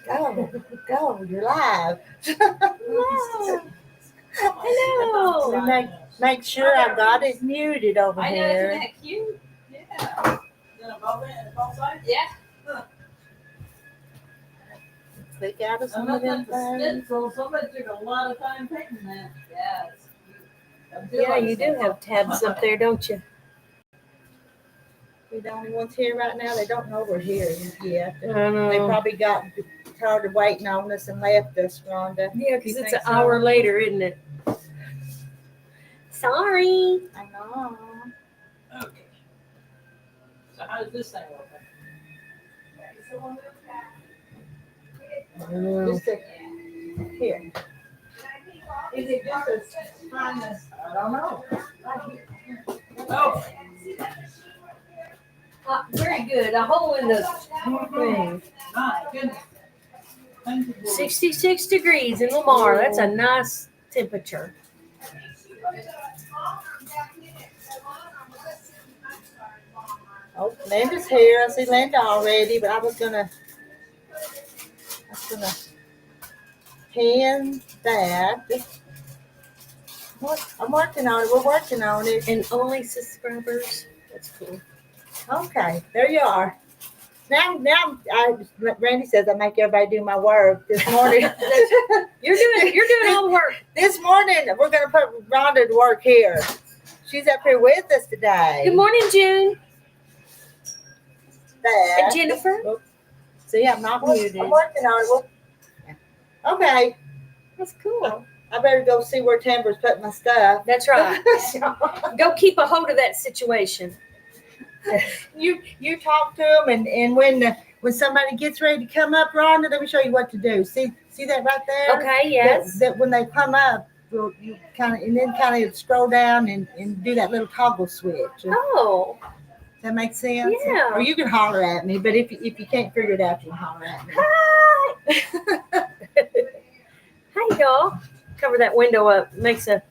Go, you're live. Hello. Hello. Make sure I got it muted over I know, here. isn't that cute? Yeah. Is it both sides? Yeah. Click out of some of them things. Stencil. Somebody took a lot of time painting that. Yes. Yeah, you do have tabs up there, don't you? We're the only ones here right now. They don't know we're here yet. I know. They probably got tired of waiting on us and left us, Rhonda. Yeah, because it's an so? hour later, isn't it? Sorry. I know. Okay. So how does this thing work? Just here. Is it just as fine as? I don't know. Oh. Very good. A hole in the thing. My goodness. 66 degrees in Lamar. That's a nice temperature. Oh, Linda's here. I see Linda already, but I was gonna pin that. I'm working on it. We're working on it. And only subscribers. That's cool. Okay, there you are. Now, Randy says I make everybody do my work this morning. You're doing all the work. This morning we're gonna put Rhonda to work here. She's up here with us today. Good morning, June. There. And Jennifer. See, I'm not muted. I'm working on it. Okay. That's cool. I better go see where Tamber's putting my stuff. That's right. Go keep a hold of that situation. You talk to them, and when somebody gets ready to come up, Rhonda, let me show you what to do. See that right there? Okay. Yes. That when they come up, you kind of scroll down and do that little toggle switch. Oh. Does that make sense? Yeah. Or you can holler at me, but if you can't figure it out, you can holler at me. Hi. Hi, y'all. Cover that window up. Makes a.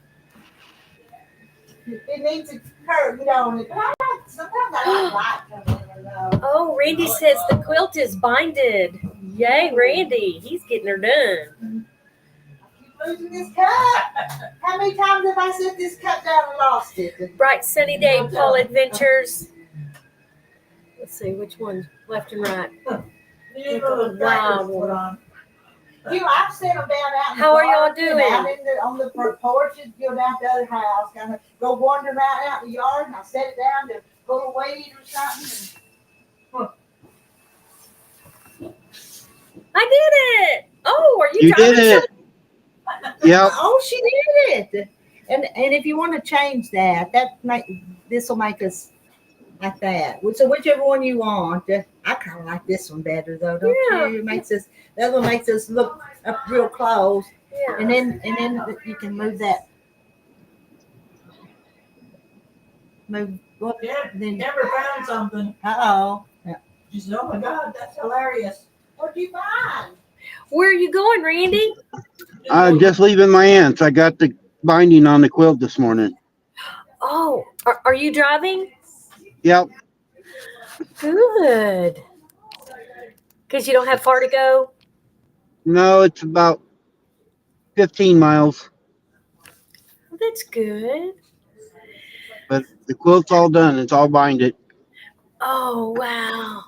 It needs a curve, don't it? Sometimes I like coming in though. Oh, Randy says the quilt is binded. Yay, Randy. He's getting her done. I keep losing this cup. How many times have I set this cup down and lost it? Bright sunny day, Paul Adventures. Let's see which one, left and right. Wow. I've set them down out in the How are y'all garden, doing? Out on the porch, and go down to the other house, kind of go wander around out in the yard, and I set it down to pull a weed or something. I did it. Oh, are you You did it. Yep. Oh, she did it. And if you want to change that, this will make us like that. So whichever one you want. I kind of like this one better though, don't you? It makes us. The other one makes us look up real close. Yeah. And then you can move that. Move. Well, Then never found something. Uh-oh. She said, "Oh my God, that's hilarious." What'd you find? Where are you going, Randy? I'm just leaving my aunt's. I got the binding on the quilt this morning. Oh, are you driving? Yep. Good. Because you don't have far to go? No, it's about 15 miles. Well, that's good. But the quilt's all done. It's all binded. Oh, wow.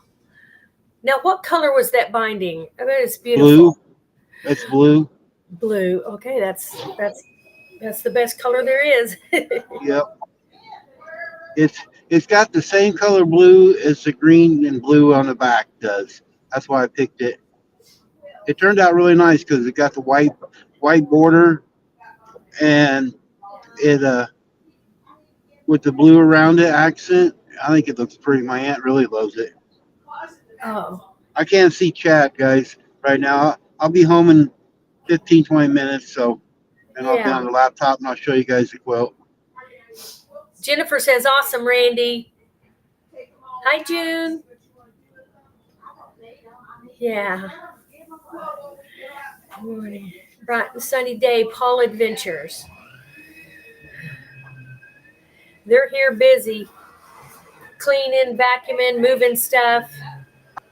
Now, what color was that binding? I bet it's beautiful. Blue. It's blue. Blue. Okay, that's the best color there is. Yep. It's got the same color blue as the green and blue on the back does. That's why I picked it. It turned out really nice because it got the white border and it with the blue around it accent. I think it looks pretty. My aunt really loves it. Oh. I can't see chat, guys, right now. I'll be home in 15, 20 minutes, and I'll be on the laptop and I'll show you guys the quilt. Jennifer says, awesome, Randy. Hi, June. Yeah. Good morning. Bright and sunny day, Paul Adventures. They're here busy, cleaning, vacuuming, moving stuff.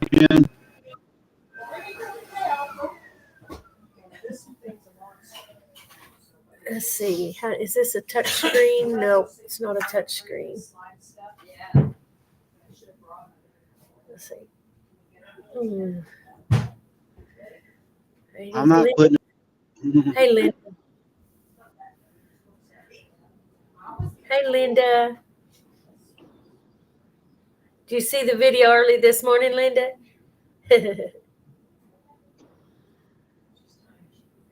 Again. Let's see. Is this a touch screen? No, it's not a touch screen. Let's see. Hey, I'm not Linda. putting. Hey, Linda. Hey, Linda. Did you see the video early this morning, Linda?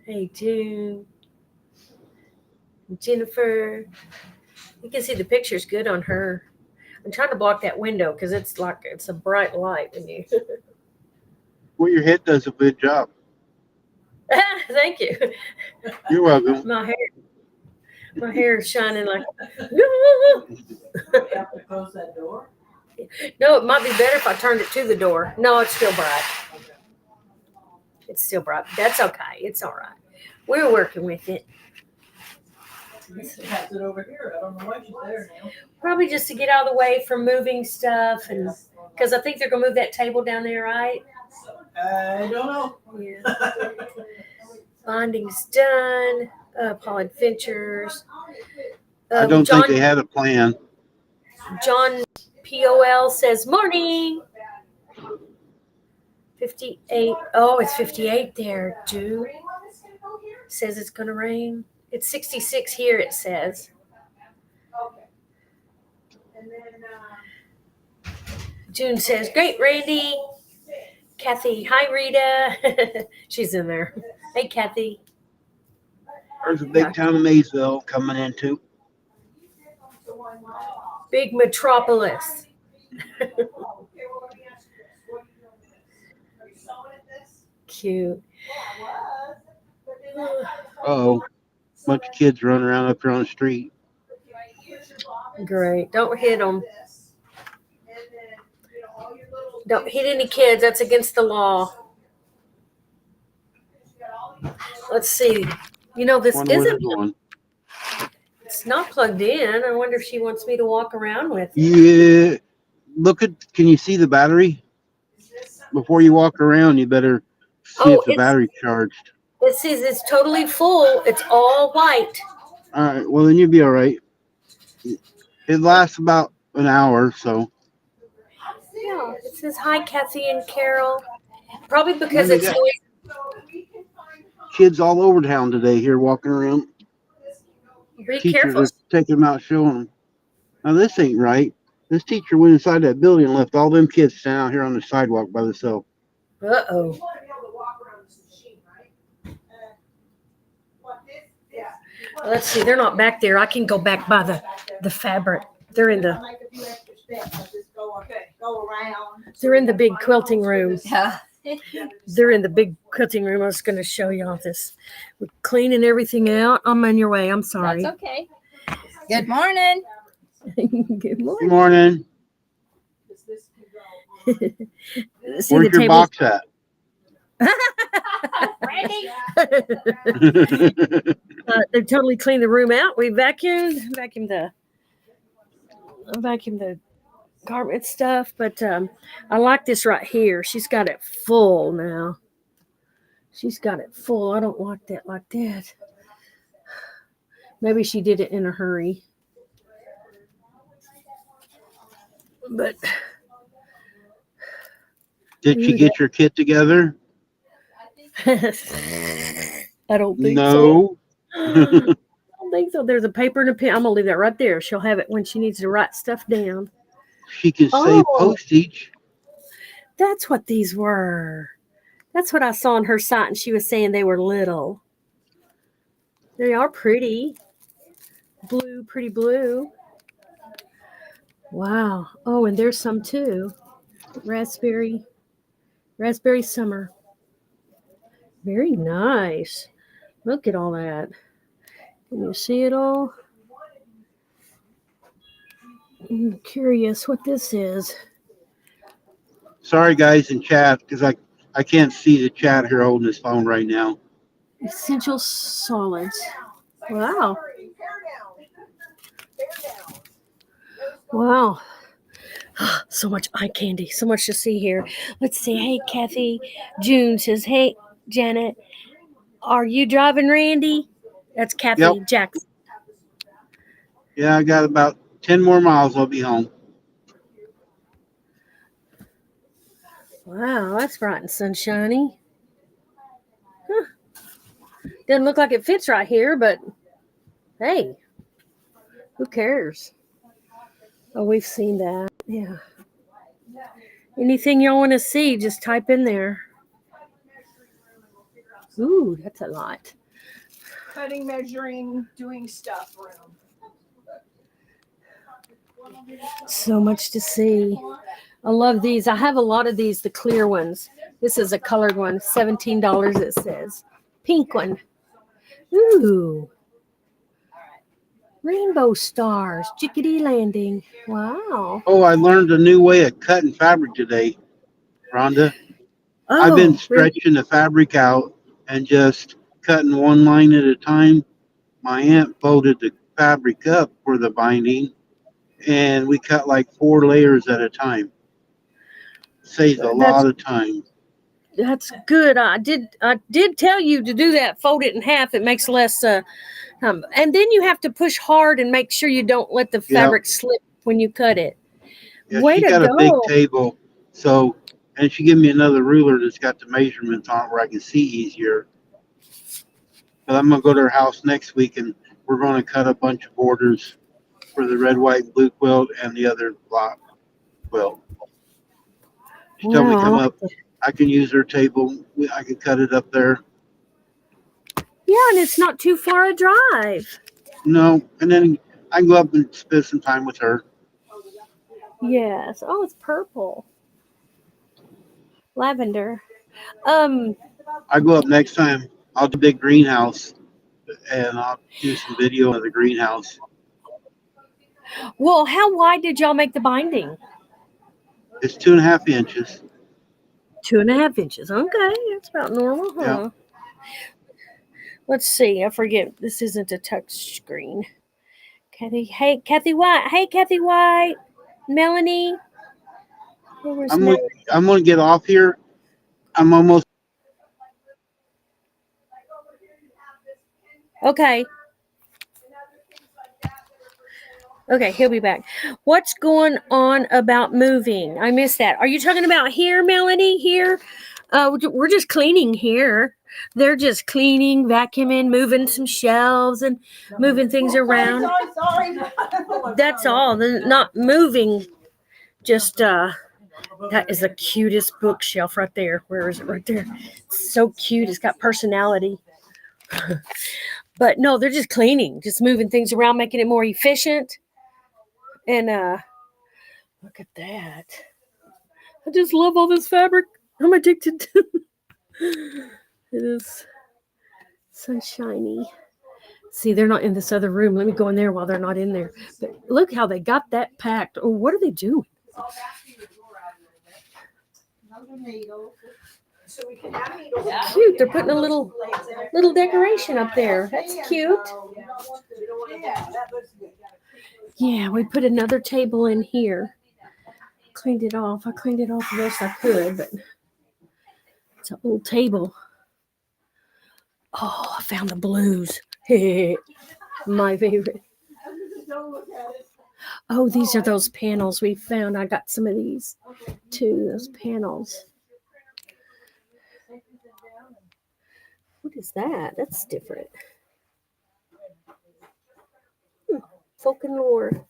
Hey, June. Jennifer. You can see the picture's good on her. I'm trying to block that window because it's a bright light when you. Well, your head does a good job. Thank you. You're welcome. My hair is shining like. You have to close that door. No, it might be better if I turned it to the door. No, it's still bright. It's still bright. That's okay. It's all right. We're working with it. She has it over here. I don't know why she's there now. Probably just to get out of the way from moving stuff, and because I think they're gonna move that table down there, right? I don't know. Yeah. Bonding's done. Paul Finchers. I don't think they had a plan. John POL says morning. 58. Oh, it's 58 there, June. Says it's gonna rain. It's 66 here, it says. June says, great, Randy. Kathy, hi, Rita. She's in there. Hey, Kathy. There's a big town of Maysville coming into. Big metropolis. Cute. Uh-oh. Bunch of kids running around up here on the street. Great. Don't hit them. Don't hit any kids. That's against the law. Let's see. You know, this Wonder where they're isn't. going. It's not plugged in. I wonder if she wants me to walk around with it. Yeah. Can you see the battery? Before you walk around, you better see if the battery's charged. It says it's totally full. It's all white. All right. Well, then you'll be all right. It lasts about an hour, so. Yeah. It says hi, Kathy and Carol. Probably because Maybe it's that- noisy. Kids all over town today here walking around. Be Teachers careful. are taking them out showing them. Now, this ain't right. This teacher went inside that building and left all them kids standing out here on the sidewalk by themselves. Uh-oh. Let's see. They're not back there. I can go back by the fabric. They're in the big quilting room. Yeah. They're in the big quilting room. I was going to show you all this. We're cleaning everything out. I'm on your way. I'm sorry. That's okay. Good morning. Good Good morning. morning. See Where's the your box at? Randy. They totally cleaned the room out. We vacuumed the carpet stuff, but I like this right here. She's got it full now. She's got it full. I don't like that like that. Maybe she did it in a hurry. But Did you get your kit together? I don't think so. No. I don't think so. There's a paper and a pen. I'm gonna leave that right there. She'll have it when she needs to write stuff down. She can save postage. That's what these were. That's what I saw on her site, and she was saying they were little. They are pretty. Blue, pretty blue. Wow. Oh, and there's some too. Raspberry summer. Very nice. Look at all that. Can you see it all? I'm curious what this is. Sorry, guys in chat, because I can't see the chat here holding this phone right now. Essential solids. Wow. Wow. So much eye candy. So much to see here. Let's see. Hey, Kathy. June says, hey, Janet, are you driving Randy? That's Kathy Yep. Jackson. Yeah, I got about 10 more miles. I'll be home. Wow, that's bright and sunshiny. Huh. Doesn't look like it fits right here, but hey, who cares? Oh, we've seen that. Yeah. Anything y'all want to see, just type in there. Ooh, that's a lot. Cutting, measuring, doing stuff room. So much to see. I love these. I have a lot of these, the clear ones. This is a colored one, $17 it says. Pink one. Ooh. Rainbow stars, chickadee landing. Wow. Oh, I learned a new way of cutting fabric today, Rhonda. I've been Oh, really? stretching the fabric out and just cutting one line at a time. My aunt folded the fabric up for the binding, and we cut like 4 layers at a time. Saves a That's lot of time. that's good. I did tell you to do that. Fold it in half. It makes less. And then you have to push hard and make sure you don't let the Yeah, fabric slip when you cut it. yeah. Way She to got a big go! table, so and she gave me another ruler that's got the measurements on it where I can see easier. But I'm gonna go to her house next week, and we're gonna cut a bunch of borders for the red, white, and blue quilt and the other block quilt. She told me to Wow, I come like up. that. I can use her table. I can cut it up there. Yeah, and it's not too far a drive. No, and then I can go up and spend some time with her. Yes. Oh, it's purple, lavender. Um. I go up next time. I'll do a big greenhouse, and I'll do some video of the greenhouse. Well, how wide did y'all make the binding? It's 2.5 inches. 2.5 inches. Okay, that's about normal, Yeah, huh? Let's see. I forget. This isn't a touch screen. Kathy. Hey, Kathy White. Hey, Kathy White. Melanie. Where was I'm gonna Melanie? I'm gonna get off here. I'm almost. Okay. Okay, he'll be back. What's going on about moving? I missed that. Are you talking about here, Melanie? Here? We're just cleaning here. They're just cleaning, vacuuming, moving some shelves and moving things around. Sorry. That's all. They're not moving. Just that is the cutest bookshelf right there. Where is it? Right there. It's so cute. It's got personality. But no, they're just cleaning, just moving things around, making it more efficient. And look at that. I just love all this fabric. I'm addicted to it. Is so shiny. See, they're not in this other room. Let me go in there while they're not in there. But look how they got that packed. Oh, what are they doing? Cute. They're putting a little decoration up there. That's cute. Yeah, we put another table in here. Cleaned it off. I cleaned it off the best I could, but it's an old table. Oh, I found the blues. My favorite. Oh, these are those panels we found. I got some of these too, those panels. What is that? That's different. Folk and lore.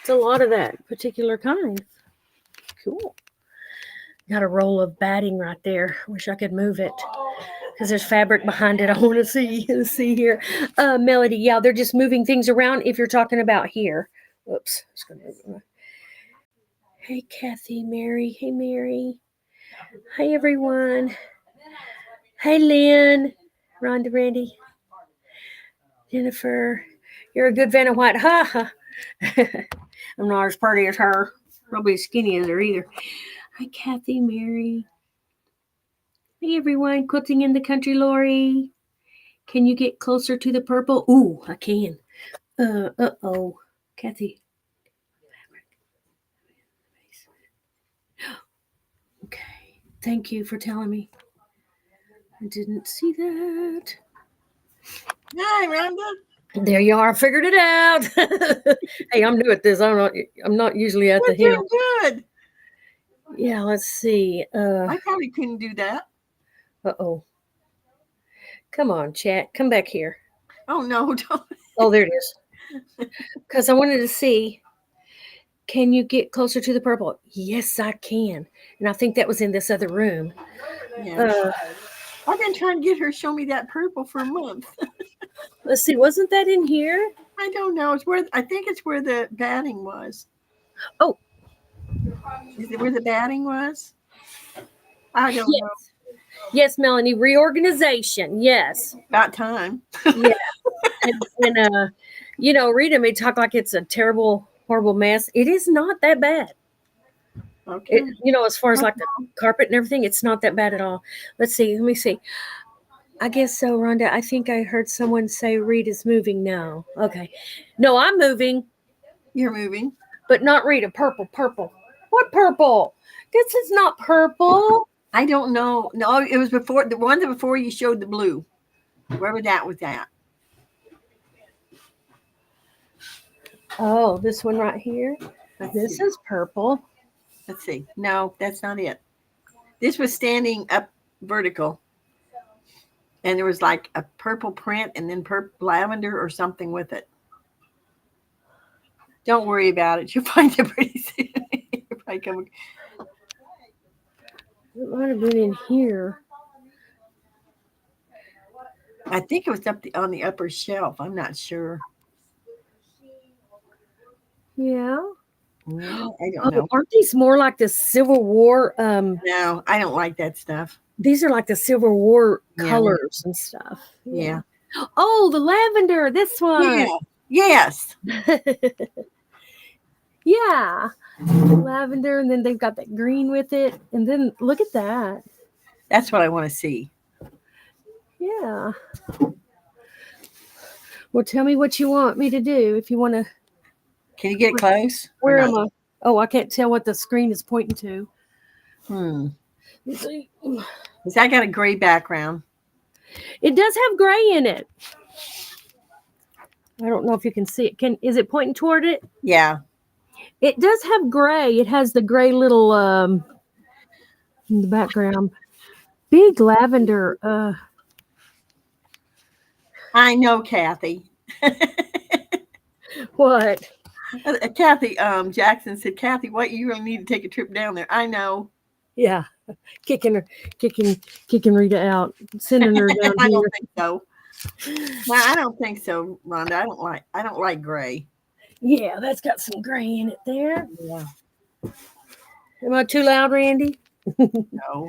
It's a lot of that particular kind. Cool. Got a roll of batting right there. Wish I could move it because there's fabric behind it. I want to see here. Melody, yeah, they're just moving things around. If you're talking about here, oops. Hey, Kathy, Mary. Hey, Mary. Hey, everyone. Hey, Lynn, Rhonda, Randy, Jennifer. You're a good Vanna White. Ha ha. I'm not as pretty as her. Probably as skinny as her either. Hi, Kathy, Mary. Hey, everyone. Quilting in the country, Lori. Can you get closer to the purple? Ooh, I can. Uh-oh. Kathy. Okay. Thank you for telling me. I didn't see that. Hi, Rhonda. There you are. I figured it out. Hey, I'm new at this. I'm not usually at the You're helm. doing good. Yeah, let's see. I probably couldn't do that. Uh-oh. Come on, chat. Come back here. Oh no, don't. Oh, there it is. Because I wanted to see, can you get closer to the purple? Yes, I can. And I think that was in this other room. Yeah. I've been trying to get her to show me that purple for a month. Let's see. Wasn't that in here? I don't know. It's where I think it's where the batting was. Oh. Is it where the batting was? I don't know. Yes, Melanie. Reorganization. Yes. About time. Yeah. and Rita may talk like it's a terrible, horrible mess. It is not that bad. Okay. As far as like the carpet and everything, it's not that bad at all. Let's see. Let me see. I guess so, Rhonda. I think I heard someone say Rita's moving now. Okay. No, I'm moving, You're moving. but not Rita. Purple. What purple? This is not purple. I don't know. No, it was before the one before you showed the blue. Wherever that was at. Oh, this one right here. This is purple. Let's see. No, that's not it. This was standing up vertical. And there was like a purple print and then purple lavender or something with it. Don't worry about it. You'll find it pretty soon. It might have been in here. I think it was up on the upper shelf. I'm not sure. Yeah. No, I don't know. Aren't these more like the Civil War? No, I don't like that stuff. These are like the Civil War colors and stuff. Yeah. Oh, the lavender. This one. Yeah. Yes. Yeah. Lavender, and then they've got that green with it. And then look at that. That's what I want to see. Yeah. Well, tell me what you want me to do. If you want to. Can you get close? Where am I? Oh, I can't tell what the screen is pointing to. Because I got a gray background. It does have gray in it. I don't know if you can see it. Is it pointing toward it? Yeah. It does have gray. It has the gray little in the background. Big lavender. I know, Kathy. What? Kathy Jackson said, Kathy, what, you really need to take a trip down there. I know. Yeah. Kicking Rita out. Sending her down I here. don't think so. Well, I don't think so, Rhonda. I don't like gray. Yeah, that's got some gray in it there. Yeah. Am I too loud, Randy? No.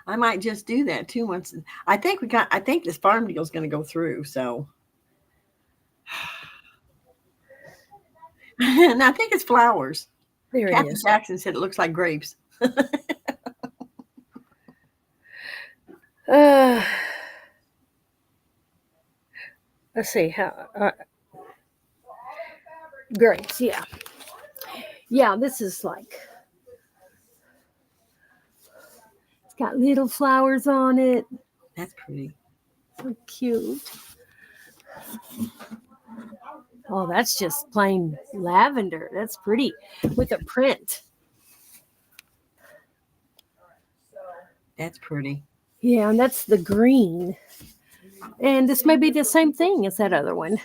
I might just do that too once. I think this farm deal is going to go through. So, and I think it's flowers. There Kathy it is. Jackson said it looks like grapes. Let's see how grapes. Yeah. This is like it's got little flowers on it. That's pretty. So cute. Oh, that's just plain lavender. That's pretty with a print. That's pretty. Yeah, and that's the green. And this may be the same thing as that other one.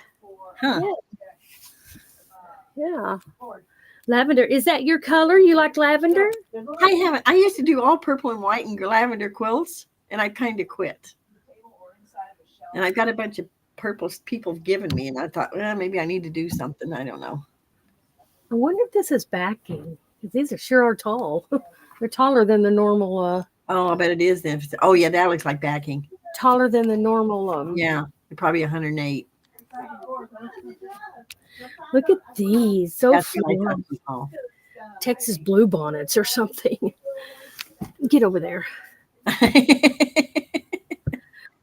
Huh. Yeah. Lavender. Is that your color? You like lavender? I haven't. I used to do all purple and white and lavender quilts, and I kind of quit. And I've got a bunch of purples people have given me, and I thought, well, maybe I need to do something. I don't know. I wonder if this is backing. These are tall. They're taller than the normal. Oh, I bet it is then. Oh, yeah, that looks like backing. Taller than the normal. Yeah, probably 108. Look at these. So That's fun. Texas bluebonnets or something. Get over there.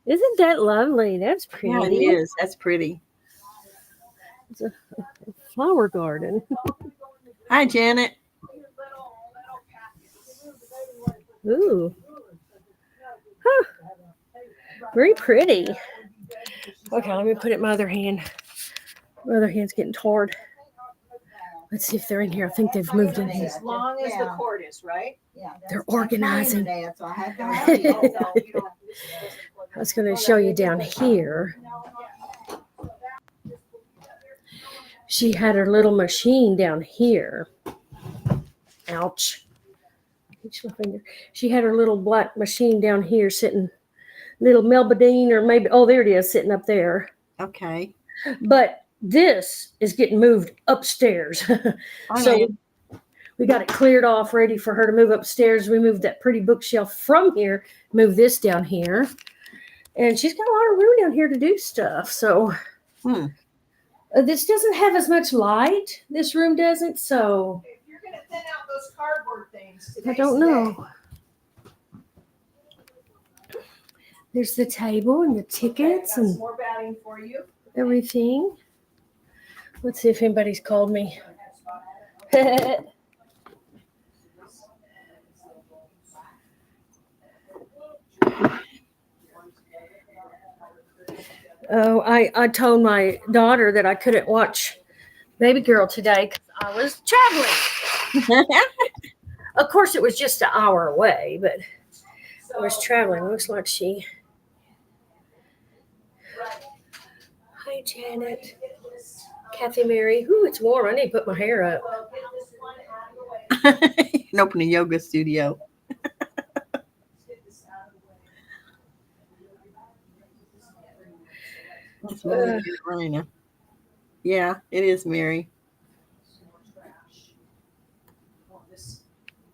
Isn't that lovely? That's pretty. Yeah, it is. That's pretty. It's a flower garden. Hi, Janet. Ooh. Huh. Very pretty. Okay, let me put it in my other hand. My other hand's getting tired. Let's see if they're in here. I think they've moved in here. As long as the cord is right. Yeah, They're organizing. Dad, so I have to have you. I was going to show you down here. She had her little machine down here. Ouch. Itch my finger. She had her little black machine down here sitting, little Melbadine, or maybe, oh, there it is, sitting up there. Okay. But this is getting moved upstairs. So we got it cleared off, ready for her to move upstairs. We moved that pretty bookshelf from here, moved this down here. And she's got a lot of room down here to do stuff. So this doesn't have as much light. This room doesn't. So If you're gonna thin out those cardboard things, I don't know. There's the table and the tickets and more batting for you. everything. Let's see if anybody's called me. Oh, I told my daughter that I couldn't watch Baby Girl today because I was traveling. Of course, it was just an hour away, but I was traveling. Looks like she. Hi, Janet. Kathy Mary. Ooh, it's warm. I need to put my hair up. And open a yoga studio. That's Mary Carolina. Yeah, it is Mary.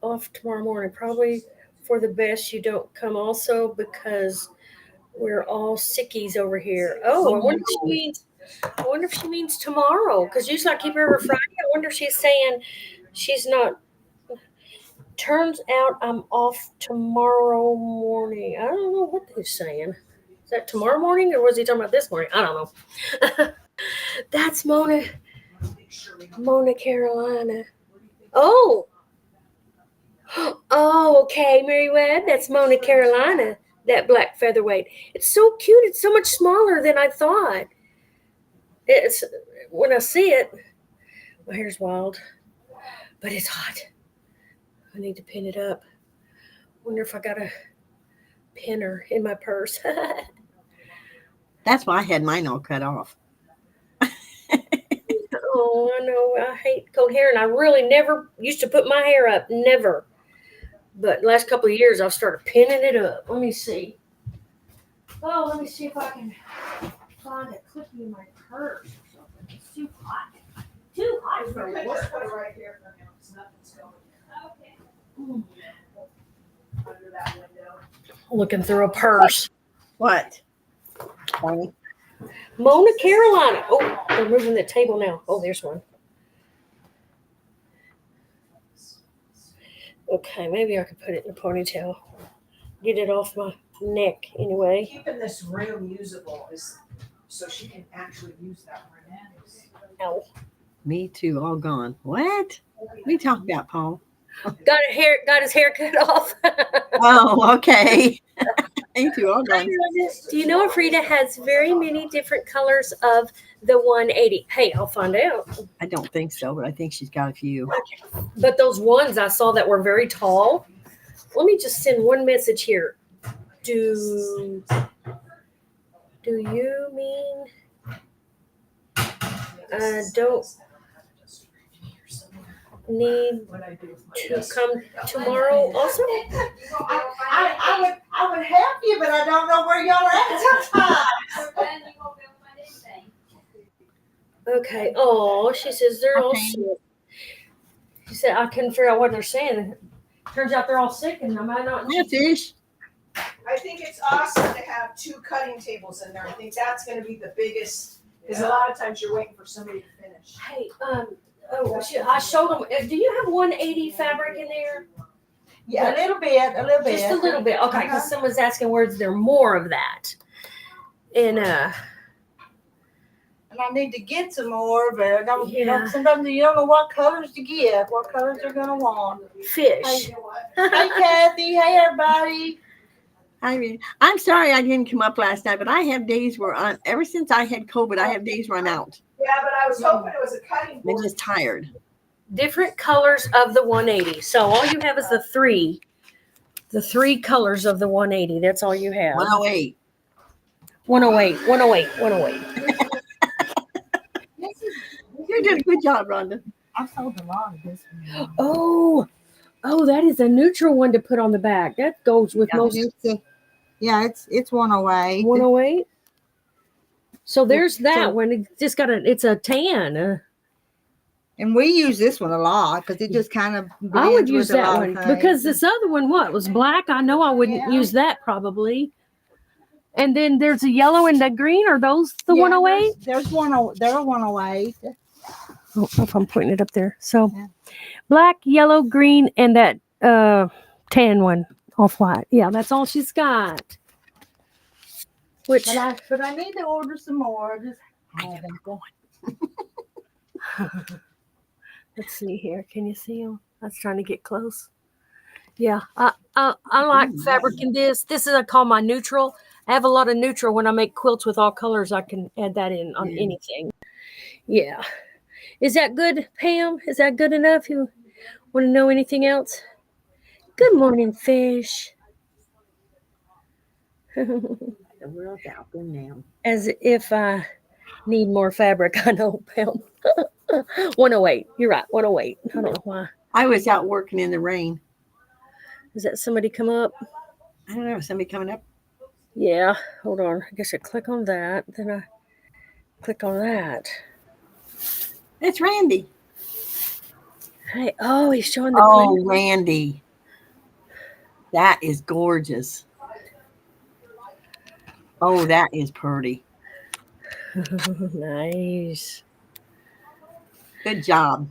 Off tomorrow morning. Probably for the best you don't come also because we're all sickies over here. Oh, I wonder if she means tomorrow. Because usually I keep her every Friday. I wonder if she's saying she's not. Turns out I'm off tomorrow morning. I don't know what he's saying. Is that tomorrow morning or was he talking about this morning? I don't know. That's Mona Carolina. Oh. Oh, okay, Mary Webb. That's Mona Carolina, that black featherweight. It's so cute. It's so much smaller than I thought. It's when I see it, my hair's wild, but it's hot. I need to pin it up. Wonder if I got a pinner in my purse. That's why I had mine all cut off. Oh, I know. I hate cold hair, and I really never used to put my hair up. Never. But the last couple of years, I've started pinning it up. Let me see. Oh, let me see if I can find a clipping in my purse or something. It's too hot. Too hot for Let's work. put it right here for now. It's nothing's going there. Okay. Under that window. Looking through a purse. What? Funny. Mona Carolina. Oh, they're moving the table now. Oh, there's one. Okay, maybe I could put it in a ponytail. Get it off my neck anyway. Keeping this room usable is so she can actually use that room. Ow. Me too, all gone. What? What are you talking about, Paul? Got his hair cut off. Oh, okay. Me too, all gone. Do you know Frida has very many different colors of the 180? Hey, I'll find out. I don't think so, but I think she's got a few. But those ones I saw that were very tall. Let me just send one message here. Do you mean I don't need to come tomorrow also? I would help you, but I don't know where y'all are at sometimes. Okay. Oh, she says they're all Okay. sick. She said I couldn't figure out what they're saying. Turns out they're all sick and I might not Yeah, fish. I think it's awesome to have 2 cutting tables in there. I think that's going to be the biggest, because a lot of times you're waiting for somebody to finish. Hey, I showed them. Do you have 180 fabric in there? Yeah, a little bit. Just a little bit. Okay, because someone's asking where's there more of that. And And I need to get some more, but I don't, you know, Yeah. sometimes you don't know what colors to get, what colors they're gonna want. Fish. Hey Kathy, hey everybody. I mean, I'm sorry I didn't come up last night, but I have days where ever since I had COVID, I have days run out. Yeah, but I was hoping it was a cutting I'm board. just tired. Different colors of the 180. So all you have is the three colors of the 180. That's all you have. 108. 108, 108, 108. You did a good job, Rhonda. I sold a lot of this one. Oh, that is a neutral one to put on the back. That goes with Yeah. most It's 108. 108. So there's that So- one. It just it's a tan. And we use this one a lot because it just kind of I would blends use with a that lot one of things. because this other one, was black. I know I wouldn't Yeah. use that probably. And then there's a yellow and the green. Are those the 108? There's they're 108. Oh, if I'm pointing it up there. So Yeah. black, yellow, green, and that tan one off white. Yeah, that's all she's got. Which But I need to order some more. Just haven't. let's see here. Can you see them? I was trying to get close. Yeah, I like fabric in this. This is I call my neutral. I have a lot of neutral when I make quilts with all colors. I can add that in on Yeah. anything. Yeah. Is that good, Pam? Is that good enough? You want to know anything else? Good morning, fish. The world's out there now. As if I need more fabric. I know, Pam. 108. You're right. 108. I don't know why. I was out working in the rain. Is that somebody come up? I don't know. Somebody coming up? Yeah. Hold on. I guess I click on that. Then I click on that. It's Randy. Hey, oh, he's showing the Oh, Randy. That is gorgeous. Oh, that is pretty. Nice. Good job.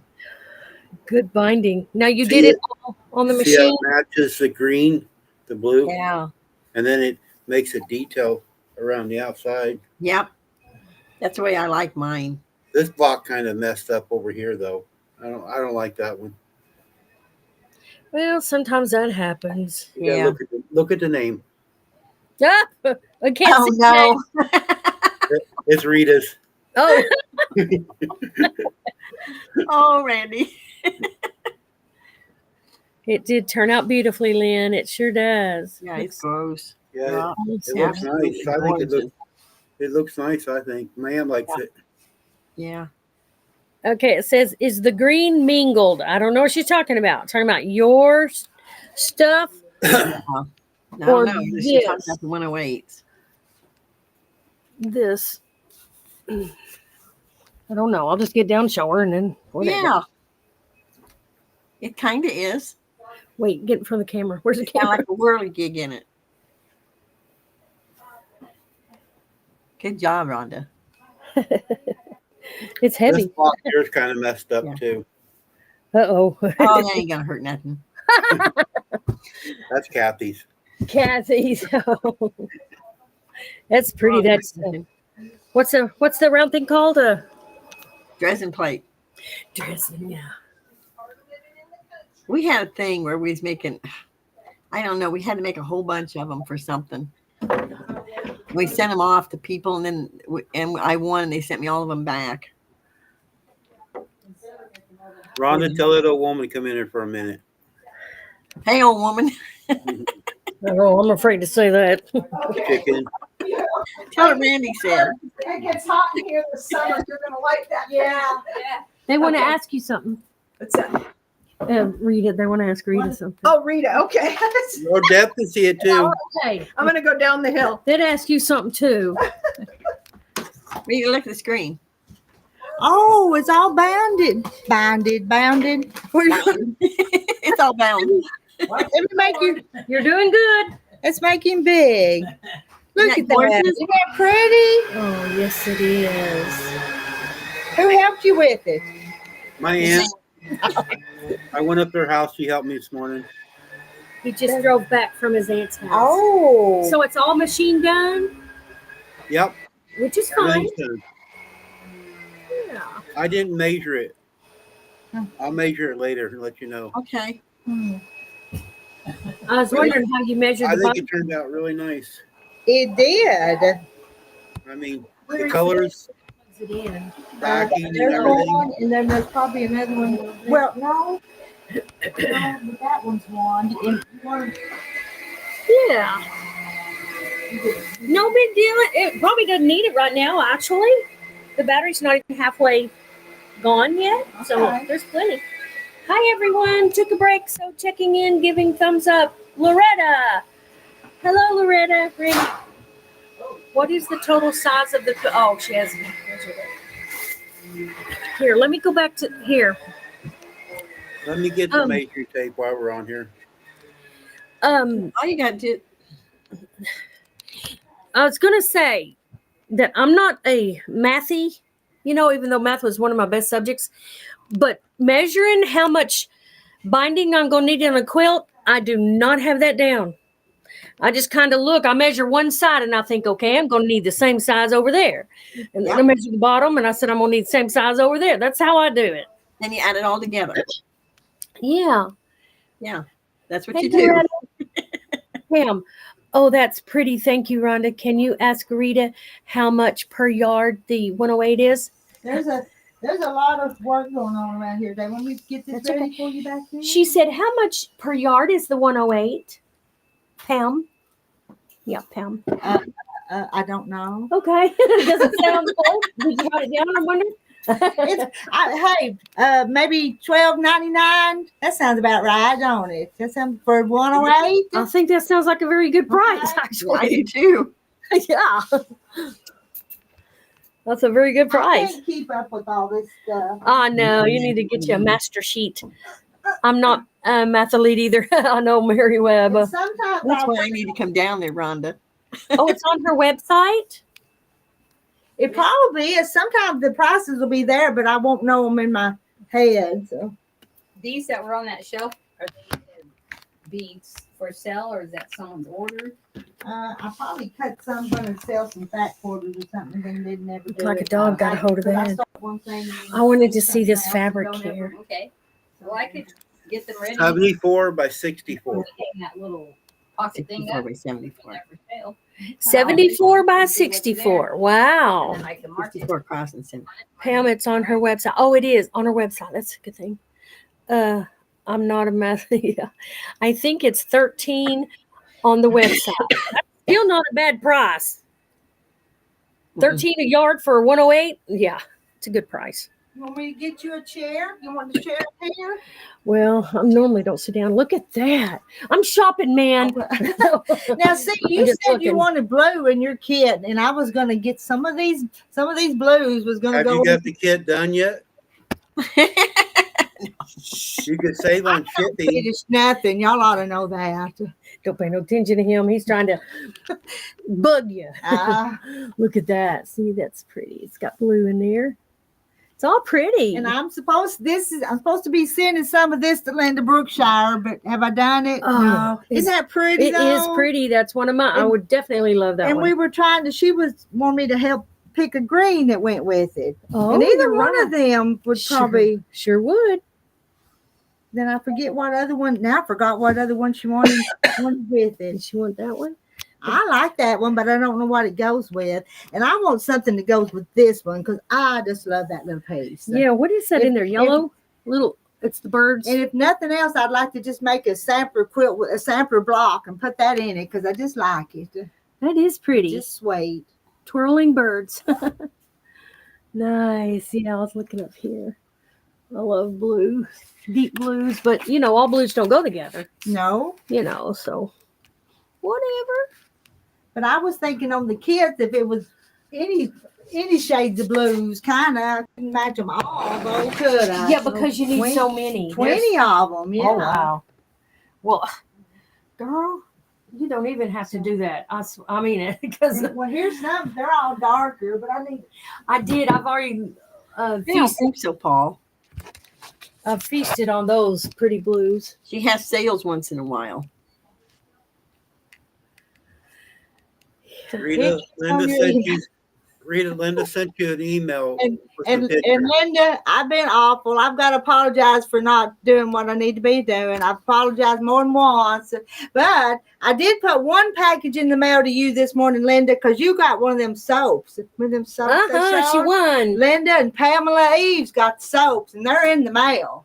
Good binding. Now you See did it it? all on the See how machine? it matches the green, the blue, Yeah. and then it makes a detail around the outside. Yep. That's the way I like mine. This block kind of messed up over here, though. I don't like that one. Well, sometimes that happens. Yeah. Look at the name. Ah, I can't Oh, see no. It's Rita's. Oh, Oh, Randy. it did turn out beautifully, Lynn. It sure does. Yeah, it's gross. Yeah, It's it looks absolutely nice. I think gorgeous. it looks nice. I think Ma'am likes it. Yeah. Okay, it says, is the green mingled? I don't know what she's talking about. Talking about your stuff? No, Or no. She talks this. about the 108s. This. I don't know. I'll just get down, show her, and then whatever. Yeah. It kind of is. Wait, get in front of the camera. Where's the It's kind of camera? like a whirly gig in it. Good job, Rhonda. It's This heavy. block here's kind of messed up Yeah. too. Uh-oh. Oh, that ain't gonna hurt nothing. That's Kathy's. Kathy's. That's pretty. Oh, That's what's the round thing called? A Dresden plate. dressing. Yeah. We had a thing where we was making, I don't know, we had to make a whole bunch of them for something. We sent them off to people, and then I won, and they sent me all of them back. Rhonda, tell that old woman to come in here for a minute. Hey, old woman, Oh, I'm afraid to say that. Okay. Chicken. tell her Randy said. It gets hot in here this summer. You're gonna like that. Yeah. They want to Okay. ask you something. What's that? Rita, they want to ask Rita something. Oh, Rita. Okay. Or Deb can see it too. Okay. I'm gonna go down the hill. They'd ask you something too. Rita, look at the screen. Oh, it's all bounded. Bounded. It's all bound. Let me make you. You're doing good. Let's make him big. Look Isn't at that that. gorgeous? Isn't that pretty? Oh, yes, it is. Who helped you with it? My aunt. I went up to her house. She helped me this morning. He just drove back from his aunt's house. Oh. So it's all machine done, Yep. which is fine. Everything's done. I didn't measure it. Hmm. I'll measure it later and let you know. Okay. Hmm. I was wondering how you measured I the think bottom. it turned out really nice. It did. I mean, Where the is colors, it in? backing, and There's everything. one, and then there's probably another one. Well, no, but that one's one. And one. Yeah. No big deal. It probably doesn't need it right now, actually. The battery's not even halfway gone yet, so Okay. there's plenty. Hi, everyone. Took a break, so checking in, giving thumbs up. Loretta. Hello, Loretta. What is the total size of the... Oh, she hasn't measured it. Here, let me go back to... Here. Let me get the measuring tape while we're on here. All you got to do. I was going to say that I'm not a mathy, even though math was one of my best subjects, but measuring how much binding I'm going to need on a quilt, I do not have that down. I just kind of look, I measure one side and I think, okay, I'm going to need the same size over there. And then I measure the bottom and I said, I'm going to need the same size over there. That's how I do it. Then you add it all together. Yeah. Yeah. That's what Hey, you do. Loretta. Pam. Oh, that's pretty. Thank you, Rhonda. Can you ask Rita how much per yard the 108 is? There's a lot of work going on around here. They want me to get this That's ready okay. for you back there. She said, how much per yard is the 108? Pam? Yeah, Pam. I don't know. Okay. Does it sound close? Did you write it down, I wonder? Maybe $12.99. That sounds about right, don't it? That sounds for 108. I think that sounds like a very good price, Okay. actually. I do too. Yeah. That's a very good I price. can't keep up with all this stuff. I know. You need to get you a master sheet. I'm not a math elite either. I know Mary Webb. And sometimes That's why I need to come down there, Rhonda. Oh, it's on her website? it probably is. Sometimes the prices will be there, but I won't know them in my head. So These that were on that shelf, are they beads for sale or is that someone's order? I probably cut some going to sell some fat quarters or something, then they'd never do Like a it. dog got a hold of But I that. start one thing and I wanted to something see this else and fabric don't ever- here. Okay. Well, I could get them ready. 74 by 64. Hang that little pocket thing 64 up. by 74. Never fail. 74 by 64. Wow. And then I can mark it. 64 across and 70. Pam, it's on her website. Oh, it is on her website. That's a good thing. I'm not a math. Yeah. I think it's 13 on the website. That's still not a bad price. 13 a yard for 108. Yeah, it's a good price. You want me to get you a chair? You want the chair here? Well, I normally don't sit down. Look at that. I'm shopping, man. Now, see, you just said you looking. wanted blue in your kit, and I was going to get some of these blues was going to Have go. you got the kit done yet? You could save on shipping. It's nothing. Y'all ought to know that. Don't pay no attention to him. He's trying to bug you. Look at that. See, that's pretty. It's got blue in there. It's all pretty. And I'm supposed to be sending some of this to Linda Brookshire, but have I done it? Oh, No. Isn't that pretty? It is though? pretty. That's one of mine. I And- would definitely love that And one. we were trying to. She was wanting me to help pick a green that went with it, Oh, and either you're one right. of them would Sure. probably. Sure would. Then I forget what other one. Now I forgot what other one she wanted with it. Did you want that one? I like that one, but I don't know what it goes with. And I want something that goes with this one because I just love that little piece. Yeah, what is that If- in there? Yellow? Little, it's the birds. And if nothing else, I'd like to just make a sampler quilt with a sampler block and put that in it because I just like it. That is pretty. Just sweet. Twirling birds. Nice. Yeah, I was looking up here. I love blue, deep blues, but all blues don't go together, No, so whatever. but I was thinking on the kits if it was any shades of blues, kind of, I couldn't match them all, though, could I? Yeah, because you need 20 so many. 20 of them, yeah. Oh, wow. Well, girl, you don't even have to do that. I mean it, because Well, here's some. They're all darker, but I did. I've already I don't think so, Paul. I've feasted on those pretty blues. She has sales once in a while. Rita, Linda said Rita, Linda sent you an email And with some and pictures. Linda, I've been awful. I've got to apologize for not doing what I need to be doing. I've apologized more than once, but I did put one package in the mail to you this morning, Linda, because you got one of them soaps. One of them soaps. She won. Linda and Pamela Eves got the soaps, and they're in the mail.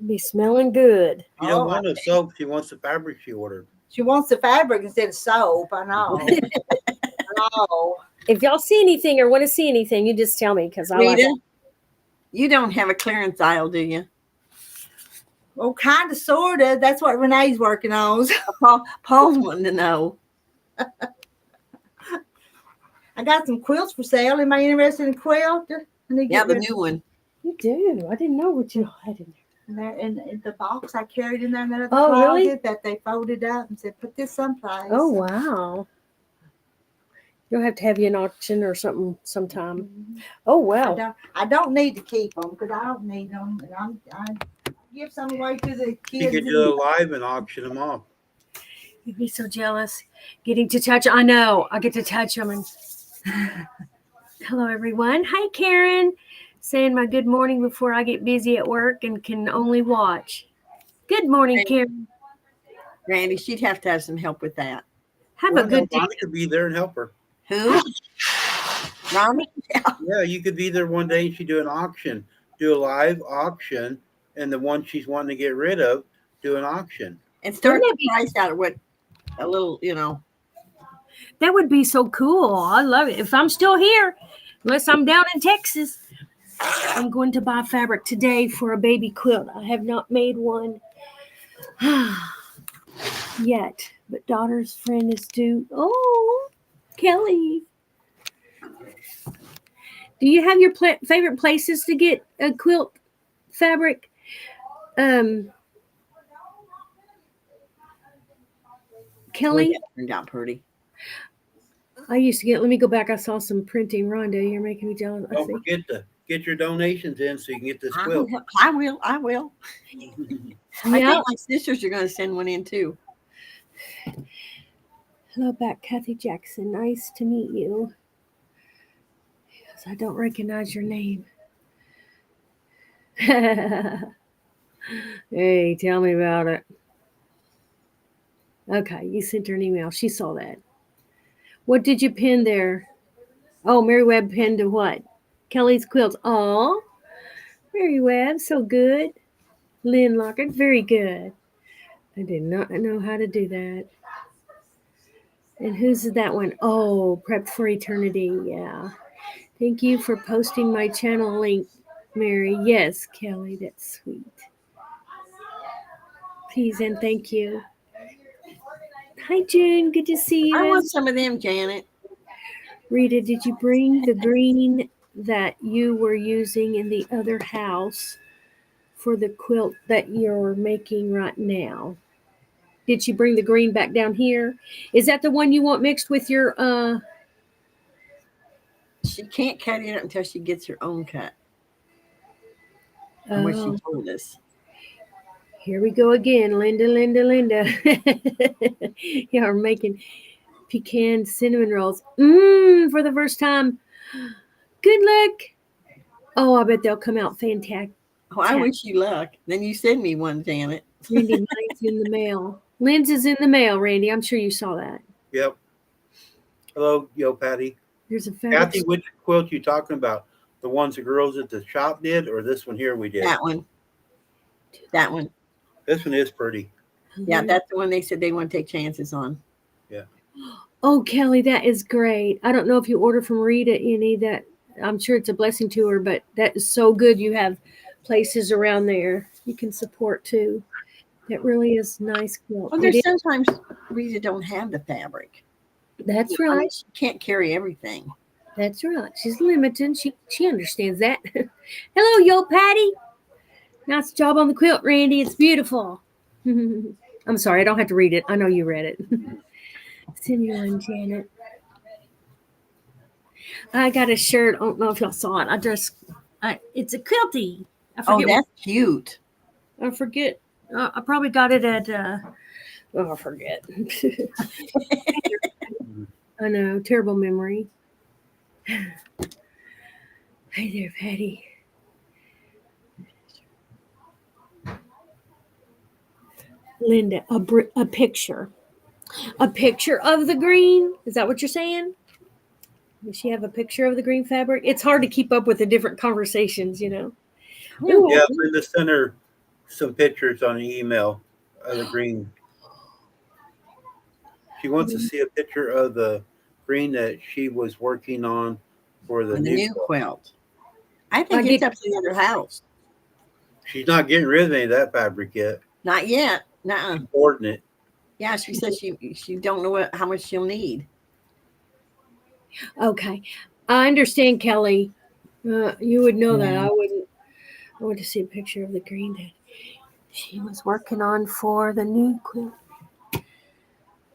Be smelling good. She don't want no soap. She wants the fabric she ordered. She wants the fabric instead of soap. I know. I know. If y'all see anything or want to see anything, you just tell me because I like Rita, it. you don't have a clearance aisle, do you? Well, kind of, sort of. That's what Renee's working on. Paul's wanting to know. I got some quilts for sale. Am I interested in a quilt? Yeah, the new one. You do. I didn't know what you had in there. And they're in the box I carried in there in that other Oh, closet really? that they folded up and said, put this someplace. Oh, wow. You'll have to have you an auction or something sometime. Mhm. Oh, wow. I don't need to keep them because I don't need them. And I give some away to the kids. You could do it live and auction them off. You'd be so jealous getting to touch. I know. I get to touch them. And hello, everyone. Hi, Karen. Saying my good morning before I get busy at work and can only watch. Good morning, Karen. Randy, she'd have to have some help with that. Have Well, a good day. Ronnie could be there and help her. Who? Ronnie? Yeah, you could be there one day and she'd do an auction, do a live auction, and the one she's wanting to get rid of, do an auction. And start Wouldn't the price out of what a little, That would be so cool. I love it. If I'm still here, unless I'm down in Texas, I'm going to buy fabric today for a baby quilt. I have not made one yet, but daughter's friend is due. Oh, Kelly. Do you have your favorite places to get a quilt fabric? Kelly? that turned out pretty. I used to get, let me go back. I saw some printing. Rhonda, you're making me jealous. I Don't see. forget to get your donations in so you can get this quilt. I will. I Yeah. think my sisters are going to send one in too. Hello back, Kathy Jackson. Nice to meet you. Yes, I don't recognize your name. Hey, tell me about it. Okay, you sent her an email. She saw that. What did you pin there? Oh, Mary Webb pinned to what? Kelly's quilts. Oh, Mary Webb, so good. Lynn Lockett, very good. I did not know how to do that. And who's that one? Oh, Prep for Eternity. Yeah. Thank you for posting my channel link, Mary. Yes, Kelly, that's sweet. Please and thank you. Hi, June. Good to see you. I want some of them, Janet. Rita, did you bring the green that you were using in the other house for the quilt that you're making right now? Did you bring the green back down here? Is that the one you want mixed with your She can't cut it up until she gets her own cut. From what she Oh, told us. here we go again. Linda. You're making pecan cinnamon rolls. For the first time. Good luck. Oh, I bet they'll come out fantastic. Oh, I wish you luck. Then you send me one, Janet. Randy, mine's in the mail. Lynn's is in the mail, Randy. I'm sure you saw that. Yep. Hello, yo, Patty. There's a fabric. Kathy, which quilt you talking about? The ones the girls at the shop did, or this one here we did? That one. That one. This one is pretty. Yeah, that's the one they said they want to take chances on. Oh, Kelly, that is great. I don't know if you order from Rita any that I'm sure it's a blessing to her, but that is so good. You have places around there you can support too. That really is nice quilt. Well, there's sometimes Rita don't have the fabric. That's I mean, right. she can't carry everything. That's right. She's limited. She understands that. Hello, yo, Patty. Nice job on the quilt, Randy. It's beautiful. I'm sorry, I don't have to read it. I know you read it. Send you one, Janet. I got a shirt. I don't know if y'all saw it. It's a quilty. I Oh, forget. that's cute. I forget. I probably got it at. I forget. I know, terrible memory. Hey there, Patty. Linda, a picture. A picture of the green? Is that what you're saying? Does she have a picture of the green fabric? It's hard to keep up with the different conversations, you know. Ooh, Yeah, Linda sent her some pictures on the email of the green. She wants to see a picture of the green that she was working on for the And the new new quilt. quilt. I I think get- it's up to the other house. She's not getting rid of any of that fabric yet. Not yet. Nuh-uh. She's hoarding it. Yeah, she says she don't know how much she'll need. Okay. I understand, Kelly. You would know that. Yeah. I wouldn't. I want to see a picture of the green that she was working on for the new quilt.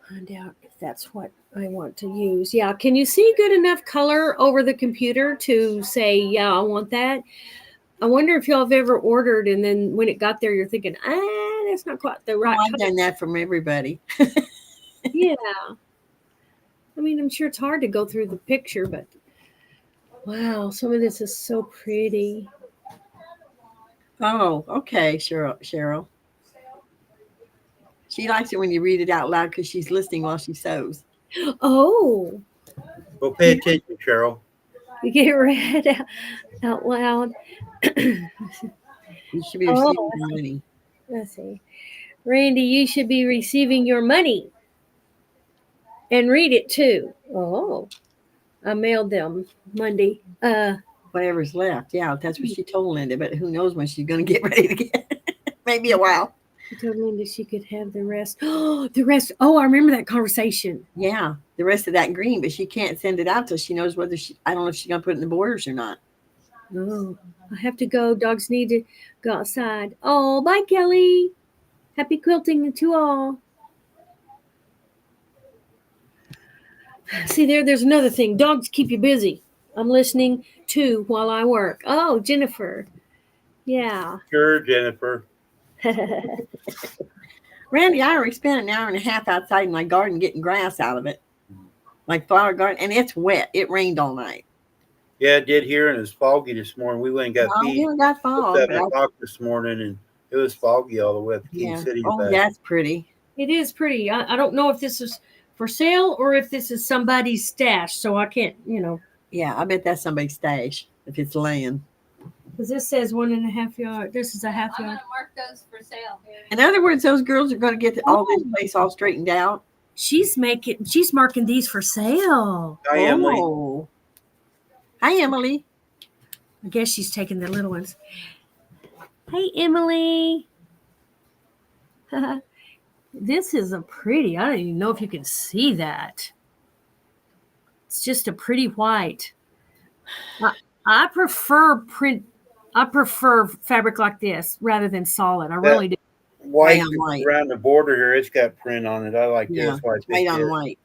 Find out if that's what I want to use. Yeah. Can you see good enough color over the computer to say, yeah, I want that? I wonder if y'all have ever ordered and then when it got there, you're thinking, that's not quite the right I've color. done that from everybody. Yeah. I mean, I'm sure it's hard to go through the picture, but wow, some of this is so pretty. Oh, okay, Cheryl. She likes it when you read it out loud because she's listening while she sews. Oh, Well, pay attention, Cheryl. you get read out loud. You should be receiving your money. Let's see. Randy, you should be receiving your money and read it too. Oh, I mailed them Monday. Whatever's left. Yeah, that's what she told Linda, but who knows when she's going to get ready to get. Maybe a while. She told Linda she could have the rest. Oh, the rest. Oh, I remember that conversation. Yeah, the rest of that green, but she can't send it out till she knows whether I don't know if she's going to put it in the borders or not. Oh, I have to go. Dogs need to go outside. Oh, bye, Kelly. Happy quilting to all. See, there's another thing. Dogs keep you busy. I'm listening too while I work. Oh, Jennifer. Yeah. Sure, Jennifer. Randy, I already spent an hour and a half outside in my garden getting grass out of it, like flower garden, and it's wet. It rained all night. Yeah, it did here, and it was foggy this morning. We went and got Oh, feed yeah, got at fog. 7 o'clock this morning, and it was foggy all the way up to King Yeah. City. Oh, back. that's pretty. It is pretty. I don't know if this is for sale or if this is somebody's stash, so I can't, Yeah, I bet that's somebody's stash if it's laying. because this says 1.5 yard. This is a half I'm yard. gonna mark those for sale. In other words, those girls are going to get all this place all straightened out. She's marking these for sale. Hi, Emily. Oh. Hi, Emily. I guess she's taking the little ones. Hey, Emily. This is a pretty. I don't even know if you can see that. It's just a pretty white. I prefer print. I prefer fabric like this rather than solid. I really do. White on white. around the border here, it's got print on it. I like Yeah, this. Why I white picked on it. white.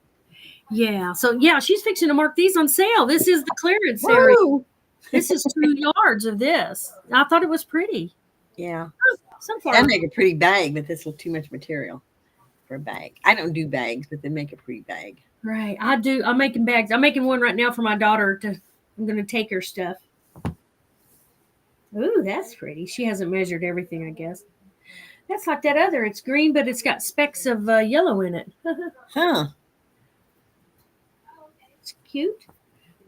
Yeah. So yeah, she's fixing to mark these on sale. This is the clearance area. Woo! This is 2 yards of this. I thought it was pretty. Yeah. Sunflower. That'd make a pretty bag, but this is too much material for a bag. I don't do bags, but they make a pretty bag. Right. I do. I'm making bags. I'm making one right now for my daughter I'm gonna take her stuff. Ooh, that's pretty. She hasn't measured everything, I guess. That's like that other. It's green, but it's got specks of yellow in it. Huh. It's cute.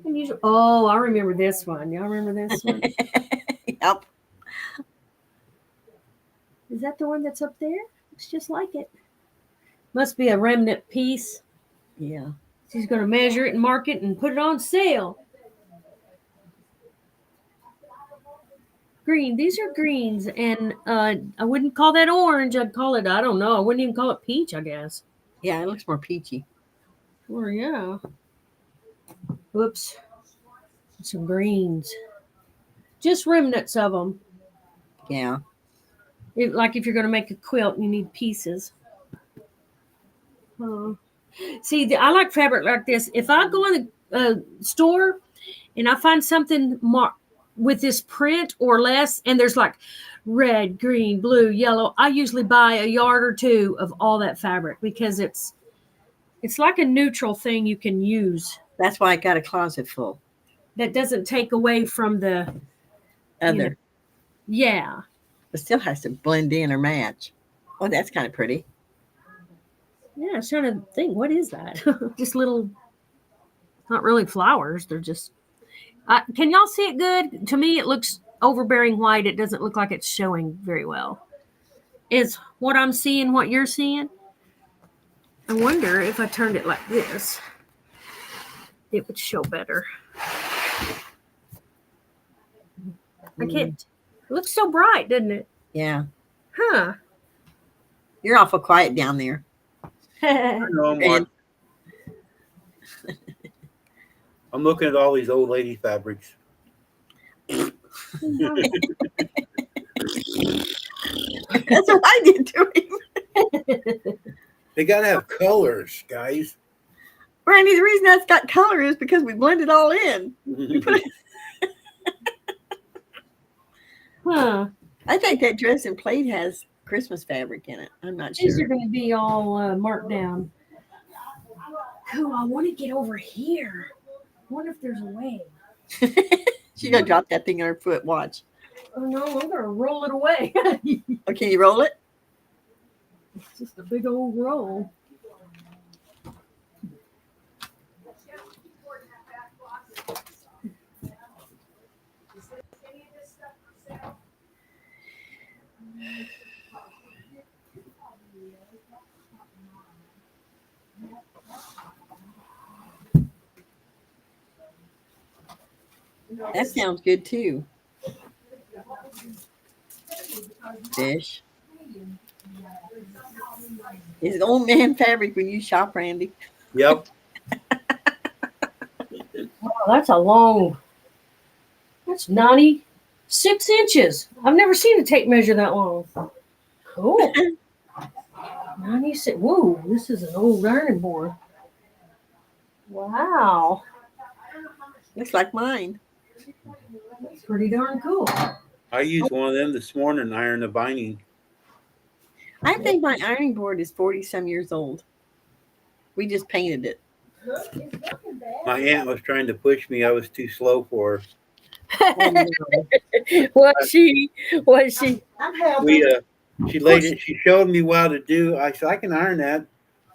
Unusual. Oh, I remember this one. Y'all remember this one? Yep. Is that the one that's up there? It's just like it. Must be a remnant piece. Yeah. She's going to measure it and mark it and put it on sale. Green. These are greens, and I wouldn't call that orange. I'd call it, I don't know. I wouldn't even call it peach, I guess. Yeah, it looks more peachy. Or yeah. Whoops. Some greens. Just remnants of them. Yeah. Like if you're going to make a quilt, you need pieces. See, I like fabric like this. If I go in the store and I find something with this print or less, and there's like red, green, blue, yellow, I usually buy a yard or two of all that fabric because it's like a neutral thing you can use. That's why I got a closet full. that doesn't take away from the Other. know. Yeah. It still has to blend in or match. Oh, that's kind of pretty. Yeah, I was trying to think, what is that? Just little, not really flowers. They're just. Can y'all see it good? To me, it looks overbearing white. It doesn't look like it's showing very well. Is what I'm seeing what you're seeing? I wonder if I turned it like this, it would show better. I can't. It looks so bright, doesn't it? Yeah. Huh. You're awful quiet down there. I know I'm And- I'm looking at all these old lady fabrics. That's what I did to him. They gotta have colors, guys. Randy, the reason that's got color is because we blend it all in. Huh. I think that dress and plate has Christmas fabric in it. I'm not These sure. are going to be all marked down. Oh, I want to get over here. I wonder if there's a way. She's gonna drop that thing on her foot. Watch. Oh no, I'm going to roll it away. Oh, can you roll it? It's just a big old roll. That sounds good too. Fish. It's old man fabric when you shop, Randy. Yep. Wow, that's a long. That's 96 inches. I've never seen a tape measure that long. Cool. 96. Whoa, this is an old ironing board. Wow. Looks like mine. That's pretty darn cool. I used one of them this morning and ironed the binding. I think my ironing board is 40 some years old. We just painted it. My aunt was trying to push me. I was too slow for her. Oh, no. Was she? I'm helping. She laid it. She showed me how to do. I said I can iron that,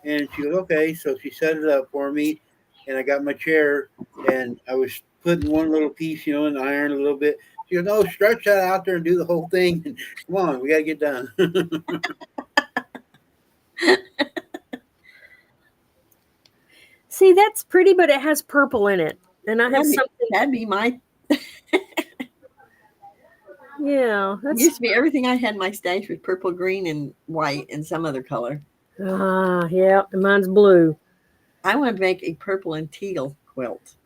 and she goes okay. So she set it up for me, and I got my chair, and I was putting one little piece, and iron a little bit. She goes, no, stretch that out there and do the whole thing. Come on, we got to get done. See, that's pretty, but it has purple in it, and I have something. That'd be my. Yeah, It that's. used to be everything I had in my stash was purple, green, and white, and some other color. Yeah, and mine's blue. I want to make a purple and teal quilt.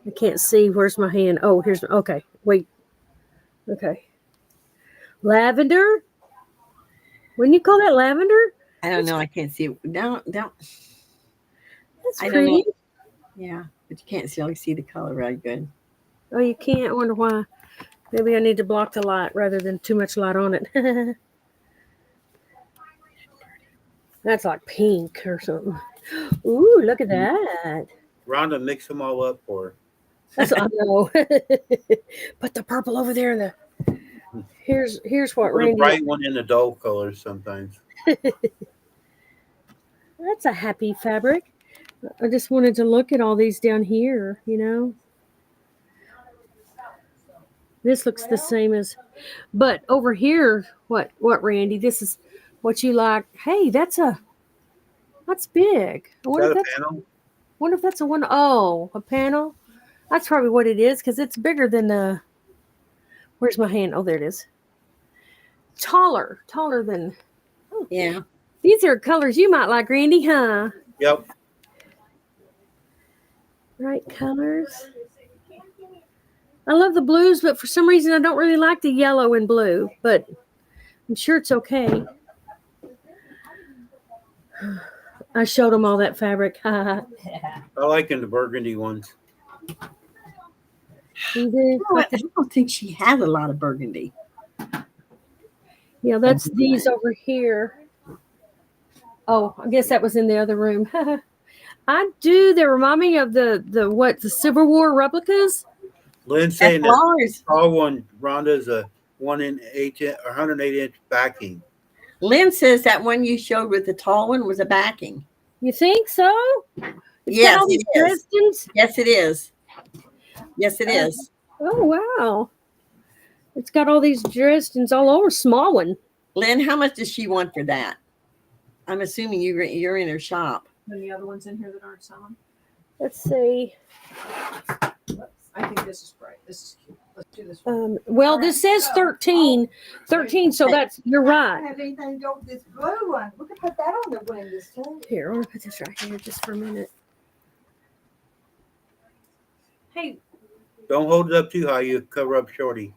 I can't see. Where's my hand? Oh, here's. Okay, wait. Okay. Lavender? Wouldn't you call that lavender? I don't know. I can't see it. Don't. That's I don't pretty. know. Yeah, but you can't see the color right good. Oh, you can't. I wonder why. Maybe I need to block the light rather than too much light on it. That's like pink or something. Ooh, look at that. Rhonda mixed them all up for her. That's what I know. Put the purple over there. Here's what Put a Randy. bright one in the dull colors sometimes. That's a happy fabric. I just wanted to look at all these down here, This looks the same as, but over here, what, Randy? This is what you like. Hey, that's big. I Is that a panel? wonder if that's a panel. That's probably what it is because it's bigger than the. Where's my hand? Oh, there it is. Taller than. Oh, Yeah. these are colors you might like, Randy, huh? Yep. Right colors. I love the blues, but for some reason I don't really like the yellow and blue, but I'm sure it's okay. I showed them all that fabric. I like the burgundy ones. You did? I don't think she has a lot of burgundy. Yeah, that's these over here. Oh, I guess that was in the other room. I do. They remind me of the Civil War replicas. Lynn's That's saying that ours. tall one, Rhonda's a 108 inch backing. Lynn says that one you showed with the tall one was a backing. You think so? It's got Yes, all these it is. Dresdens. Yes, it is. Yes, it is. Oh wow! It's got all these Dresdens all over. Small one. Lynn, how much does she want for that? I'm assuming you're in her shop. Any other ones in here that aren't selling? Let's see. I think this is bright. This is cute. Let's do this one. Well, this says 13. 13, so that's you're I don't right. have anything to go with this blue one. We can put that on the windows too. Here, I'm gonna put this right here just for a minute. Hey, Don't hold it up too high, you cover up Shorty.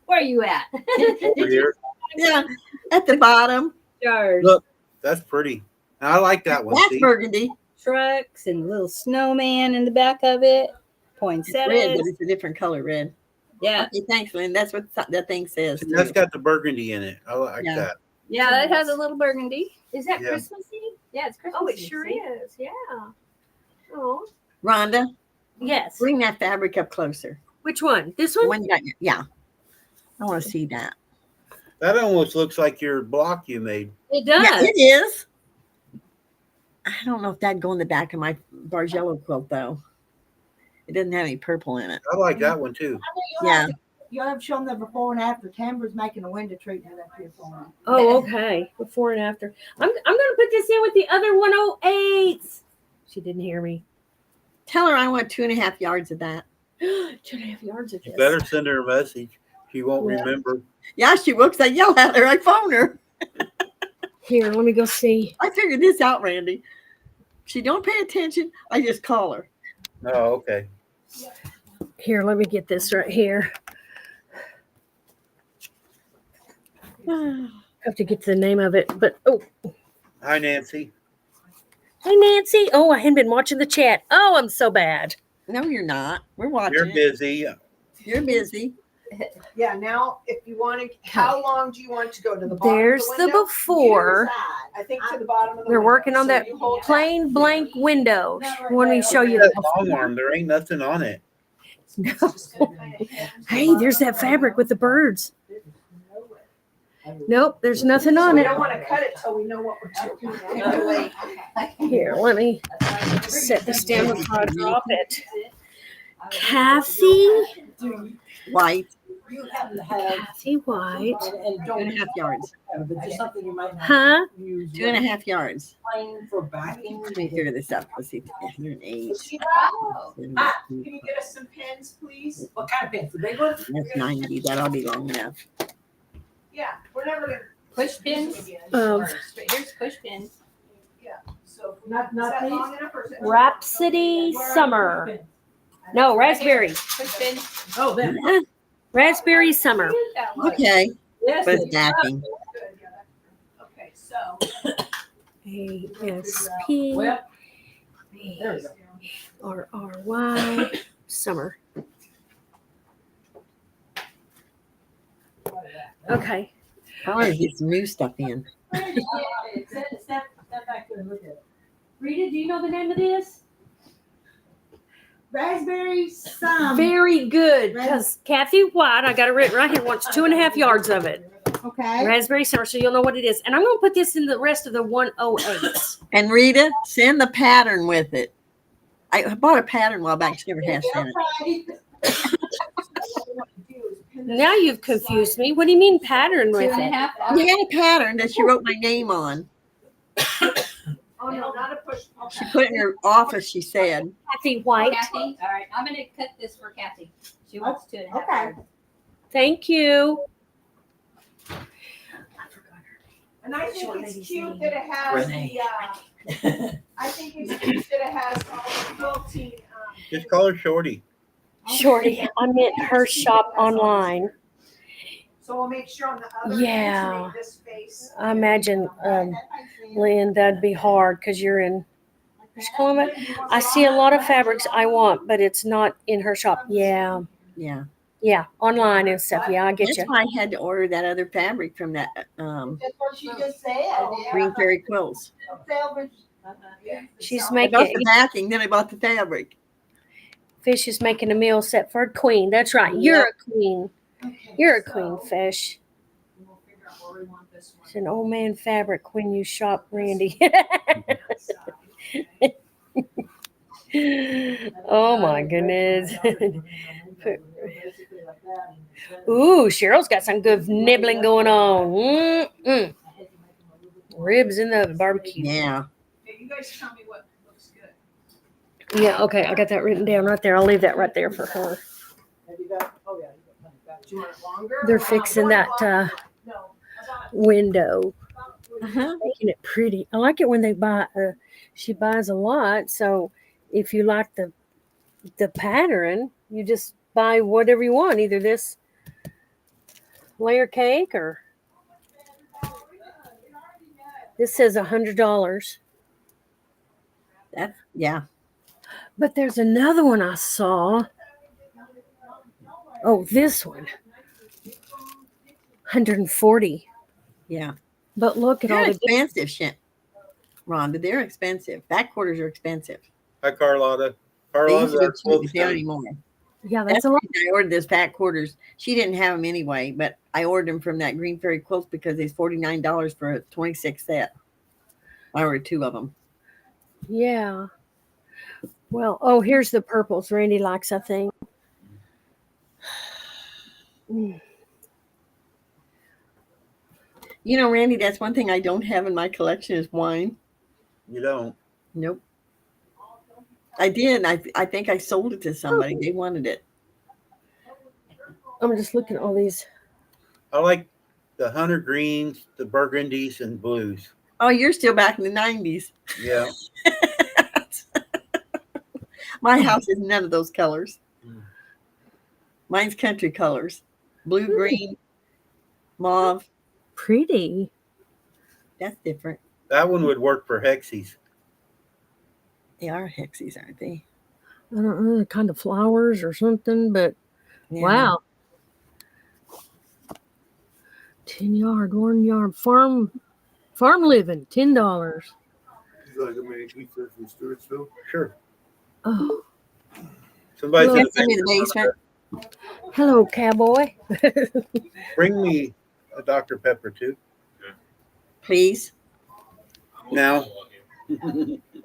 where are you at? Over here. Yeah, at the bottom. Stars, Look, that's pretty. I like that one. That's See? burgundy. trucks, and little snowman in the back of it. It's red, Poinsettias. but it's a different color red. Yeah, Okay, thanks, Lynn. That's what that thing says. And that's too. got the burgundy in it. I like Yeah. that. yeah, that has a little burgundy. Is that Yeah. Christmassy? Yeah, it's Christmas. Oh, it sure is. Yeah. Oh. Rhonda, Yes. bring that fabric up closer. Which one? This The one? one you got, yeah. I want to see that. That almost looks like your block you made. It does. Yeah, it is. I don't know if that'd go in the back of my Bargello quilt though. It doesn't have any purple in it. I like that one too. Yeah. You'll have shown the before and after. Tamber's making a window treatment up here for me. Oh, okay. Before and after. I'm gonna put this in with the other 108s. She didn't hear me. Tell her I want 2.5 yards of that. 2.5 yards of You this. better send her a message. She won't Yeah. remember. Yeah, she will, 'cause I yell at her. I phone her. Here, let me go see. I figured this out, Randy. She don't pay attention. I just call her. Oh, okay. Here, let me get this right here. Have to get to the name of it, but oh, Hi, Nancy. hey Nancy. Oh, I hadn't been watching the chat. Oh, I'm so bad. No, you're not. We're watching. You're it. busy. You're busy. Yeah, now if you want to, how long do you want to go to the bottom There's of the the window? before. I think to the bottom of the They're window. working on So that you hold that. plain blank window. When we show you That the long arm, there ain't nothing on it. It's just gonna kind of hang. Hey, there's that fabric with the birds. Nope, there's nothing on We it. don't want to cut it till we know what we're doing. Here, let me set this down before I drop it. Kathy, White. You happen to have, Kathy White, and don't 2.5 yards. but just something you might have huh? to use 2.5 yards. plain for backing. Let me figure this out. Let's see. 108. Can you get us some pens, please? What kind of pants? The big ones? That's 90. That'll be long enough. Yeah, we're never gonna Push pins. Um, But here's push pins. So Not is that these? long enough or is it? Rhapsody Summer. No, Raspberry. Push pins. Oh, then. Raspberry Summer. Okay. Yes. But it's backing. Good, yeah. Okay, so ASP Well, there we go. RRY Summer. Okay. I want to get some new stuff in. Step back there and look at it. Rita, do you know the name of this? Raspberry some. Very good, because Kathy White, I got it written right here, wants 2.5 yards of it. Okay. Raspberry Summer, so you'll know what it is. And I'm going to put this in the rest of the 108s. And Rita, send the pattern with it. I bought a pattern a while back. She never has sent it. Now you've confused me. What do you mean pattern with it? 2.5. You had a pattern that she wrote my name on. Oh, no, not a push. She put it in her office, she said. Kathy White. Kathy, all right, I'm gonna cut this for Kathy. She wants 2.5. Okay. Thank you. And I think it's cute that it has the, I think it's cute that it has all the quilting. Just call her Shorty. Shorty, I meant her shop online. So we'll make sure on the other. Yeah. end to make this face. I imagine, Lynn, that'd be hard because you're in British Columbia. I see a lot of fabrics I want, but it's not in her shop. Yeah. Yeah. Yeah, online and stuff. Yeah, I get That's you. why I had to order that other fabric from that That's what she just said. Green Fairy Quilts. She's I bought making the backing, then I bought the fabric. Fish is making a meal set for a queen. That's right. You're a queen. You're a queen, Fish. It's an old man fabric when you shop, Randy. Oh my goodness. Ooh, Cheryl's got some good nibbling going on. Mm-mm. Ribs in the barbecue. Yeah. Okay, you guys tell me what looks good. Yeah, okay. I got that written down right there. I'll leave that right there for her. Do you want it longer? They're fixing that window, Uh-huh. making it pretty. I like it when they buy. She buys a lot, so if you like the pattern, you just buy whatever you want. Either this layer cake or this says $100. Yeah. But there's another one I saw. Oh, this one. 140. Yeah. But look at They're all the expensive, Rhonda. They're expensive. Back quarters are expensive. Hi, Carlotta. They used to Carlotta, be our cheap, quilt's but they aren't done. anymore. yeah, That's that's a the lot. reason I ordered those back quarters. She didn't have them anyway, but I ordered them from that Green Fairy Quilts because it's $49 for a 26 set. I ordered 2 of them. Yeah. Well, oh, here's the purples Randy likes, I think. You know, Randy, that's one thing I don't have in my collection is wine. You don't. Nope. I did. I think I sold it to somebody. They wanted it. I'm just looking at all these. I like the hunter greens, the burgundies, and blues. Oh, you're still back in the 90s. Yeah. My house is none of those colors. Mm. Mine's country colors. Blue, green, mauve. Pretty. That's different. That one would work for hexies. They are hexies, aren't they? I don't know, the kind of flowers or something, but Yeah. wow. 10-yard, 1-yard farm living, $10. You like a mini pizza from Stewartsville? Sure. Oh, Somebody Well, said, That's in the basement. hello, cowboy. bring me a Dr. Pepper too. Please. Now.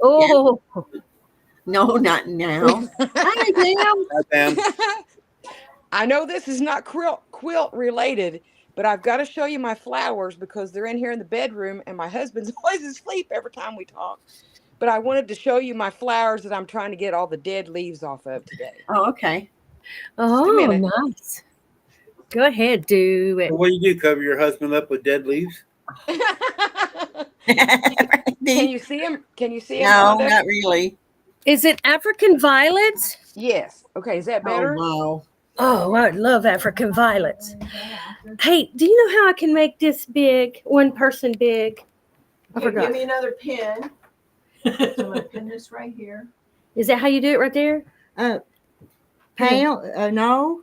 Oh, No, not now. Hi, Pam. Bam. I know this is not quilt related, but I've got to show you my flowers because they're in here in the bedroom and my husband's always asleep every time we talk. But I wanted to show you my flowers that I'm trying to get all the dead leaves off of today. Oh, okay. oh, minute. nice. Go ahead, do it. What do you do? Cover your husband up with dead leaves? Can you see him? Can you see him? No, Rhonda? not really. Is it African violets? Yes. Okay. Is that Oh, better? wow. Oh, I love African violets. Hey, do you know how I can make this big? One person big? I Okay, forgot. give me another pin. So I'm gonna pin this right here. Is that how you do it right there? Pam, no,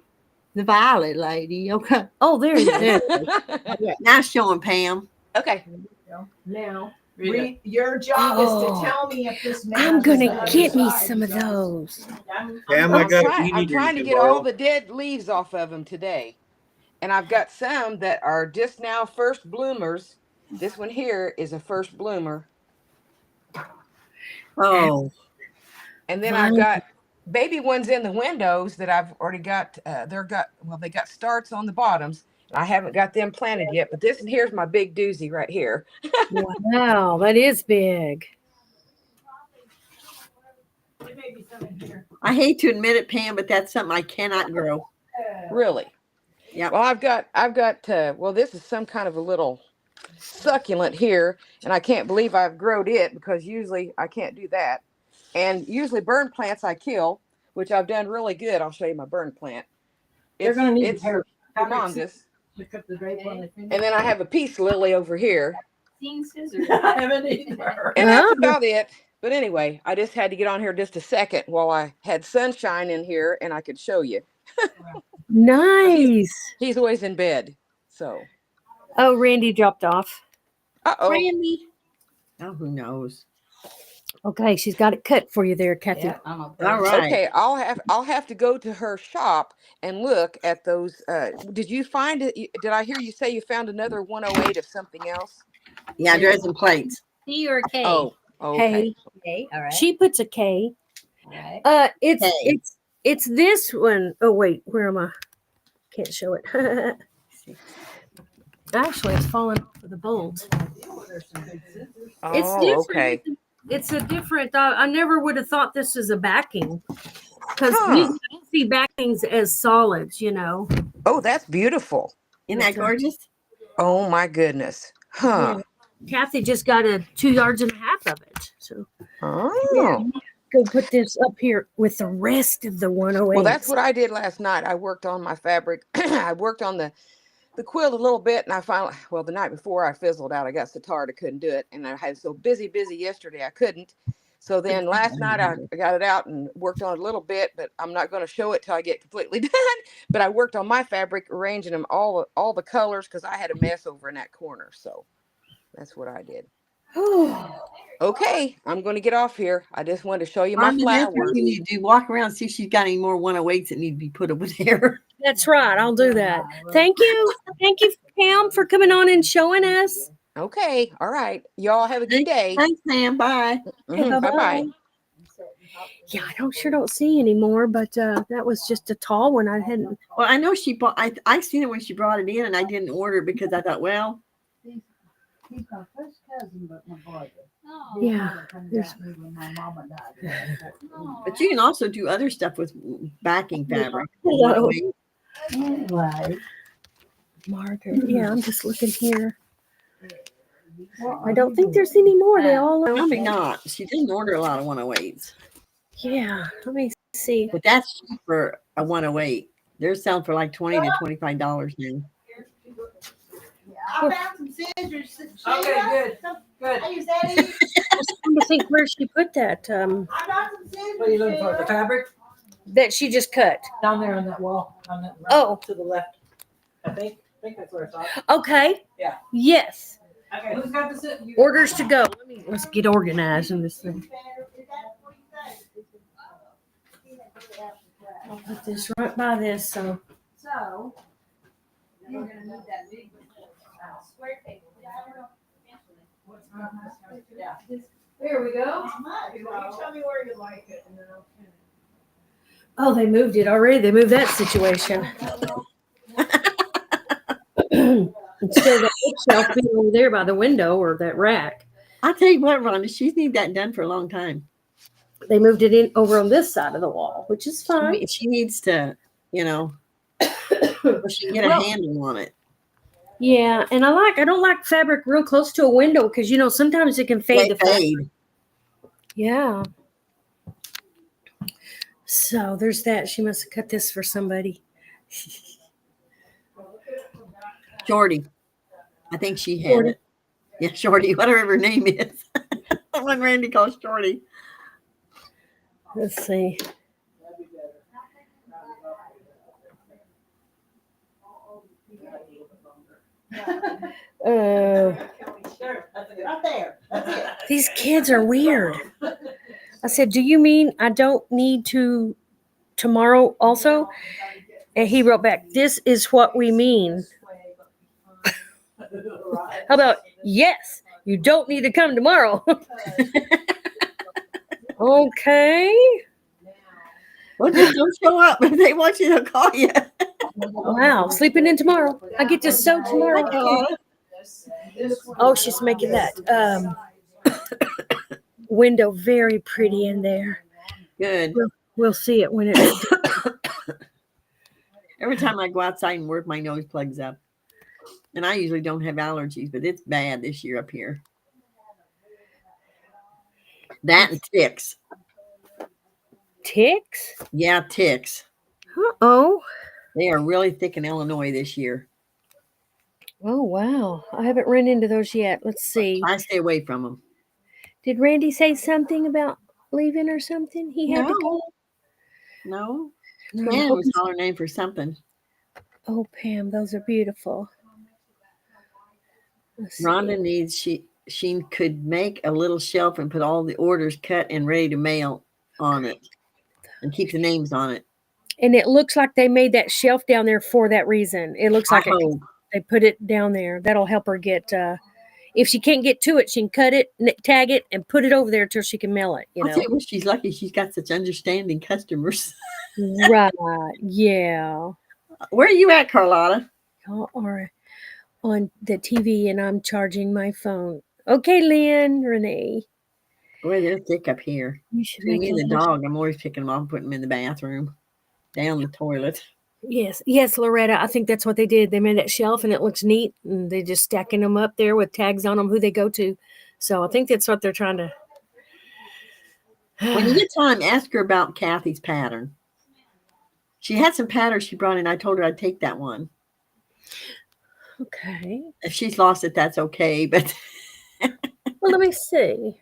the violet lady. Okay. Oh, there you go. Now show him, Pam. Okay. Now, your job is Oh. to tell me if this matches. I'm the gonna other get me side. some of those. Pam, I got a I'm beanie trying to you get can borrow. all the dead leaves off of them today. And I've got some that are just now first bloomers. This one here is a first bloomer. Oh, And then I've got baby ones in the windows that I've already got. They got starts on the bottoms. I haven't got them planted yet, but this here's my big doozy right here. Wow, that is big. I hate to admit it, Pam, but that's something I cannot grow. Really? Yep. Well, I've got this is some kind of a little succulent here, and I can't believe I've growed it because usually I can't do that. And usually burn plants I kill, which I've done really good. I'll show you my burn plant. They're gonna need It's hair. humongous. Pick up the drape on the And then I have a peace lily over here. Seeing scissors. I haven't either. And that's Oh. about it. But anyway, I just had to get on here just a second while I had sunshine in here and I could show you. Nice. He's always in bed. So, Oh, Randy dropped off. uh-oh. Randy. Oh, who knows? Okay, she's got it cut for you there, Kathy. Yeah, I'm okay. All right. Okay, I'll have to go to her shop and look at those. Did you find it? Did I hear you say you found another 108 of something else? Yeah, resin plates. C or K? Oh, okay. K. K. All right. She puts a K. All right. It's K. it's this one. Oh wait, where am I? Can't show it. Actually, it's fallen for the bolt. It's Oh, different. okay. It's a different. I never would have thought this was a backing because Huh. we don't see backings as solids, you know. Oh, that's beautiful. Isn't that gorgeous? Oh my goodness. Huh. Yeah. Kathy just got 2 yards and a half of it. So Oh. go put this up here with the rest of the 108. Well, that's what I did last night. I worked on my fabric. I worked on the quilt a little bit, and I finally, well, the night before I fizzled out. I got so tired I couldn't do it, and I had so busy yesterday I couldn't. So then last night I got it out and worked on it a little bit, but I'm not going to show it till I get completely done. But I worked on my fabric, arranging them all the colors because I had a mess over in that corner. So that's what I did. Okay, I'm going to get off here. I just wanted to show you my Mom, that's what flowers. you need to do. Walk around, see if she's got any more 108s that need to be put over there. That's right. I'll do that. Thank you, Pam, for coming on and showing us. Okay, all right. Y'all have a good day. Thanks, Sam. Bye. Okay, Bye bye-bye. bye. Yeah, I sure don't see anymore, but that was just a tall one. I hadn't. Well, I know she bought. I seen it when she brought it in, and I didn't order it because I thought, well, He's my first cousin, but my brother. Oh. Yeah, Come there's- down here when my mama died. Oh. but you can also do other stuff with backing fabric. Hello. Anyway, Margaret. Yeah, I'm just looking here. I don't think there's any more. They all. Probably not. She didn't order a lot of 108s, Yeah. Let me see. but that's cheap for a 108. They're selling for like $20 to $25 now. I found some scissors. Okay, good. Hey, is that it? I was trying to think where she put that. I got some scissors. what are you looking for? The Sheila. fabric? That she just cut. Down there on that wall. On that right Oh. to the left. I think that's where it's at. Okay. Yeah. Yes. Okay, who's got the sit? Orders to go. Let's get organized in this thing. I'll put this right by this. So. So, we're gonna move that big square table. There we go. You tell me where you like it, and then I'll finish. Oh, they moved it already. They moved that situation. Instead of that bookshelf being over there by the window or that rack, I'll tell you what, Rhonda, she's need that done for a long time. they moved it in over on this side of the wall, which is fine. She needs to, you know, so she can get Well- a handle on it. Yeah, and I don't like fabric real close to a window because sometimes it can fade the fabric. Fade. Yeah. So there's that. She must have cut this for somebody. Shorty. I think she had Shorty. it. Yeah, Shorty, whatever her name is. The one Randy calls Shorty. Let's see. Right there. That's it. These kids are weird. I said, "Do you mean I don't need to tomorrow also?" And he wrote back, "This is what we mean." How about, "Yes, you don't need to come tomorrow." Okay. Well, just don't show up. If they want you to call you. Wow. Sleeping in tomorrow. I get to sew tomorrow. Oh, she's making that window very pretty in there. Good. We'll see it when it's Every time I go outside and work, my nose plugs up. And I usually don't have allergies, but it's bad this year up here. That and ticks. ticks. Yeah, ticks. Oh. They are really thick in Illinois this year. Oh, wow. I haven't run into those yet. Let's see. I stay away from them. Did Randy say something about leaving or something? He had to go. No. And I'm Pam hoping- was all her name for something. oh, Pam, those are beautiful. Let's see. Rhonda needs she could make a little shelf and put all the orders cut and ready to mail on it, and keep the names on it. And it looks like they made that shelf down there for that reason. It looks like I hope. they put it down there. That'll help her get. If she can't get to it, she can cut it, tag it, and put it over there till she can mail it. You I'll know, tell you what, she's lucky she's got such understanding customers. right? Yeah. Where are you at, Carlotta? Y'all are on the TV, and I'm charging my phone. Okay, Lynn, Renee. Boy, they're thick up here. You should Between make me a and the little- dog, I'm always picking them up and putting them in the bathroom, down the toilet. Yes, Loretta. I think that's what they did. They made that shelf, and it looks neat, and they just stacking them up there with tags on them, who they go to. So I think that's what they're trying to. When you get time, ask her about Kathy's pattern. She had some patterns she brought in. I told her I'd take that one. Okay. If she's lost it, that's okay. But Well, let me see.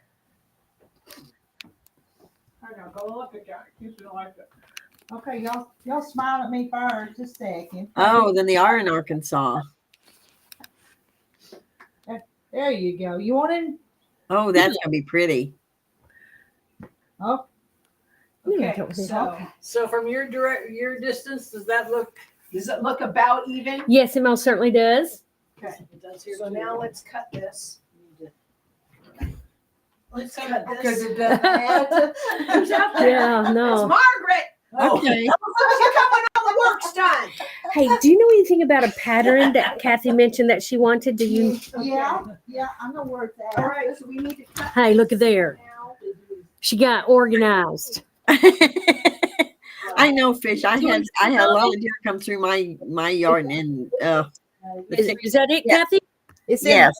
I gotta go look at that. You should like it. Okay, y'all smile at me first, just a second. oh, then they are in Arkansas. There you go. You want it? Oh, that's gonna be pretty. Oh. Yeah, Okay, that was it. So from your distance, does it look about even? Yes, it most certainly does. Okay. It does here So too. now let's cut this. Let's Okay, cut Because this. it does. Who's out there? Yeah, It's no. Margaret. Okay. You come when all the work's done. Hey, do you know anything about a pattern that Kathy mentioned that she wanted? Do you? Yeah, I know where it's All at. right, so we need to cut Hey, look at there. now. She got organized. I know, Fish. I had a lot of deer come through my yard, and the Is that it, Yeah. Kathy? It says, yes,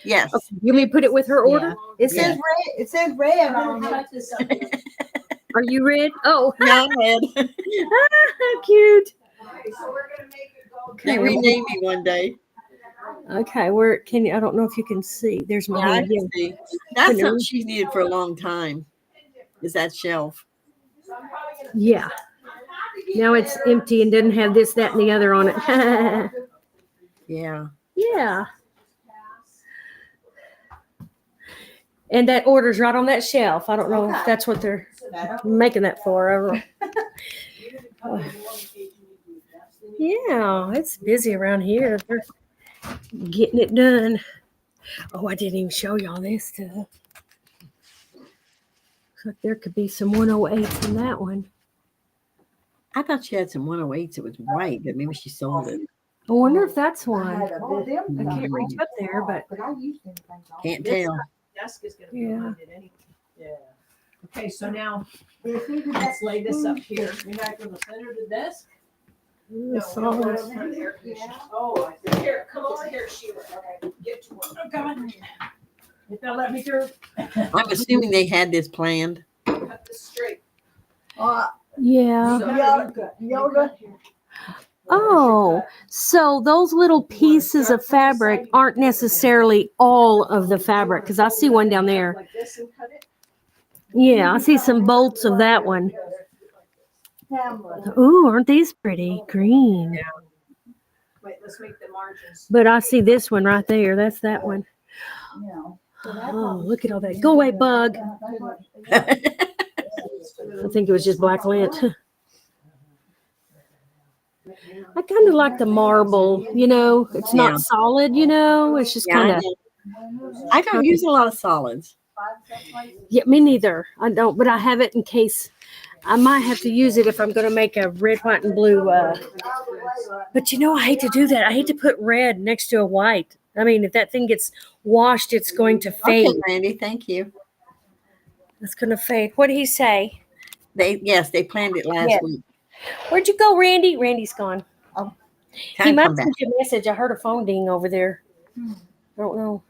yes. Okay, you may put it with her order? It says Yeah. red. It says red on it. Cut this up here. Are you red? Oh, Go ahead. cute. Okay, so we're gonna make it go. Okay, You rename me one day. Okay, where can you? I don't know if you can see. There's my Yeah, I hand. Yeah. can see. That's something she's needed for a long time. Is that shelf? Yeah. Now it's empty and doesn't have this, that, and the other on it. Yeah. Yeah. And that order's right on that shelf. I don't know if that's what they're making that for. I don't- Yeah, it's busy around here. They're getting it done. Oh, I didn't even show y'all this stuff. Looks like there could be some 108s in that one. I thought she had some 108s. It was white, but maybe she sold it. I wonder if that's I one. had a bit. I can't reach up there, but I used anything on Can't it. tell. Desk is gonna be Yeah. behind it anyway. Yeah. Okay, so now If you could let's lay this up here. You're not going to center the desk? Ooh, No, we don't want solid. it in the air conditioner. Oh, I see. Here, come over here, Sheila. Okay, get to work. Oh, come on. If they'll let me through. I'm assuming they had this planned. Cut this straight. Yeah. Yoga. Oh, so those little pieces of fabric aren't necessarily all of the fabric because I see one down there. Like this and cut it. Yeah, I see some bolts of that one. Ooh, aren't these pretty? Green. Wait, let's make the margins. But I see this one right there. That's that one. Oh, look at all that. Go away, bug. I think it was just black lint. I kind of like the marble, you know. It's Yeah. not solid, you know. It's just kind of. I don't use a lot of solids. Yeah, me neither. I don't, but I have it in case. I might have to use it if I'm going to make a red, white, and blue. But you know, I hate to do that. I hate to put red next to a white. I mean, if that thing gets washed, it's going to fade. Okay, Randy, thank you. It's going to fade. What did he say? They planned it last Yeah. week. Where'd you go, Randy? Randy's gone. He Time might come have back. sent you a message. I heard a phone ding over there. I don't know.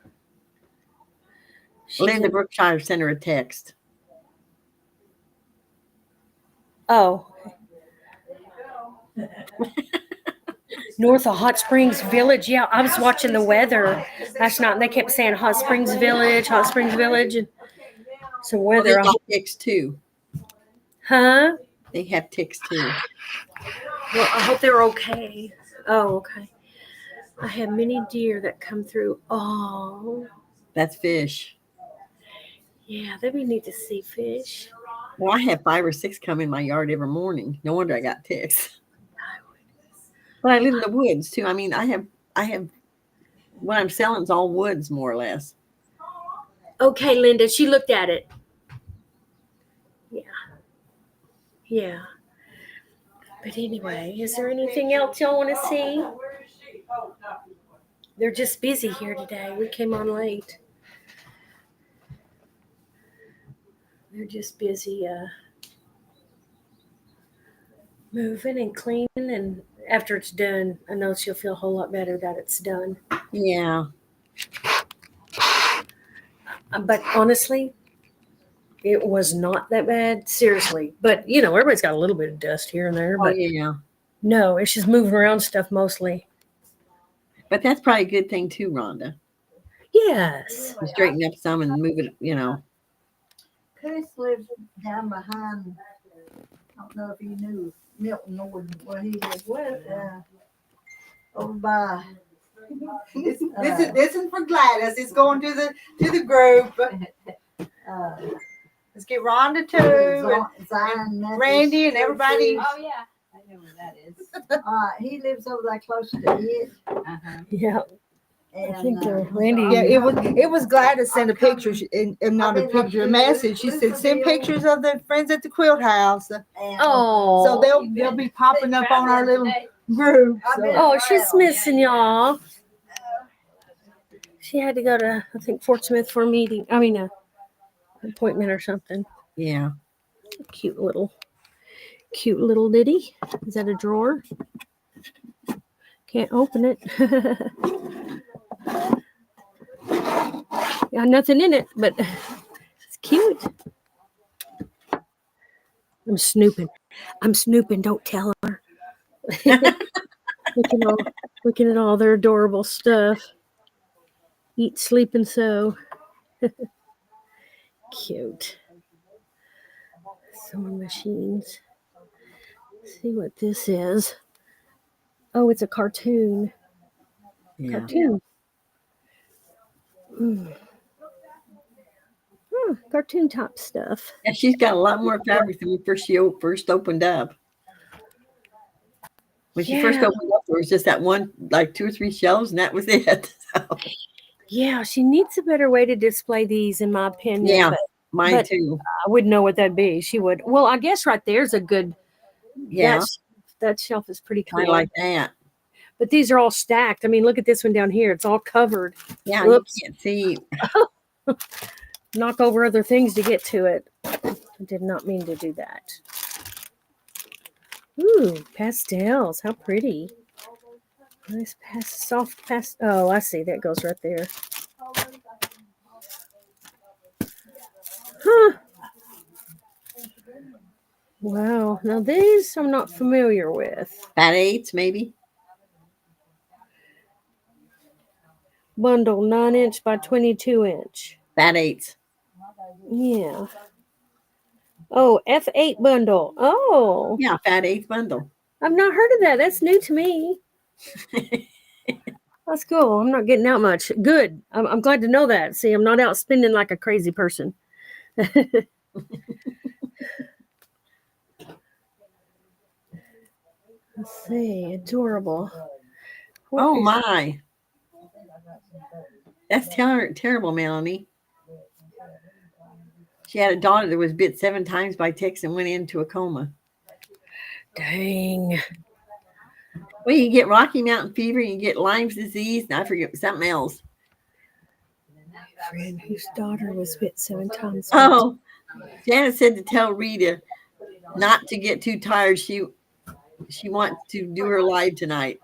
She's Linda in- Brookshire sent her a text. Oh. North of Hot Springs Village. Yeah, I was watching the weather last night and they kept saying Hot Springs Village, Hot Springs Village, and some Well, they weather. got fixed too. Huh? They have ticks too. Well, I hope they're okay. Oh, okay. I have many deer that come through. Oh, That's fish. yeah, that'd be neat to see fish. Well, I have 5 or 6 come in my yard every morning. No wonder I got ticks. But I live in the woods too. I mean, I have what I'm selling is all woods more or less. Okay, Linda, she looked at it. Yeah. Yeah. But anyway, is there anything else y'all want to see? They're just busy here today. We came on late. They're just busy moving and cleaning, and after it's done, I know she'll feel a whole lot better that it's done. Yeah. But honestly, it was not that bad, seriously. But you know, everybody's got a little bit of dust here and there. Oh But yeah. no, it's just moving around stuff mostly. But that's probably a good thing too, Rhonda. Yes. You straighten up some and move it, you know. Chris lives down behind. I don't know if you knew Milton Norden where he lives. Over by. This is for Gladys. It's going to the group. Let's get Rhonda too, and Randy and everybody. Oh yeah, I know where that is. He lives over there close to it. Yeah. I think Randy. Yeah, it was Gladys sent a picture, and not a picture, a message. She said send pictures of the friends at the quilt house. Oh. So they'll be popping up on our little group. So. Oh, she's missing y'all. She had to go to, I think, Fort Smith for a meeting. I mean, a appointment or something. Yeah. Cute little ditty. Is that a drawer? Can't open it. Got nothing in it, but it's cute. I'm snooping. Don't tell her. Looking at all their adorable stuff. Eat, sleep, and sew. Cute. Sewing machines. Let's see what this is. Oh, it's a cartoon. Yeah. Cartoon. Cartoon top stuff. And she's got a lot more fabric than when she first opened up. When she first opened up, there was just that one, like 2 or 3 shelves, and that was it. So. Yeah, she needs a better way to display these, in my opinion. Yeah, mine too. I wouldn't know what that'd be. She would. Well, I guess right there's a good. Yeah, that shelf is pretty cool. I like that. But these are all stacked. I mean, look at this one down here. It's all covered. Yeah, whoops. You can't see. Knock over other things to get to it. I did not mean to do that. Ooh, pastels. How pretty. Nice soft pastel. Oh, I see. That goes right there. Huh. Wow. Now these I'm not familiar with. Fat 8s, maybe. Bundle 9-inch by 22-inch. Fat 8s. Yeah. Oh, F8 bundle. Oh. Yeah, Fat 8 bundle. I've not heard of that. That's new to me. That's cool. I'm not getting out much. Good. I'm glad to know that. See, I'm not out spending like a crazy person. Let's see. Adorable. Oh, my. That's terrible, Melanie. She had a daughter that was bit 7 times by ticks and went into a coma. Dang. Well, you get Rocky Mountain fever, you get Lyme's disease, and I forget something else. Friend whose daughter was bit 7 times. Oh, Janet said to tell Rita not to get too tired. She wants to do her live tonight.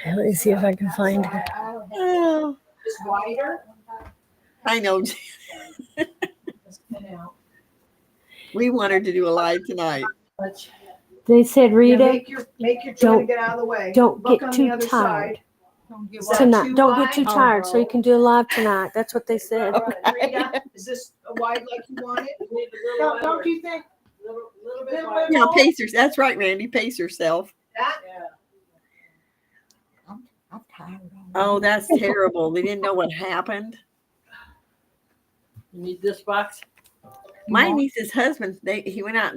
Let me see if I can find her. Oh, Just wider. I know. We want her to do a live tonight. They said, Rita, Make your try to get out of the way. don't Look get on too the other tired. side. Don't get Is what- that Tonight. too Don't get too wide? tired, so you can do a live tonight. That's what they said. Rita, is this wide like you want it? Don't you think? Little bit Little wider. bit Yeah, more? pace yourself. That's right, Randy. Pace yourself. That? Yeah. I'm tired. Oh, that's terrible. They didn't know what happened. You need this box? My niece's husband, he went out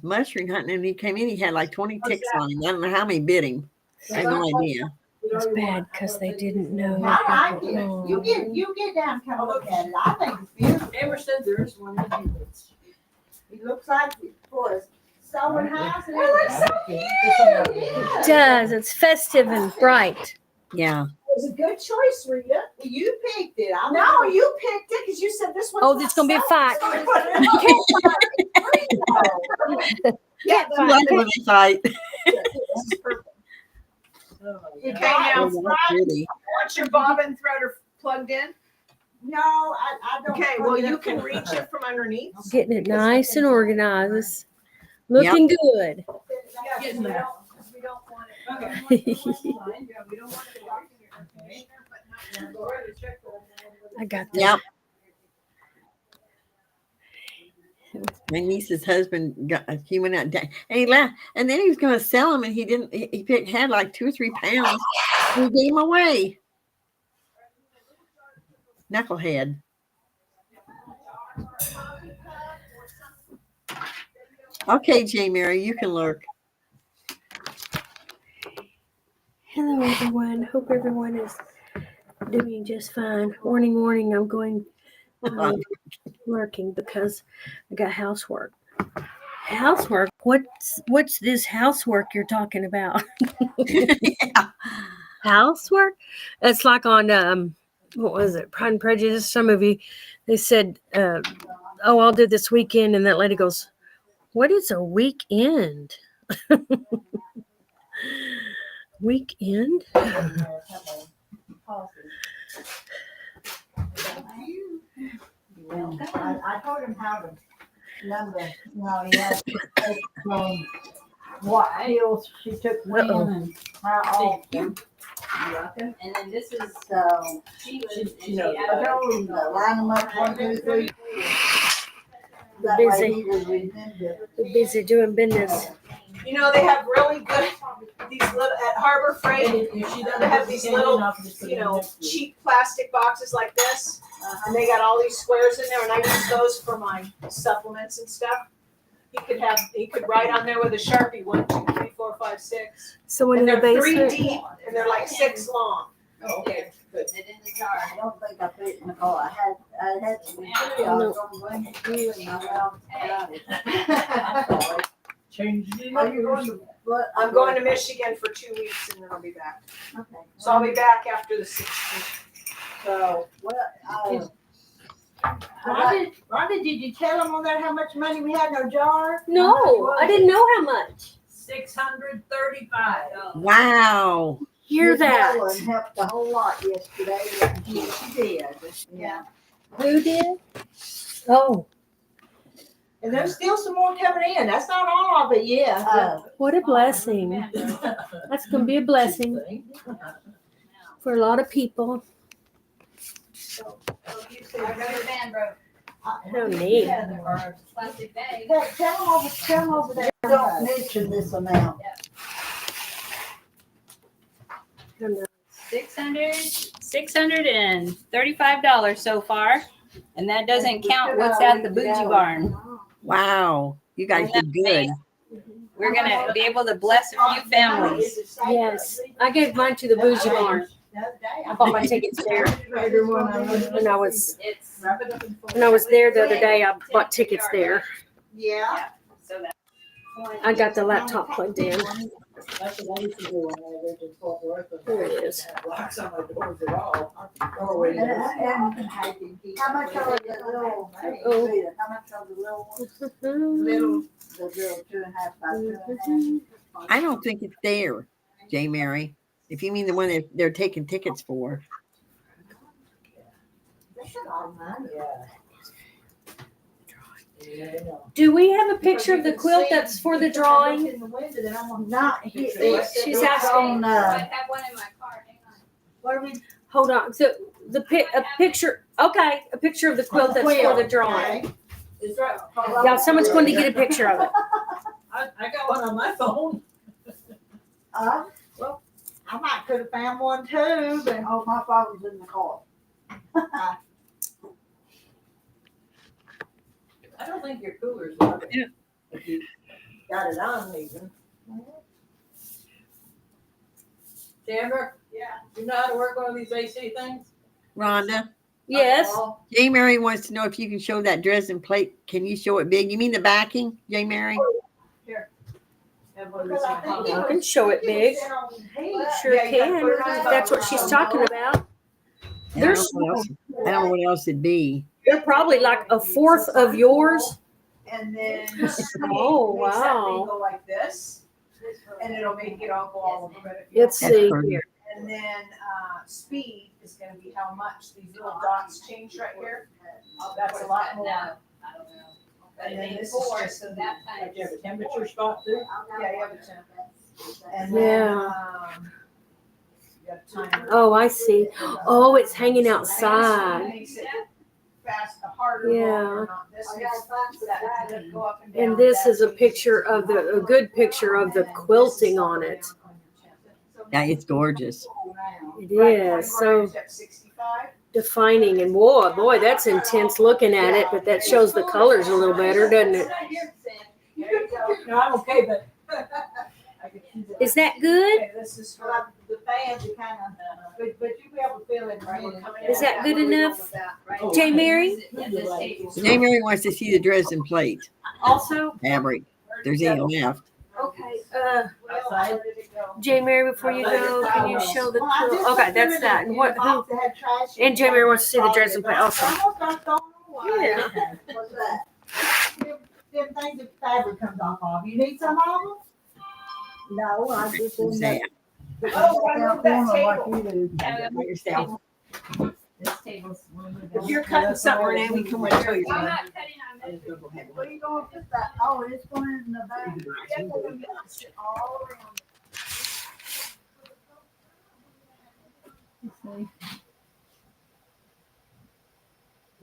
mushroom hunting, and he came in. He had like 20 ticks on him. I don't know how many bit him. I have no idea. It's bad because they didn't know. I like it. You get down and come look at it. I think it's beautiful. Amber said there is one in here. It looks like for a summer house. And Oh, that's so everything. It does. It's festive and bright. Yeah. It was a good choice, Rita. You picked it. I No, you picked it because you said this one. Oh, it's gonna be a fight. Yeah, I like when they fight. Okay, now, Oh, that's pretty. once your bobbin threader plugged in. No, I don't. Okay, well, you can reach it from underneath. Getting it nice and organized. It's looking good. Getting there. We don't want it. I got that. Yep. My niece's husband he went out and he left, and then he was going to sell them, and he didn't. Had like 2 or 3 pounds. He gave them away. Knucklehead. Okay, J. Mary, you can lurk. Hello, everyone. Hope everyone is doing just fine. Warning, warning. I'm going lurking because I got housework. Housework? What's this housework you're talking about? Yeah. Housework? It's like on what was it? Pride and Prejudice. Some of you they said, "Oh, I'll do this weekend," and that lady goes, "What is a weekend?" Weekend? I told him how to number. No, he has to take from what hills she took when and how often. And then this is So she was. and she I had- told him to line them up 1, 2, 3. That Busy. way he would remember. We're busy doing business. You know, they have really good, these little, at Harbor Freight, they have these little, cheap plastic boxes like this. And they got all these squares in there, and I use those for my supplements and stuff. He could write on there with a Sharpie, 1, 2, 3, 4, 5, 6. Someone in And the they're 3 basement. deep, and they're like 6 long. Oh, okay. Put it in the jar. I don't think I put it in the car. I had some material. I was gonna bring it to you and I got it. Are you going to? I'm going to Michigan for 2 weeks, and then I'll be back. Okay. So I'll be back after the 16th. So, Well, Rhonda, did you tell them on there how much money we had in our jar? No, I didn't know how much. 635. Wow. Hear Miss that? Helen helped a whole lot yesterday. She did. Yeah. Who did? Oh, And there's still some more coming in. That's not all of it yet. what a blessing. That's going to be a blessing for a lot of people. Our rubber band broke. How neat. Or plastic bag. Tell them over there. Don't mention this amount. $635 so far, and that doesn't count what's at the bougie barn. Wow. You guys did good. We're gonna be able to bless a few families. Yes, I gave mine to the bougie barn. I bought my tickets there. When I was there the other day, I bought tickets there. Yeah. So that. I got the laptop plugged in. There it is. How much are the little? How much are the little ones? The little 2.5 by 2.5. I don't think it's there, J. Mary. If you mean the one that they're taking tickets for. That's a lot of money. Do we have a picture of the quilt that's for the drawing? Not here. She's It's asking. on, I have one in my car. Hang on. What are we? Hold on. So a picture. Okay, a picture of the quilt that's for the drawing. Okay. It's right. Yeah, someone's going to get a picture of it. I got one on my phone. Well, I might could have found one too, but Oh, my phone's in the car. I don't think your cooler's working. Yeah. If you got it on even. Tamber? Yeah. You know how to work one of these AC things? Rhonda, Yes. J. Mary wants to know if you can show that Dresden plate. Can you show it big? You mean the backing, J. Mary? Have one of these in the I house. can show it big. Sure Yeah, you gotta can. put it on If that's what she's talking about. I They're don't know what else it'd be. They're probably like a fourth of yours. And then Oh, makes that thing wow. go like this, and it'll make it all go all over. But if you Let's don't- see pretty. here. And then speed is going to be how much these little dots change right here. That's a lot more. I don't know. And then this is Four, just so that Like you have a times. temperature spot too? Yeah, you have a temp. And then Yeah. you have timer. Oh, I see. Oh, it's hanging And outside. this makes it fast, harder. Yeah. longer, not this makes that go up and down. And this That is a changes picture the of a good picture of the and this is quilting up on and it. down on your temp. Yeah, it's gorgeous. It Right, is 24 so inch at 65. defining, and boy, that's intense looking at it. But that shows the colors a little better, doesn't it? There you go. No, I'm okay, but I could use it. Is that good? Okay, this is for Well, the fans are kind of, but you be able to feel it. right, we're Right. coming in Is that with good Where we go enough? with that? Right. J. Mary? At this table. J. Mary wants to see the Dresden plate. Also, Fabric. There's any left. okay. Outside. Where did it go? J. Mary, before you go, can you show the quilt? Okay, that's that. And what? Who? And J. Mary wants to see the Dresden plate also. Yeah. What's that? Them things that fabric comes off of. You need some of them? No, I just Who's didn't that? Oh, I moved that like table. you do. By yourself. This table's. If you're cutting something, Renee, we can wait till you're I'm done. not cutting on this. Where you going to put that? Oh, it's going in the back. Yeah, we're gonna get this shit all around.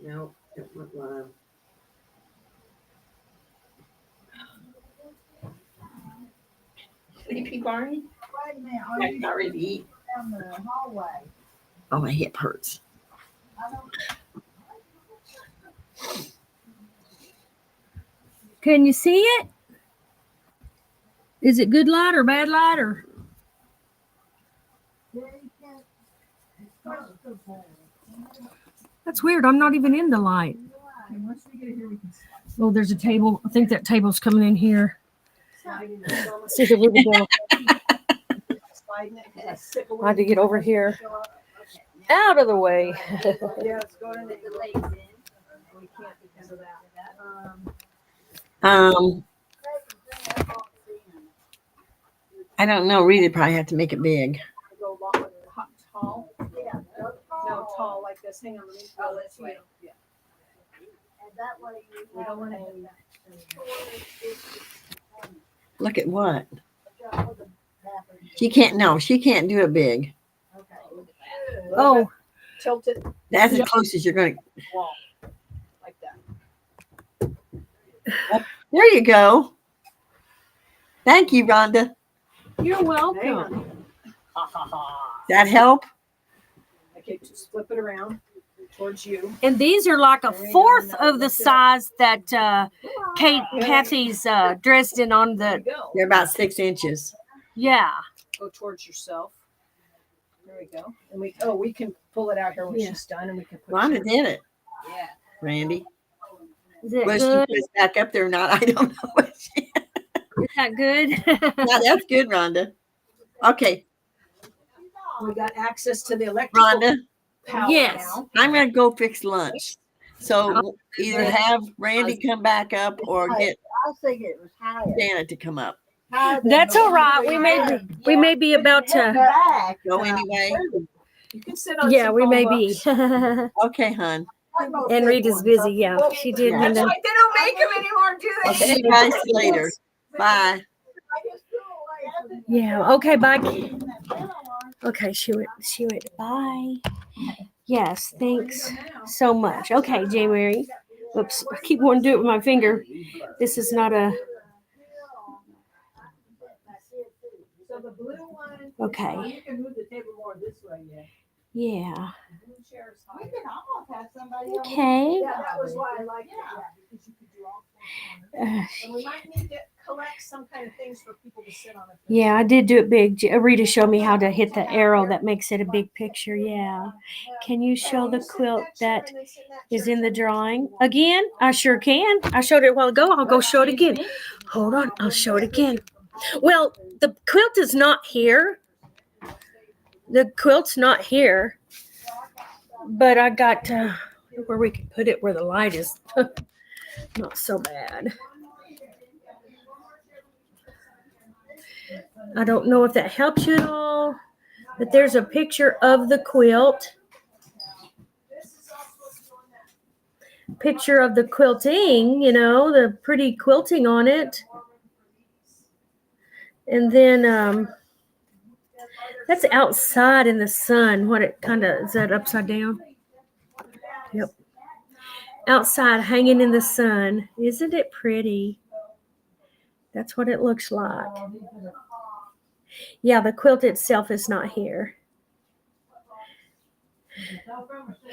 No, don't want lime. Sleepy Barney? Wait a minute, are I you can already eat. down the hallway? Oh, my hip hurts. I don't. Can you see it? Is it good light or bad light or? That's weird. I'm not even in the light. Oh, there's a table. I think that table's coming in here. See if we can go. I had to get over here. Out of the way. Yeah, it's going in the legs in. We can't because of that. I don't know. Rita probably have to make it big. Go along with the hot tall. Yeah, no, tall like this. Hang on, let me. Oh, this way. Yeah. And that way you We don't want to hit that. Look at what? She can't. No, she can't do it big. Oh, Tilt it That's as close as you're going to. wall like that. There you go. Thank you, Rhonda. you're welcome. That help? Okay, just flip it around towards you. And these are like a fourth of the size that Kathy's Dresden on There the. you go. They're about 6 inches. Yeah. Go towards yourself. There we go. And we can pull it out here when Yeah. she's done, and we can put. Rhonda did it, Yeah. Randy. Is it Whether she good? puts it back up there or not, I don't know. Is that good? Yeah, that's good, Rhonda. Okay, We got access to the electrical Rhonda, power Yes. now. I'm going to go fix lunch. So either have Randy come back up or get I think it was higher. Janet to come up. That's all right. We may be about to. Back. Go anyway. You can sit on. Yeah, some we phone may books. be. Okay, hon. And Rita's busy. Yeah, she did. Yeah. And That's then, why they don't make them anymore, do they? I'll see you guys later. Bye. yeah. Okay. Bye. Okay, she went. Bye. Yes, thanks so much. Okay, January. Oops, I keep wanting to do it with my finger. This is not a. So the blue one. Okay. You can move the table more this way, yeah. Yeah. Blue chair is We higher. could almost have somebody over Okay. Yeah, that was why I liked it, yeah, because you could do all four corners. And we might need to collect some kind of things for people to sit on. If they're- Yeah, I did do it big. Rita showed me how to hit the arrow that makes it a big picture. Yeah. Can you show the quilt that is in the drawing again? I sure can. I showed it a while ago. I'll go show it again. Hold on. I'll show it again. Well, the quilt is not here. The quilt's not here. But I got where we can put it where the light is not so bad. I don't know if that helps you at all, but there's a picture of the quilt. Picture of the quilting, the pretty quilting on it. And then that's outside in the sun. What it kind of, is that upside down? Yep. Outside hanging in the sun. Isn't it pretty? That's what it looks like. Yeah, the quilt itself is not here.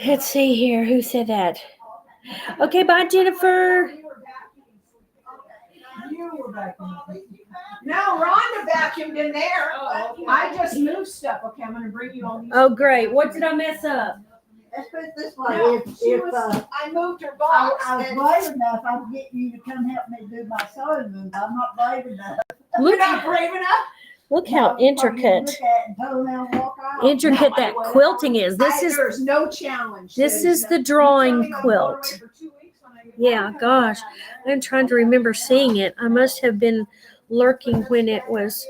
Let's see here. Who said that? Okay, bye, Jennifer. No, Rhonda vacuumed in there. I just moved stuff. Okay, I'm gonna bring you all these. Oh, great. What did I mess up? Let's put it this way. No, If I moved her I box. was and- brave enough, I'd get you to come help me do my sewing room. I'm not brave enough. You're not brave enough? Look how intricate. Look at it and tell them how to walk out. Intricate that quilting is. There's no challenge. This There's is the no- drawing You tell me I'm going away quilt. for 2 weeks when I get Yeah, back. gosh. I'm trying to remember seeing it. I must have been lurking when it was,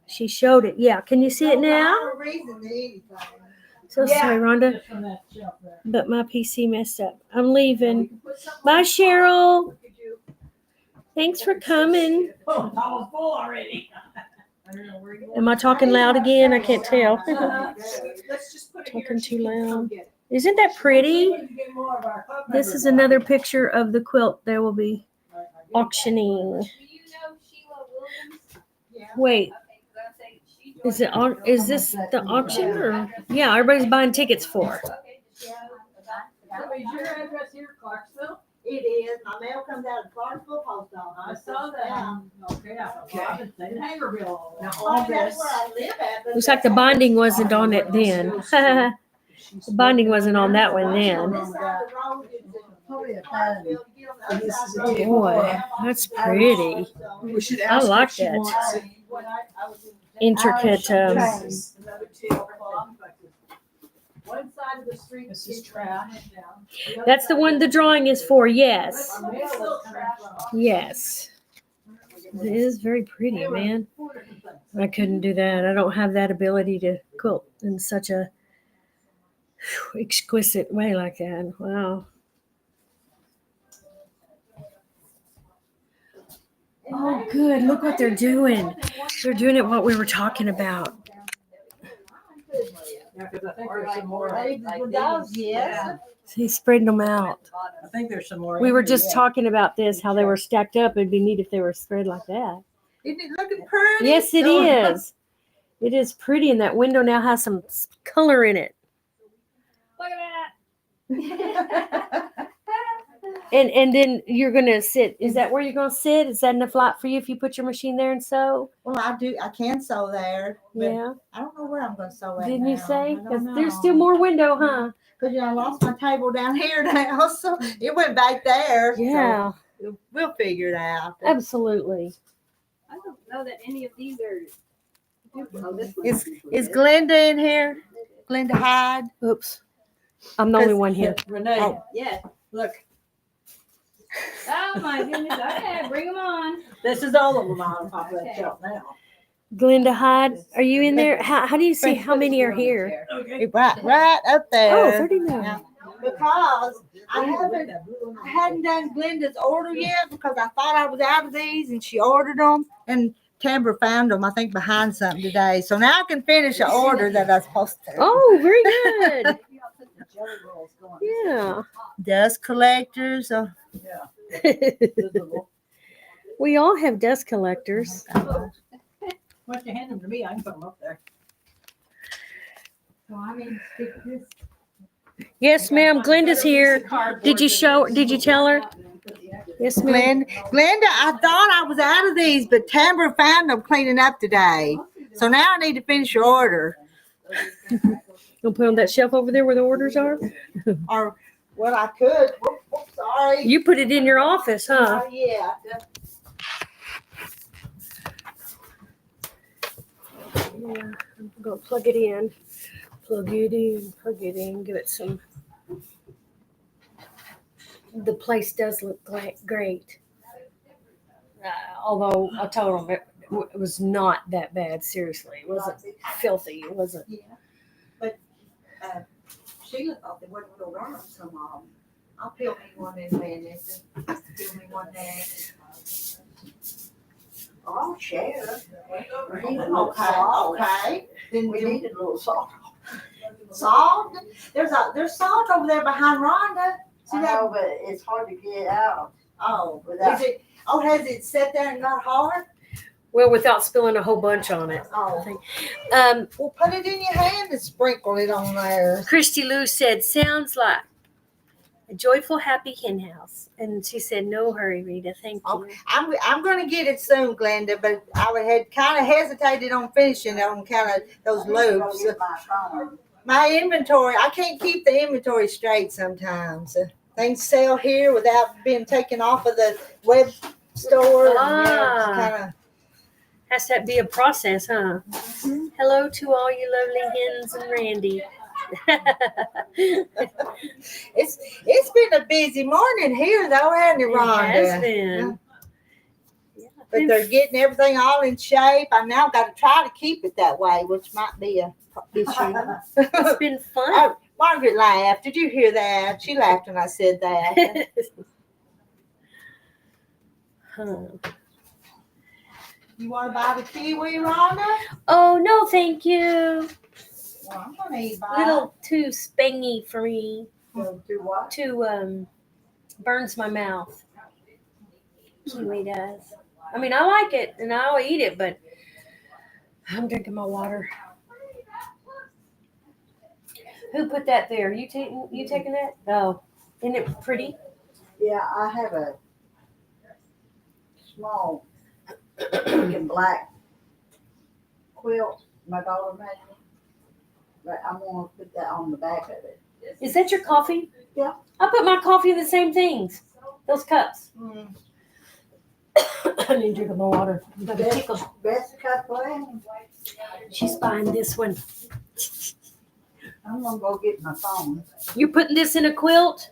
she showed it. Yeah, can you see it now? No reason to anything. So Yeah. sorry, Rhonda, Just from that shelf there. but my PC messed up. I'm leaving. Put something Bye, on- Cheryl. Could you- Thanks for coming. Oh, it's almost full already. Am I talking loud again? I can't tell. Let's just put it here. Talking and she too can come loud. get it. Isn't that pretty? This is another picture of the quilt they will be auctioning. Do you know Sheila Williams? Wait, Okay, 'cause I say she is it on? Is this the auction or? Yeah, everybody's buying tickets for. Okay, does she have Is your address here, Clarksville? It is. My mail comes out of Clarksville Post I Office. saw that. Yeah. Okay, I've been saying Hangerville all Now, along. all Well, that's this. where I live at. but Looks like the binding wasn't on it then. The binding wasn't on that one then. This side of the road is in Probably a Clarksville. You get on the other This side is of the road. Boy, that's pretty. We should I ask her like if she that. wants it. Intricate. Another tablecloth. One side of the street This is trash. That's the one the drawing is for. Yes. Our mail is coming from. Yes. It is very pretty, man. Four different things. I couldn't do that. I don't have that ability to quilt in such a exquisite way like that. Wow. Oh, good. Look what they're doing. They're doing it what we were talking about. Yeah, 'cause I think there's some more. With those, yes. He's spreading them out. I think there's some more. We were in here, just yeah. talking about this, how they were stacked up. It'd be neat if they were spread like that. Isn't it looking pretty? Yes, it is. It is pretty, and that window now has some color in it. Look at that. And then you're gonna sit. Is that where you're gonna sit? Is that enough light for you if you put your machine there and sew? Well, I do. I can sew there. But Yeah. I don't know where I'm going to sew at. Didn't you now. say? I don't 'Cause know. there's still more window, huh? Because I lost my table down here now, so it went back there. so Yeah, we'll figure it out. absolutely. I don't know that any of these are. Oh, this one. Is Glenda in here? Glenda Hyde? Oops. I'm the only one here. Renee, Oh. Yeah. look, Oh my goodness. Okay, bring them on. this is all of them on top of that Okay. shelf now. Glenda Hyde, are you in there? How do you see how many are here? Okay. Right up Oh, there. 39. Yeah. Because I hadn't done Glenda's order yet because I thought I was out of these and she ordered them. And Tamber found them, I think, behind something today. So now I can finish an order that I was supposed to. Oh, very good. Yeah. Dust collectors. We all have dust collectors. Why don't you hand them to me? I can put them up there. So I mean, stick this. Yes, ma'am. Glenda's here. Did you tell her? Yes, ma'am. Glenda, I thought I was out of these, but Tamber found them cleaning up today. So now I need to finish your order. You'll put on that shelf over there where the orders are? Or, well, I could. Whoops, sorry. You put it in your office, huh? Yeah. Yeah. I'm going to plug it in. Plug it in, give it some. The place does look great. Although I told them it was not that bad, seriously. It wasn't filthy. It wasn't. Yeah. But Sheila thought they wouldn't go wrong some of them. I'll peel me one in a minute. Peel me one there. I'll share. Okay. Then We need a little salt. salt. There's salt over there behind Rhonda. See I that? know, but it's hard to get out Oh, without. is it? Oh, has it sat there and got hard? Well, without spilling a whole bunch on it. Oh, Um, well, put it in your hand and sprinkle it on there. Christy Lou said, sounds like a joyful, happy hen house. And she said, no hurry, Rita. Thank you. Okay. I'm going to get it soon, Glenda, but I had kind of hesitated on finishing on kind of those loops. My inventory, I can't keep the inventory straight sometimes. Things sell here without being taken off of the web store. Ah. Kind of. Has to be a process, huh? Hello to all you lovely hens and Randy. It's been a busy morning here, though, hasn't it, Rhonda? It has been. Yeah. But they're getting everything all in shape. I now got to try to keep it that way, which might be a issue. It's been fun. Oh, Margaret laughed. Did you hear that? She laughed when I said that. Huh. You want to buy the kiwi, Rhonda? Oh, no, thank you. Well, I'm going to eat by Little too spangy for me. Do what? Too burns my mouth. Kiwi does. I mean, I like it and I'll eat it, but I'm drinking my water. Who put that there? You taking that? Oh, isn't it pretty? Yeah, I have a small pink and black quilt my daughter made me. But I'm gonna put that on the back of it. Is that your coffee? Yeah. I put my coffee in the same things. Those cups. Mm. I need to drink my water. I'm gonna tickle. Best cup brand. She's buying this one. I'm gonna go get my phone. You're putting this in a quilt?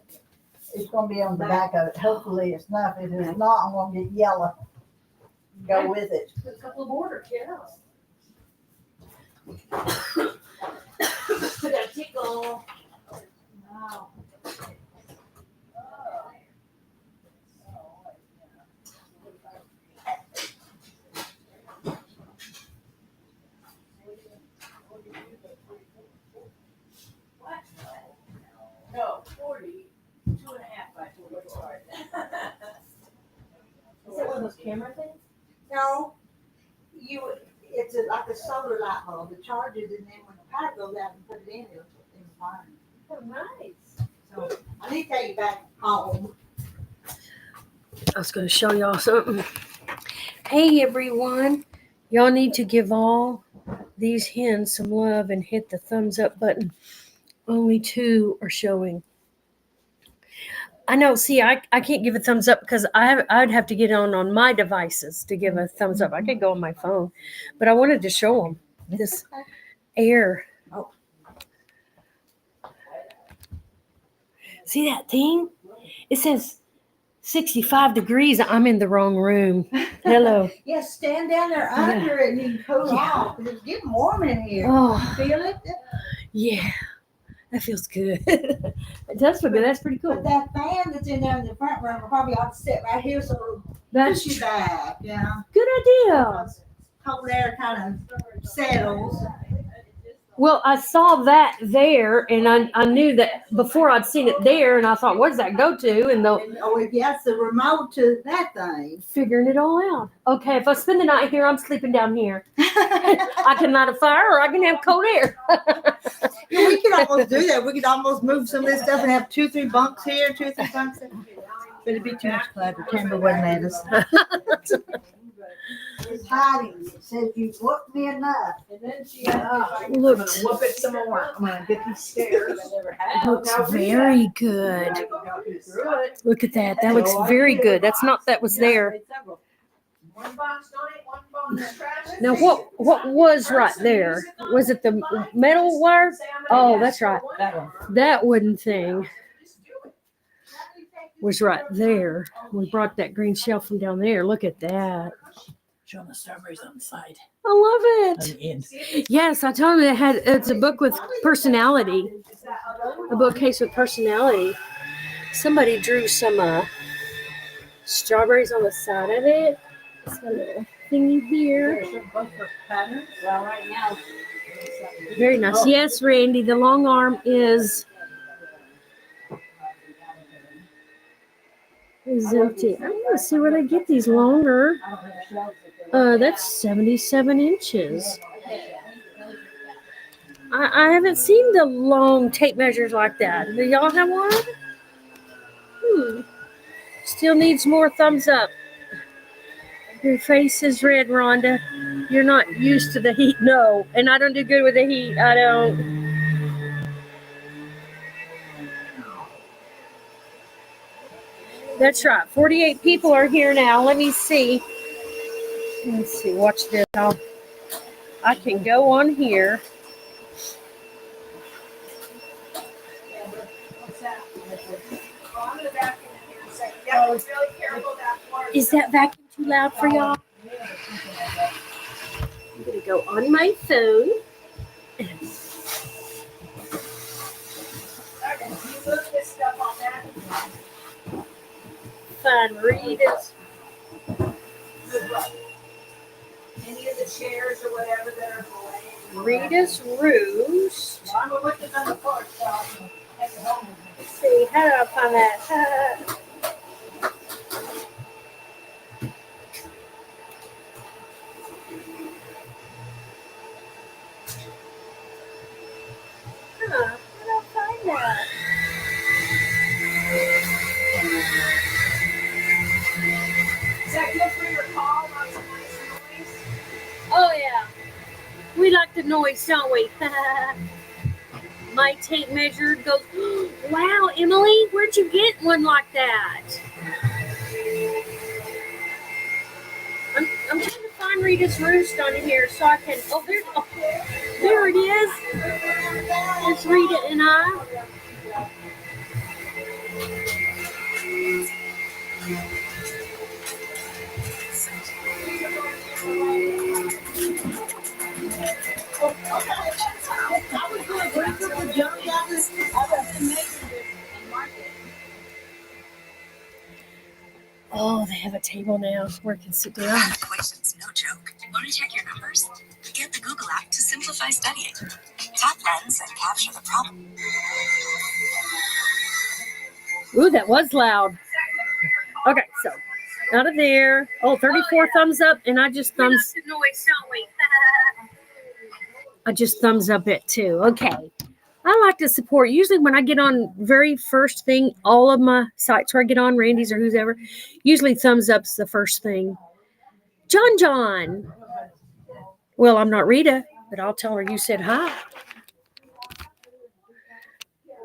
It's gonna be on the back of it. Hopefully it's not. If it's not, I'm gonna get yellow. Go with it. Put a couple of borders, yeah. Put a tickle. Wow. No, 40, 2.5 by 44. Is that one of those camera things? No, it's like a solar light bulb. It charges, and then when the power goes out and put it in, it'll burn. Oh, nice. So I need to take it back home. I was going to show y'all something. Hey, everyone. Y'all need to give all these hens some love and hit the thumbs up button. Only 2 are showing. I know. See, I can't give a thumbs up because I'd have to get on my devices to give a thumbs up. I could go on my phone, but I wanted to show them this air. Oh. See that thing? It says 65 degrees. I'm in the wrong room. Hello. Yeah, stand down there under it and you can cool off. It's getting warm in here. Oh. You feel it? Yeah, that feels good. It does feel good. That's pretty But cool. that fan that's in there in the front room will probably ought to sit right here so it'll That's push you back. Yeah. good idea. cold air kind of settles. Well, I saw that there, and I knew that before I'd seen it there, and I thought, what does that go to? And Oh, yes, the remote to that thing. figuring it all out. Okay, if I spend the night here, I'm sleeping down here. I can light a fire, or I can have cold air. Yeah, we could almost do that. We could almost move some of this stuff and have 2 or 3 bunks here, 2 or 3 bunks there. But it'd be too much clutter. Tamber wouldn't let us. It's hiding. It says you've whooped me enough. And then she I'm Look, gonna whoop it some more. I'm gonna get these stairs. looks very good. Look at that. That looks very good. That's not that was there. One box donate, one box trash. Now, what was right there? Was it the metal wire? Oh, that's right. That wooden thing was right there. We brought that green shelf from down there. Look at that. Showing the strawberries on the side. I love On it. the end. Yes, I told him it's a book with personality. A bookcase with personality. Somebody drew some strawberries on the side of it. It's got a little thingy here. Well, right now. Very nice. Yes, Randy, the long arm is empty. I'm gonna see where they get these longer. That's 77 inches. I haven't seen the long tape measures like that. Do y'all have one? Still needs more thumbs up. Your face is red, Rhonda. You're not used to the heat. No, and I don't do good with the heat. I don't. That's right. 48 people are here now. Let me see. Let's see. Watch this. I can go on here. Is that vacuum too loud for y'all? I'm going to go on my phone. Find Rita's. Any of the chairs or whatever that are belaying. Rita's Roost. Let's see, how do I find that? How do I find that? Is that good for your call? Lots of nice noise? Oh, yeah. We like the noise, don't we? My tape measure goes, wow, Emily, where'd you get one like that? I'm trying to find Rita's Roost on here so I can, there it is. It's Rita and I. Oh, they have a table now where I can sit down. Equations, no joke. Want to check your numbers? Get the Google app to simplify studying. Tap lens and capture the problem. Ooh, that was loud. Okay, so out of there. Oh, 34 thumbs up, and I just thumbs. I just thumbs up it too. Okay. I like to support. Usually when I get on very first thing, all of my sites where I get on, Randy's or whoever, usually thumbs up's the first thing. John. Well, I'm not Rita, but I'll tell her you said hi.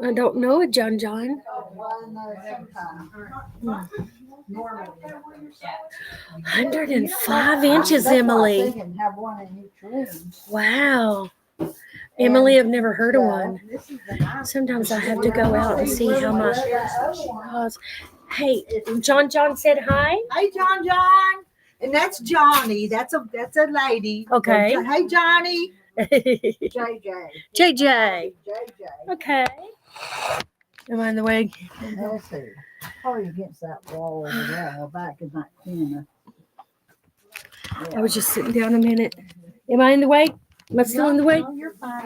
I don't know it, John. 105 inches, Emily. Have one in each room. Wow. Emily, I've never heard of one. Sometimes I have to go out and see how my cause. Hey, John said hi. Hey, John. And that's Johnny. That's a lady. Okay. Hey, Johnny. JJ. Okay. Am I in the way? Let's see. Probably against that wall over there. Well, back is not clean enough. I was just sitting down a minute. Am I in the way? Am I still in the way? No, you're fine.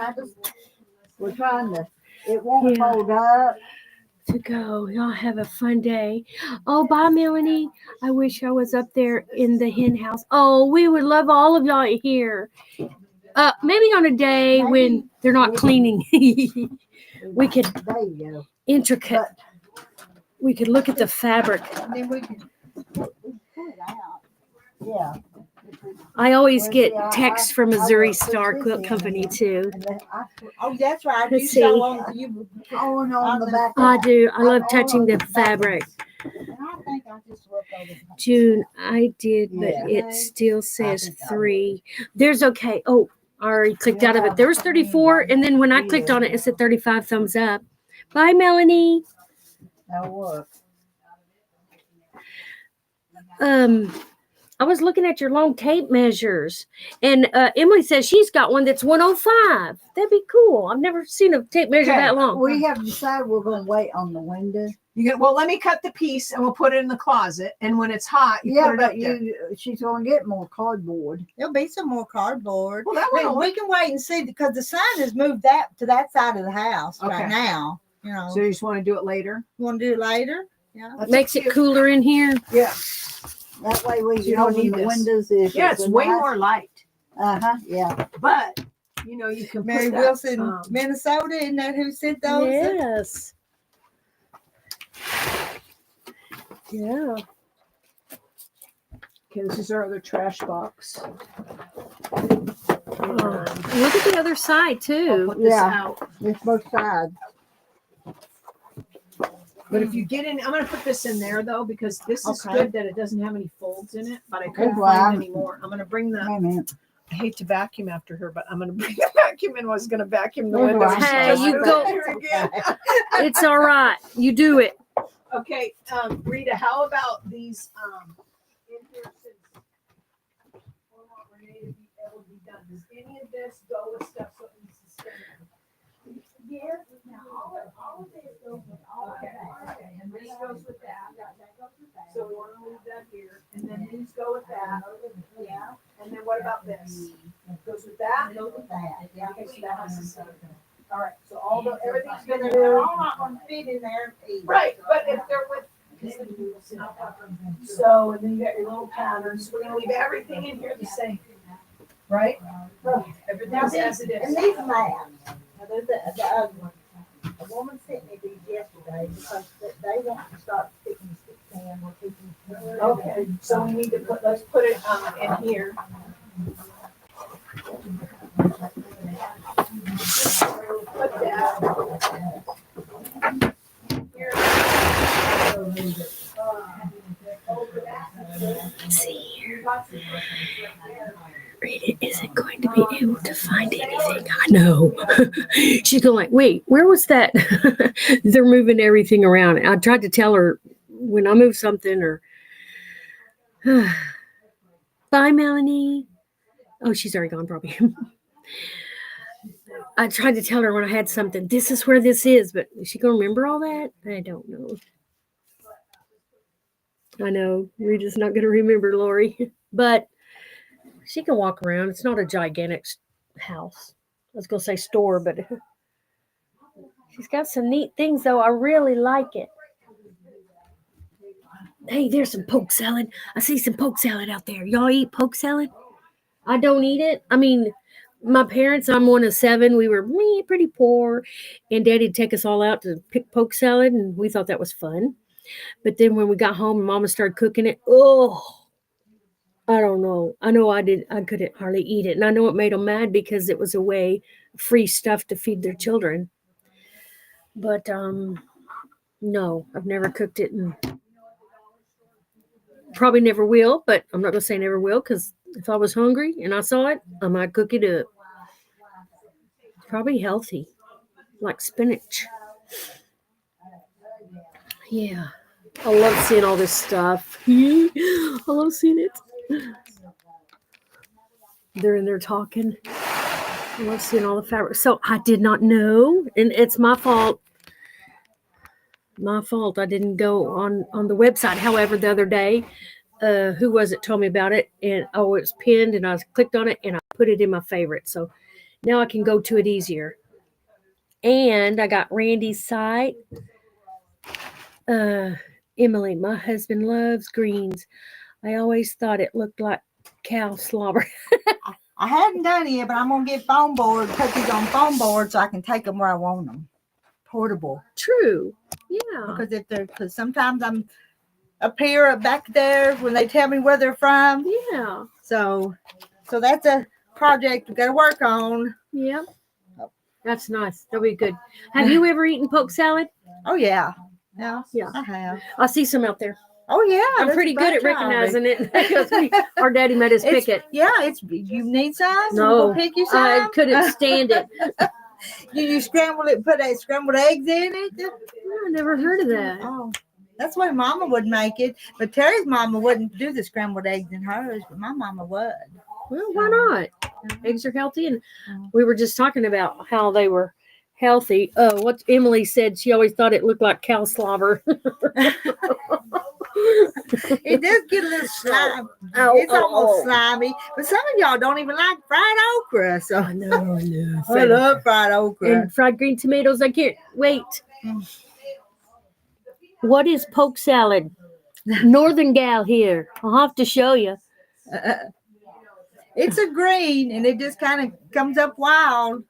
We're trying to. It won't Yeah. fold up. To go. Y'all have a fun day. Oh, bye, Melanie. I wish I was up there in the hen house. Oh, we would love all of y'all here. Maybe on a day when they're not cleaning. We could There you go. intricate. We could look at the fabric. And then we can Pull it out. Yeah. I always get Well, see, texts I from will Missouri put Star this Quilt in Company here. too. And then oh, that's right. Let's You see. sew on you. oh, and on the back. I do. I love all touching on the back. fabric. And I think I just look over. June, I did, but Yeah. it still says 3. There's okay. Oh, I already clicked out of it. There was 34, and then when I clicked on it, it said 35 thumbs up. Bye, Melanie. That'll work. I was looking at your long tape measures, and Emily says she's got one that's 105. That'd be cool. I've never seen a tape measure Okay. that long. We have decided we're going to wait on the window. Well, let me cut the piece and we'll put it in the closet. And when it's hot, you Yeah, put it up but there. she's going to get more cardboard. There'll be some more cardboard. Well, that we, one. we can wait and see because the sign has moved that to that side of the house Okay. right now. You know, So you just want to do it later? want to do it later? Yeah. That's Makes up to it you. cooler in here. Yeah. That way we You can don't open need the this. windows. If Yeah, it's way nice- more light. Yeah. But, you know, you can Mary put Wilson, that, Minnesota, isn't that who sent those? Yes. Yeah. okay, this is our other trash box. Oh, look at the other side I'll too. put this Yeah. out. It's both sides. But if you get in, I'm going to put this in there though, because this is Okay. good that it doesn't have any folds in it, but I couldn't wow. find any more. I'm going to bring the, Wait a minute. I hate to vacuum after her, but I'm going to bring the vacuum in. I was going to vacuum the Hey, windows. Hey, you Just go. here again. It's all right. You do it. Okay, Rita, how about these, in here since we want Renee to be able to be done. Does any of this go with stuff so it needs to stay in? Yes. Now, all of this goes with all of Okay, that. okay, and this goes with that. So we want to leave that here, and then these go with that. Yeah. And then what about this? Goes with that? Goes with that. Yeah. Okay, so that has to stay. All right, so all the, everything's But gonna they're go. all not going to fit in there either. Right, but if they're with. So, and then you got your little patterns, we're gonna leave everything in here the same. Right? Now, Everything's as it and is. these maps, now there's the other one. A woman sent me these yesterday because they want to start picking stick pan or picking. Okay, so we need to put, let's put it, in here. Put that. Here. See here. Rita isn't going to be able to find anything. I know. She's going like, wait, where was that? They're moving everything around. I tried to tell her when I move something or bye, Melanie. Oh, she's already gone probably. I tried to tell her when I had something, this is where this is, but is she going to remember all that? I don't know. I know Rita's not going to remember Lori, but she can walk around. It's not a gigantic house. I was going to say store, but she's got some neat things, though. I really like it. Hey, there's some poke salad. I see some poke salad out there. Y'all eat poke salad? I don't eat it. I mean, my parents, I'm one of 7. We were pretty poor, and Daddy'd take us all out to pick poke salad, and we thought that was fun. But then when we got home and Mama started cooking it, I don't know. I know I couldn't hardly eat it. And I know it made them mad because it was a way free stuff to feed their children. But no, I've never cooked it and probably never will, but I'm not going to say never will because if I was hungry and I saw it, I might cook it up. Probably healthy, like spinach. Yeah. I love seeing all this stuff. I love seeing it. They're in there talking. I love seeing all the fabric. So I did not know, and it's my fault. My fault. I didn't go on the website. However, the other day, who was it told me about it, and oh, it's pinned, and I clicked on it and I put it in my favorite. So now I can go to it easier. And I got Randy's site. Emily, my husband loves greens. I always thought it looked like cow slobber. I hadn't done it yet, but I'm gonna get foam board, put these on foam board so I can take them where I want them. Portable. True. Yeah. Because sometimes I'm up here or back there when they tell me where they're from. Yeah. So that's a project we got to work on. Yeah. That's nice. That'll be good. Have you ever eaten poke salad? Oh yeah. Yeah. Yeah. I have. I see some out there. Oh yeah. I'm pretty good at recognizing it because our daddy made us pick it. Yeah, you need some? No. We'll pick you some? I couldn't stand it. You scramble it, put scrambled eggs in it? I never heard of that. Oh. That's why Mama would make it, but Terry's mama wouldn't do the scrambled eggs in hers, but my mama would. Well, why not? Eggs are healthy, and we were just talking about how they were healthy. Oh, what Emily said, she always thought it looked like cow slobber. It does get a little slimy. It's almost slimy, but some of y'all don't even like fried okra. So I know. I love fried okra and fried green tomatoes. I can't wait. What is poke salad? Northern gal here. I'll have to show you. It's a green, and it just kind of comes up wild.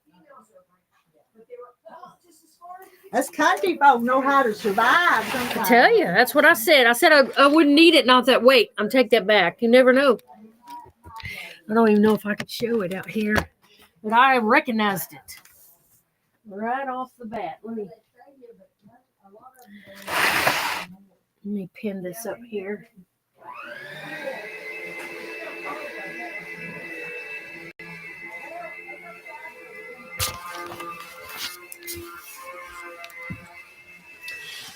Us country folk know how to survive sometimes. I tell you, that's what I said. I said I wouldn't eat it, and I thought, wait, I'm take that back. You never know. I don't even know if I could show it out here, but I recognized it right off the bat. Let me pin this up here.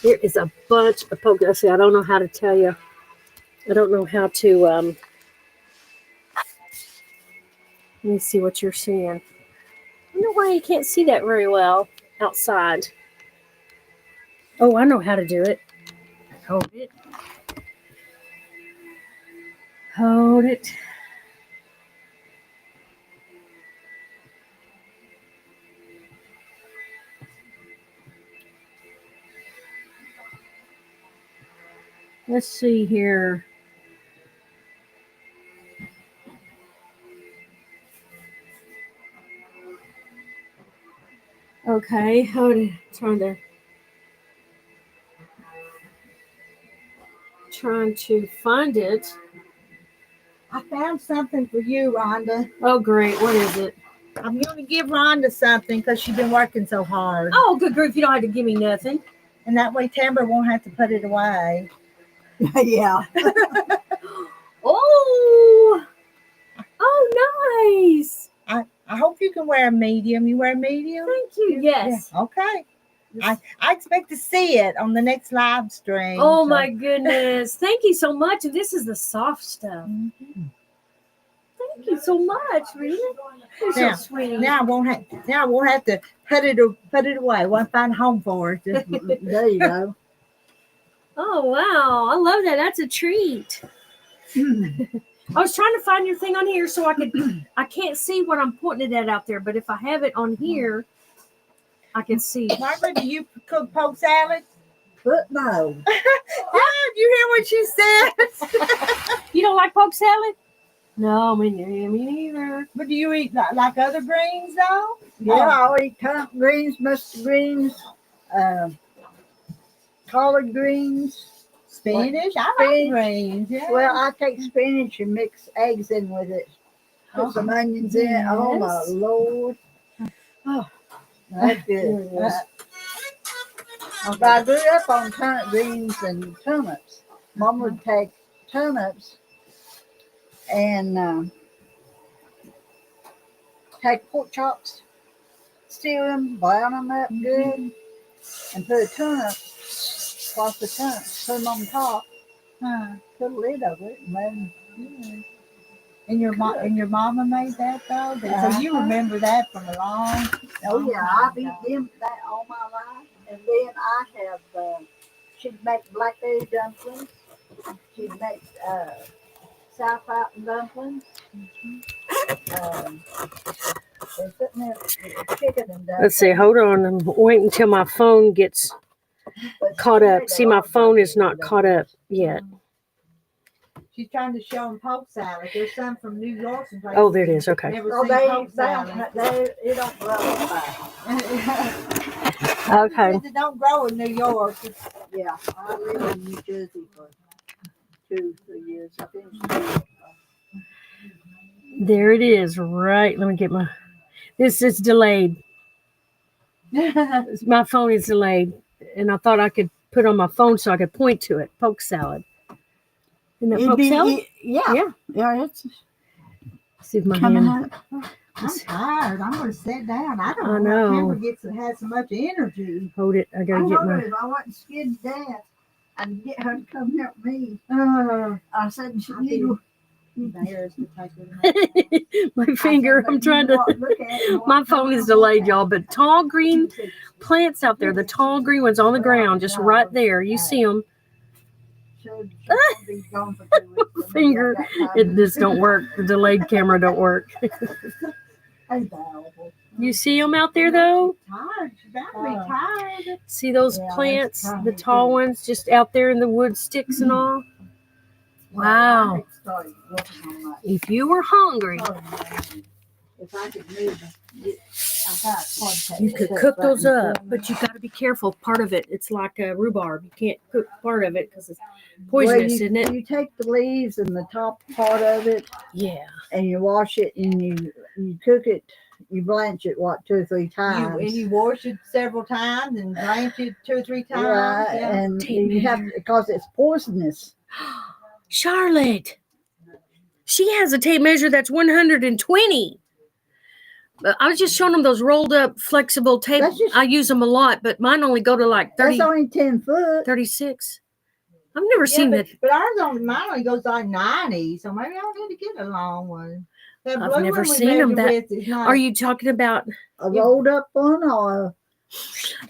There is a bunch of poke. See, I don't know how to tell you. I don't know how to. Let me see what you're seeing. I don't know why you can't see that very well outside. Oh, I know how to do it. Hold it. Hold it. Let's see here. Okay, hold it. Trying to find it. I found something for you, Rhonda. Oh, great. What is it? I'm going to give Rhonda something because she's been working so hard. Oh, good grief. You don't have to give me nothing. And that way Tamber won't have to put it away. Yeah. Oh, nice. I hope you can wear a medium. You wear a medium? Thank you. Yes. Yeah. Okay. I expect to see it on the next live stream. Oh, my goodness. Thank you so much. And this is the soft stuff. Mm-hmm. Thank you so much, Rita. You're so sweet. Now I won't have to put it away. I won't find a home for it. There you go. Oh, wow. I love that. That's a treat. I was trying to find your thing on here so I can't see what I'm pointing it at out there, but if I have it on here, I can see. Margaret, do you cook poke salad? But no. Did you hear what she said? You don't like poke salad? No, me neither. But do you eat like other greens though? Yeah, I'll eat turnip greens, mustard greens, collard greens. Spinach? I like greens. Yeah. Well, I take spinach and mix eggs in with it. Put some onions in it. Oh, my Lord. Oh, that's good. But I grew up on turnip greens and turnips. Mom would take turnips and take pork chops, stew them, brown them up good, and put a turnip, wash the turnips, put them on top, put a lid over it, and let them. And your mama made that though? So you remember that from a long. Oh yeah, I've eaten them that all my life, and then I have she'd make blackberry dumplings She makes South Mountain dumplings. They're sitting there with chicken and dumplings. Let's see. Hold on. I'm waiting until my phone gets But caught she up. made See, a my lot of phone is dumplings, not caught up yet. She's trying to show them poke salad. There's some from New York and places. Oh, there it is. Okay. Never Oh, seen they poke salad. it don't grow fast. Okay. It don't grow in New York. Yeah, I lived in New Jersey for 2-3 years. I finished There it is. Right. Let me get my. This is delayed. My phone is delayed, and I thought I could put on my phone so I could point to it. Poke salad. Isn't that poke salad? Yeah. Yeah. It's See if my coming hand. up. I'm tired. I'm going to sit down. I I don't know. know. Tamber has so much energy. Hold it. I I gotta get told her my. if I wasn't scared to death, I'd get her to come help me. I said, she need to There's the type of My finger. I'm trying to. My phone is delayed, y'all. But tall green plants out there. The tall green ones on the ground, just right there. You see them. Finger. This don't work. The delayed camera don't work. You see them out there though? tired. She's about to be tired. See those plants, the tall ones, just out there in the wood sticks and all? Wow. If you were hungry, If I could move, I got contact. you could cook those up, but you got to be careful. Part of it, it's like a rhubarb. You can't cook part of it because it's poisonous, isn't it? You take the leaves and the top part of it, Yeah. and you wash it, and you cook it. You blanch it 2 or 3 times. And you wash it several times and blanch it 2 or 3 times. Right, Yeah. and you have to, because it's poisonous. Charlotte, she has a tape measure that's 120. I was just showing them those rolled up flexible tape. I use them a lot, but mine only go to like 30. That's only 10 foot. 36. I've never seen that. But mine only goes like 90, so maybe I'll need to get a long one. That I've blue never one we seen them. measure with is not. Are you talking about a rolled up one or?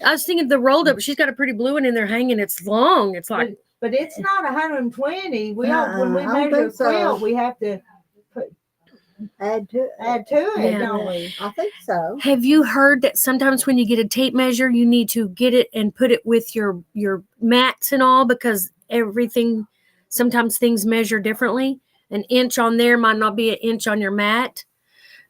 I was thinking the rolled up. She's got a pretty blue one in there hanging. It's long. It's like. But it's not 120. When we I measure a think so. quilt, we have to Add to it, Yeah. don't we? I think so. Have you heard that sometimes when you get a tape measure, you need to get it and put it with your mats and all because sometimes things measure differently. An inch on there might not be an inch on your mat.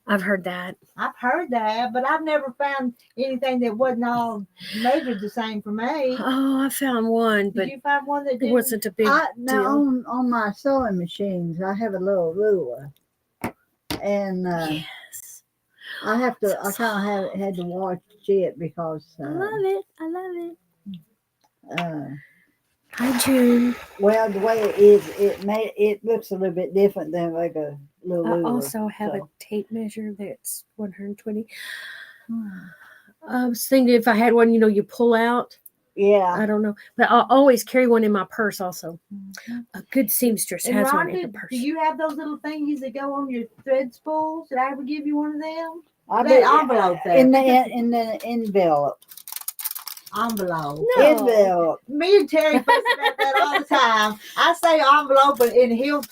I've heard that. I've heard that, but I've never found anything that wasn't all measured the same for me. Oh, I found one, but Did you find one that it didn't? wasn't a big Now deal. on my sewing machines, I have a little ruler, and Yes. I have to. I kind of had to watch it because. I love it. I love it. Uh, Hi, June. well, the way it is, it looks a little bit different than like a little I ruler. also have a tape measure that's 120. I was thinking if I had one, you pull out. Yeah. I don't know, but I always carry one in my purse. Also, a good seamstress And has one in Rhonda, her purse. do you have those little thingies that go on your thread spools? Did I ever give you one of them? I That bet envelope there. in the envelope. Envelope. No. Envelope. Me and Terry fuss about that all the time. I say envelope, and he'll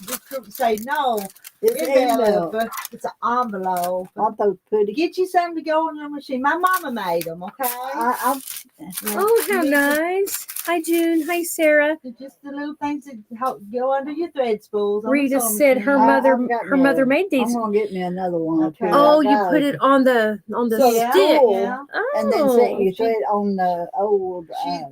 say no. It's Envelope. envelope. It's an envelope. I thought pretty. Get you something to go on your machine. My mama made them. Okay. I Oh, how nice. Hi, June. Hi, Sarah. They're just the little things that help go under your thread spools. on the Rita sewing said her machine. mother made I'm these. gonna get me another one. Okay. Oh, I you got put it on the So stick. cool. Yeah. Oh, and then set you thread on the old.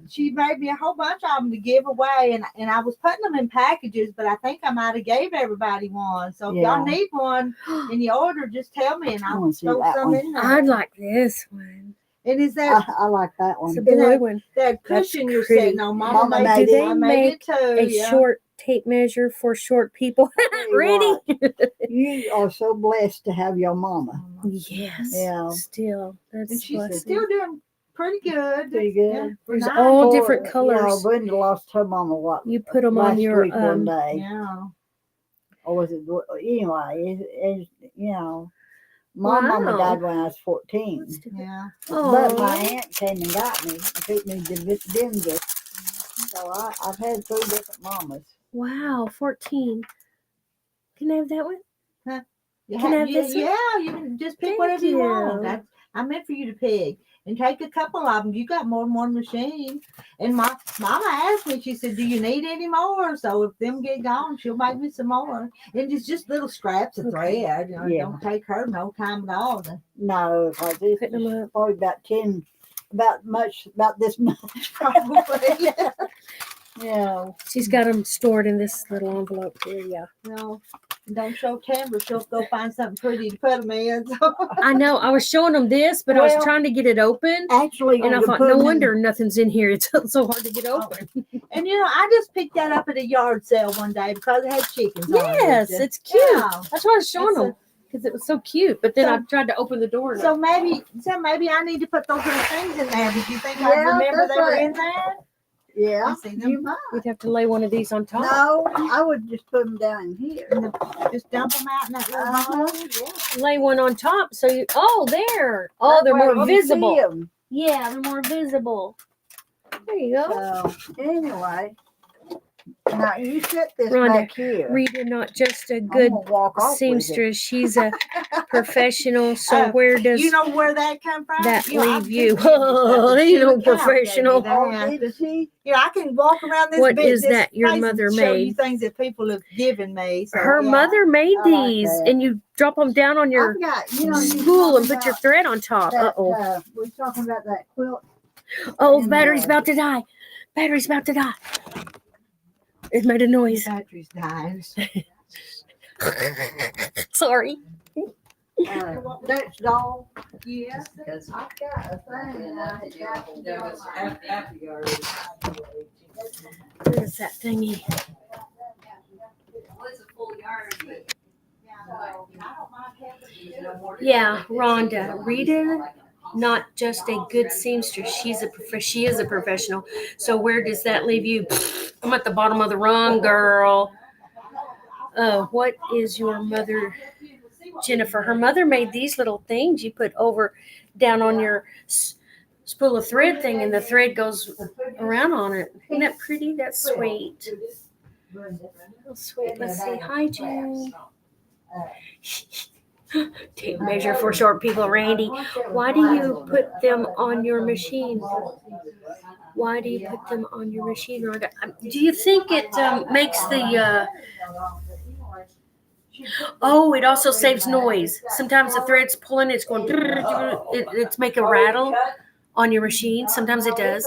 She made me a whole bunch of them to give away, and I was putting them in packages, but I think I might have gave everybody one. So if y'all need one and you order, just tell me, and I I'll wanna see throw that some one. in there. I'd like this one. And is that I like that one. It's a blue one. that That's cushion you're pretty. sitting on? Mama Mama made made it. it. I Do they made it make too. a short tape measure for short people? Ready? You are so blessed to have your mama. Yes. Yeah. Still, And that's she's blessing. still doing pretty good. Pretty good. Yeah, There's nice. all Poor- different colors. You know, Brenda lost her mama You put them last on your week one day. Yeah. Or was it anyway? My mama Wow. died when I was 14. Yeah. But my Oh, aunt came and got me and took me to Denver. So I've had 3 different mamas. Wow, 14. Can I have that one? You Can I have yeah, this one? yeah, you can just pick Thank whatever you want. you. I meant for you to pick. And take a couple of them. You got more than one machine. And my mama asked me, she said, do you need any more? So if them get gone, she'll make me some more. And it's just little scraps of Okay. thread. You know, It don't take her no time at all. No, because it's Putting them up. probably about 10, about this much. Probably. Yeah. She's got them stored in this little envelope here. Yeah. No, don't show Tamber. She'll go find something pretty to put them in. So. I know. I was showing them this, but I was Well, trying to get it open. Actually, And I you thought, put no 'em in- wonder nothing's in here. It's so hard to get open. And I just picked that up at a yard sale one day because it had chickens on it. Yes, it's cute. Yeah. That's why I was showing It's a- them because it was so cute. But then So- I tried to open the door. And So maybe I need to put those little things in there. Did you think Yeah, I'd remember that's they were right. in there? Yeah, I see them. you might. we'd have to lay one of these on top. No, I would just put them down here. Just dump them out in that little Uh-huh, hole. Lay one on top. So you. Oh, there. Oh, they're That way more you see visible. 'em. Yeah, they're more visible. There you go. So anyway, now you set this Rhonda, back here. Rita, not just a I'm good gonna walk off with it. seamstress. She's a professional. So where does You know where that come from? that You know, leave I've you? just given you stuff that You she know, would count, professional. baby. They Oh, have did to- she? I can walk around this What bit, is this that your place mother and show you made? things that people have given me. So, Her yeah. mother made I like these, that. and you drop them down on your I've got, you know, you spool and talking put your about thread on top. that, Uh-oh. we're talking about that quilt. Oh, in battery's the- about to die. Battery's about to die. It made a noise. Battery's dying. Sorry. Dutch doll. Yes. I've got a thing. I've got Where's that thingy? Yeah, Rhonda. Rita, not just a good seamstress. She is a professional. So where does that leave you? I'm at the bottom of the rung, girl. What is your mother, Jennifer? Her mother made these little things you put down on your spool of thread thing, and the thread goes around on it. Isn't that pretty? That's sweet. Oh, sweet. Let's see. Hi, June. Tape measure for short people, Randy. Why do you put them on your machine? Why do you put them on your machine, Rhonda? Do you think it makes the Oh, it also saves noise. Sometimes the thread's pulling, it's going, it's making a rattle on your machine. Sometimes it does.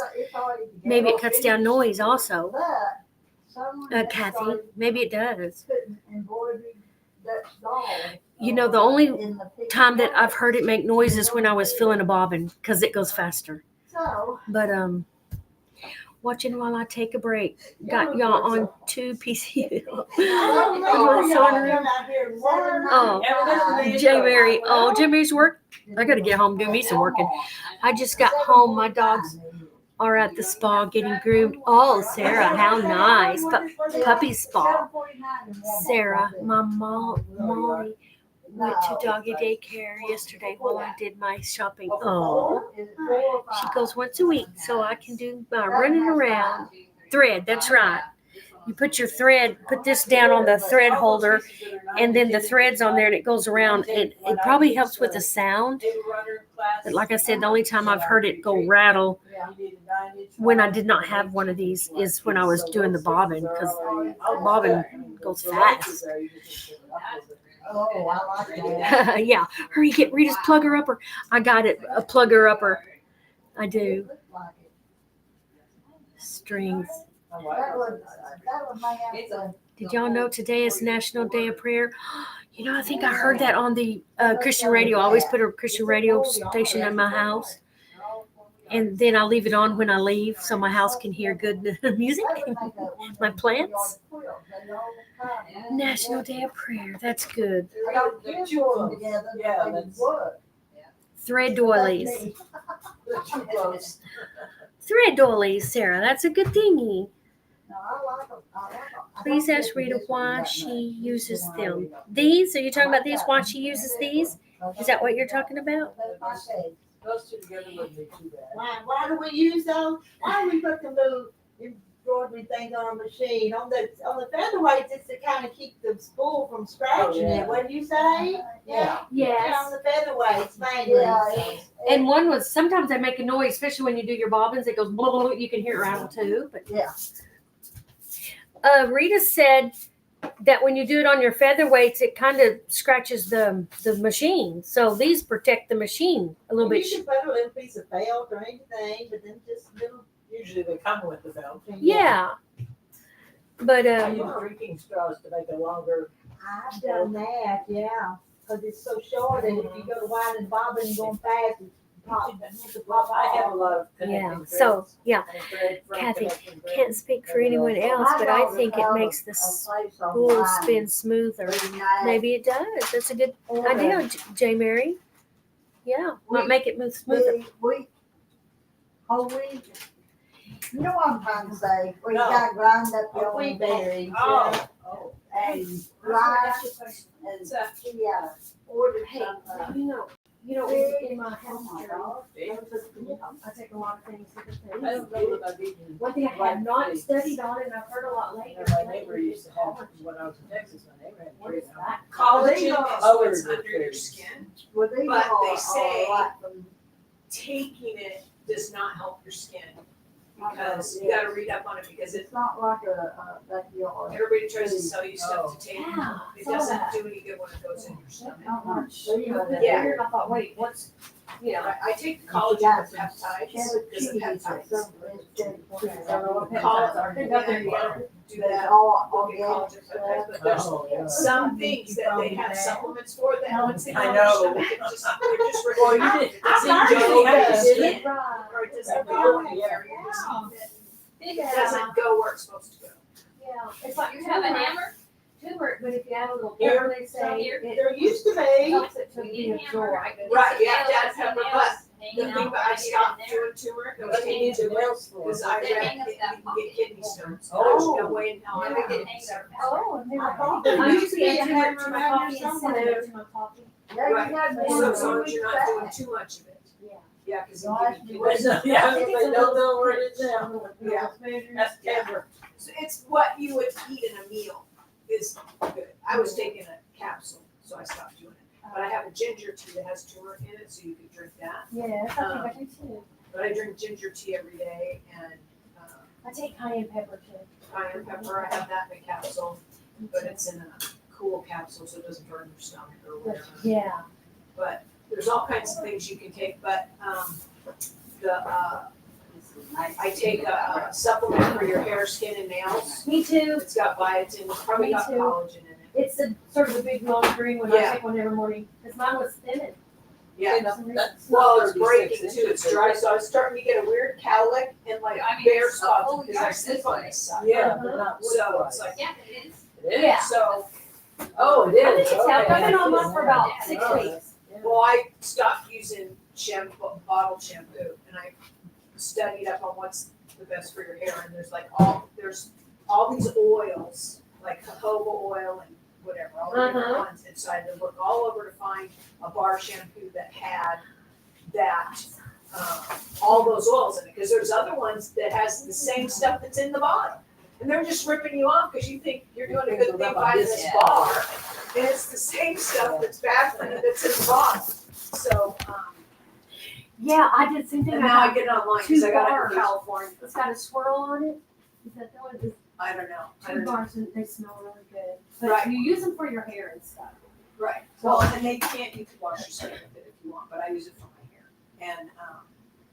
Maybe it cuts down noise also. Kathy, maybe it does. You know, the only time that I've heard it make noise is when I was filling a bobbin because it goes faster. But watching while I take a break. Got y'all on 2 PC. Oh, J Mary. Oh, J Mary's work. I gotta get home and do me some working. I just got home. My dogs are at the spa getting groomed. Oh, Sarah, how nice. Puppy spa. Sarah, my Molly went to doggy daycare yesterday while I did my shopping. Oh, she goes once a week, so I can do my running around. Thread, that's right. You put this down on the thread holder, and then the thread's on there, and it goes around. It probably helps with the sound. But like I said, the only time I've heard it go rattle when I did not have one of these is when I was doing the bobbin, because bobbin goes fast. Oh, I like that. Yeah, hurry, get Rita's plugger upper. I got it, a plugger upper. I do. Strings. Did y'all know today is National Day of Prayer? You know, I think I heard that on the Christian radio. I always put a Christian radio station in my house. And then I leave it on when I leave so my house can hear good music. My plants. National Day of Prayer. That's good. Thread doilies. Thread doilies, Sarah. That's a good thingy. Please ask Rita why she uses them. These? Are you talking about these? Why she uses these? Is that what you're talking about? Why do we use those? Why do we put them little embroidery things on a machine. On the featherweights, it's to kind of keep the spool from scratching it. What did you say? Yeah. Yes. On the featherweights mainly. And one was sometimes they make a noise, especially when you do your bobbins. It goes blah, blah, blah. You can hear it rattle too. But Yeah. Rita said that when you do it on your featherweights, it kind of scratches the machine. So these protect the machine a little bit. You can put a little piece of felt or anything, but then just little. Usually they come with the belt. Yeah. But I use drinking straws to make a longer. I've done that, yeah, because it's so short, and if you go to winding bobbin and going fast, it's pop. I have a lot of yeah. connecting So threads. yeah, And thread from Kathy connecting threads. can't speak for anyone else, but I think it makes the spool spin smoother. Maybe it does. That's a good idea, J. Mary. Yeah, might make it move smoother. Whole wheat. You know what I'm trying to say? We got grind up your Wheat berries. Oh. and rice and yeah. Ordered Hey, some. you know, in my house, I take a lot of things to the I don't know if I've eaten. One thing I have not studied on, and I've heard a lot later. My neighbor used to have, when I was in Texas, my neighbor had What is trees. that? Collagen is Oh, what's it's under your good. skin. Well, these But are they say- like from- Taking it does not help your skin because you gotta read up on it because it's not like a backyard. everybody tries to sell you stuff to take. Yeah, It saw doesn't that. do any good when it goes in your stomach. Yeah. And I thought, wait, what's, you know, I take the collagen with peptides because the peptides. Collagen, do that. All Look at collagen peptides, but there's Oh, yeah. some things that they have supplements for that once they go I in your know. stomach, they're just Well, you really. did- It doesn't I'm go sorry. where Did it it? or it doesn't go anywhere. You're just eating it. It doesn't go where it's supposed to go. yeah, it's like You have a hammer? turmeric, but if you add a little Here. pepper, they say Here. it There used to be. helps it to We be need hammer. absorbed. I could Right, just you have to add nail pepper, some but nails the hanging thing out that I right here stopped and there. doing turmeric, I was taking turmeric because I They read hang up that that you can get kidney stones. Oh. There's no way in hell I Yeah. would get Hang kidney there. stones. Oh, and then I thought I there used to add a turmeric hammer to my around coffee there and somewhere. cinnamon to my coffee. Right. you got So more as long than as you're we not doing expect. too much of it. Yeah. Yeah, because No, you I should can do get. it. Yeah, if they don't know where it is now. Yeah. That's Tamber. So it's what you would eat in a meal is good. I was taking a capsule, so I stopped doing it. But I have a ginger tea that has turmeric in it, so you could drink that. Yes, I think I do too. But I drink ginger tea every day and I take cayenne pepper too. cayenne pepper. I have that in a capsule, but it's in a cool capsule, so it doesn't burn your stomach or whatever. Yeah. But there's all kinds of things you can take, but I take a supplement for your hair, skin, and nails. Me too. It's got biotin, it's probably Me got too. collagen in it. It's the sort of the big long green one. Yeah. I take one every morning because mine was thinning. Yeah. That's Well, not it's 36 breaking too, inches, it's dry, so I was starting to get a weird cowlick and like I mean, bare it's a spots whole because I yard sleep this on way. this side. Yeah, but not So it's like, Yeah, it is. It is? Yeah. so, Oh, it I think is. it's helped. I've been on mine Okay. for about Yeah. 6 Oh, weeks. well, I stopped using bottled shampoo and I studied up on what's the best for your hair and there's all these oils, like jojoba oil and whatever, all the different ones. And so I had to look all over to find a bar shampoo that had that, all those oils in it, because there's other ones that has the same stuff that's in the bottle. And they're just ripping you off because you think you're doing a good thing buying this Yeah. bar. And it's the same stuff that's bad for you that's in the bottle. So, Yeah, I did the same thing. and now I get it online because I got it bars. from California. It's got a swirl on it. Is that the one? It's I don't know. 2 bars and they smell really good. But Right. you use them for your hair and stuff. Right. Well, and you could wash your skin with it if you want, but I use it for my hair. And,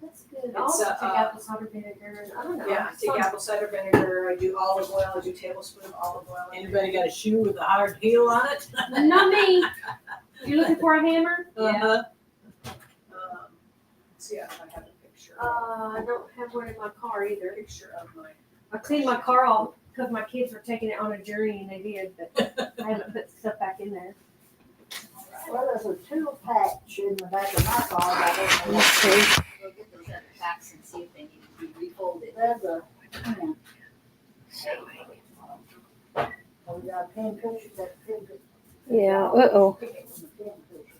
That's good. It's, I also take uh, apple cider vinegar and I don't know. yeah, I take apple cider vinegar, I do olive oil, I do tablespoon of olive oil. Anybody got a shoe with a hard heel on it? Not me. You looking for a hammer? Uh-huh. So yeah, I have a picture. I don't have one in my car either. Picture of my. I cleaned my car off because my kids were taking it on a journey and they did, but I haven't put stuff back in there. Well, there's a tool patch in the back of my car. I don't know. Let's see. We'll get those other packs and see if they need to be refolded. There's a, oh, we got a pin cushion, that pin cushion. Yeah. Uh-oh. Pick it from the pin cushion.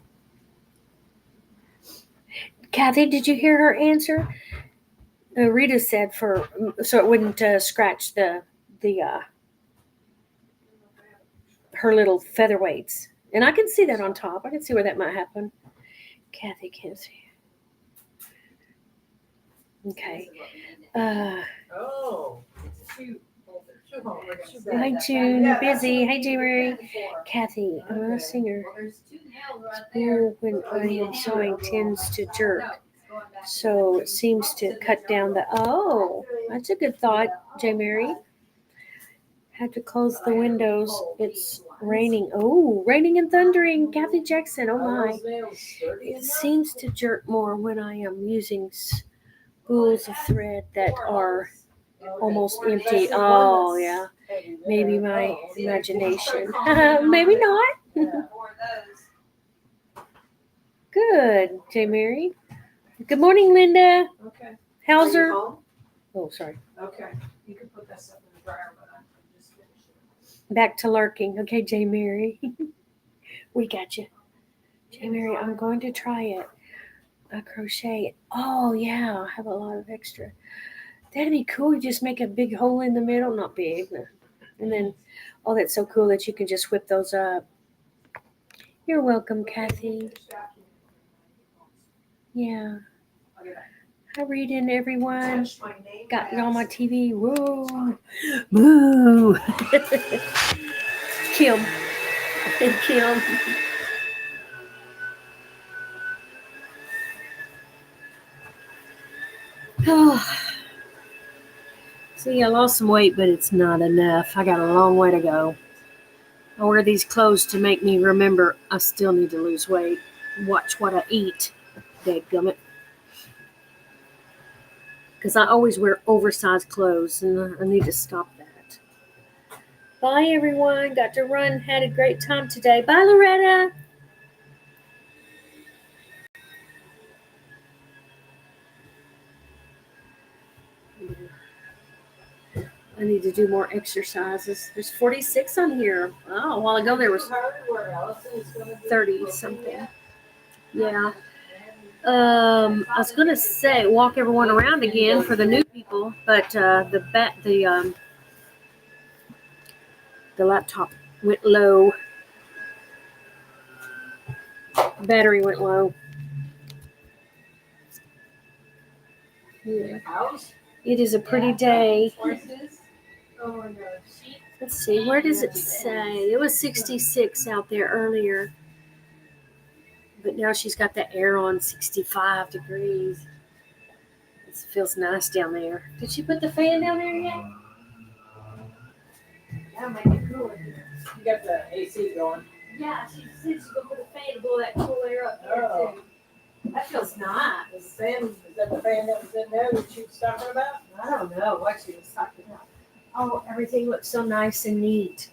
Kathy, did you hear her answer? Rita said so it wouldn't scratch the her little featherweights. And I can see that on top. I can see where that might happen. Kathy can't see. Okay. Oh. Hi, June. Busy. Hi, January. Kathy, I'm not a singer. Spool when I am sewing tends to jerk. So it seems to cut down the. Oh, that's a good thought, J. Mary. Had to close the windows. It's raining. Oh, raining and thundering. Kathy Jackson. Oh my. It seems to jerk more when I am using spools of thread that are almost empty. Oh yeah. Maybe my imagination. Maybe not. Good, J. Mary. Good morning, Linda. Okay. How's Are you her? home? Oh, sorry. Okay. You can put that stuff in the dryer, but I'm just finishing. Back to lurking. Okay, J. Mary. We got you. J. Mary, I'm going to try it. A crochet. Oh, yeah. I have a lot of extra. That'd be cool. You just make a big hole in the middle. Not big. No. And then, oh, that's so cool that you can just whip those up. You're welcome, Kathy. Yeah. Hi, reading, everyone. Got it on my TV. Whoa. Moo. Kim. And Kim. Oh. See, I lost some weight, but it's not enough. I got a long way to go. I wear these clothes to make me remember I still need to lose weight. Watch what I eat. Dadgummit. Because I always wear oversized clothes, and I need to stop that. Bye, everyone. Got to run. Had a great time today. Bye, Loretta. I need to do more exercises. There's 46 on here. Oh, a while ago there was 30 something. Yeah. I was gonna say walk everyone around again for the new people, but the laptop went low. The battery went low. Yeah. It is a pretty day. Let's see, where does it say? It was 66 out there earlier. But now she's got the air on 65 degrees. It feels nice down there. Did she put the fan down there yet? That'll make it cool in here. You got the AC going. Yeah, she said she's going to put a fan to blow that cool air up there too. That feels nice. Is that the fan that was in there that she was talking about? I don't know what she was talking about. Oh, everything looks so nice and neat.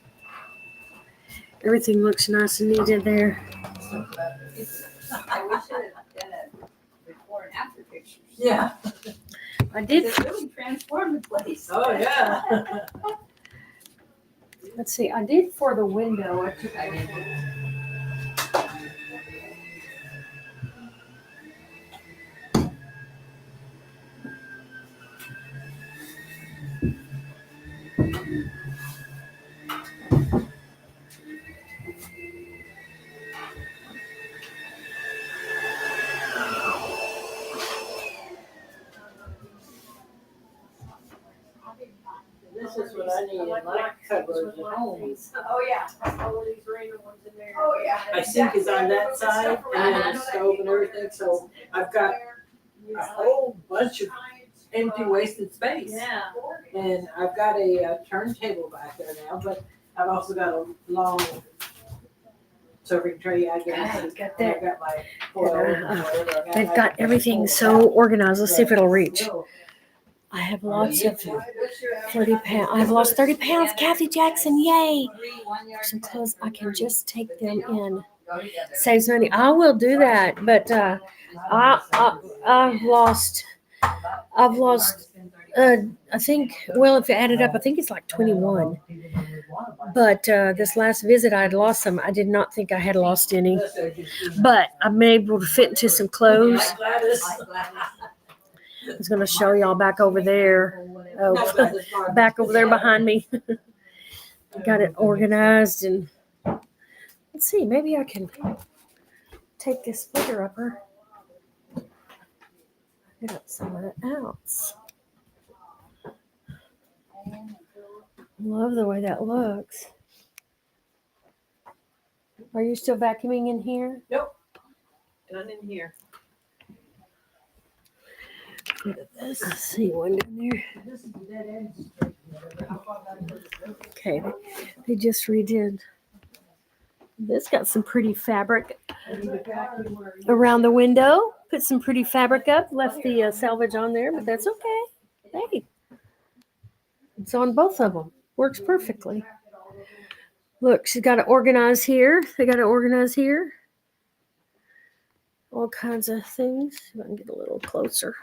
Everything looks nice and neat in there. I wish I had done a before and after pictures. Yeah. I did. It really transformed the place. Oh, yeah. Let's see. I did for the window. I did. This is what I need in my cupboard at home. Oh, yeah. All these random ones in there. Oh, yeah. My sink is on that side, and then the stove and everything, so I've got a whole bunch of empty wasted space. Yeah. And I've got a turntable back there now, but I've also got a long serving tray, I guess. I've got And that. I've got my foil and whatever. They've got everything so organized. Let's see if it'll reach. I have lots of 30 pounds. I've lost 30 pounds. Kathy Jackson, yay. Some clothes, I can just take them in. Saves money. I will do that, but I've lost, I think, well, if you add it up, I think it's like 21. But this last visit, I had lost some. I did not think I had lost any. But I'm able to fit into some clothes. I was going to show y'all back over there. Oh, back over there behind me. Got it organized, and let's see, maybe I can take this figure upper. Get up some of it else. Love the way that looks. Are you still vacuuming in here? Nope. Done in here. Let's see one down there. Okay, they just redid. This got some pretty fabric around the window. Put some pretty fabric up. Left the salvage on there, but that's okay. Hey, it's on both of them. Works perfectly. Look, she's got to organize here. They got to organize here. All kinds of things. If I can get a little closer.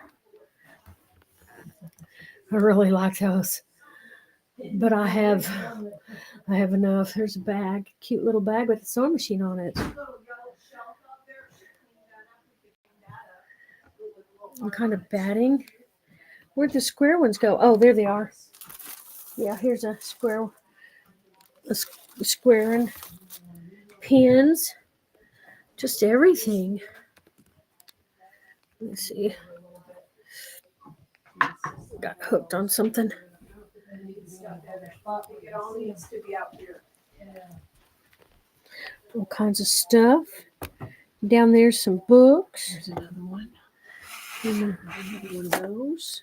I really like those. But I have enough. There's a bag, cute little bag with a sewing machine on it. What kind of batting? Where'd the square ones go? Oh, there they are. Yeah, here's a square and pins. Just everything. Let's see. Got hooked on something. It all needs to be out here. All kinds of stuff. Down there's some books. There's another one. And Another one of those.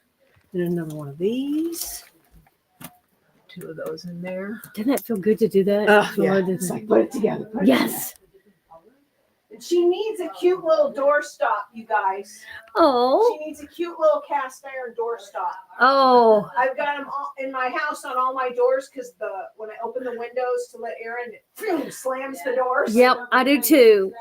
And another one of these. 2 of those in there. didn't that feel good to do that? Oh, Oh, yeah. I did. It's like, put it together. Yes. She needs a cute little doorstop, you guys. Oh. She needs a cute little cast iron doorstop. Oh. I've got them all in my house on all my doors because when I open the windows to let air in, it slams the doors. Yep, I do too.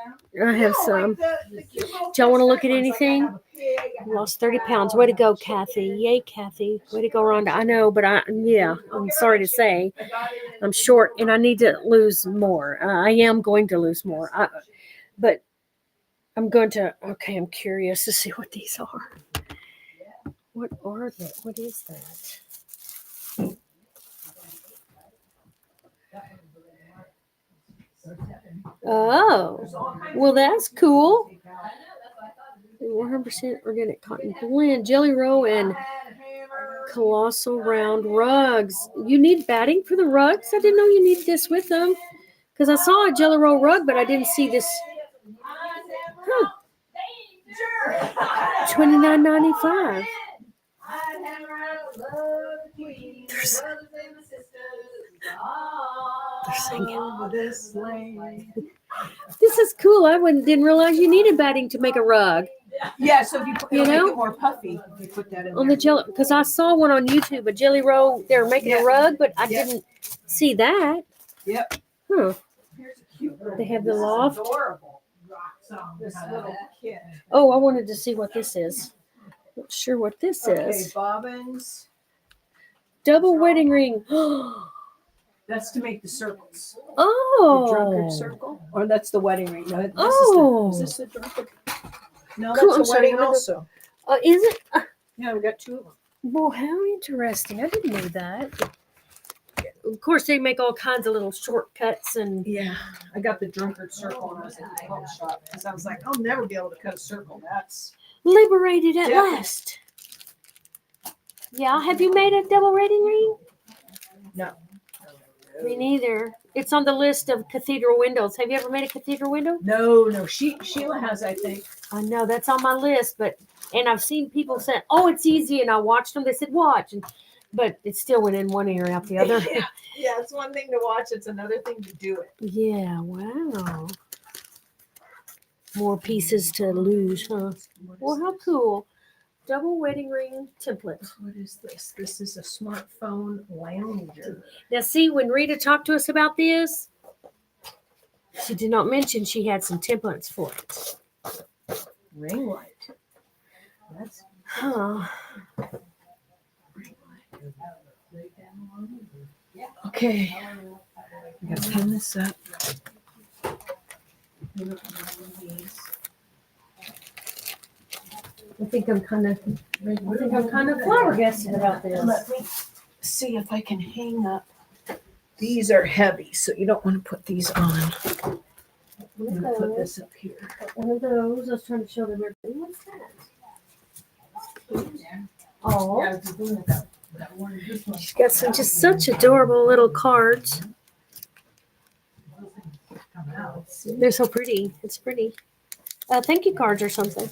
I have No, some. like the cute little Do y'all want to cast look at iron ones, like I anything? have a pig, I have Lost a 30 cow, pounds. Way to I go, have a chicken. Kathy. Yay, Kathy. Way to go, Rhonda. I know, but I'm sorry to say I'm short and I need to lose more. I am going to lose more. But I'm going to, okay, I'm curious to see what these are. What are they? What is that? Oh, well, that's cool. 100% organic cotton blend, jelly roll, and colossal round rugs. You need batting for the rugs? I didn't know you needed this with them. Because I saw a jelly roll rug, but I didn't see this. Huh. $29.95. They're singing. This is cool. I didn't realize you needed batting to make a rug. Yeah, so if You it'll know? make it more puffy if you put that in On there. the jelly, because I saw one on YouTube, a jelly roll. They were making a rug, but I didn't see that. Yep. Huh. Here's a cute little They have the this is loft. adorable. This little kit. Oh, I wanted to see what this is. Not sure what this Okay, is. bobbins. Double wedding ring. That's to make the circles. The Oh. drunkard circle. Or that's the wedding ring. No, Oh. Is this the drunkard? No, Cool, that's I'm a sorry, wedding let me go- also. Is it? Yeah, we got 2 of them. Well, how interesting. I didn't know that. Of course, they make all kinds of little shortcuts and. Yeah, I got the drunkard circle when I was in the home shop because I was like, I'll never be able to cut a circle. That's Liberated at Definitely. last. Yeah, have you made a double wedding ring? No. Me neither. It's on the list of cathedral windows. Have you ever made a cathedral window? No. Sheila has, I think. I know that's on my list, and I've seen people say, "Oh, it's easy," and I watched them. They said, "Watch," but it still went in one ear out the other. Yeah, it's one thing to watch. It's another thing to do it. Yeah. Wow. More pieces to lose, huh? Well, how cool. Double wedding ring template. What is this? This is a smartphone lounger. Now, see, when Rita talked to us about this, she did not mention she had some templates for it. Ring light. That's Huh. okay. I gotta pin this up. I think I'm kind of flabbergasted about this. Let me see if I can hang up. These are heavy, so you don't want to put these on. I'm gonna put this up here. One of those. I was trying to show them everything. What's that? Oh, she's got some just such adorable little cards. They're so pretty. It's pretty. Thank you cards or something.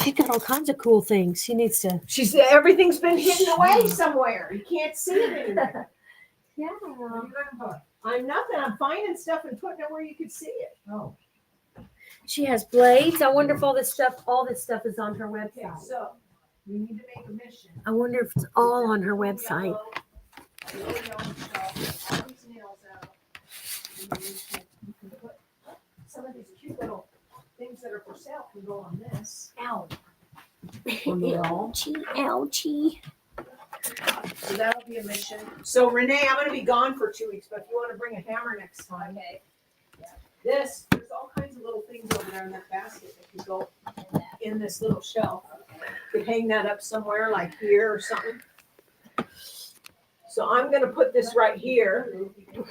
She's got all kinds of cool things. She needs to. She's everything's been hidden away somewhere. You can't see it anymore. Yeah. I'm nothing. I'm finding stuff and putting it where you could see it. Oh. She has blades. I wonder if all this stuff is on her website. Okay, so we need to make a mission. I wonder if it's all on her website. Some of these cute little things that are for sale can go on this. Ow. Ouchie, ouchie. So that'll be a mission. So Renee, I'm going to be gone for 2 weeks, but if you want to bring a hammer next time. Okay. There's all kinds of little things over there in that basket that can go in this little shelf. You could hang that up somewhere like here or something. So I'm going to put this right here. These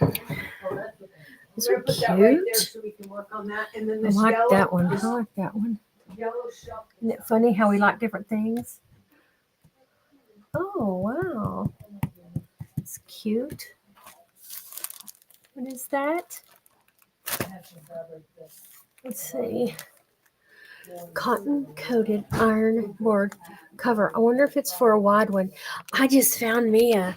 We're are gonna put that right there cute. so we can work on that. And then I this like yellow, that one. this I like that one. yellow shelf. Isn't it funny how we like different things? Oh, wow. It's cute. What is that? Let's see. Cotton coated iron board cover. I wonder if it's for a wide one. I just found me a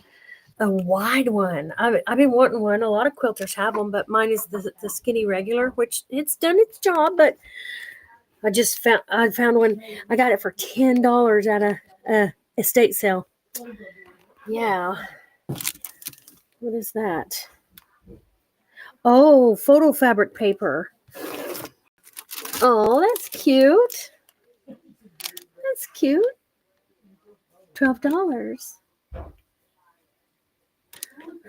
wide one. I've been wanting one. A lot of quilters have them, but mine is the skinny regular, which it's done its job. But I found one. I got it for $10 at a estate sale. Yeah. What is that? Oh, photo fabric paper. Oh, that's cute. That's cute. $12.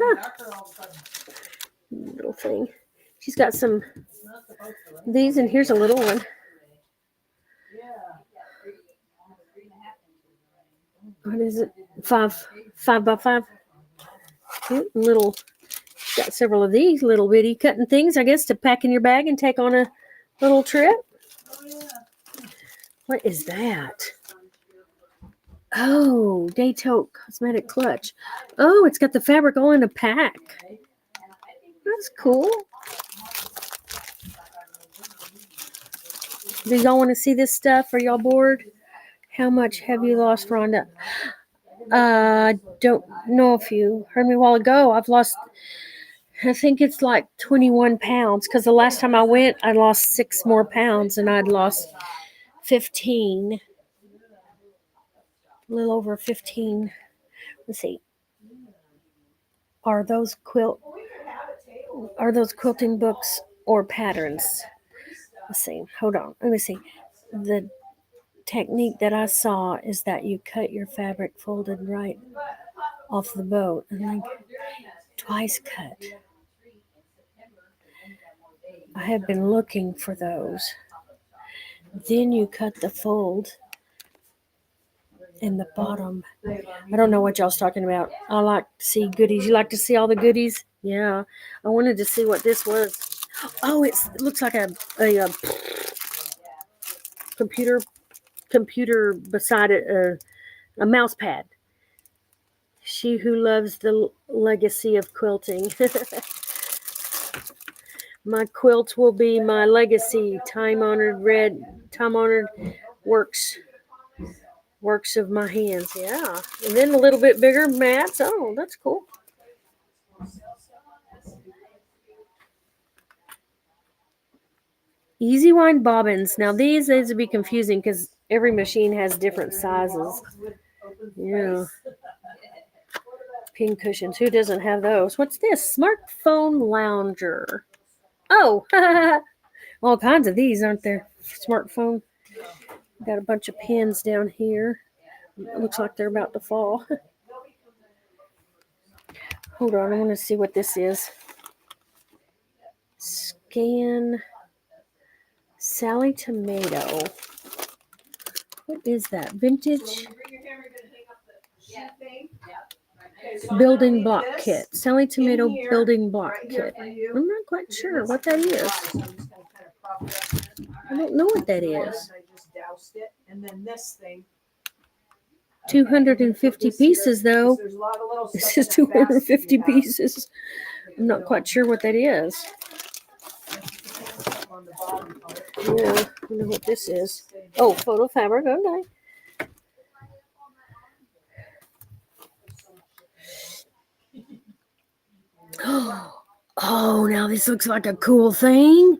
Huh. Little thing. She's got some these, and here's a little one. What is it? 5 by 5. Cute little. Got several of these little bitty cutting things, I guess, to pack in your bag and take on a little trip. What is that? Oh, Daytote Cosmetic Clutch. Oh, it's got the fabric all in a pack. That's cool. Do y'all want to see this stuff? Are y'all bored? How much have you lost, Rhonda? Don't know if you heard me a while ago. I've lost, I think it's like 21 pounds, because the last time I went, I lost 6 more pounds, and I'd lost 15. A little over 15. Let's see. Are those quilting books or patterns? Let's see. Hold on. Let me see. The technique that I saw is that you cut your fabric folded right off the boat and like twice cut. I have been looking for those. Then you cut the fold in the bottom. I don't know what y'all's talking about. I like to see goodies. You like to see all the goodies? Yeah. I wanted to see what this was. Oh, it looks like a computer beside it, a mouse pad. She who loves the legacy of quilting. My quilt will be my legacy. Time-honored works of my hands. Yeah. And then a little bit bigger mats. Oh, that's cool. Easy wind bobbins. Now these would be confusing because every machine has different sizes. Yeah. Pin cushions. Who doesn't have those? What's this? Smartphone lounger. Oh, all kinds of these, aren't there? Smartphone. Got a bunch of pins down here. It looks like they're about to fall. Hold on, I want to see what this is. Scan Sally Tomato. What is that? Vintage building block kit. Sally Tomato building block kit. I'm not quite sure what that is. I don't know what that is. I just doused it, and then this thing. 250 pieces though. There's a lot of little This stuff is in that basket 250 you have. pieces. I'm not quite sure what that is. On the bottom of it. Yeah, I don't know what this is. Oh, photo fabric. Okay. Oh, now this looks like a cool thing.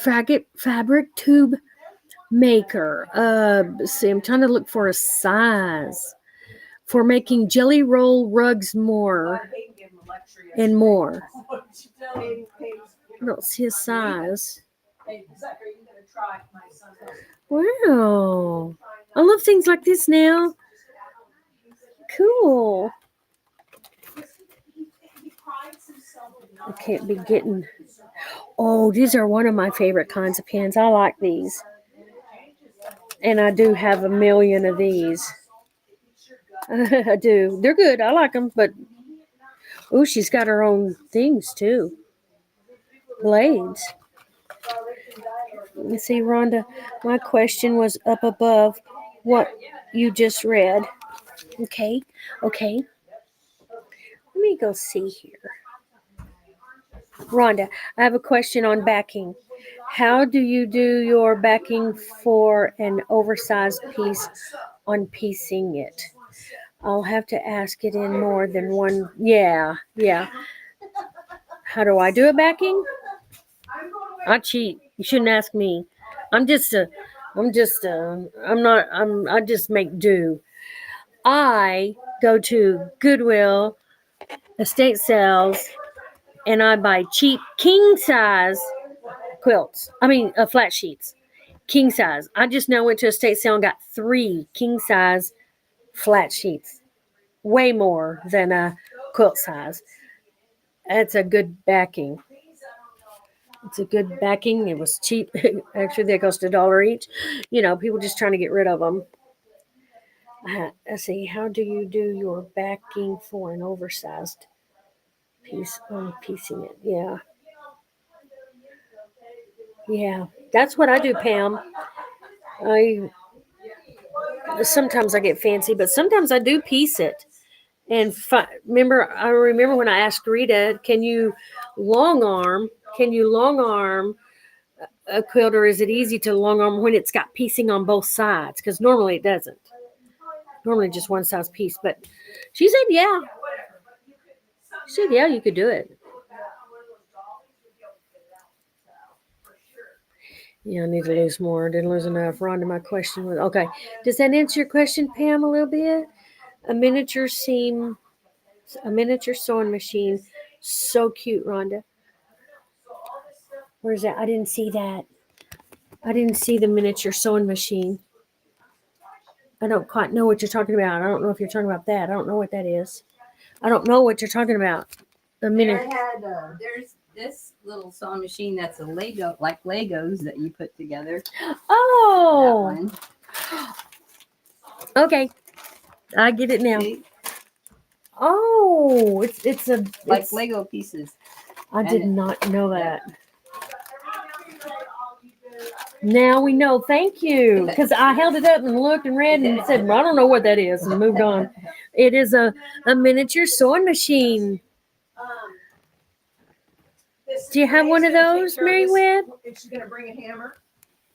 Fabric tube maker. See, I'm trying to look for a size for making jelly roll rugs more and more. I don't see a size. Wow. I love things like this now. Cool. I can't be getting. Oh, these are one of my favorite kinds of pens. I like these. And I do have a million of these. I do. They're good. I like them. But, oh, she's got her own things, too. Blades. Let me see, Rhonda. My question was up above what you just read. Okay. Let me go see here. Rhonda, I have a question on backing. How do you do your backing for an oversized piece on piecing it? I'll have to ask it in more than one. Yeah. How do I do a backing? I cheat. You shouldn't ask me. I just make do. I go to Goodwill, estate sales, and I buy cheap king size quilts. Flat sheets. King size. I just now went to a estate sale and got 3 king size flat sheets. Way more than a quilt size. That's a good backing. It's a good backing. It was cheap. Actually, they cost $1 each. People just trying to get rid of them. Let's see. How do you do your backing for an oversized piece on piecing it? Yeah. That's what I do, Pam. Sometimes I get fancy, but sometimes I do piece it. And I remember when I asked Rita, can you long arm a quilt, or is it easy to long arm when it's got piecing on both sides? Because normally it doesn't. Normally just one size piece. But she said, yeah. You could do it. Yeah, I need to lose more. I didn't lose enough. Rhonda, my question was, okay. Does that answer your question, Pam, a little bit? A miniature sewing machine. So cute, Rhonda. Where's that? I didn't see that. I didn't see the miniature sewing machine. I don't quite know what you're talking about. I don't know if you're talking about that. I don't know what that is. I don't know what you're talking about. There's this little sewing machine that's a Lego, like Legos that you put together. Oh. That one. Okay. I get it now. See? Oh, it's Lego pieces. I did not know that. Now we know. Thank you. Because I held it up and looked and read and said, well, I don't know what that is, and moved on. It is a miniature sewing machine. Do you have one of those, Mary Webb? She's going to bring a hammer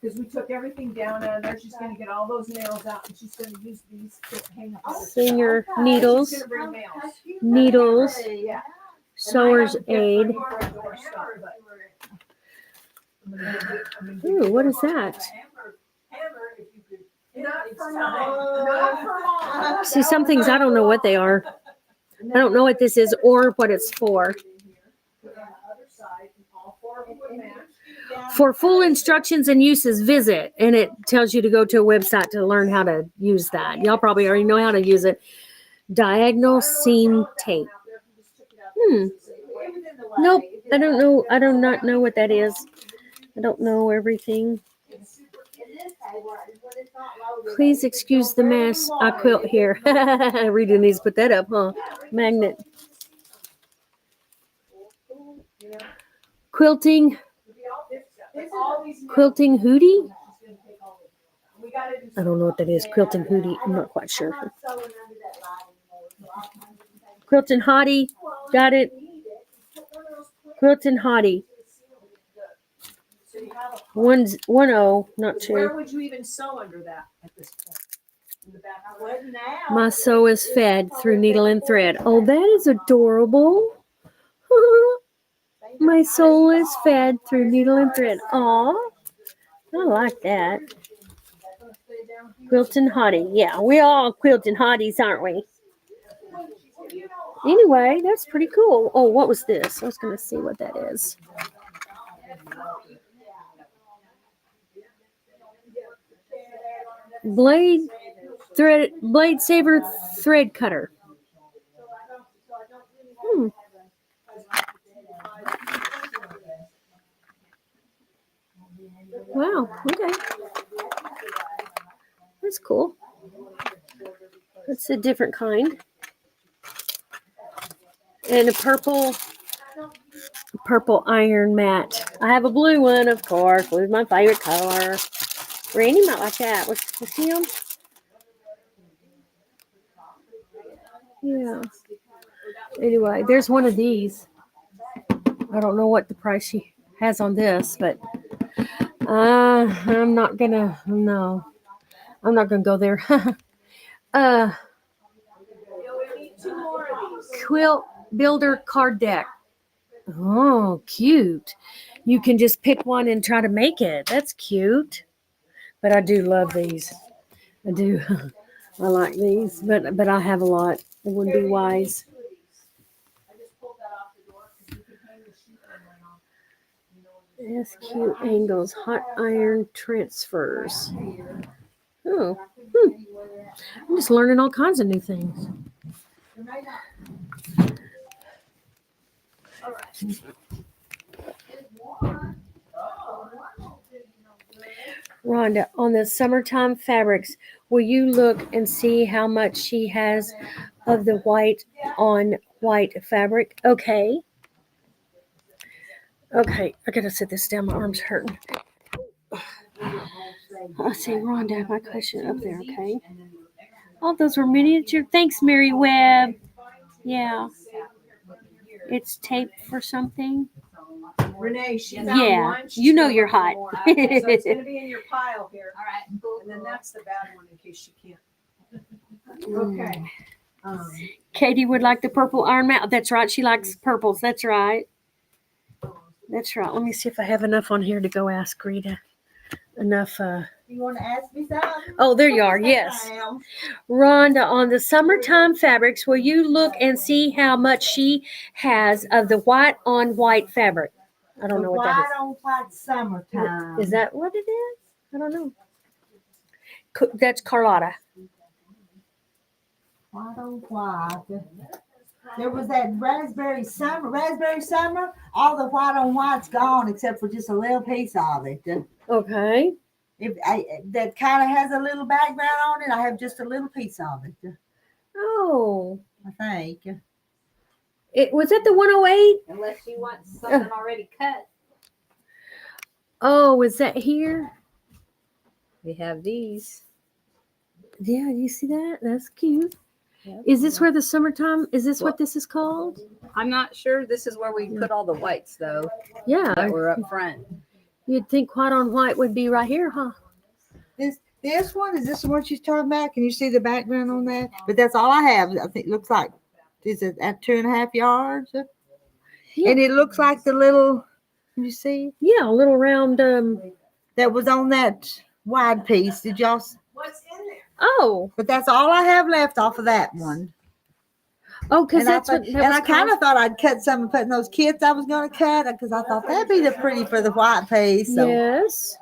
because we took everything down out of there. She's going to get all those nails out, and she's going to use these to hang up. Senior needles. She's going to bring nails. Needles. Yeah. Sewer's aid. Ooh, what is that? See, some things I don't know what they are. I don't know what this is or what it's for. For full instructions and uses, visit. And it tells you to go to a website to learn how to use that. Y'all probably already know how to use it. Diagonal seam tape. Nope. I don't know. I do not know what that is. I don't know everything. Please excuse the mess. I quilt here. Rita needs to put that up, huh? Magnet. Quilting. Quilting hootie? I don't know what that is. Quilting hootie. I'm not quite sure. Quilting hottie. Got it. Quilting hottie. 1 0, not 2. Where would you even sew under that at this point? In the back? My sew is fed through needle and thread. Oh, that is adorable. My soul is fed through needle and thread. Aw, I like that. Quilting hottie. Yeah, we all quilting hotties, aren't we? Anyway, that's pretty cool. Oh, what was this? I was going to see what that is. Blade saver thread cutter. Wow, okay. That's cool. That's a different kind. And a purple iron mat. I have a blue one, of course. Blue's my favorite color. Randy might like that. What's him? Yeah. Anyway, there's one of these. I don't know what the price she has on this, but I'm not gonna go there. Quilt builder card deck. Oh, cute. You can just pick one and try to make it. That's cute. But I do love these. I do. I like these, but I have a lot. It wouldn't be wise. SQ angles, hot iron transfers. Oh, I'm just learning all kinds of new things. Rhonda, on the summertime fabrics, will you look and see how much she has of the white on white fabric? Okay. Okay, I gotta sit this down. My arm's hurting. I'll see, Rhonda, my question up there, okay? Oh, those were miniature. Thanks, Mary Webb. Yeah. It's tape for something. Renee, she found Yeah, one. She's you know gonna you're look for hot. more after. So it's gonna be in your pile here. All right, cool. And then that's the bad one in case you can't. Okay. Katie would like the purple iron mat. That's right. She likes purples. That's right. That's right. Let me see if I have enough on here to go ask Rita. Enough. You want to ask me something? Oh, there you are. Yes. Rhonda, on the summertime fabrics, will you look and see how much she has of the white on white fabric? I don't know what that White is. on white summertime. Is that what it is? I don't know. That's Carlotta. White on white. There was that raspberry summer. Raspberry summer, all the white on white's gone except for just a little piece of it. Okay. That kind of has a little background on it. I have just a little piece of it. Oh. I think. It was it the 108? Unless you want something already cut. Oh, is that here? We have these. Yeah, you see that? That's cute. Yep. Is this where the summertime? Is this what this is called? I'm not sure. This is where we put all the whites, though. Yeah. That were up front. You'd think white on white would be right here, huh? This one, is this the one she's talking about? Can you see the background on that? But that's all I have. I think it looks like, is it at 2.5 yards? Yeah. And it looks like the little, can you see? Yeah, a little round. That was on that wide piece. Did y'all? What's in there? Oh. But that's all I have left off of that one. Oh, because And that's I, what. and I kind of thought I'd cut some and put in those kits I was going to cut because I thought that'd be the pretty for the white piece. So Yes.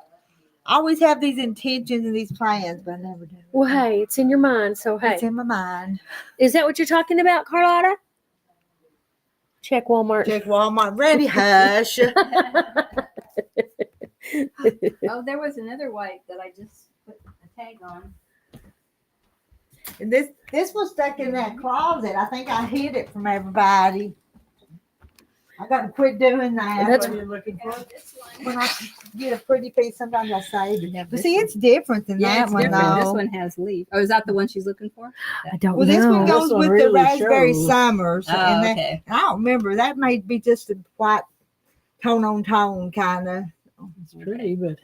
I always have these intentions and these plans, but I never do. Well, hey, it's in your mind, so hey. It's in my mind. Is that what you're talking about, Carlotta? Check Walmart. Check Walmart. Ready, hush. Oh, there was another white that I just put a tag on. And this was stuck in that closet. I think I hid it from everybody. I got to quit doing that. That's what you're looking for. When I get a pretty piece, sometimes I save it. But see, it's different than that It's one, different. though. This one has leaf. Oh, is that the one she's looking for? I don't Well, know. this one goes This one with the really raspberry shows. summers. Oh, and that, okay. I don't remember. That may be just a white tone on tone kind of. It's pretty, but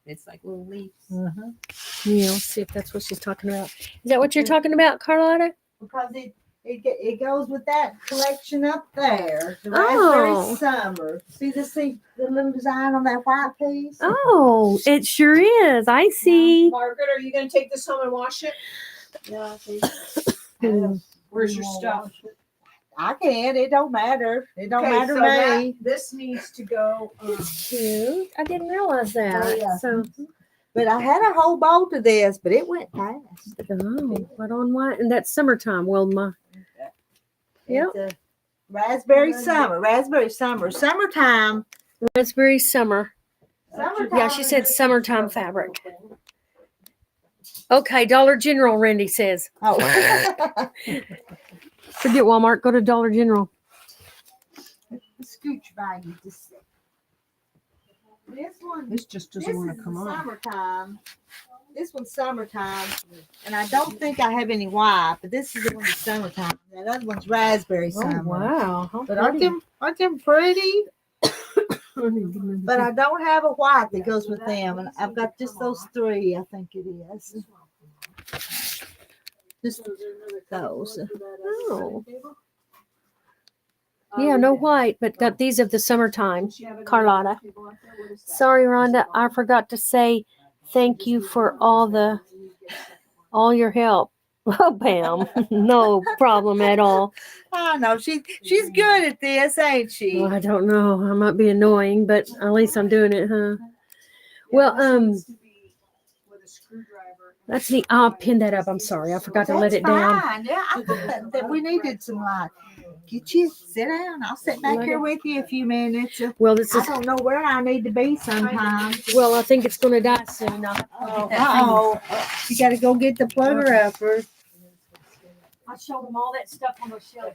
It's like little leaves. Yeah, let's see if that's what she's talking about. Is that what you're talking about, Carlotta? Because it goes with that collection up there. The Oh. raspberry summer. See the little design on that white piece? Oh, it sure is. I see. Margaret, are you gonna take this home and wash it? Yeah, I think. Where's your stuff? I can. It don't matter. It don't Okay, matter so to me. this needs to go. Cute. I didn't realize that. Oh, yeah. So, But I had a whole bolt of this, but it went fast. oh, what on white? And that's summertime. Well, Yep. It's a raspberry summer. Raspberry summer. Summertime. raspberry summer. Summertime. Yeah, she said summertime fabric. Okay, Dollar General, Randy says. Oh. Forget Walmart. Go to Dollar General. Scooch by you just. This one. This just doesn't want to come on. Summertime. This one's summertime, and I don't think I have any white, but this is the one that's summertime. That other one's raspberry summer. wow. How But aren't them pretty? But I don't have a white that goes with them, and I've got just those three. I think it is. Just those. Oh. Yeah, no white, but got these of the summertime. Carlotta. Sorry, Rhonda, I forgot to say thank you for all your help. Oh, Pam, no problem at all. I know she's good at this, ain't she? Well, I don't know. I might be annoying, but at least I'm doing it, huh? Well, that's neat. I'll pin that up. I'm sorry. I forgot to let it down. Fine. Yeah, I thought that we needed some light. Get you sit down. I'll sit back here with you a few minutes. Well, this I is don't know where I need to be sometimes. well. I think it's going to die soon. Oh, you got to go get the plugger upper. I showed them all that stuff on the shelf.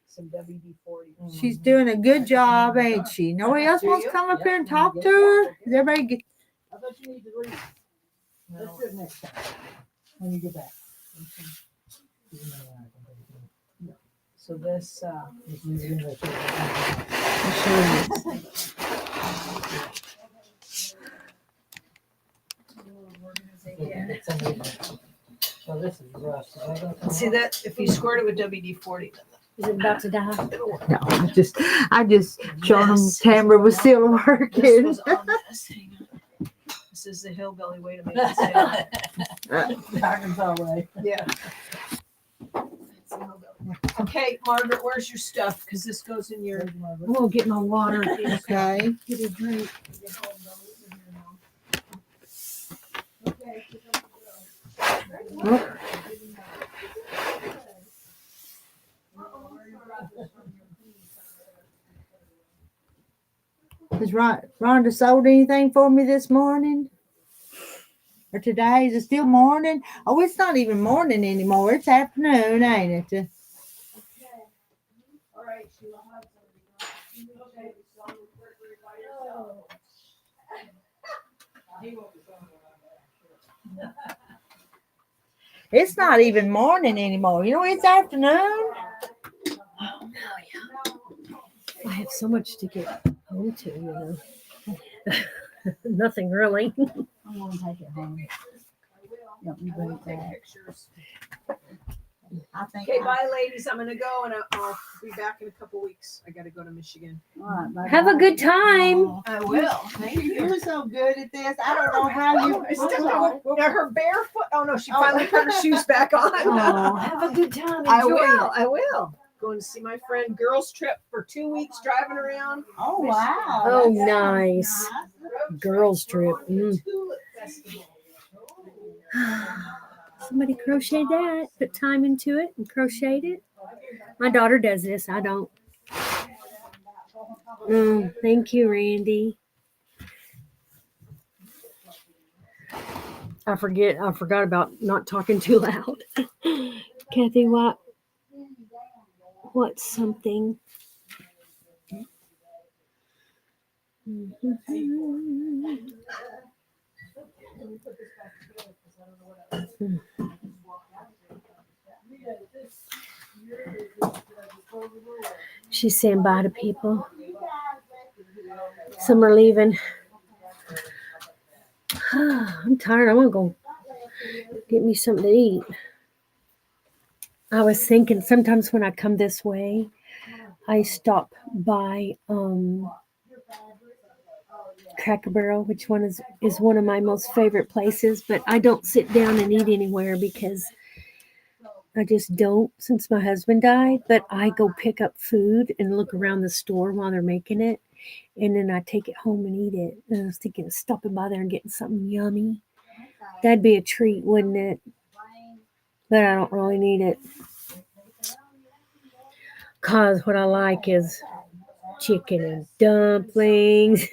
Some WD-40. She's doing a good job, ain't she? Nobody else wants to come up here and talk to her? Is everybody get? I bet you need to leave. Let's do it next time when you get back. So this. So this is rust. See that? If you squirt it with WD-40, Is it about to die? No, I just showed them Tamber was still this working. was on this. Hang on. This is the hillbilly way to make it sound. Arkansas way. Yeah. It's the hillbilly. Okay, Margaret, where's your stuff? Because this goes in your. I'm gonna get my water. Okay. Get a drink. Has Rhonda sold anything for me this morning? Or today? Is it still morning? Oh, it's not even morning anymore. It's afternoon, ain't it? All right, Sheila. It's not even morning anymore. You know, it's afternoon. I have so much to get home to, you know. Nothing really. I'm gonna take it home. Yep, you bring it back. Pictures. I think. Okay, bye, ladies. I'm gonna go, and I'll be back in a couple weeks. I gotta go to Michigan. All right, bye. Have a good time. I will. Thank you. You're so good at this. I don't know how you. I stepped on now her barefoot. Oh no, she finally put her shoes back on. Oh, have a good time. I Enjoy will. it. I will. Going to see my friend. Girls trip for 2 weeks, driving around. Oh wow. Oh, That sounds nice. Girls trip. Tulip Festival. Somebody crocheted that. Put time into it and crocheted it. My daughter does this. I don't. No, thank you, Randy. I forgot about not talking too loud. Kathy, what's something? She's saying bye to people. Some are leaving. I'm tired. I want to go get me something to eat. I was thinking sometimes when I come this way, I stop by Cracker Barrel, which one is one of my most favorite places, but I don't sit down and eat anywhere because I just don't since my husband died. But I go pick up food and look around the store while they're making it, and then I take it home and eat it. And I was thinking of stopping by there and getting something yummy. That'd be a treat, wouldn't it? But I don't really need it. Cause what I like is chicken and dumplings,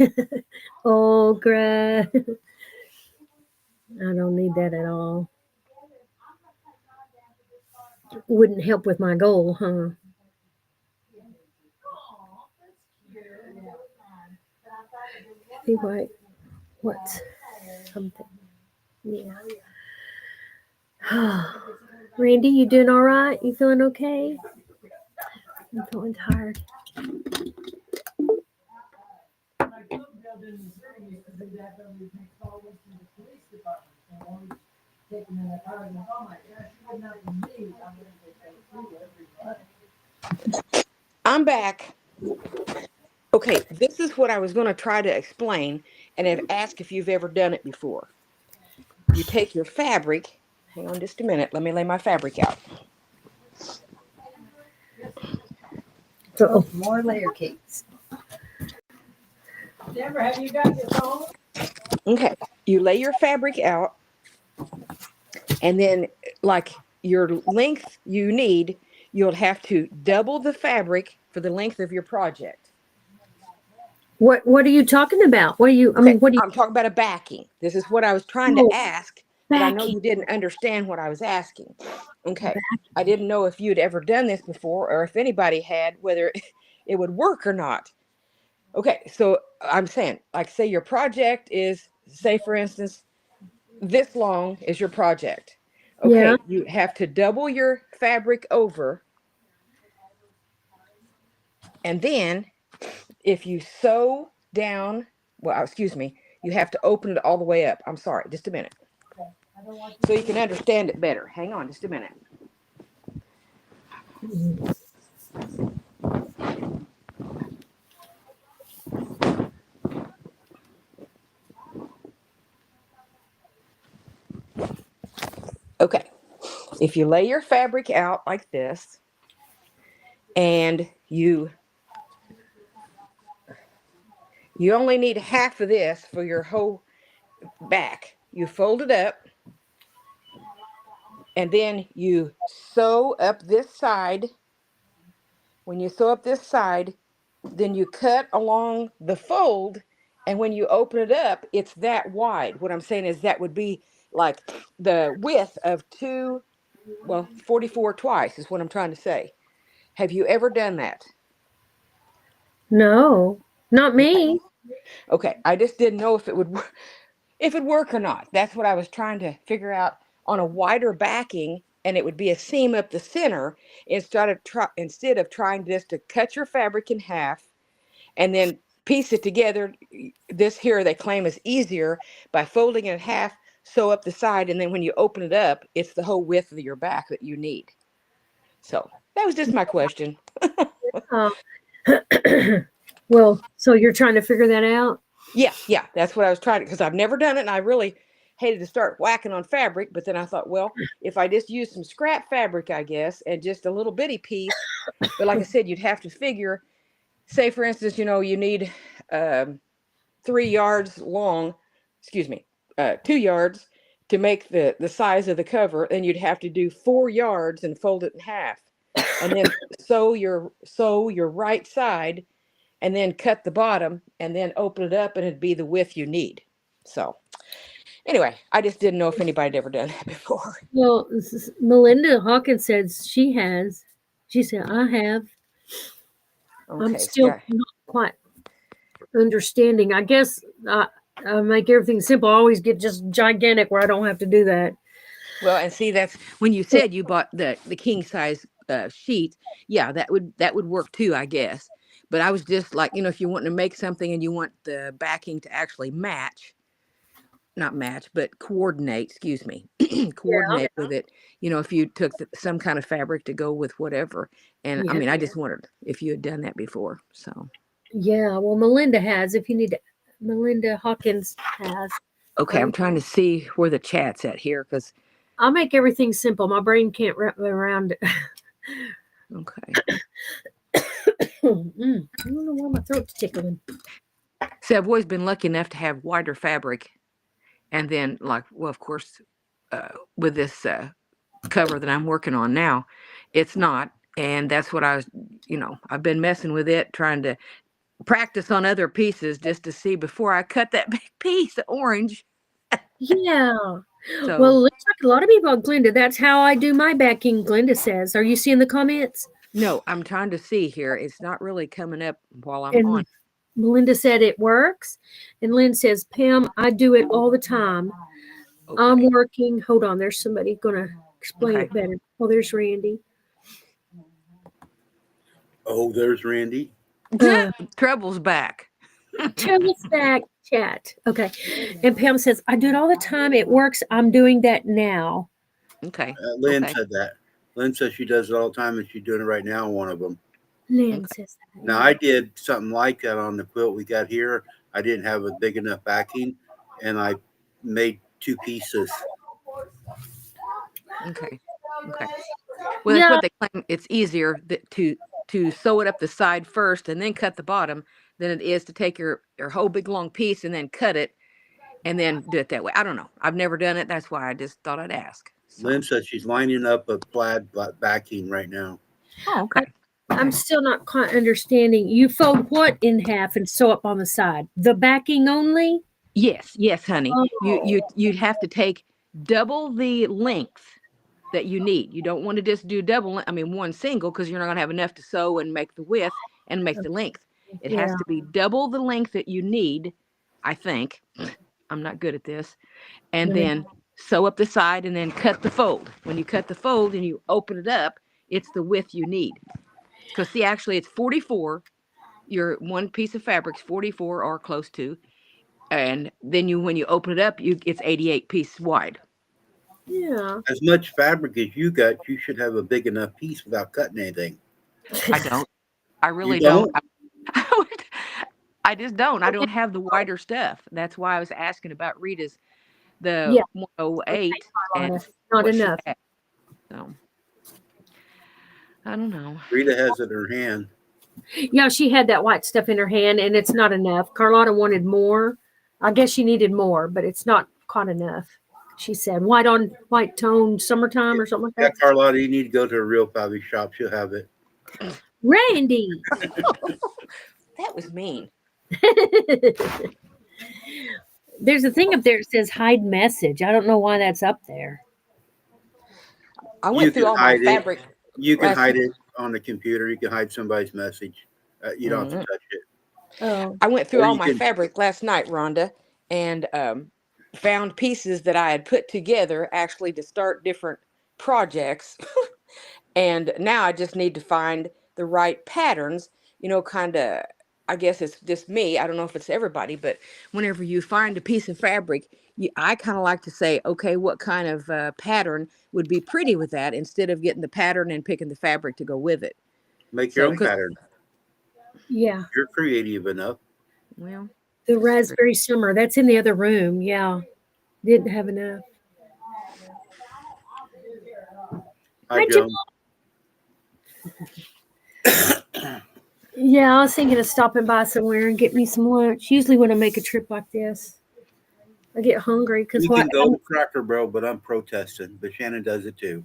okra. I don't need that at all. Wouldn't help with my goal, huh? See what's something? Yeah. Randy, you doing all right? You feeling okay? I'm feeling tired. I'm back. Okay, this is what I was going to try to explain and have asked if you've ever done it before. You take your fabric. Hang on just a minute. Let me lay my fabric out. Oh, more layer cakes. Tamber, have you got your phone? Okay, you lay your fabric out, and then, like your length you need, you'll have to double the fabric for the length of your project. What are you talking about? What Okay, do you I'm talking about a backing. This is what I was trying to oh, ask, but I know backing? you didn't understand what I was asking. Okay, I didn't know if you'd ever done this before or if anybody had, whether it would work or not. Okay, so I'm saying, like, say your project is, say for instance, this long is your project. Yeah. Okay, you have to double your fabric over, and then if you sew down, well, excuse me, you have to open it all the way up. I'm sorry, just a minute. So you can understand it better. Hang on just a minute. Okay, if you lay your fabric out like this, and you only need half of this for your whole back. You fold it up, and then you sew up this side. When you sew up this side, then you cut along the fold, and when you open it up, it's that wide. What I'm saying is that would be like the width of 44 twice is what I'm trying to say. Have you ever done that? No, not Okay. me. Okay, I just didn't know if it would work or not. That's what I was trying to figure out on a wider backing, and it would be a seam up the center instead of trying just to cut your fabric in half and then piece it together. This here they claim is easier by folding it in half, sew up the side, and then when you open it up, it's the whole width of your back that you need. So that was just my question. Uh, well, so you're trying to figure that out? Yeah, that's what I was trying to, because I've never done it, and I really hated to start whacking on fabric, but then I thought, well, if I just use some scrap fabric, I guess, and just a little bitty piece, but like I said, you'd have to figure, say for instance, you need 3 yards long, excuse me, 2 yards to make the size of the cover, and you'd have to do 4 yards and fold it in half. and then sew your right side, and then cut the bottom, and then open it up, and it'd be the width you need. So anyway, I just didn't know if anybody had ever done that before. Well, Melinda Hawkins says she has. She said, I have. I'm Okay, still yeah. not quite understanding. I guess I make everything simple. I always get just gigantic where I don't have to do that. Well, and see, that's when you said you bought the king size sheet. Yeah, that would work too, I guess. But I was just like, if you want to make something and you want the backing to actually match, not match, but coordinate, excuse me, coordinate with it. If you took some kind of fabric to go with whatever. And I Yeah. mean, I just wondered if you had done that before. So, Yeah. Well, Melinda has. If you need to, Melinda Hawkins has. okay, I'm trying to see where the chat's at here because, I'll make everything simple. My brain can't wrap around it. okay. I don't know why my throat's tickling. See, I've always been lucky enough to have wider fabric. And then, well, of course, with this cover that I'm working on now, it's not. And that's what I've been messing with it, trying to practice on other pieces just to see before I cut that big piece of orange. Yeah. So, Well, it looks like a lot of people on Glenda. That's how I do my backing, Glenda says. Are you seeing the comments? no, I'm trying to see here. It's not really coming up while I'm And on. Melinda said it works. And Lynn says, Pam, I do it all the time. Okay. I'm working. Hold on. There's somebody going to explain it better. Oh, there's Randy. Oh, there's Randy. Trouble's back. Trouble's back. Chat. Okay. And Pam says, I do it all the time. It works. I'm doing that now. Okay. Lynn Okay. said that. Lynn says she does it all the time, and she's doing it right now on one of them. Lynn says that. Now, I did something like that on the quilt we got here. I didn't have a big enough backing, and I made two pieces. Okay. Okay. Well, that's what they claim. It's easier to sew it up the side first and then cut the bottom than it is to take your whole big long piece and then cut it and then do it that way. I don't know. I've never done it. That's why I just thought I'd ask. So. Lynn says she's lining up a plaid backing right now. Oh, okay. I'm still not quite understanding. You fold what in half and sew up on the side? The backing only? Yes, honey. You'd have to take double the length that you need. You don't want to just do one single, because you're not going to have enough to sew and make the width and make the length. It has to be double the length that you need, I think. I'm not good at this. And then sew up the side and then cut the fold. When you cut the fold and you open it up, it's the width you need. Because see, actually it's 44. Your one piece of fabric's 44 or close to. And then when you open it up, it's 88 pieces wide. Yeah. As much fabric as you got, you should have a big enough piece without cutting anything. I don't. I really You don't. I just don't. I don't have the wider stuff. That's why I was asking about Rita's, the 108. And not enough. So I don't know. Rita has it in her hand. Yeah, she had that white stuff in her hand, and it's not enough. Carlotta wanted more. I guess she needed more, but it's not quite enough. She said white on white tone summertime or something like that. Yeah, Carlotta, you need to go to a real fabric shop. She'll have it. Randy. That was mean. There's a thing up there that says hide message. I don't know why that's up there. I went through all my fabric. You can hide it on the computer. You can hide somebody's message. You don't have to touch it. Oh. I went through all my fabric last night, Rhonda, and found pieces that I had put together actually to start different projects. And now I just need to find the right patterns, kind of, I guess it's just me. I don't know if it's everybody, but whenever you find a piece of fabric, I kind of like to say, okay, what kind of pattern would be pretty with that, instead of getting the pattern and picking the fabric to go with it. Make your own pattern. Yeah. You're creative enough. Well, the raspberry summer, that's in the other room. Yeah. Didn't have enough. Hi, Joan. Yeah, I was thinking of stopping by somewhere and get me some lunch. Usually when I make a trip like this, I get hungry because we can go to Cracker Barrel, but I'm protesting. But Shannon does it too.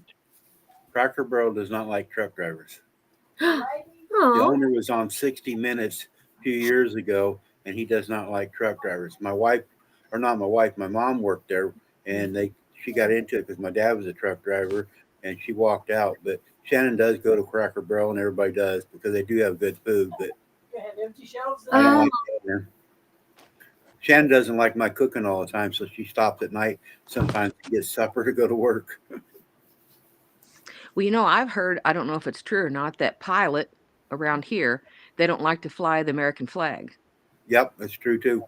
Cracker Barrel does not like truck drivers. The Oh, owner was on 60 Minutes a few years ago, and he does not like truck drivers. My wife, or not my wife, my mom worked there, and she got into it because my dad was a truck driver, and she walked out. But Shannon does go to Cracker Barrel, and everybody does because they do have good food. But They had empty shelves I don't there. like dinner. Shannon doesn't like my cooking all the time, so she stops at night sometimes to get supper to go to work. Well, I've heard, I don't know if it's true or not, that Pilot around here, they don't like to fly the American flag. Yep, that's true too.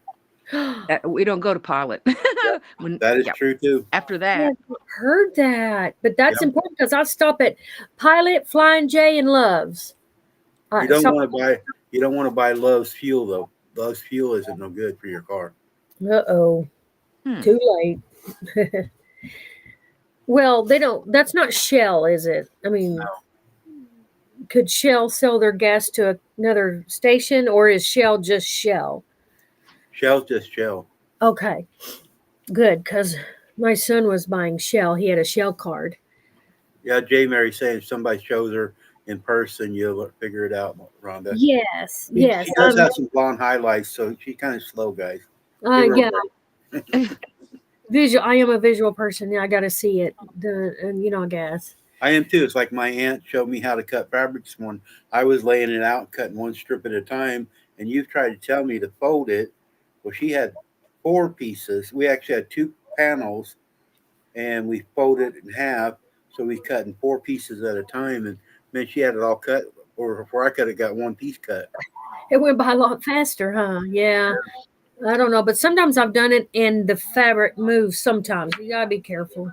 We don't go to Pilot. That is true too. After I that, haven't heard that, but that's Yep. important because I stop at Pilot, Flying J, and Loves. You don't want to buy Love's fuel though. Love's fuel isn't no good for your car. Uh-oh. Too late. Well, they don't. That's not Shell, is it? I mean, could Shell sell their gas to another station, or is Shell just Shell? Shell's just Shell. Okay, good, because my son was buying Shell. He had a Shell card. Yeah, J. Mary saying if somebody shows her in person, you'll figure it out, Rhonda. Yes, yes. She does have some blonde highlights, so she's kind of slow, guys. Yeah. Visual. I am a visual person. Yeah, I got to see it. And I guess. I am too. It's like my aunt showed me how to cut fabric this morning. I was laying it out, cutting one strip at a time, and you've tried to tell me to fold it. Well, she had 4 pieces. We actually had 2 panels, and we folded it in half. So we cut in 4 pieces at a time, and man, she had it all cut. Or before I could have got 1 piece cut. It went by a lot faster, huh? Yeah. I don't know, but sometimes I've done it and the fabric moves sometimes. You gotta be careful.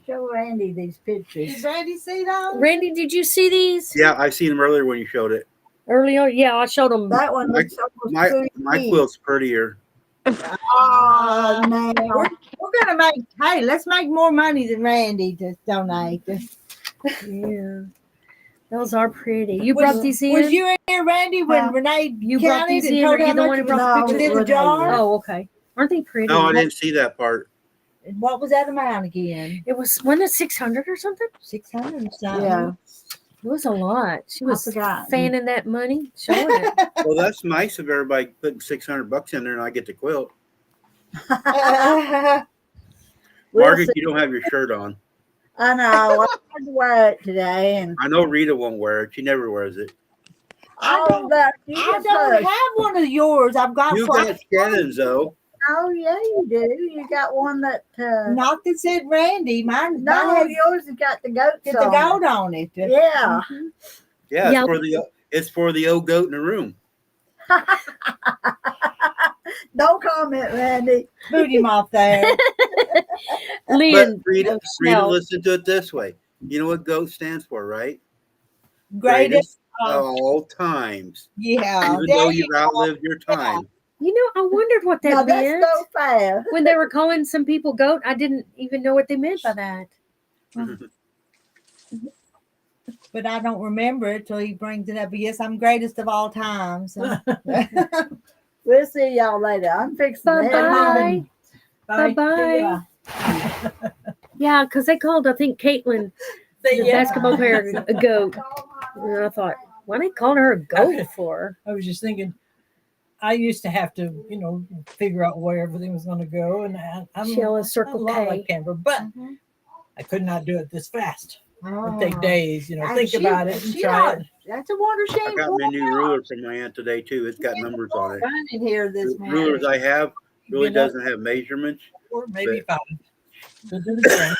Show Randy these pictures. Did Randy see those? Randy, did you see these? Yeah, I seen them earlier when you showed it. Earlier? Yeah, I showed them. That one looks almost My quilt's prettier. Oh, no. We're gonna make. Hey, let's make more money than Randy to donate. Yeah, those are pretty. You brought these in? Was you in here, Randy, when Renee You brought counted these and in, or told you how the much one who was brought the was pictures in the in? jar? Oh, okay. Aren't they pretty? No, I didn't see that part. And what was that amount again? It was wasn't it 600 or something? 600 or something. Yeah. It was a lot. She was forgot. fanning that money, showing it. Well, that's nice of everybody putting $600 in there, and I get to quilt. Margaret, you don't have your shirt on. I know. I had to wear it today, and I know Rita won't wear it. She never wears it. I don't have one of yours. I've got You got Shannon's though. Oh yeah, you do. You got one that not that said Randy. Mine. No, mine has, yours has got the goats get the on goat on it. Yeah. Yeah, Yeah. it's for the old goat in the room. Don't comment, Randy. Boot him off there. Lynn, But Rita, Chanel. listen to it this way. You know what GOAT stands for, right? Greatest of all times. Yeah. Even though you've outlived your time. You know, I wondered what that No, that's meant. so fast. When they were calling some people goat, I didn't even know what they meant by that. But I don't remember it till he brings it up. But yes, I'm greatest of all time. So. We'll see y'all later. I'm fixing to head home. Bye bye. Yeah, because they called, I think, Caitlin, the basketball player, a goat. And I thought, why they calling her a goat for? I was just thinking, I used to have to, figure out where everything was going to go, and I'm Shell is Circle a lot K. like Tamber, but I could not do it this fast. It would take days, think she- about it and she try not- it. That's a wonder she I ain't got worn my new out. ruler from my aunt today too. It's got numbers on it. Running here this The morning. rulers I have really You know- doesn't have measurements. Or maybe But- 5. So do the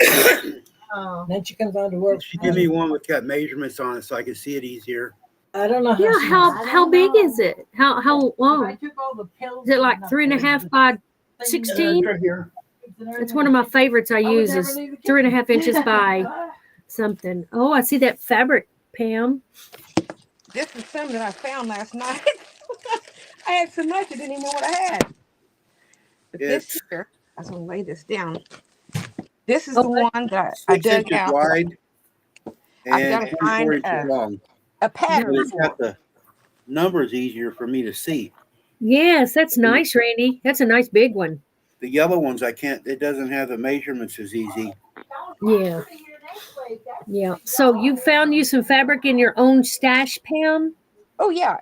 same. Oh. Then she comes on to work. She gave me one with got measurements on it so I could see it easier. I don't know. Yeah, she- how big is it? How long? I took all the pills Is it like and 3.5 by 16? It's one of my favorites I use is 3.5 inches by something. Oh, I see that fabric, Pam. this is some that I found last night. I had so much I didn't even know what I had. But this here, I was going to lay this down. This is the one that I 6 dug inches out. wide I've and gotta 24 find inches long. A But pattern it's for got it. the numbers easier for me to see. Yes, that's nice, Randy. That's a nice big one. The yellow ones, I can't. It doesn't have the measurements as easy. Yeah. Yeah. So you found you some fabric in your own stash, Pam? Oh yeah,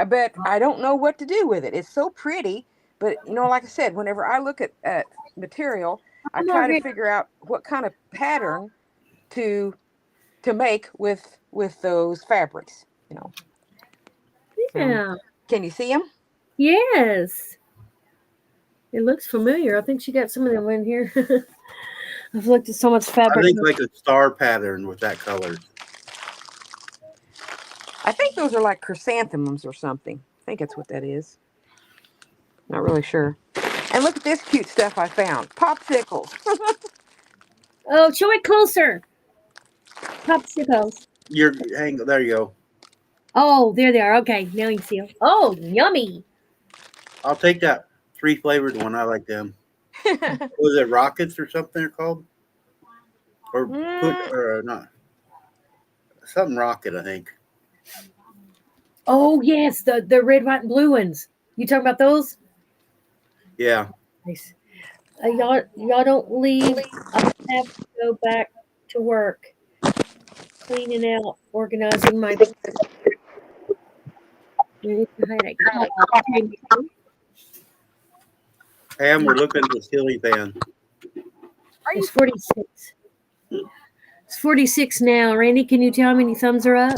but I don't know what to do with it. It's so pretty, but like I said, whenever I look at material, I Come on, try to Rick. figure out what kind of pattern to make with those fabrics. So, Yeah. can you see them? Yes. It looks familiar. I think she got some of them in here. I've looked at so much I fabric. think like a star pattern with that color. I think those are like chrysanthemums or something. I think that's what that is. Not really sure. And look at this cute stuff I found. Popsicles. Oh, show it closer. Popsicles. There you go. Oh, there they are. Okay, now you can see them. Oh, yummy. I'll take that 3 flavored one. I like them. Was it rockets or something they're called? Or not something rocket, I think. Oh, yes, the red, white, and blue ones. You talking about those? Yeah. Nice. Y'all don't leave. I have to go back to work. Cleaning out, organizing my. Pam, we're looking at the ceiling fan. It's 46. It's 46 now. Randy, can you tell how many thumbs are up?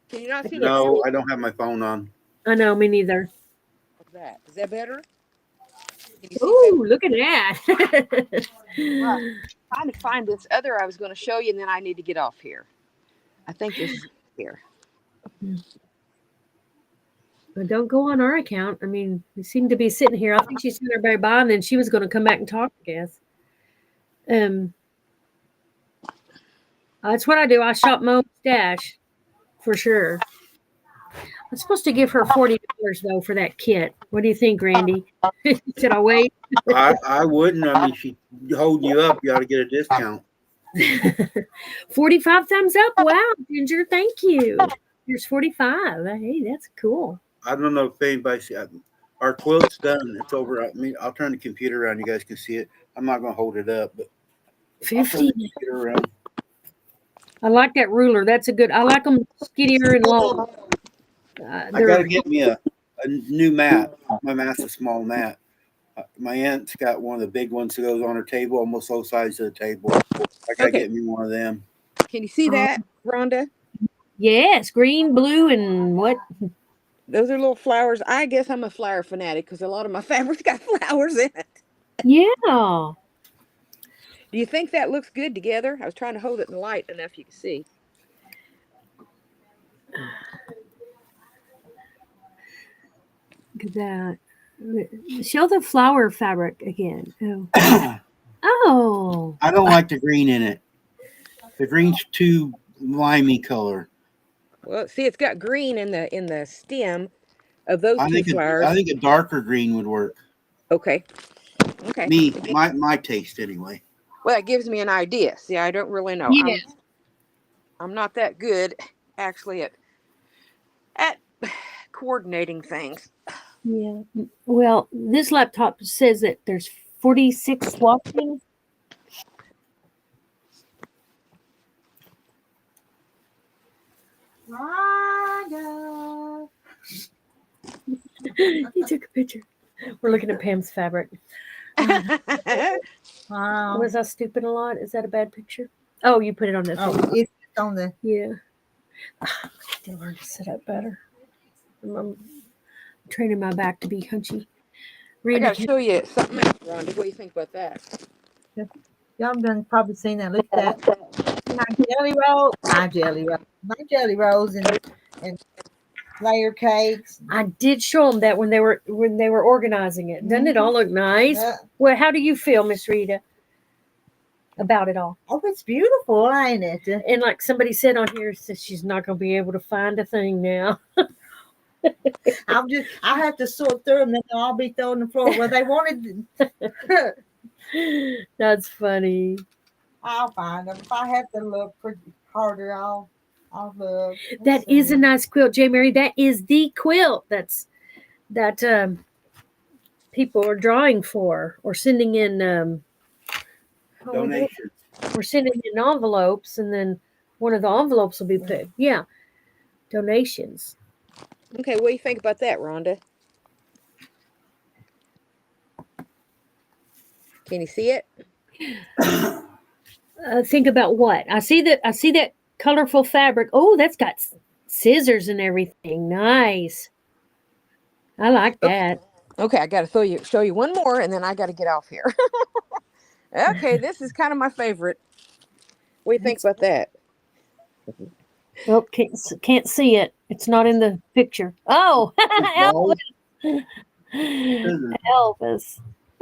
Can you not see that? No, I don't have my phone on. I know, me neither. What's that? Is that better? Can you see Ooh, better? look at that. Well, trying to find this other I was going to show you, and then I need to get off here. I think this is here. But don't go on our account. I mean, we seem to be sitting here. I think she sent everybody by, and then she was going to come back and talk, I guess. That's what I do. I shop my own stash for sure. I'm supposed to give her $40 though for that kit. What do you think, Randy? Should I wait? I wouldn't. I mean, she holding you up. You ought to get a discount. 45 thumbs up. Wow, Ginger, thank you. Here's 45. Hey, that's cool. I don't know if anybody see our quilt's done. It's over. I mean, I'll turn the computer around. You guys can see it. I'm not going to hold it up, but 50. computer around. I like that ruler. That's a good. I like them skinnier and long. I got to get me a new mat. My mat's a small mat. My aunt's got one of the big ones that goes on her table, almost the size of the table. I got to get me one of them. Can you see that, Rhonda? Yes, green, blue, and what? Those are little flowers. I guess I'm a flower fanatic because a lot of my fabric's got flowers in it. Yeah. Do you think that looks good together? I was trying to hold it in the light enough you can see. Look at that. Show the flower fabric again. Oh. Oh. I don't like the green in it. The green's too limey color. Well, see, it's got green in the stem of those I two think flowers. I think a darker green would work. Okay. Okay. My taste anyway. Well, that gives me an idea. See, I don't really know. Yeah. I'm not that good actually at coordinating things. Yeah. Well, this laptop says that there's 46 swatches. You took a picture. We're looking at Pam's fabric. Wow. Was I stupid a lot? Is that a bad picture? Oh, you put it on the Oh, thing. it's on the. Yeah. I have to learn to sit up better. I'm training my back to be hunchy. I got to show you something else, Rhonda. What do you think about that? Y'all done probably seen that. Look at that. My jelly rolls and layer cakes. I did show them that when they were organizing it. Doesn't it all look nice? Yeah. Well, how do you feel, Miss Rita, about it all? Oh, it's beautiful, ain't it? And like somebody said on here, says she's not going to be able to find a thing now. I have to sort through them, then I'll be throwing the floor. Well, they wanted. That's funny. I'll find them. If I have to look pretty harder, I'll look. That is a nice quilt, J. Mary. That is the quilt. That people are drawing for or sending in Donations. we're sending in envelopes, and then one of the envelopes will be put. Yeah, donations. Okay, what do you think about that, Rhonda? Can you see it? Think about what I see that colorful fabric. Oh, that's got scissors and everything. Nice. I like that. Okay, I got to show you one more, and then I got to get off here. Okay, this is kind of my favorite. What do you think about that? Oh, can't see it. It's not in the picture. Oh, Balls. Elvis.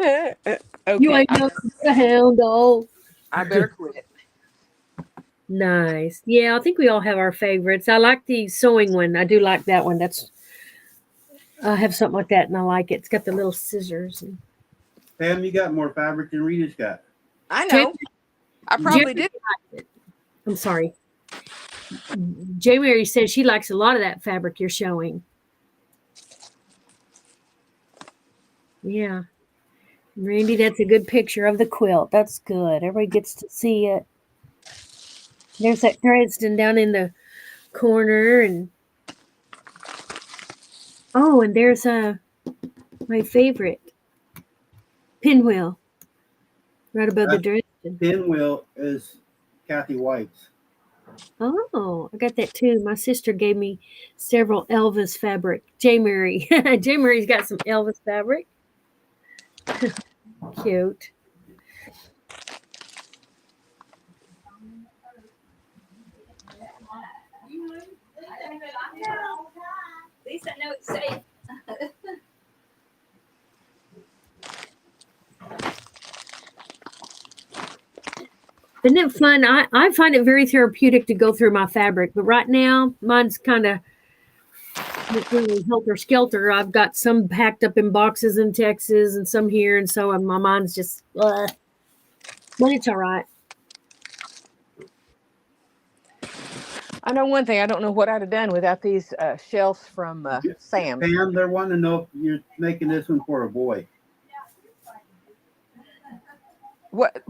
Elvis. You Okay, ain't no hound dog. I better quit. Nice. Yeah, I think we all have our favorites. I like the sewing one. I do like that one. I have something like that, and I like it. It's got the little scissors. Pam, you got more fabric than Rita's got. I know. I probably did. I'm sorry. J. Mary says she likes a lot of that fabric you're showing. Yeah. Randy, that's a good picture of the quilt. That's good. Everybody gets to see it. There's that Dresden down in the corner, and and there's my favorite pinwheel right above the Dresden. Pinwheel is Kathy White's. Oh, I got that too. My sister gave me several Elvis fabric. J. Mary. J. Mary's got some Elvis fabric. Cute. At least I know it's safe. Isn't it fun? I find it very therapeutic to go through my fabric, but right now mine's kind of really helter skelter. I've got some packed up in boxes in Texas and some here, and so my mind's just, but it's all right. I know one thing. I don't know what I'd have done without these shells from Sam's. Pam, they're wanting to know if you're making this one for a boy.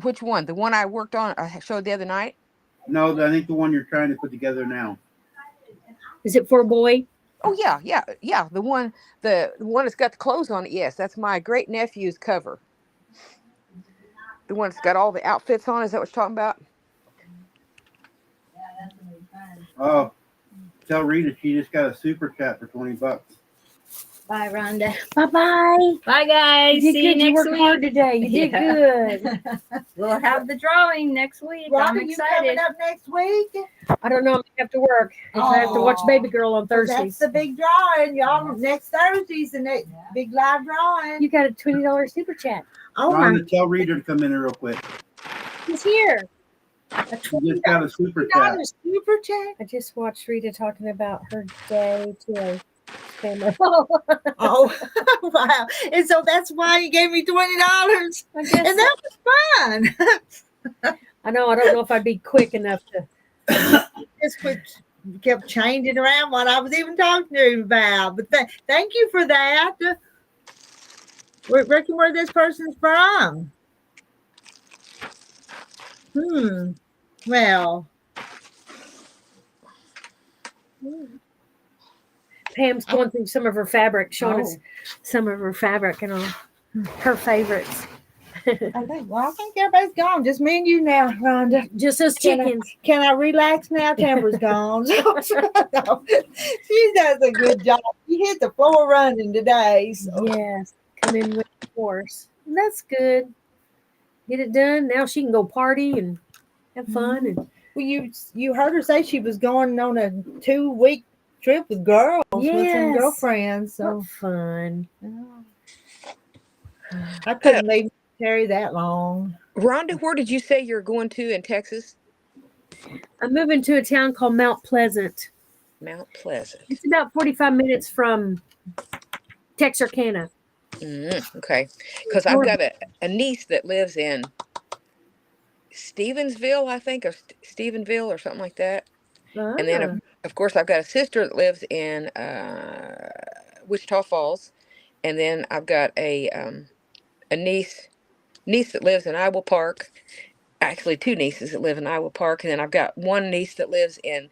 Which one? The one I worked on, I showed the other night? No, I think the one you're trying to put together now. Is it for a boy? Oh yeah. The one that's got the clothes on it. Yes, that's my great nephew's cover. The one that's got all the outfits on. Is that what you're talking about? Oh, tell Rita she just got a super chat for $20. Bye, Rhonda. Bye. Bye, guys. You See did you good. You next worked week. hard today. You did good. We'll have the drawing next week. I'm Rhonda, you coming excited. up next week? I don't know. I have to work. I have to watch Baby Girl on That's Thursdays. the big drawing, y'all. Next Thursday's the next big live drawing. You got a $20 super chat. Oh Rhonda, tell Rita to come in here real quick. He's here. She just got a super chat. Super chat. I just watched Rita talking about her day today. Oh, wow. And so that's why you gave me $20. And that was fun. I know. I don't know if I'd be quick enough to. Just kept changing around what I was even talking to him about. But thank you for that. Reckon where this person's from. Well. Pam's going through some of her fabric, showing us some of her fabric and all her favorites. I think everybody's gone. Just me and you now, Rhonda. Just us chickens. Can I relax now? Tamber's gone. She does a good job. She hit the floor running today. So. Yes, come in with force. That's good. Get it done. Now she can go party and have fun. And well, you heard her say she was going on a 2-week trip with girls, with some girlfriends. So what fun. I couldn't leave Terry that long. Rhonda, where did you say you're going to in Texas? I'm moving to a town called Mount Pleasant. Mount Pleasant. It's about 45 minutes from Texarkana. Okay. Because I've got a niece that lives in Stevensville, I think, or Stephenville or something like that. And then, of course, I've got a sister that lives in Wichita Falls. and then I've got a niece that lives in Iowa Park. Actually, two nieces that live in Iowa Park, and then I've got one niece that lives in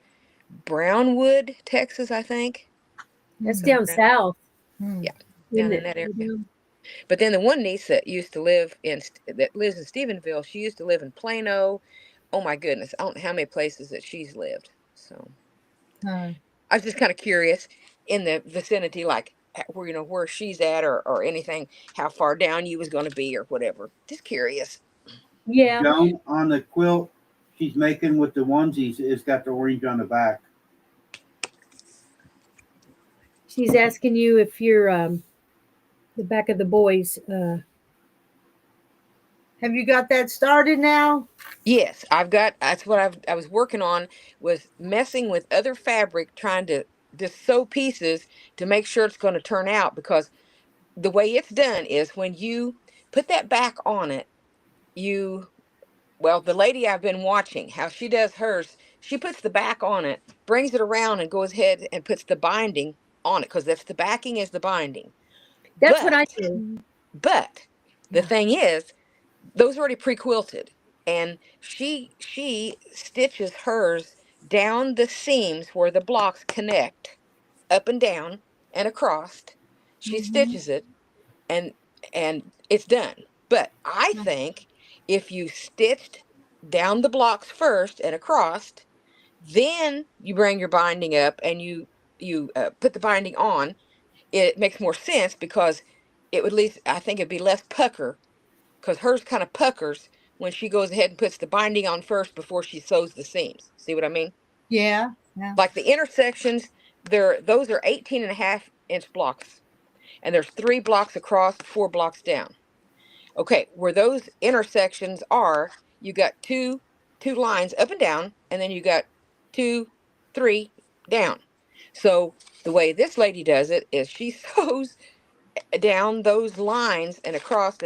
Brownwood, Texas, I think. That's Somewhere down down, south, yeah, isn't down in it? that area. Down- But then the one niece that used to live that lives in Stephenville, she used to live in Plano. Oh my goodness, I don't know how many places that she's lived. So Huh. I was just kind of curious in the vicinity, like where where she's at, or anything, how far down you was going to be, or whatever. Just curious. Yeah. Joan, on the quilt she's making with the onesies, it's got the orange on the back. She's asking you if you're the back of the boys. Have you got that started now? Yes, I've got. That's what I was working on, was messing with other fabric, trying to just sew pieces to make sure it's going to turn out, because the way it's done is when you put that back on it, you well, the lady I've been watching, how she does hers, she puts the back on it, brings it around, and goes ahead and puts the binding on it, because that's the backing is the binding. That's what I But do. but the Yeah. thing is, those are already pre-quilted, and she stitches hers down the seams where the blocks connect, up and down and across. She Mm-hmm. stitches it, and it's done. But I think if you stitched down the blocks first and across, then you bring your binding up and you put the binding on, it makes more sense, because it would, at least I think, it'd be less pucker, because hers kind of puckers when she goes ahead and puts the binding on first before she sews the seams. See what I mean? Yeah. Yeah. Like the intersections, those are 18.5-inch blocks, and there's 3 blocks across, 4 blocks down. Okay, where those intersections are, you got two lines up and down, and then you got 2, 3 down. So the way this lady does it is she sews down those lines and across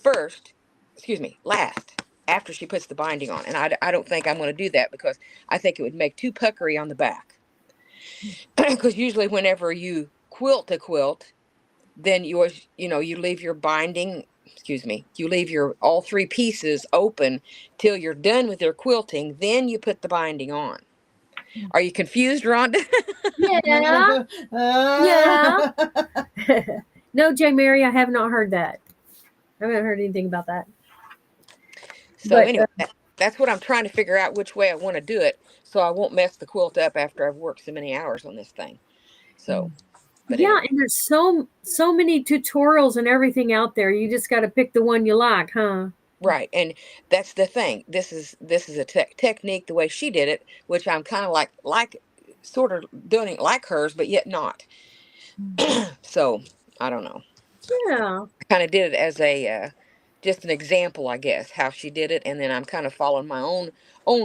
first, excuse me, last, after she puts the binding on. And I don't think I'm going to do that, because I think it would make too puckery on the back. Because usually whenever you quilt a quilt, then you leave your binding, excuse me, you leave your all 3 pieces open till you're done with your quilting, then you put the binding on. Are you confused, Rhonda? Yeah. Yeah. No, J. Mary, I have not heard that. I haven't heard anything about that. So But anyway, that's what I'm trying to figure out, which way I want to do it, so I won't mess the quilt up after I've worked so many hours on this thing. So, but yeah, anyway. and there's so many tutorials and everything out there. You just got to pick the one you like, huh? Right, and that's the thing. This is a technique the way she did it, which I'm kind of like sort of doing it like hers, but yet not. So I don't know. Yeah. I kind of did it as a just an example, I guess, how she did it, and then I'm kind of following my own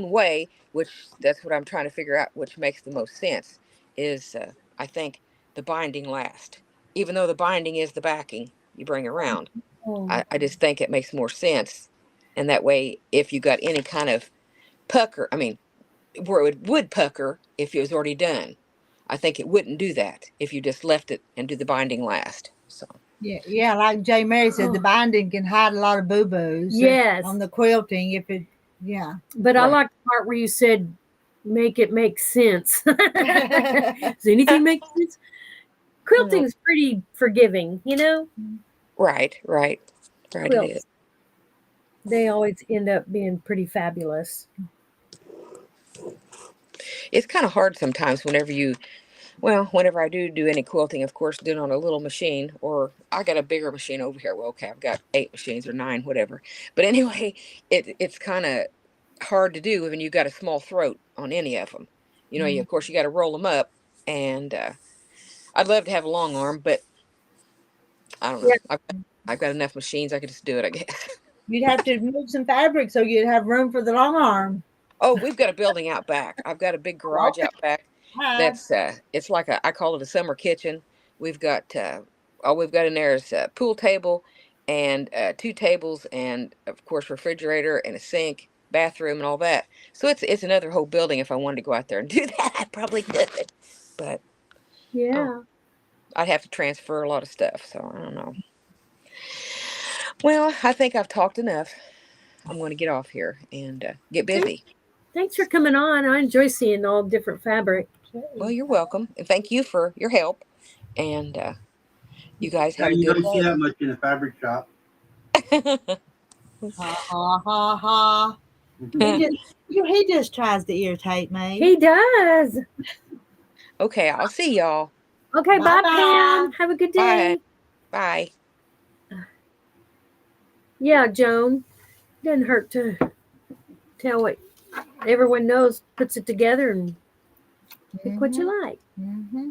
way, which that's what I'm trying to figure out, which makes the most sense. Is I think the binding last, even though the binding is the backing you bring around. Oh, I just think it makes more sense. And that way, if you got any kind of pucker, I mean, where it would pucker if it was already done, I think it wouldn't do that if you just left it and do the binding last. So, Yeah. Yeah. Like J. Mary said, the binding can hide a lot of boo boos. yes. On the quilting, if it. Yeah. But I right. like the part where you said, make it make sense. Does anything make sense? Quilting's pretty forgiving, Right, right, right, it is. Quilts. They always end up being pretty fabulous. It's kind of hard sometimes whenever I do any quilting, of course, doing on a little machine, or I got a bigger machine over here. Well, okay, I've got 8 machines or 9, whatever. But anyway, it's kind of hard to do when you got a small throat on any of them. Of course, you got to roll them up, and I'd love to have a long arm, but I don't know. Yeah. I've got enough machines. I could just do it, I guess. You'd have to move some fabric so you'd have room for the long arm. Oh, we've got a building out back. I've got a big garage Okay. out back. That's it's like I call it a summer kitchen. We've got all we've got in there is a pool table and 2 tables, and of course refrigerator and a sink, bathroom, and all that. So it's another whole building. If I wanted to go out there and do that, I probably could. But Yeah. I'd have to transfer a lot of stuff, so I don't know. Well, I think I've talked enough. I'm going to get off here and get busy. Thanks for coming on. I enjoy seeing all different fabric. Well, you're welcome, and thank you for your help. And you guys Yeah, have a you good don't see day. that much in a fabric shop. Ha ha ha ha. He just tries to irritate me. He does. Okay, I'll see y'all. Okay, bye, Bye-bye. Pam. Have a good day. Bye. Yeah, Joan. Doesn't hurt to tell what everyone knows, puts it together, and pick what you like. Mm-hmm.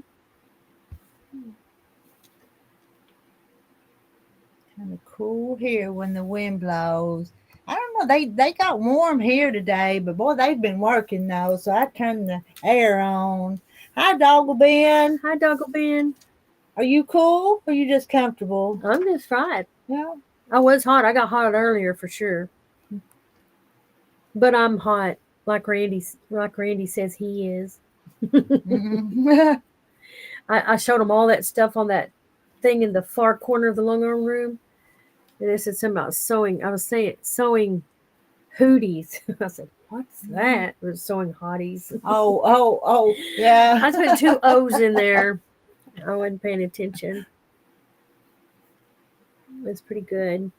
Kind of cool here when the wind blows. I don't know. They got warm here today, but boy, they've been working though. So I turned the air on. Hi, Doggle Ben. Hi, Doggle Ben. Are you cool? Or are you just comfortable? I'm just fine. Yeah. I was hot. I got hot earlier for sure. But I'm hot, like Randy says he is. Mm-hmm. I showed him all that stuff on that thing in the far corner of the long arm room. And they said something about sewing. I was saying sewing hooties. I said, what's that? It was sewing hotties. Oh, yeah. I put 2 O's in there. I wasn't paying attention. It's pretty good.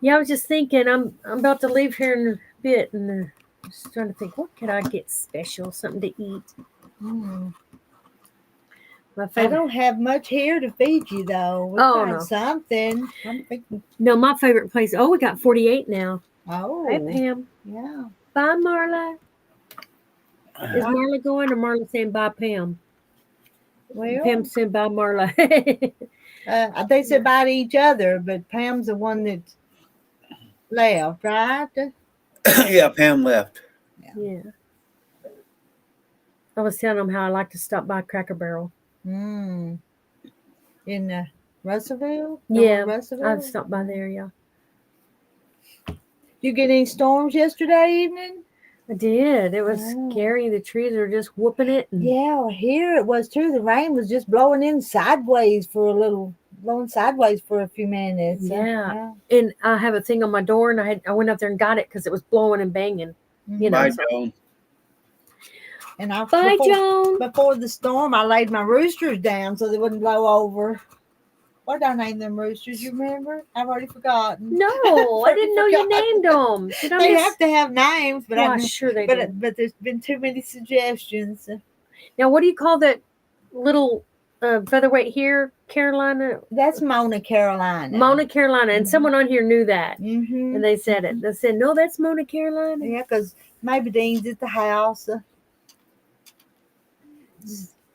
Yeah, I was just thinking I'm about to leave here in a bit, and just trying to think, what could I get special, something to eat? My I favorite. don't have much here to feed you though. We Oh, got no. something. I'm thinking. No, my favorite place. Oh, we got 48 now. Oh, Hey, Pam. yeah. Bye, Marla. Is Marla going, or Marla saying bye, Pam? Well, Pam saying bye, Marla. they said bye to each other, but Pam's the one that left, right? Yeah, Pam left. Yeah. I was telling them how I like to stop by Cracker Barrel. In Russellville? Yeah, Russellville? I've stopped by there, yeah. You get any storms yesterday evening? I did. It was scary. The trees were just whooping it. And Yeah, here it was too. The rain was just blowing sideways for a few minutes. Yeah. And I have a thing on my door, and I went up there and got it because it was blowing and banging. You know. Bye, Joan. And Bye, Joan. Before the storm, I laid my roosters down so they wouldn't blow over. What did I name them roosters? You remember? I've already forgotten. No, I didn't know you named them. They have to have names, but I'm sure they do. But there's been too many suggestions. Now, what do you call that little featherweight here, Carolina? That's Mona Carolina. Mona Carolina, and someone on here knew that, Mm-hmm. and they said it. They said, "No, that's Mona Carolina." Yeah, because maybe Dean's at the house.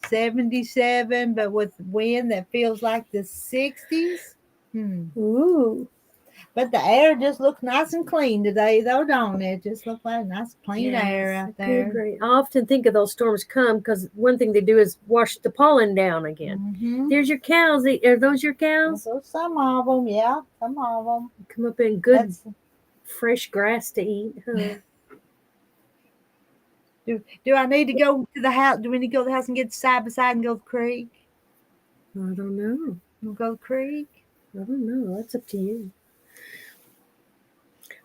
77, but with wind that feels like the 60s. Ooh. But the air just looks nice and clean today, though, don't it? Just looks like nice, clean air out there. Great. I often think of those storms come because one thing they do is wash the pollen down again. Mm-hmm. There's your cows. Are those your cows? So some of them, yeah, some of them. Come up in good, fresh grass to eat. Huh? Do I need to go to the house? Do we need to go to the house and get side by side and go to the creek? I don't know. We'll go to the creek? I don't know. That's up to you.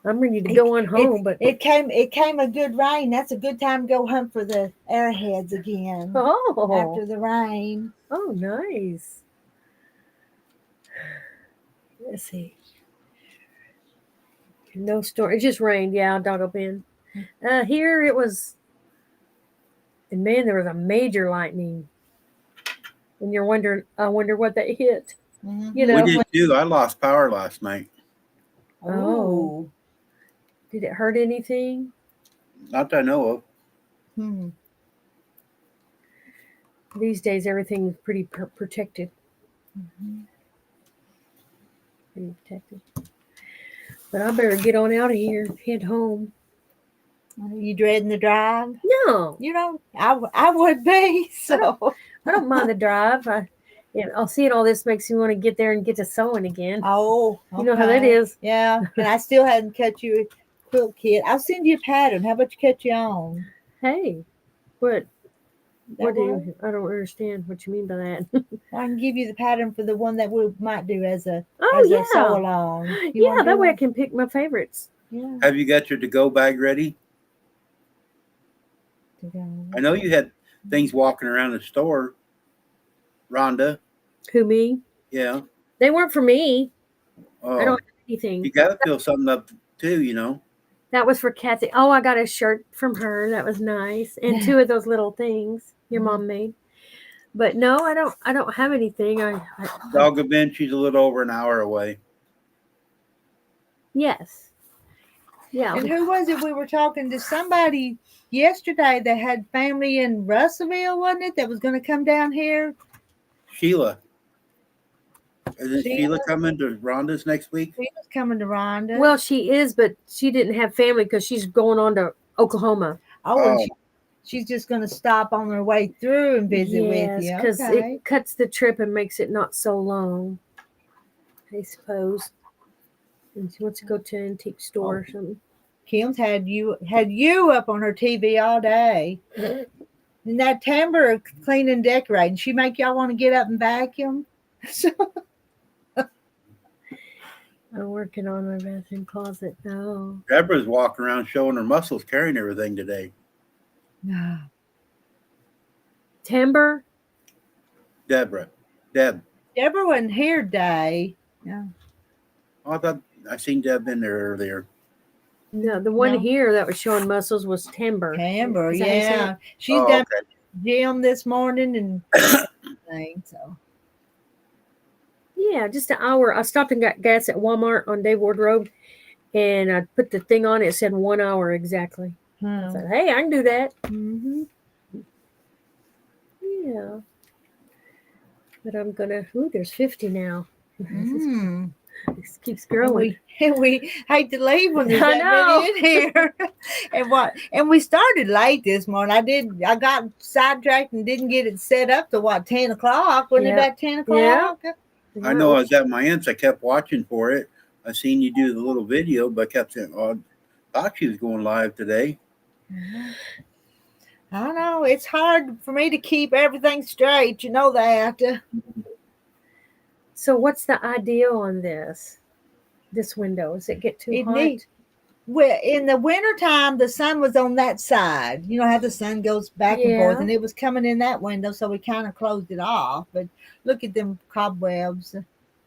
I'm ready to go on home, but it came a good rain. That's a good time to go hunt for the airheads again. Oh, after the rain. Oh, nice. Let's see. No storm. It just rained. Yeah, Doggo Ben. Here it was. And man, there was a major lightning. And you're wondering, I wonder what that hit. Mm-hmm. You know, we did too. I lost power last night. Oh. Did it hurt anything? Not that I know of. Hmm. These days, everything's pretty protected. Mm-hmm. Pretty protected. But I better get on out of here, head home. Are you dreading the drive? No. You know, I would be. So I don't mind the drive. I'll seeing all this makes me want to get there and get to sewing again. Oh, okay. You know how that is. Yeah, and I still hadn't cut you a quilt kit. I'll send you a pattern. How about you cut your own? Hey, what? What do you, I don't understand what you mean by that. I can give you the pattern for the one that we might do as a Oh, a sew yeah. along. Yeah, that way I can pick my favorites. Yeah. Have you got your to-go bag ready? I know you had things walking around the store, Rhonda. Who, me? Yeah. They weren't for me. I Oh, don't have anything. you got to fill something up too, you know. That was for Kathy. Oh, I got a shirt from her. That was nice. And two of those little things your mom made. But no, I don't have anything. Dogga Bend, she's a little over an hour away. Yes. Yeah. And who was it we were talking to? Somebody yesterday that had family in Russellville, wasn't it? That was going to come down here. Sheila. Isn't Sheila coming to Rhonda's next week? Sheila's coming to Rhonda. Well, she is, but she didn't have family because she's going on to Oklahoma. Oh, and she's just going to stop on her way through and visit with you. Because it cuts the trip and makes it not so long, I suppose. And she wants to go to an antique store or something. Kim's had you up on her TV all day. And that Tamber cleaning and decorating, she make y'all want to get up and vacuum. I'm working on my bathroom closet now. Deborah's walking around showing her muscles, carrying everything today. No. Tamber? Deb. Deborah wasn't here today. Yeah. Oh, I thought I seen Deb in there earlier. No, the one here that was showing muscles was Tamber. Tamber, yeah. She's done gym this morning and everything, so. Yeah, just an hour. I stopped and got gas at Walmart on Dave Wardrobe, and I put the thing on. It said 1 hour exactly. I said, hey, I can do that. Mm-hmm. Yeah. But I'm going to, there's 50 now. This keeps growing. We hate to leave when there's that many in here. And we started late this morning. I got sidetracked and didn't get it set up to 10 o'clock. Wasn't it about 10 o'clock? Yeah. I know I was at my aunt's. I kept watching for it. I seen you do the little video, but I kept saying, oh, I thought she was going live today. I know. It's hard for me to keep everything straight. You know that. So what's the idea on this window? Does it get too hot? Well, in the wintertime, the sun was on that side. You know how the sun goes back and forth, and it was coming in that window, so we kind of closed it off. But look at them cobwebs.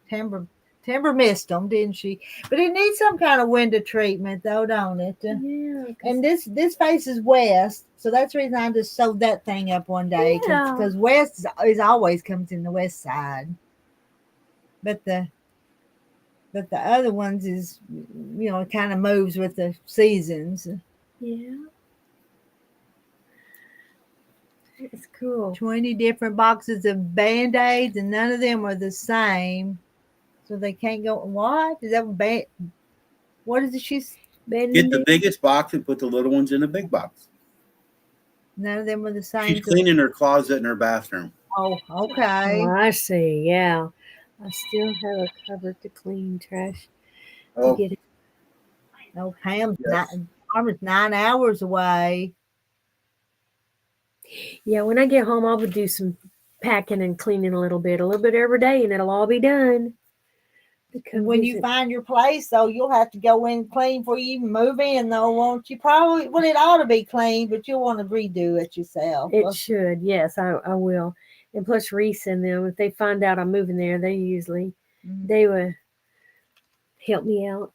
Tamber missed them, didn't she? But it needs some kind of window treatment, though, don't it? Yeah. And this faces west, so that's the reason I just sewed that thing up one day, because west is always comes in the west side. But the other ones is, it kind of moves with the seasons. Yeah. It's cool. 20 different boxes of Band-Aids, and none of them are the same. So they can't go, what? Is that what is it she's... Get the biggest box and put the little ones in the big box. None of them are the same. She's cleaning her closet and her bathroom. Oh, okay. Oh, I see, yeah. I still have a cover to clean trash. Oh, get it. Oh, Pam's 9 hours away. Yeah, when I get home, I'll do some packing and cleaning a little bit every day, and it'll all be done. And when you find your place, though, you'll have to go in clean before you even move in, though, won't you? Probably, well, it ought to be clean, but you'll want to redo it yourself. It should, yes, I will. And plus Reese and them, if they find out I'm moving there, they usually, they would help me out.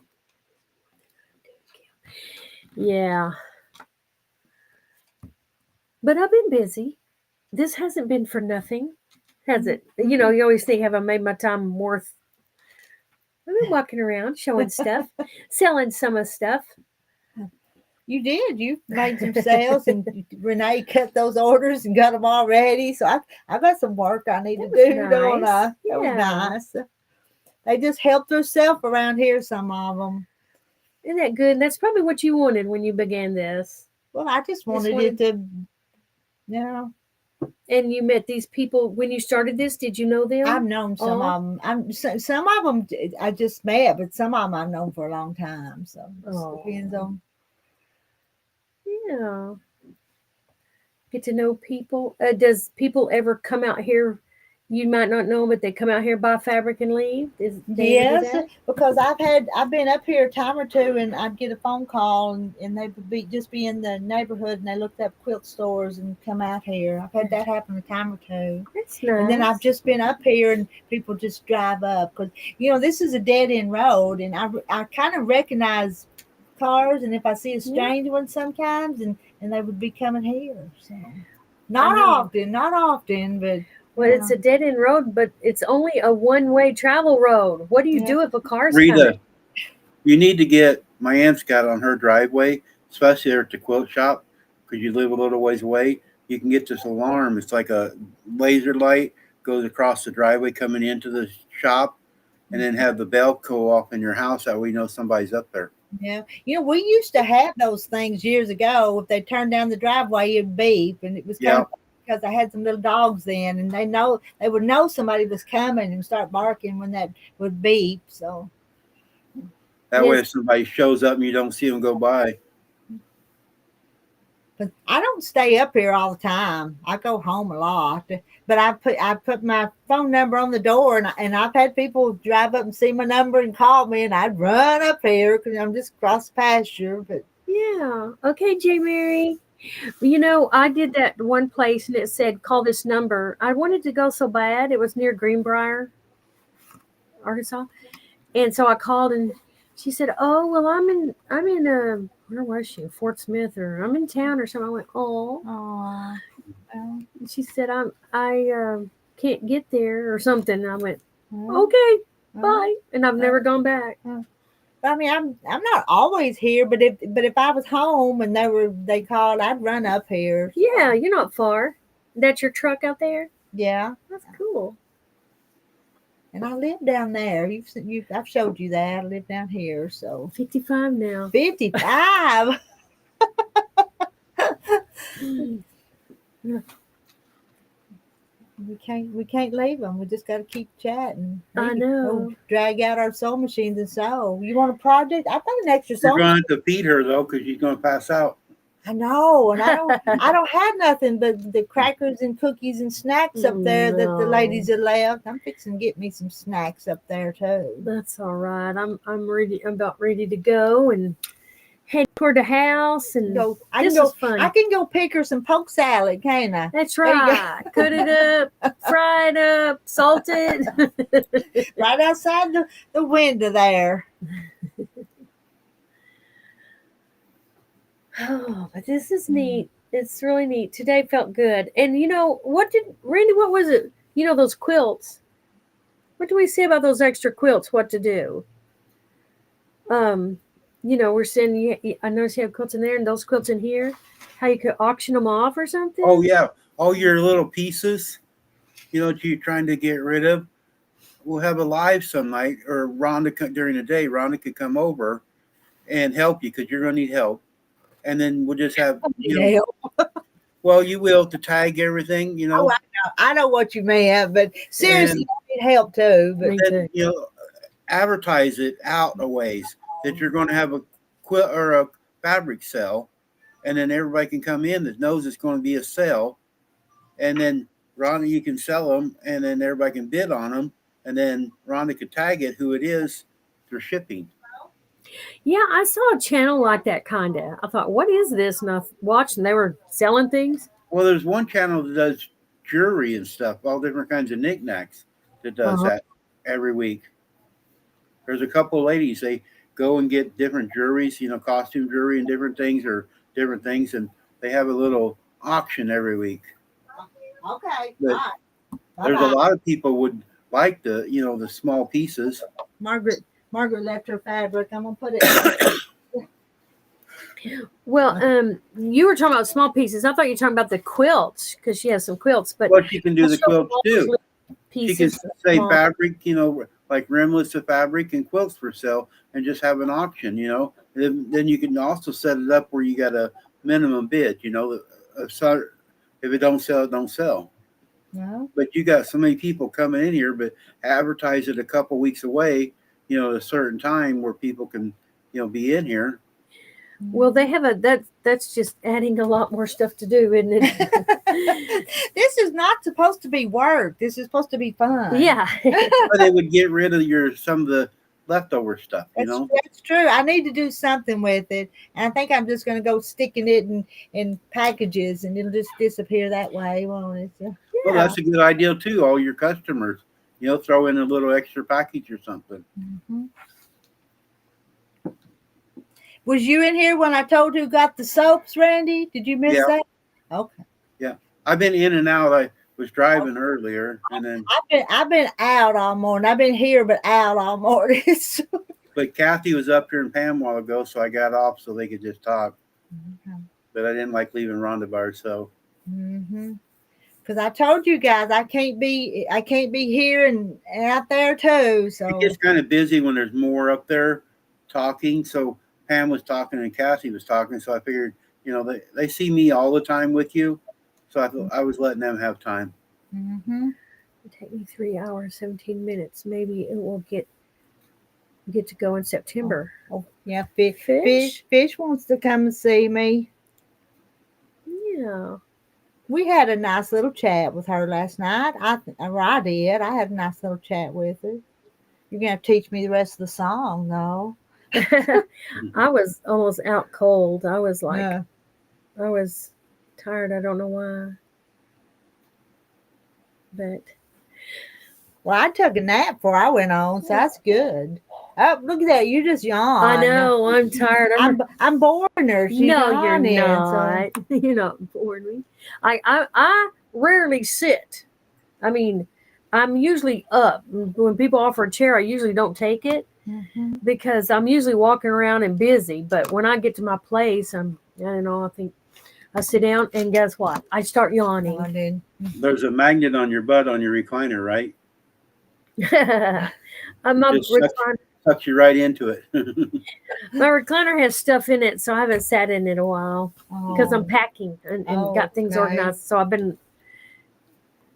Yeah. But I've been busy. This hasn't been for nothing, has it? You know, you always think, have I made my time worth? I've been walking around showing stuff, selling some of stuff. You did. You made some sales, and Renee cut those orders and got them all ready. So I got some work I need to do, don't I? That was nice. They just help themselves around here, some of them. Isn't that good? And that's probably what you wanted when you began this. Well, I just wanted it to, And you met these people when you started this. Did you know them? I've known some of them. Some of them I just met, but some of them I've known for a long time. So it depends on. Yeah. get to know people. Does people ever come out here? You might not know, but they come out here, buy fabric, and leave. Is they ever do Yes, that? because I've been up here a time or two, and I'd get a phone call, and they would be in the neighborhood, and they looked up quilt stores and come out here. I've had that happen a time or two. That's nice. And then I've just been up here, and people just drive up because this is a dead end road, and I kind of recognize cars, and if I see a strange one sometimes, and they would be coming here. So not often, but well, it's a dead end road, but it's only a one-way travel road. What do you do if a car's Rita, coming? you need to get my aunt's got on her driveway, especially there at the quilt shop, because you live a little ways away. You can get this alarm. It's like a laser light goes across the driveway coming into the shop, and then have the bell go off in your house. That way you know somebody's up there. Yeah, we used to have those things years ago. If they turned down the driveway, it'd beep, and it was kind of because I had some little dogs then, and they would know somebody was coming and start barking when that would beep. So that way, if somebody shows up and you don't see them go by. But I don't stay up here all the time. I go home a lot. But I put my phone number on the door, and I've had people drive up and see my number and call me, and I'd run up here because I'm just across the pasture. But yeah, okay, J. Mary. I did that one place, and it said call this number. I wanted to go so bad. It was near Greenbrier, Arkansas, and so I called, and she said, "Oh, well, I'm in where was she? Fort Smith, or I'm in town or something." I went, "Oh." And she said, I can't get there or something. I went, "Okay, bye," and I've never gone back. I mean, I'm not always here, but if I was home and they called, I'd run up here. Yeah, you're not far. That's your truck out there? Yeah, that's cool. And I live down there. I've showed you that. I live down here. So 55 now. 55. We can't leave them. We just got to keep chatting. I know. Drag out our sewing machines and sew. You want a project? I think an extra You're sewing. going to feed her though, because she's going to pass out. I know, and I don't have nothing but the crackers and cookies and snacks up there that the ladies have left. I'm fixing to get me some snacks up there too. That's all right. I'm ready. I'm about ready to go and head toward the house and go. This is fun. I can go pick her some poke salad, can't I? That's right. Cut it up, fry it up, salt it. Right outside the window there. Oh, but this is neat. It's really neat. Today felt good. And Randy, what was it? Those quilts. What do we say about those extra quilts? What to do? We're saying, I noticed you have quilts in there and those quilts in here. How you could auction them off or something? Oh, yeah. All your little pieces, that you're trying to get rid of. We'll have a live some night, or Rhonda during the day. Rhonda could come over and help you because you're going to need help. And then we'll just have, well, you will to tag everything, Oh, I know what you mean, but seriously, I need help too. But then, advertise it out a ways that you're going to have a quilt or a fabric sale, and then everybody can come in that knows it's going to be a sale, and then Rhonda, you can sell them, and then everybody can bid on them, and then Rhonda could tag it who it is for shipping. Yeah, I saw a channel like that kind of. I thought, what is this? And I watched, and they were selling things. Well, there's one channel that does jewelry and stuff, all different kinds of knickknacks that does that every week. There's a couple of ladies, they go and get different jewelries, costume jewelry and different things, and they have a little auction every week. Okay. But there's a lot of people would like the small pieces. Margaret left her fabric. I'm gonna put it. Well, you were talking about small pieces. I thought you were talking about the quilts because she has some quilts. But she can do the quilts too. She can say fabric, like rimless of fabric and quilts for sale, and just have an auction. Then you can also set it up where you got a minimum bid. If it don't sell, it don't sell. No. But you got so many people coming in here, but advertise it a couple weeks away. At a certain time where people can, be in here. Well, they have that's just adding a lot more stuff to do, isn't it? This is not supposed to be work. This is supposed to be fun. Yeah. But they would get rid of some of the leftover stuff, That's true. I need to do something with it. And I think I'm just going to go sticking it in packages and it'll just disappear that way, won't it? So, Well, that's a good idea too. All your customers, throw in a little extra package or something. mhm. Was you in here when I told who got the soaps, Randy? Did you miss Yeah. that? Okay. Yeah, I've been in and out. I was driving earlier, and then I've been out all morning. I've been here but out all morning. but Kathy was up here and Pam a while ago, so I got off so they could just talk. But I didn't like leaving Rhonda by herself. Because I told you guys I can't be here and out there too. So It gets kind of busy when there's more up there talking. So Pam was talking and Kathy was talking, so I figured, they see me all the time with you, so I thought I was letting them have time. It'll take me 3 hours, 17 minutes. Maybe it will get to go in September. Oh yeah, fish wants to come and see me. Yeah. We had a nice little chat with her last night. I did. I had a nice little chat with her. You're gonna have to teach me the rest of the song, though. I was almost out cold. I was like, Yeah. I was tired. I don't know why. But Well, I took a nap before I went on, so that's good. Oh, look at that! You just yawned. I know I'm tired. I'm boring her. She's No, you're yawning, not. so- You're not boring me. I rarely sit. I mean, I'm usually up. When people offer a chair, I usually don't take it because I'm usually walking around and busy. But when I get to my place, I think I sit down and guess what? I start yawning. There's a magnet on your butt on your recliner, right? Sucks you right into it. My recliner has stuff in it, so I haven't sat in it a while because I'm packing and got things organized. So I've been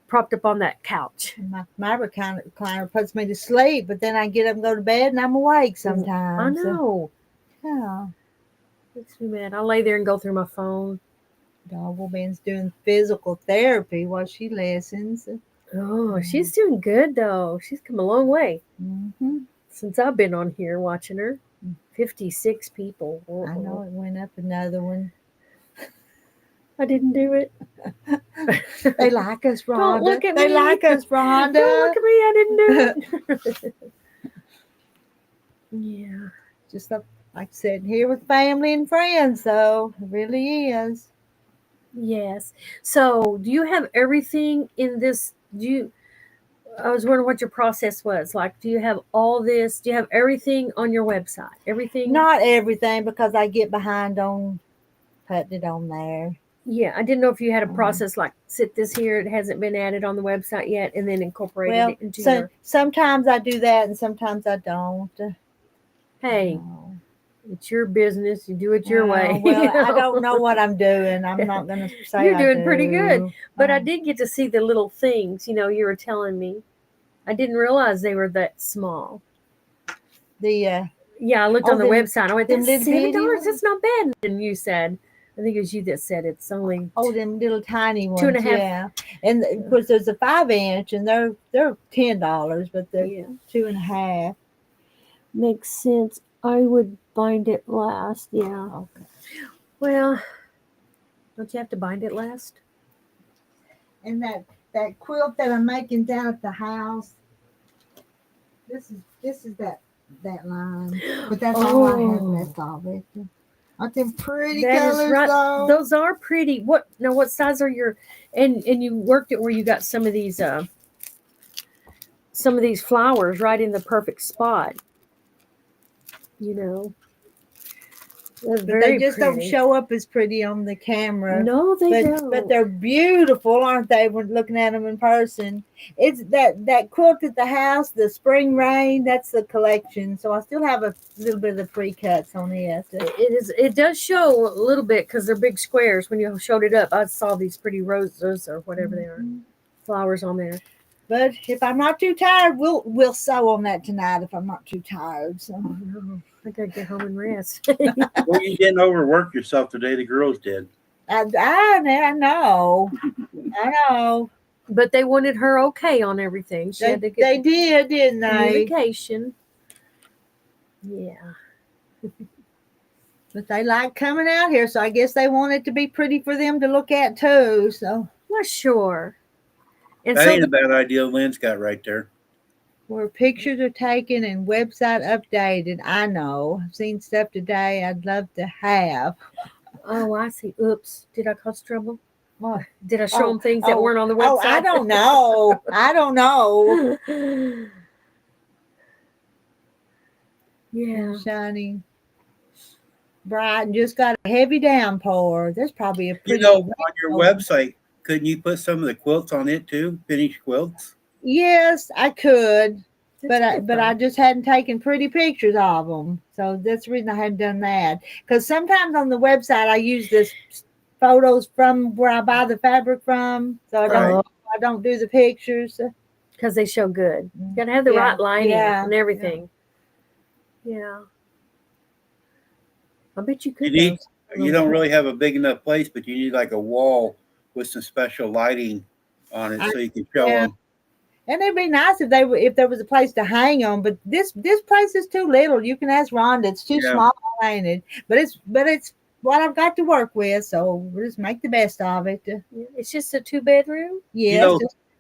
propped up on that couch. My recliner puts me to sleep, but then I get up and go to bed and I'm awake sometimes. I know. Yeah. Makes me mad. I'll lay there and go through my phone. Doggle Ben's doing physical therapy while she listens. Oh, she's doing good though. She's come a long way since I've been on here watching her. 56 people. I know it went up another one. I didn't do it. They like us, Rhonda. Don't look at they me. like us, Rhonda. Don't look at me. I didn't do it. Yeah. Just like sitting here with family and friends, though. It really is. Yes. So, do you have everything in this? I was wondering what your process was. Like, do you have all this? Do you have everything on your website? Everything? Not everything, because I get behind on putting it on there. Yeah, I didn't know if you had a process like sit this here, it hasn't been added on the website yet, and then incorporated it into your. Sometimes I do that, and sometimes I don't. Hey, it's your business. You do it your way. Well, I don't know what I'm doing. I'm not going to say you're doing pretty good. But I Um, did get to see the little things. You were telling me. I didn't realize they were that small. Yeah, I looked on the website. I went, them that's little bitty $7. That's not bad. And you said, I think it was you that said it's only. them little tiny ones. 2.5. Yeah, and of course there's a 5-inch, and they're $10, but they're 2.5. Makes sense. I would bind it last. Yeah. Okay. Well, don't you have to bind it last? And that quilt that I'm making down at the house. This is that line, but that's all I have left of it. Aren't them pretty That is colors, right. though? Those are pretty. What size are your? And you worked it where you got some of these flowers right in the perfect spot. But they just don't show up as pretty on the camera. No, they don't. But they're beautiful, aren't they? When looking at them in person, it's that quilt at the house, the Spring Rain. That's the collection. So I still have a little bit of the pre-cuts on it. It does show a little bit because they're big squares. When you showed it up, I saw these pretty roses or whatever they are, flowers on there. But if I'm not too tired, we'll sew on that tonight. If I'm not too tired, so No, I gotta get home and rest. Well, you didn't overwork yourself today. The girls did. I know, I know. But they wanted her okay on everything. She had to get They did, didn't they? communication. Yeah. But they like coming out here, so I guess they want it to be pretty for them to look at too. So Well, sure. And That so ain't a bad idea Lynn's got right there. where pictures are taken and website updated, I know. I've seen stuff today I'd love to have. oh, I see. Oops. Did I cause trouble? What? Did I show them things that oh, weren't on the Oh, website? I don't know. I don't know. Yeah. Shining bright and just got a heavy downpour. There's probably a You pretty. know, on your website, couldn't you put some of the quilts on it too? Finished quilts? Yes, I could, That's a good but I thought. just hadn't taken pretty pictures of them. So that's the reason I hadn't done that. Because sometimes on the website I use this photos from where I buy the fabric from, so Right. I don't do the pictures. Because they show good. You gotta have the Yeah, right lighting yeah, and everything. Yeah. I bet you You could. need. though. You don't really have a big enough place, but you need like a wall with some special lighting on it so you can show Yeah. them. And it'd be nice if there was a place to hang them, but this place is too little. You can ask Rhonda; it's too Yeah. small, ain't it? But it's what I've got to work with, so we'll just make the best of it. Yeah, it's just a 2-bedroom. Yes,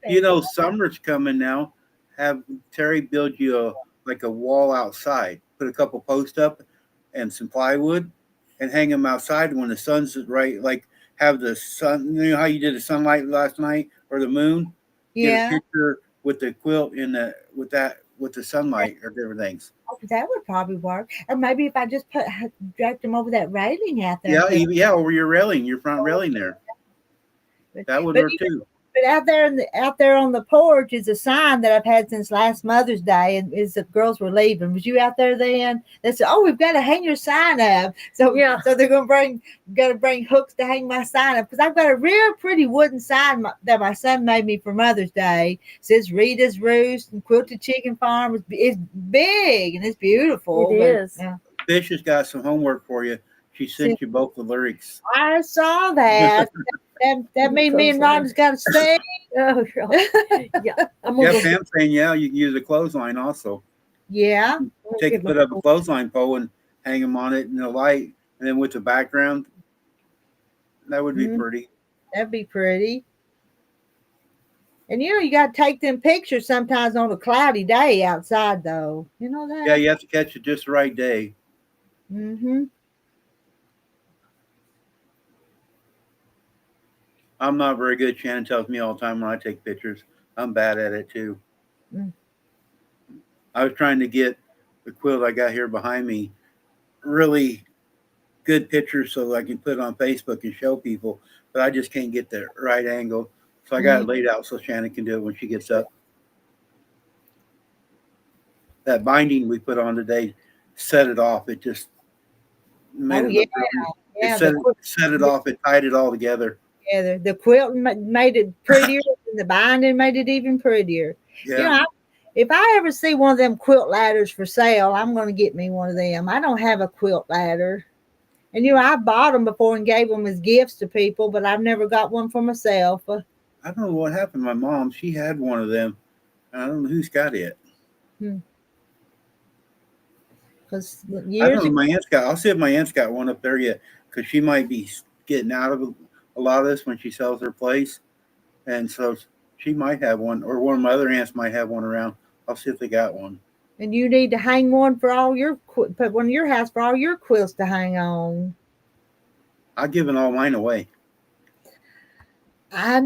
You know, summer's coming now. Have Terry build you a wall outside. Put a couple posts up and some plywood, and hang them outside when the sun's right. Like have the sun. You know how you did the sunlight last night or the moon. Get a yeah. picture with the quilt in the with the sunlight or different things. Oh, that would probably work. Or maybe if I just dragged them over that railing out there. Yeah, yeah, over your railing, your front railing there. That would But work too. But out there on the porch is a sign that I've had since last Mother's Day, and is the girls were leaving. Was you out there then? They said, "Oh, we've got to hang your sign up." So Yeah. so they're got to bring hooks to hang my sign up because I've got a real pretty wooden sign that my son made me for Mother's Day. It says Rita's Roost and Quilted Chicken Farm. It's big and it's beautiful. It is. Fish has got some homework for you. She sent you both the lyrics. I saw that. That means me and Rhonda's got to stay. Oh, yeah. I'm Yeah, gonna go Pam's saying, yeah, you can use a clothesline also. Yeah. Put up a clothesline pole and hang them on it in the light, and then with the background, that would be pretty. That'd be pretty. And you got to take them pictures sometimes on a cloudy day outside, though. You know that? Yeah, you have to catch it just the right day. Mm-hmm. I'm not very good. Shannon tells me all the time when I take pictures. I'm bad at it too. Mm. I was trying to get the quilt I got here behind me really good pictures so I can put it on Facebook and show people, but I just can't get the right angle. So I got it laid out so Shannon can do it when she gets up. That binding we put on today set it off. It just made it look really, it set it off. It tied it all together. Yeah, the quilt made it prettier, and the binding made it even prettier. Yeah. You know, if I ever see one of them quilt ladders for sale, I'm going to get me one of them. I don't have a quilt ladder. And, I bought them before and gave them as gifts to people, but I've never got one for myself. I don't know what happened to my mom. She had one of them. I don't know who's got it. Because I don't know. My aunt's got. I'll see if my aunt's got one up there yet, because she might be getting out of a lot of this when she sells her place, and so she might have one, or one of my other aunts might have one around. I'll see if they got one. And you need to hang one for all your put one in your house for all your quilts to hang on. I've given all mine away. I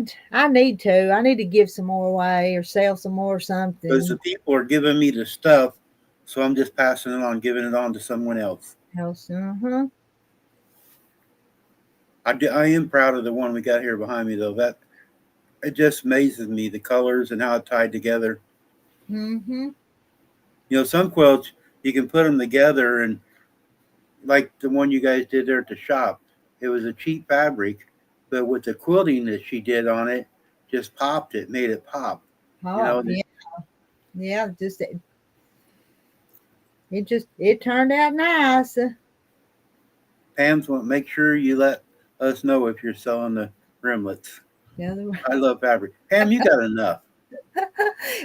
need to. I need to give some more away or sell some more or something. Because the people are giving me the stuff, so I'm just passing it on, giving it on to someone else. I am proud of the one we got here behind me, though. That it just amazes me, the colors and how it tied together. Some quilts you can put them together, and like the one you guys did there at the shop, it was a cheap fabric, but with the quilting that she did on it, just popped it, made it pop. Oh, know, yeah. It turned out nice. Pam's want make sure you let us know if you're selling the rimlets. The other one. I love fabric. Pam, you got enough.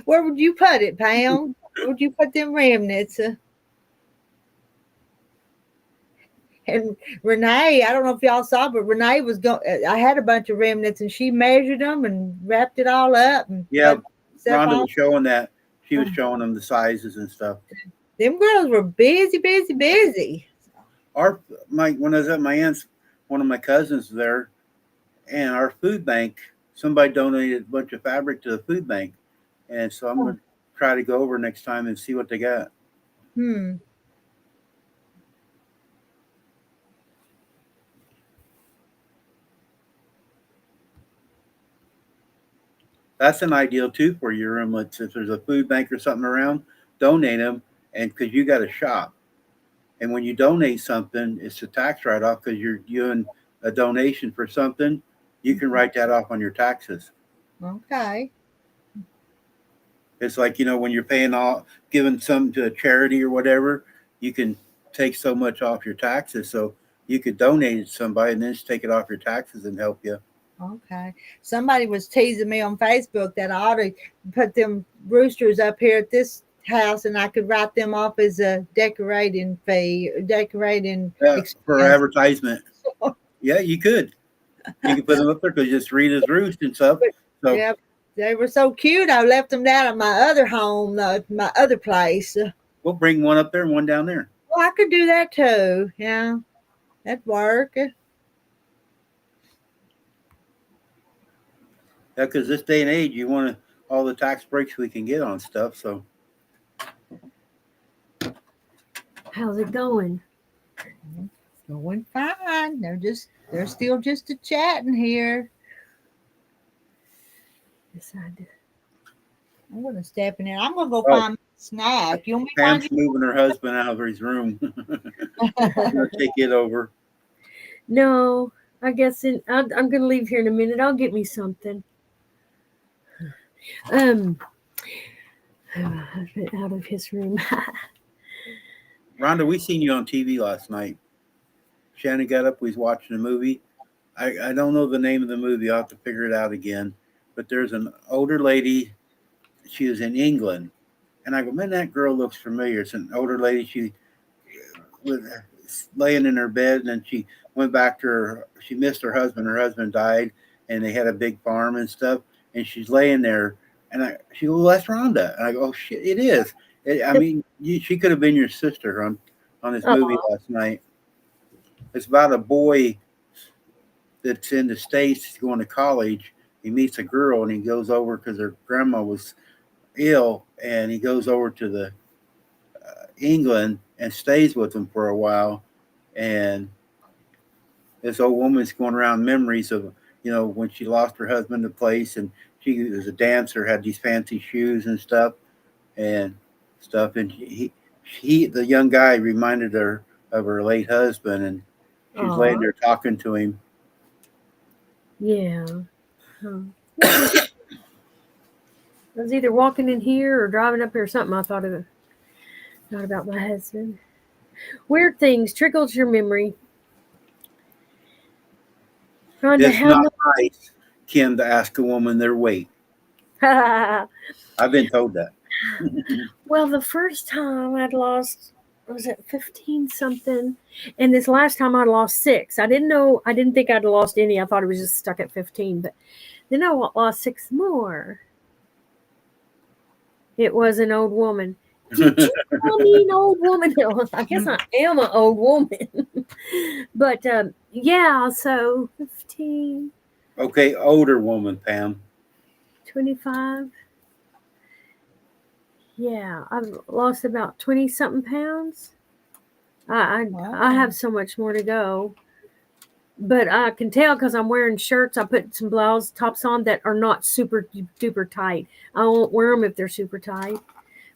Where would you put it, Pam? Where would you put them remnants? And Renee, I don't know if y'all saw, but Renee was going. I had a bunch of remnants, and she measured them and wrapped it all up and Yeah, put stuff Rhonda on. was showing that. She was showing them the sizes and stuff. Them girls were busy. When I was at my aunt's, one of my cousins there, and our food bank, somebody donated a bunch of fabric to the food bank, and so I'm gonna try to go over next time and see what they got. Hmm. That's an ideal too for your rimlets. If there's a food bank or something around, donate them, and because you got a shop, and when you donate something, it's a tax write-off because you're doing a donation for something. You can write that off on your taxes. Okay. It's like, when you're giving something to a charity or whatever, you can take so much off your taxes. So you could donate it to somebody and then just take it off your taxes and help you. Okay. Somebody was teasing me on Facebook that I ought to put them roosters up here at this house and I could write them off as a decorating fee, decorating For expense. advertisement. Yeah, you could. You could put them up there because just Rita's Roost and stuff. So Yeah, they were so cute. I left them down at my other home, my other place. we'll bring one up there and one down there. Well, I could do that too. Yeah, that'd work. Yeah, because this day and age, you want all the tax breaks we can get on stuff. So How's it going? Going fine. They're still just a chatting here. Decided. I'm gonna step in there. I'm gonna go find a snack. You want me to find Pam's moving her husband out of his room. I'm gonna take it over. No, I guess I'm going to leave here in a minute. I'll get me something. Husband out of his room. Rhonda, we seen you on TV last night. Shannon got up. We was watching a movie. I don't know the name of the movie. I'll have to figure it out again. But there's an older lady. She was in England. And I go, man, that girl looks familiar. It's an older lady. She was laying in her bed, and then she went back to she missed her husband. Her husband died, and they had a big farm and stuff. And she's laying there, and she goes, well, that's Rhonda. And I go, oh, shit, it is. She could have been your sister on this movie last night. It's about a boy that's in the States going to college. He meets a girl, and he goes over because her grandma was ill, and he goes over to the England and stays with them for a while. And this old woman's going around memories of when she lost her husband to place, and she was a dancer, had these fancy shoes and stuff. And the young guy reminded her of her late husband, and she's laying there talking to him. Yeah. I was either walking in here or driving up here or something. I thought about my husband. Weird things trickles your memory. Rhonda, It's not nice, Kim, to ask a woman their weight. I've been told that. Well, the first time I'd lost, was it 15 something? And this last time I lost 6. I didn't think I'd lost any. I thought it was just stuck at 15. But then I lost 6 more. It was an old woman. Did you call me an old woman? I guess I am an old woman. But yeah, so 15. Okay, older woman, Pam. 25. Yeah, I've lost about 20 something pounds. I have so much more to go. But I can tell because I'm wearing shirts. I put some blouse tops on that are not super duper tight. I won't wear them if they're super tight.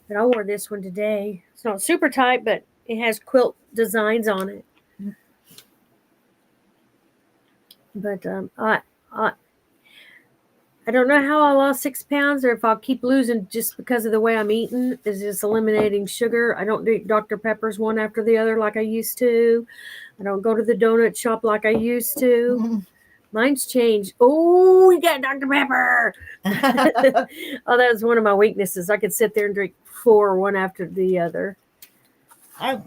But I wore this one today. It's not super tight, but it has quilt designs on it. But I don't know how I lost 6 pounds or if I'll keep losing just because of the way I'm eating, is just eliminating sugar. I don't do Dr. Peppers one after the other like I used to. I don't go to the donut shop like I used to. Mine's changed. Oh, we got Dr. Pepper. Oh, that was one of my weaknesses. I could sit there and drink 4 one after the other. I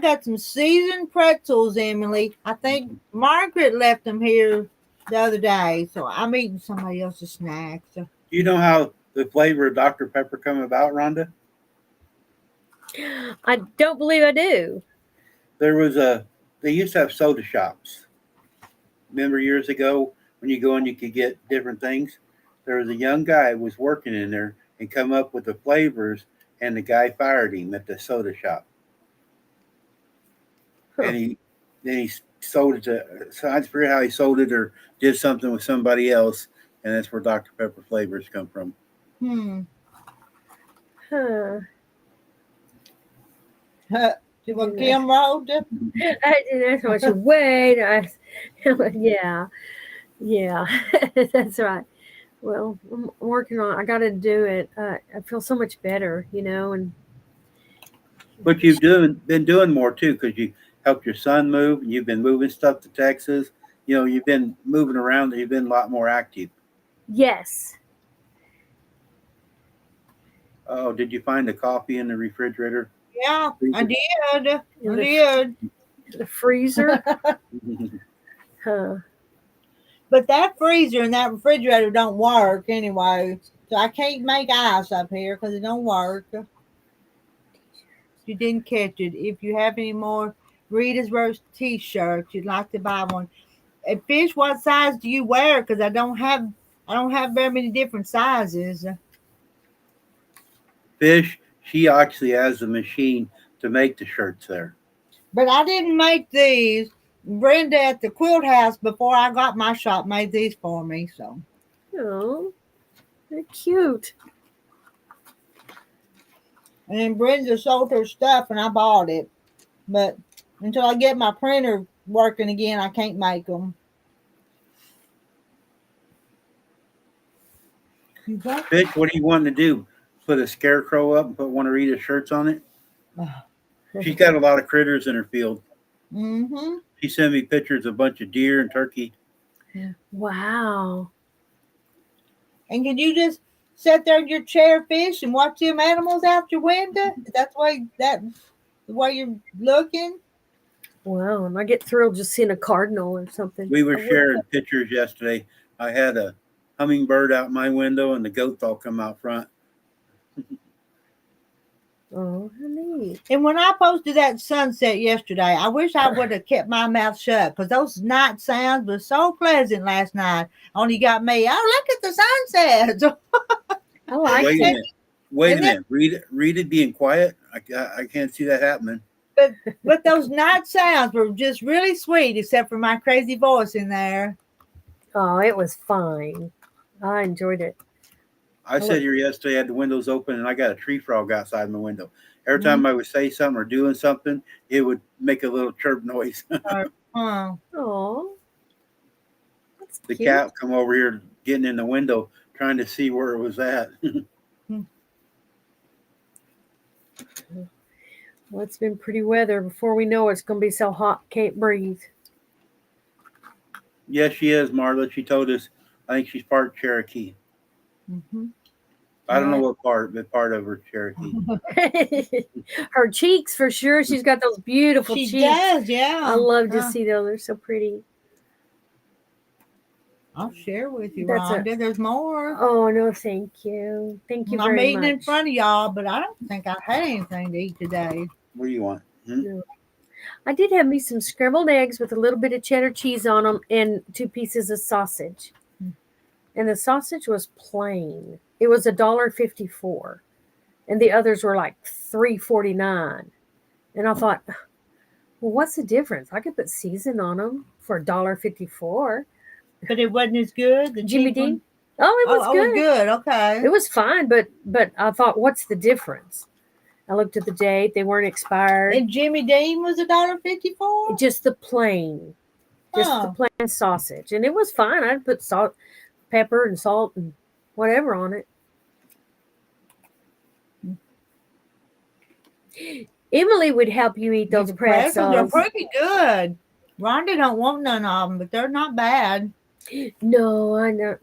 got some seasoned pretzels, Emily. I think Margaret left them here the other day, so I'm eating somebody else's snacks. Do you know how the flavor of Dr. Pepper come about, Rhonda? I don't believe I do. They used to have soda shops. Remember years ago when you go and you could get different things? There was a young guy who was working in there and come up with the flavors, and the guy fired him at the soda shop. And he sold it to, so I forget how he sold it or did something with somebody else, and that's where Dr. Pepper flavors come from. Huh. See what Kim wrote? That's what you wait. Yeah, that's right. Well, I'm working on. I got to do it. I feel so much better, and But you've been doing more too, because you helped your son move, and you've been moving stuff to Texas. You've been moving around. You've been a lot more active. yes. Oh, did you find the coffee in the refrigerator? Yeah, I did. I In did. the freezer. Huh. But that freezer and that refrigerator don't work anyway. So I can't make ice up here because it don't work. You didn't catch it. If you have any more Rita's Roast t-shirts, you'd like to buy one. And Fish, what size do you wear? Because I don't have very many different sizes. Fish, she actually has the machine to make the shirts there. But I didn't make these. Brenda at the quilt house before I got my shop made these for me. So Oh, they're cute. and then Brenda sold her stuff and I bought it. But until I get my printer working again, I can't make them. Fish, what are you wanting to do? Put a scarecrow up and put one of Rita's shirts on it? She's got a lot of critters in her field. Mm-hmm. She sent me pictures of a bunch of deer and turkey. Wow. And can you just sit there in your chair, Fish, and watch them animals out your window? That's the way you're looking. Wow, and I get thrilled just seeing a cardinal or something. We were sharing pictures yesterday. I had a hummingbird out my window and the goats all come out front. Oh, how neat. And when I posted that sunset yesterday, I wish I would have kept my mouth shut because those night sounds were so pleasant last night. Only got me. Oh, look at the sunsets. I like Wait a it. minute. Wait a minute. Rita being quiet? I can't see that happening. But those night sounds were just really sweet, except for my crazy voice in there. Oh, it was fine. I enjoyed it. I sat here yesterday, had the windows open, and I got a tree frog outside my window. Every time I would say something or doing something, it would make a little chirp noise. Oh, The cat come over here, getting in the window, trying to see where it was at. Well, it's been pretty weather. Before we know it, it's going to be so hot, can't breathe. Yes, she is, Marla. She told us, I think she's part Cherokee. Mm-hmm. I don't know what part, but part of her Cherokee. Her cheeks, for sure. She's got those beautiful cheeks. She does, yeah. I love to see those. They're so pretty. I'll share with you, Rhonda. There's more. Oh, no, thank you. Thank you I'm very eating much. in front of y'all, but I don't think I had anything to eat today. What do you want? No. I did have me some scrambled eggs with a little bit of cheddar cheese on them and 2 pieces of sausage. And the sausage was plain. It was $1.54. And the others were like $3.49. And I thought, well, what's the difference? I could put season on them for $1.54. But it wasn't as good. The Jimmy cheap one? Dean? Oh, it was Oh, good. good. Okay. It was fine, but I thought, what's the difference? I looked at the date; they weren't expired. And Jimmy Dean was $1.54. Just the plain, the plain sausage, and it was fine. I put salt, pepper, and salt, and whatever on it. Emily would help you eat those The pretzels are pretzels. pretty good. Rhonda don't want none of them, but they're not bad. No, I know.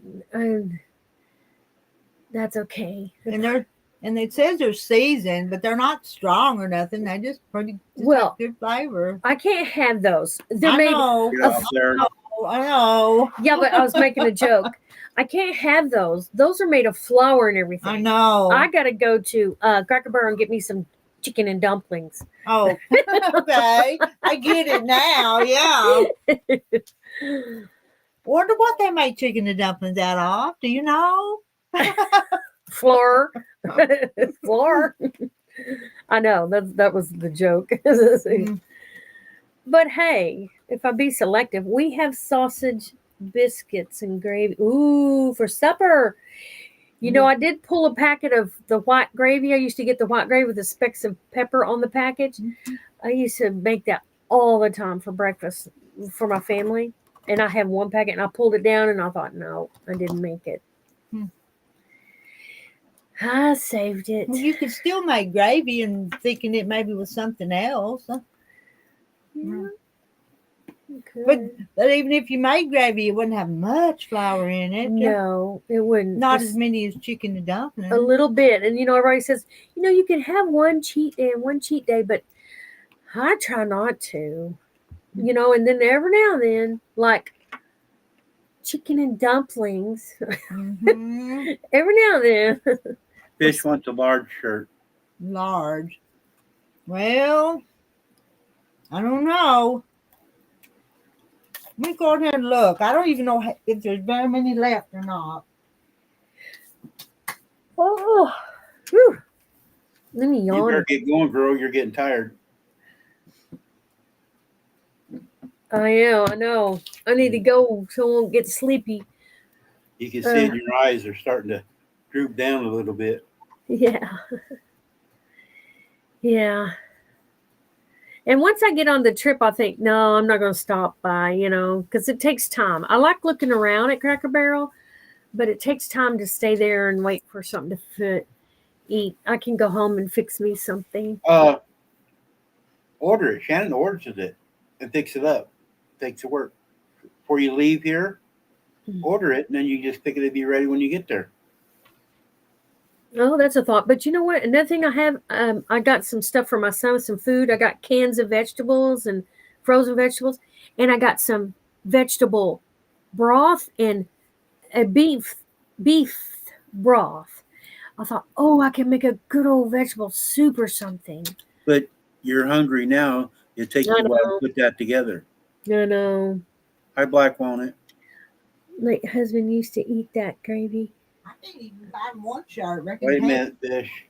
That's okay. And it says they're seasoned, but they're not strong or nothing. They just pretty Well, good flavor. I can't have those. They're I made. know. Get off there. I know. Yeah, but I was making a joke. I can't have those. Those are made of flour and everything. I know. I gotta go to Cracker Barrel and get me some chicken and dumplings. Oh, okay. I get it now. Yeah. Wonder what they make chicken and dumplings out of. Do you know? Flour. Flour. I know that was the joke. But hey, if I be selective, we have sausage biscuits and gravy. Ooh, for supper. You know, I did pull a packet of the white gravy. I used to get the white gravy with the specks of pepper on the package. I used to make that all the time for breakfast for my family. And I had one packet and I pulled it down and I thought, no, I didn't make it. I saved it. Well, you could still make gravy and thinking it maybe was something else. Yeah. But even if you made gravy, it wouldn't have much flour in it. No, it wouldn't. Not Just as many as chicken and dumplings. a little bit. And you know, everybody says, you know, you can have one cheat day and one cheat day, but I try not to. You know, and then every now and then, like chicken and dumplings. Mm-hmm. Every now and then. Fish wants a large shirt. Large. Well, I don't know. Let me go ahead and look. I don't even know if there's very many left or not. Oh, whew. Let me You yawn. better get going, girl. You're getting tired. I am. I know. I need to go so I won't get sleepy. You can see in your eyes they're starting to droop down a little bit. Yeah. Yeah. And once I get on the trip, I think, no, I'm not going to stop by, you know, because it takes time. I like looking around at Cracker Barrel, but it takes time to stay there and wait for something to eat. I can go home and fix me something. Order it. Shannon orders it and picks it up. Takes the work. Before you leave here, order it, and then you just pick it to be ready when you get there. Oh, that's a thought. But you know what? Another thing I have, I got some stuff for my son, some food. I got cans of vegetables and frozen vegetables, and I got some vegetable broth and a beef broth. I thought, oh, I can make a good old vegetable soup or something. But you're hungry now. It takes you a while to put that together. I know. Hi, Black Walnut. My husband used to eat that gravy. I didn't even buy one shirt. Wait a minute, Fish.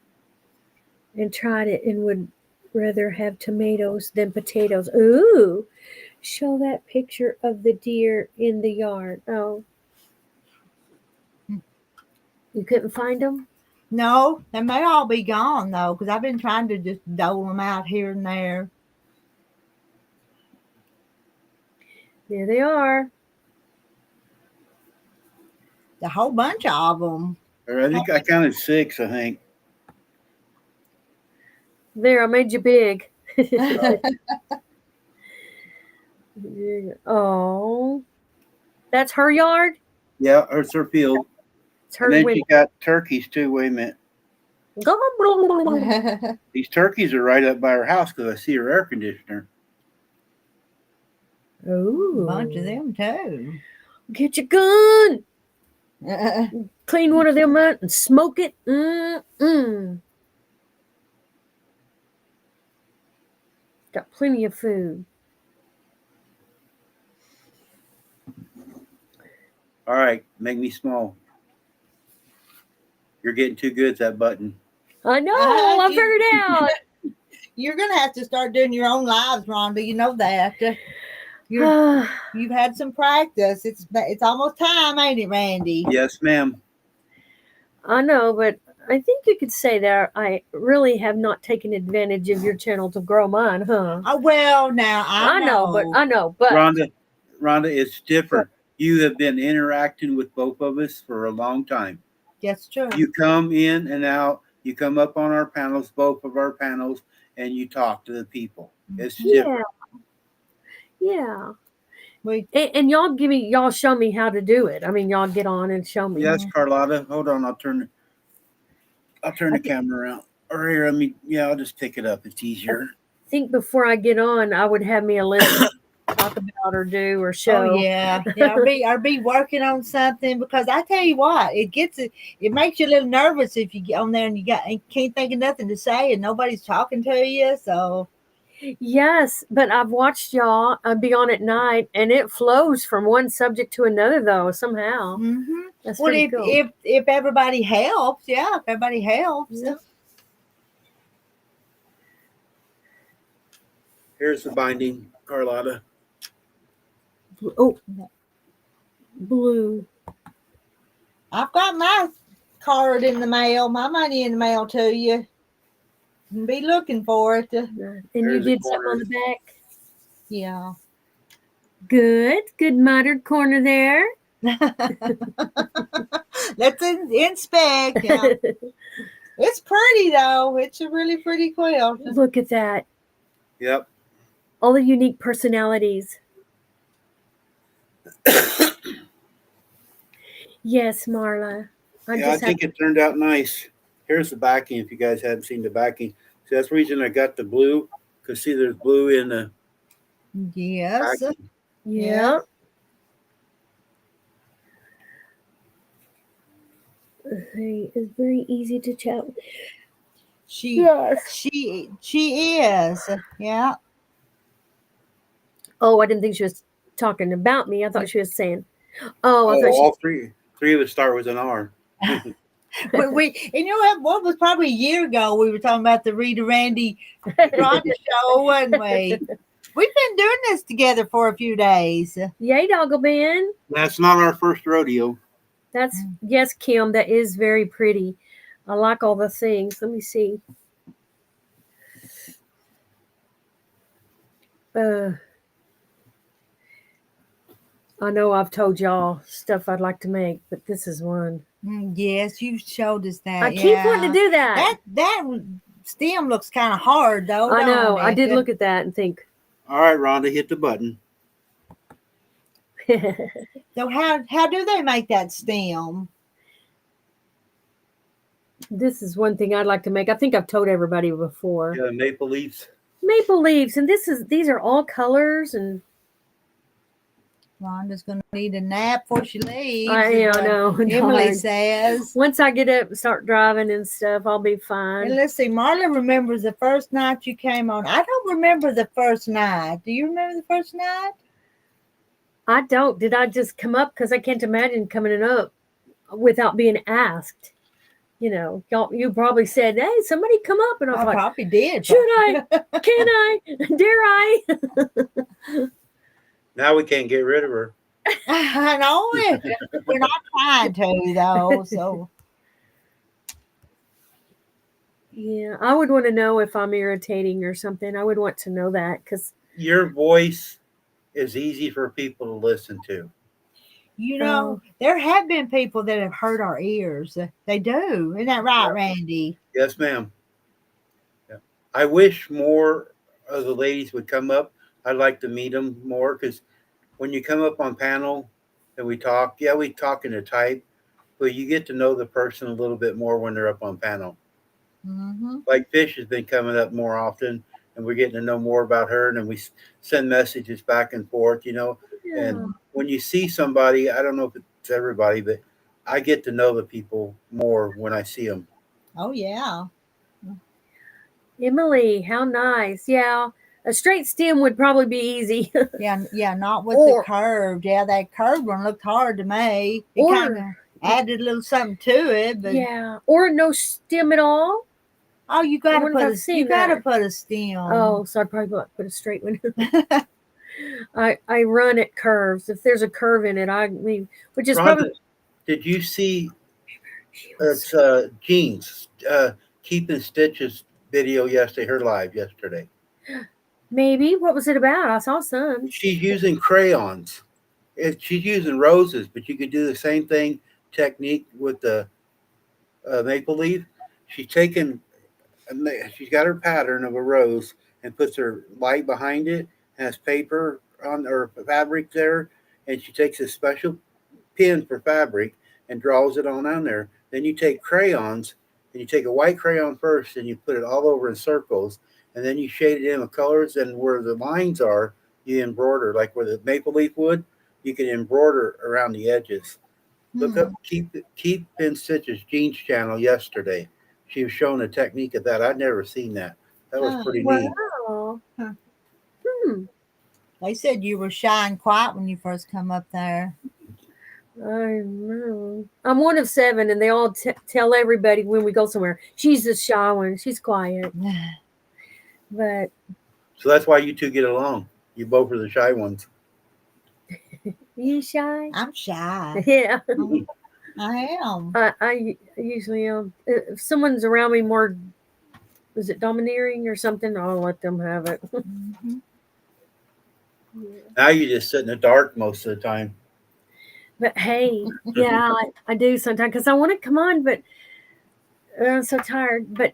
And tried it and would rather have tomatoes than potatoes. Ooh, show that picture of the deer in the yard. Oh. You couldn't find them? No, they may all be gone, though, because I've been trying to just dole them out here and there. There they are. A whole bunch of them. I think I counted 6, I think. There, I made you big. Oh. That's her yard? Yeah, it's her field. It's her And then window. she got turkeys, too. Wait a minute. These turkeys are right up by her house because I see her air conditioner. Ooh. A bunch of them, too. Get your gun. Clean one of them out and smoke it. Got plenty of food. All right, make me small. You're getting too good at that button. I know. I figured out. You're going to have to start doing your own lives, Rhonda. You know that. You've had some practice. It's almost time, ain't it, Randy? Yes, ma'am. I know, but I think you could say that I really have not taken advantage of your channel to grow mine, huh? Well, now I know. But Rhonda, it's different. You have been interacting with both of us for a long time. That's true. You come in and out. You come up on our panels, both of our panels, and you talk to the people. It's Yeah. different. Yeah. We And y'all show me how to do it. I mean, y'all get on and show me. Yes, Carlotta. Hold on. I'll turn the camera around. Or here, I'll just pick it up. It's easier. I think before I get on, I would have me a list to talk about or do or show. Oh yeah, yeah. I'll be working on something because I tell you what, it makes you a little nervous if you get on there and you can't think of nothing to say and nobody's talking to you. So Yes, but I've watched y'all be on at night, and it flows from one subject to another though somehow. That's well, pretty cool. if everybody helps, yeah, if everybody helps. Yeah. Here's the binding, Carlotta. Oh, blue. I've got my card in the mail, my money in the mail to you. Be looking for it. And you did something on the back. Yeah. Good mitered corner there. Let's inspect. Yeah. It's pretty though. It's a really pretty quilt. Look at that. Yep. All the unique personalities. Yes, Marla. I think it turned out nice. Here's the backing. If you guys haven't seen the backing, so that's the reason I got the blue. Cause see, there's blue in the Yes. backing. Yeah. It's very easy to chat. She is. Yeah. Oh, I didn't think she was talking about me. I thought she was saying, "Oh, I thought all three of us start with an R. we and you know what was probably a year ago we were talking about the Rita Randy Rhonda show, wasn't we? We've been doing this together for a few days. Yay, Doggle Ben. That's not our first rodeo. That's yes, Kim. That is very pretty. I like all the things. Let me see. I know I've told y'all stuff I'd like to make, but this is one. Yes, you showed us that. I keep wanting to do that. That stem looks kind of hard though. I know. don't I it? did look at that and think. All right, Rhonda, hit the button. So how do they make that stem? This is one thing I'd like to make. I think I've told everybody before. Yeah, maple leaves. Maple leaves, and these are all colors and. Rhonda's gonna need a nap before she leaves. I know. Emily says. Once I get up and start driving and stuff, I'll be fine. And let's see, Marla remembers the first night you came on. I don't remember the first night. Do you remember the first night? I don't. Did I just come up? Because I can't imagine coming up without being asked. You know, you probably said, "Hey, somebody come up," and I was like, probably did. "Should I? Can I? Dare I?" Now we can't get rid of her. I know it. We're not trying to though. So yeah, I would want to know if I'm irritating or something. I would want to know that because your voice is easy for people to listen to. you know, there have been people that have hurt our ears. They do. Isn't that right, Randy? Yes, ma'am. Yeah. I wish more of the ladies would come up. I'd like to meet them more because when you come up on panel and we talk, we talk in a type, but you get to know the person a little bit more when they're up on panel. Mm-hmm. Like Fish has been coming up more often, and we're getting to know more about her, and then we send messages back and forth, you know. Yeah. And when you see somebody, I don't know if it's everybody, but I get to know the people more when I see them. Oh, yeah. Emily, how nice. Yeah. A straight stem would probably be easy. Yeah, not with the curved. Yeah, that curved one looked hard to me. It kind of added a little something to it, but yeah, or no stem at all. Oh, you gotta put a stem. Oh, so I probably put a straight one. I run at curves. If there's a curve in it, which is Rhonda, probably. Did you see it's Jean's Keeping Stitches video yesterday, her live yesterday? Maybe. What was it about? I saw some. She's using crayons. She's using roses, but you could do the same technique with the maple leaf. She's taken, she's got her pattern of a rose and puts her light behind it, has paper on or fabric there, and she takes a special pin for fabric and draws it on there. Then you take crayons and you take a white crayon first and you put it all over in circles, and then you shade it in with colors, and where the lines are, you embroider like where the maple leaf would. You can embroider around the edges. Look up keep in stitches Jean's channel yesterday. She was showing a technique of that. I'd never seen that. That was pretty neat. Wow. Huh. Hmm. They said you were shy and quiet when you first come up there. I know. I'm one of 7, and they all tell everybody when we go somewhere, she's the shy one. She's quiet. But So that's why you two get along. You both are the shy ones. you shy? I'm shy. Yeah. I am. I usually am. If someone's around me more, is it domineering or something? I'll let them have it. Mhm. Now you just sit in the dark most of the time. But hey, yeah, I do sometimes because I want to come on, but I'm so tired. But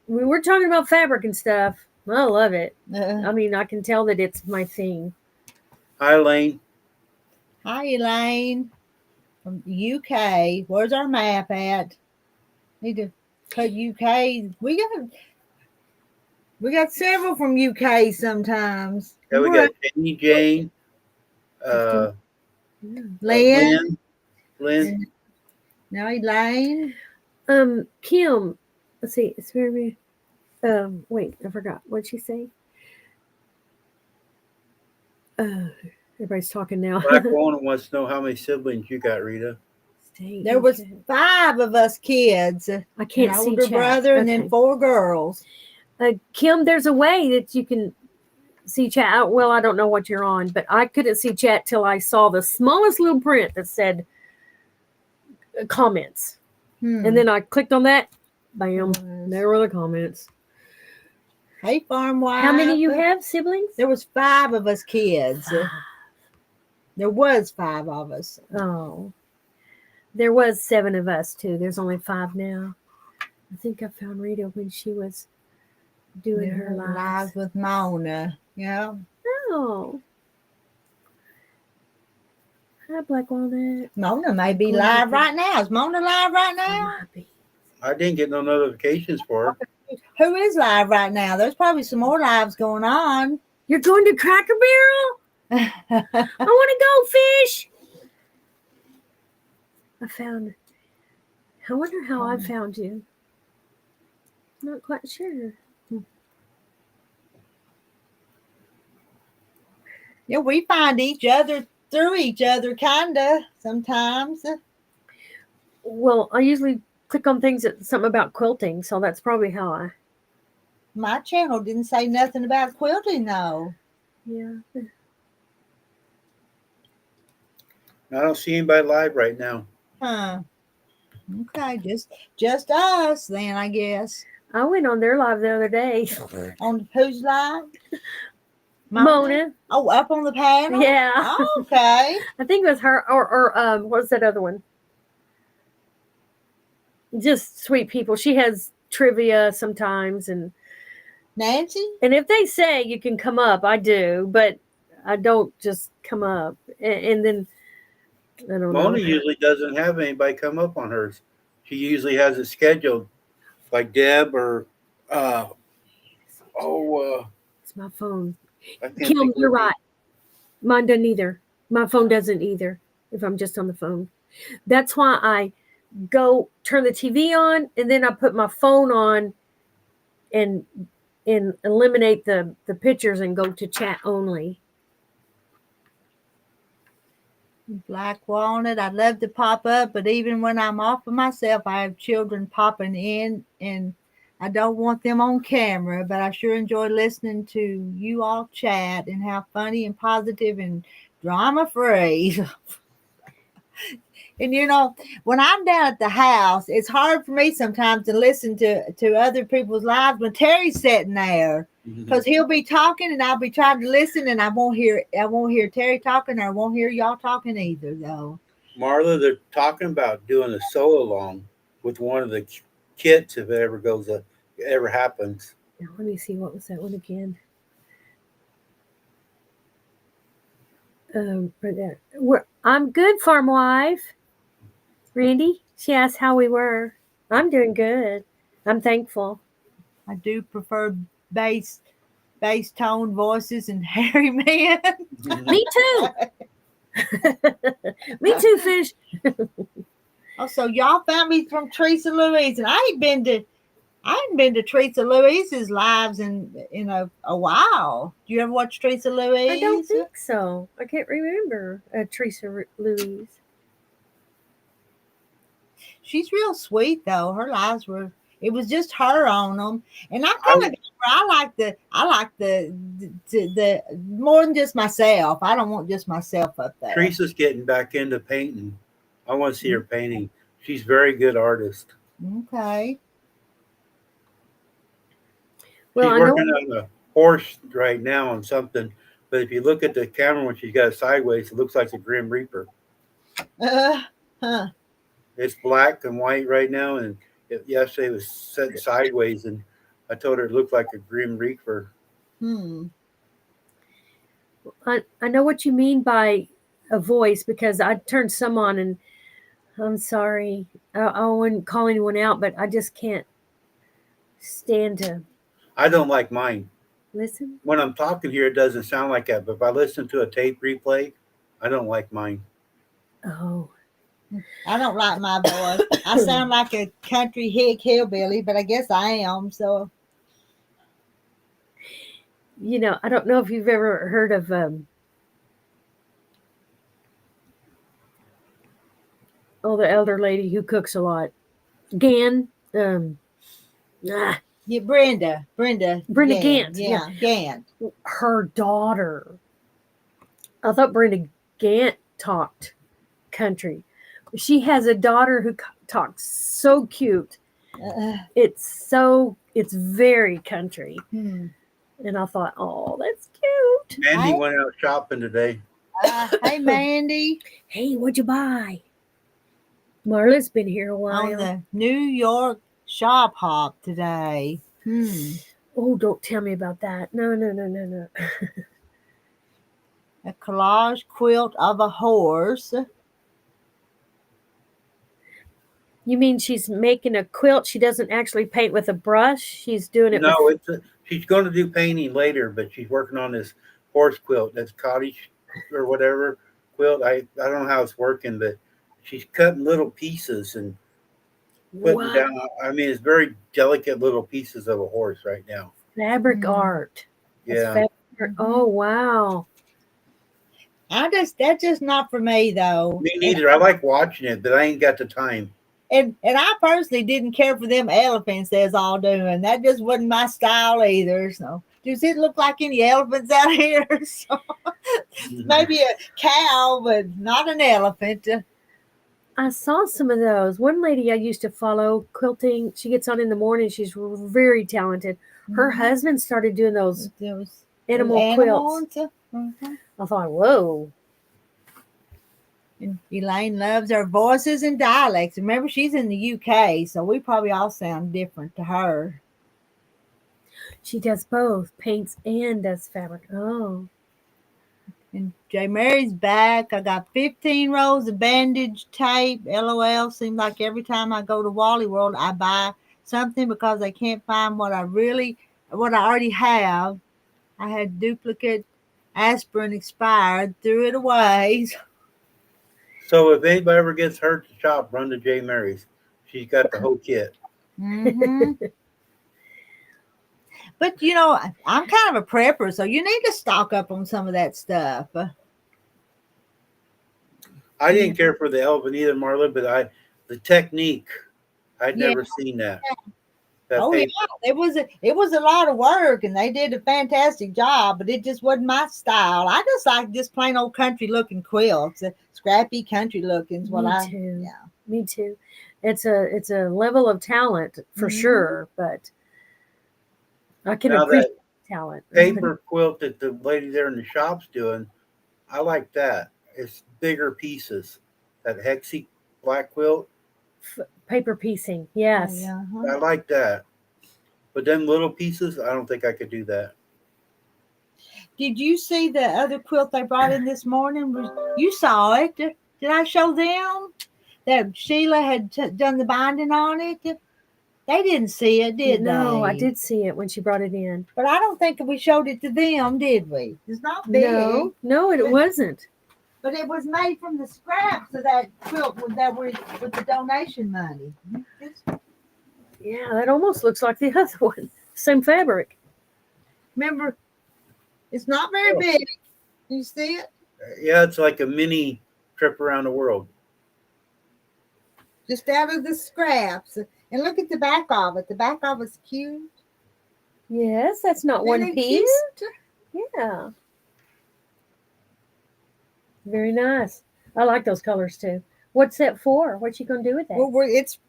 we were talking about fabric and stuff. I love it. I mean, I can tell that it's my thing. Hi, Lane. Hi, Elaine from UK. Where's our map at? Need to put UK. We got several from UK sometimes. Yeah, we got Jenny, Jane, Lynn. Lynn. No, Elaine. Kim. Let's see. It's very. Wait, I forgot. What'd she say? Everybody's talking now. Black Walnut wants to know how many siblings you got, Rita. There was 5 of us kids. I can't an see older chat. brother and Okay. then 4 girls. Kim, there's a way that you can see chat. Well, I don't know what you're on, but I couldn't see chat till I saw the smallest little print that said comments. And then I clicked on that. Bam. There were the comments. Hey, farm wife. How many you have siblings? There was 5 of us kids. There was 5 of us. Oh. There was 7 of us too. There's only 5 now. I think I found Rita when she was doing her lives with Mona. Yeah. Oh. Hi, Black Walnut. Mona may be live right now. Is Mona live right now? I didn't get no notifications for her. Who is live right now? There's probably some more lives going on. You're going to Cracker Barrel? I want to go fish. I found it. I wonder how I found you. Not quite sure. Yeah, we find each other through each other, kinda sometimes. Well, I usually click on things that something about quilting, so that's probably how I. My channel didn't say nothing about quilting though. Yeah. I don't see anybody live right now. Huh. Okay, just us then, I guess. I went on their live the other day. On who's live? Mona. Oh, up on the panel? Yeah. Oh, okay. I think it was her or what's that other one? Just sweet people. She has trivia sometimes and Nancy? And if they say you can come up, I do, but I don't just come up. And then I don't Mona know. usually doesn't have anybody come up on hers. She usually has it scheduled, like Deb or It's my phone. I can't Kim, think of you're her name. right. Mine doesn't either. My phone doesn't either if I'm just on the phone. That's why I go turn the TV on and then I put my phone on and eliminate the pictures and go to chat only. Black Walnut, I'd love to pop up, but even when I'm off of myself, I have children popping in and I don't want them on camera, but I sure enjoy listening to you all chat and how funny and positive and drama free. And you know, when I'm down at the house, it's hard for me sometimes to listen to other people's lives when Terry's sitting there. Because he'll be talking and I'll be trying to listen and I won't hear Terry talking or I won't hear y'all talking either though. Marla, they're talking about doing a sew along with one of the kits if it ever ever happens. Now, let me see. What was that one again? For that. I'm good, farm wife. Randy, she asked how we were. I'm doing good. I'm thankful. I do prefer bass tone voices and hairy men. Me too. Me too, fish. Oh, so y'all found me from Teresa Louise, and I ain't been to Teresa Louise's lives in a while. Do you ever watch Teresa Louise? I don't think so. I can't remember Teresa Louise. She's real sweet though. Her lives were. It was just her on them, and I kind of I like the more than just myself. I don't want just myself up there. Teresa's getting back into painting. I want to see her painting. She's a very good artist. Okay. Well, She's I know. working on a horse right now on something, but if you look at the camera when she's got it sideways, it looks like the Grim Reaper. Huh. It's black and white right now, and yesterday it was set sideways, and I told her it looked like a Grim Reaper. I know what you mean by a voice because I turned some on, and I'm sorry. I wouldn't call anyone out, but I just can't stand to I don't like mine. listen. When I'm talking here, it doesn't sound like that, but if I listen to a tape replay, I don't like mine. Oh. I don't like my voice. I sound like a country hillbilly, but I guess I am. So, You know, I don't know if you've ever heard of the elder lady who cooks a lot. Gan. yeah, Brenda Gant. Yeah, Gant. Her daughter. I thought Brenda Gant talked country. She has a daughter who talks so cute. It's very country. And I thought, oh, that's cute. Mandy went out shopping today. Hey, Mandy. Hey, what'd you buy? Marla's been here a while. On the New York shop hop today. Oh, don't tell me about that. No. A collage quilt of a horse. You mean she's making a quilt? She doesn't actually paint with a brush. She's doing it. No, she's going to do painting later, but she's working on this horse quilt. That's cottage or whatever quilt. I don't know how it's working, but she's cutting little pieces and putting down. I mean, it's very delicate little pieces of a horse right now. Fabric art. Yeah. Oh wow. That's just not for me though. Me neither. I like watching it, but I ain't got the time. And I personally didn't care for them elephants that's all doing. That just wasn't my style either. So does it look like any elephants out here? So maybe a cow, but not an elephant. I saw some of those. One lady I used to follow quilting. She gets on in the morning. She's very talented. Her husband started doing those animal quilts. I thought, whoa. And Elaine loves her voices and dialects. Remember, she's in the UK, so we probably all sound different to her. She does both, paints and does fabric. Oh. And J. Mary's back. I got 15 rolls of bandage tape. LOL. Seems like every time I go to Wally World, I buy something because I can't find what I already have. I had duplicate aspirin expired, threw it away. So if anybody ever gets hurt to shop, run to J. Mary's. She's got the whole kit. But you know, I'm kind of a prepper, so you need to stock up on some of that stuff. I didn't care for the elephant either, Marla, but the technique, I'd never seen that. Yeah, it was a lot of work, and they did a fantastic job, but it just wasn't my style. I just like just plain old country looking quilts, scrappy country looking. Me too. It's a level of talent for sure, but I can appreciate talent. Paper quilt that the lady there in the shop's doing, I like that. It's bigger pieces. That hexy black quilt. paper piecing. Yes. Yeah, I like that. But them little pieces, I don't think I could do that. Did you see the other quilt they brought in this morning? You saw it. Did I show them that Sheila had done the binding on it? They didn't see it, did they? No, I did see it when she brought it in. But I don't think we showed it to them, did we? It's not big. No, it wasn't. But it was made from the scraps of that quilt that were with the donation money. Yeah, that almost looks like the other one. Same fabric. Remember, it's not very big. You see it? Yeah, it's like a mini trip around the world. Just out of the scraps. And look at the back of it. The back of it's cute. Yes, that's not Isn't one it piece. cute? Yeah. Very nice. I like those colors too. What's that for? What you gonna do with that? Well, it's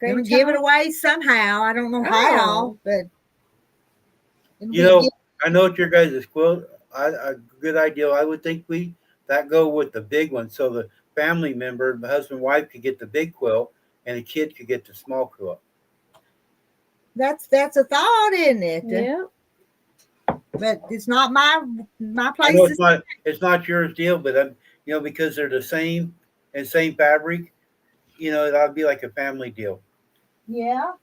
going to give it away somehow. I don't know how, but You know, I know it's your guys' quilt. A good idea. I would think that go with the big one, so the family member, the husband, wife, could get the big quilt, and the kid could get the small quilt. That's a thought, isn't it? Yeah. But it's not my place. I know it's not yours deal, but because they're the same fabric, that'd be like a family deal. Yeah.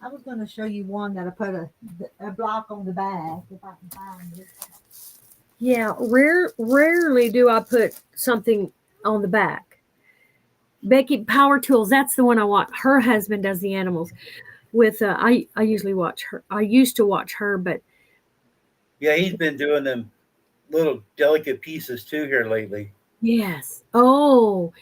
I was going to show you one that I put a block on the back if I can find it. Yeah, rarely do I put something on the back. Becky Power Tools, that's the one I want. Her husband does the animals. With I usually watch her. I used to watch her, but yeah, he's been doing them little delicate pieces too here lately. Yes. Oh,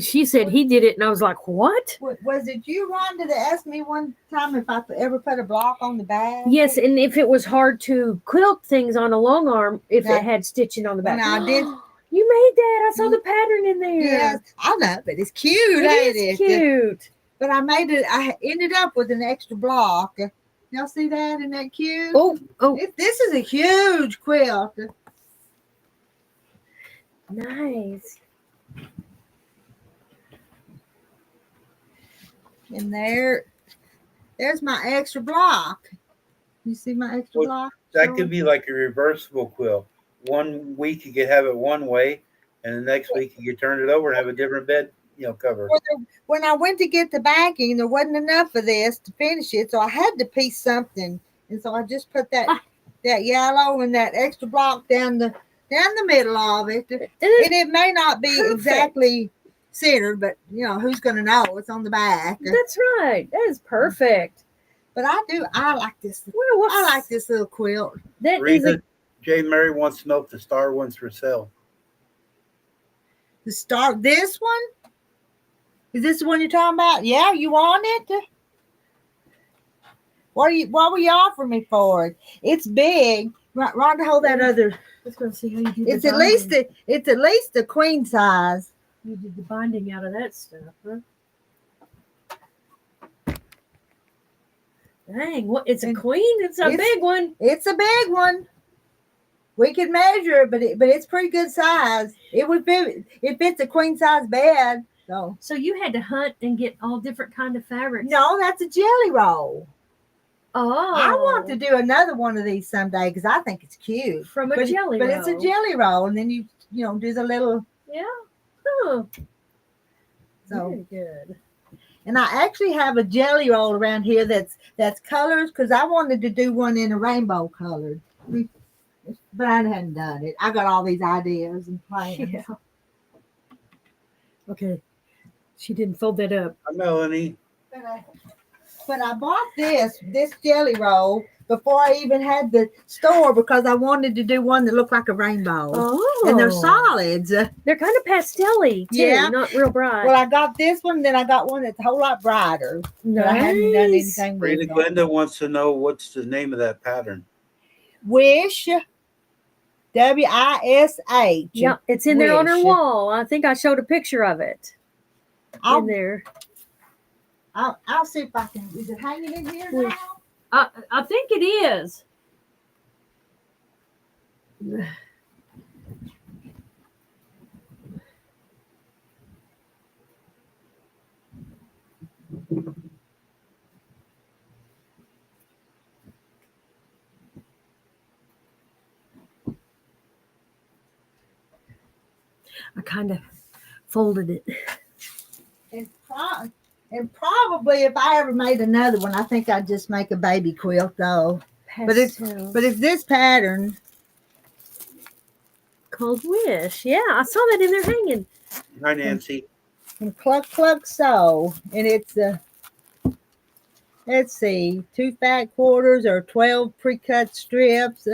she said he did it, and I was like, "What?" Was it you, Rhonda, that asked me one time if I ever put a block on the back? Yes, and if it was hard to quilt things on a long arm, if it had stitching on the back. I did. You made that. I saw the pattern in there. Yes, I know, but it's cute. It is cute. But I ended up with an extra block. Y'all see that? Isn't that cute? Oh. This is a huge quilt. Nice. And there's my extra block. You see my extra block? That could be like a reversible quilt. 1 week you could have it one way, and the next week you could turn it over and have a different bed, cover. When I went to get the backing, there wasn't enough of this to finish it, so I had to piece something, and so I just put that yellow and that extra block down the middle of it. And it may not be exactly centered, but who's going to know? It's on the back. That's right. That is perfect. But I like this. I like this little quilt. That Rita, J. Mary wants to know if the star one's for sale. The star, this one? Is this the one you're talking about? Yeah, you want it? What were you offering me for it? It's big. Rhonda, hold that other. Let's go see how you do It's at least a queen size. You did the binding out of that stuff, huh? Dang, it's a queen? It's a big one. It's a big one. We could measure it, but it's pretty good size. It fits a queen size bed. So you had to hunt and get all different kind of fabrics. No, that's a jelly roll. Oh, I want to do another one of these someday because I think it's cute. From a jelly roll. But it's a jelly roll, and then you do the little. Yeah. Huh. So very good. And I actually have a jelly roll around here that's colors because I wanted to do one in a rainbow colored, but I hadn't done it. I got all these ideas and plans. Yeah. Okay. She didn't fold that up. Melanie. But I bought this jelly roll before I even had the store because I wanted to do one that looked like a rainbow. Oh. And they're solids. They're kind of pastel-y, too. Yeah. Not real bright. Well, I got this one, then I got one that's a whole lot brighter. Nice. But I hadn't done anything with it. Glenda wants to know what's the name of that pattern. Wish. W-I-S-H. Yeah, it's in there on her wall. I think I showed a picture of it in there. I'll see if I can. Is it hanging in here now? I think it is. I kind of folded it. And probably if I ever made another one, I think I'd just make a baby quilt though. But it's this pattern called Wish. Yeah, I saw that in there hanging. Hi, Nancy. from Cluck Cluck Sew, and it's let's see, 2 fat quarters or 12 pre-cut strips.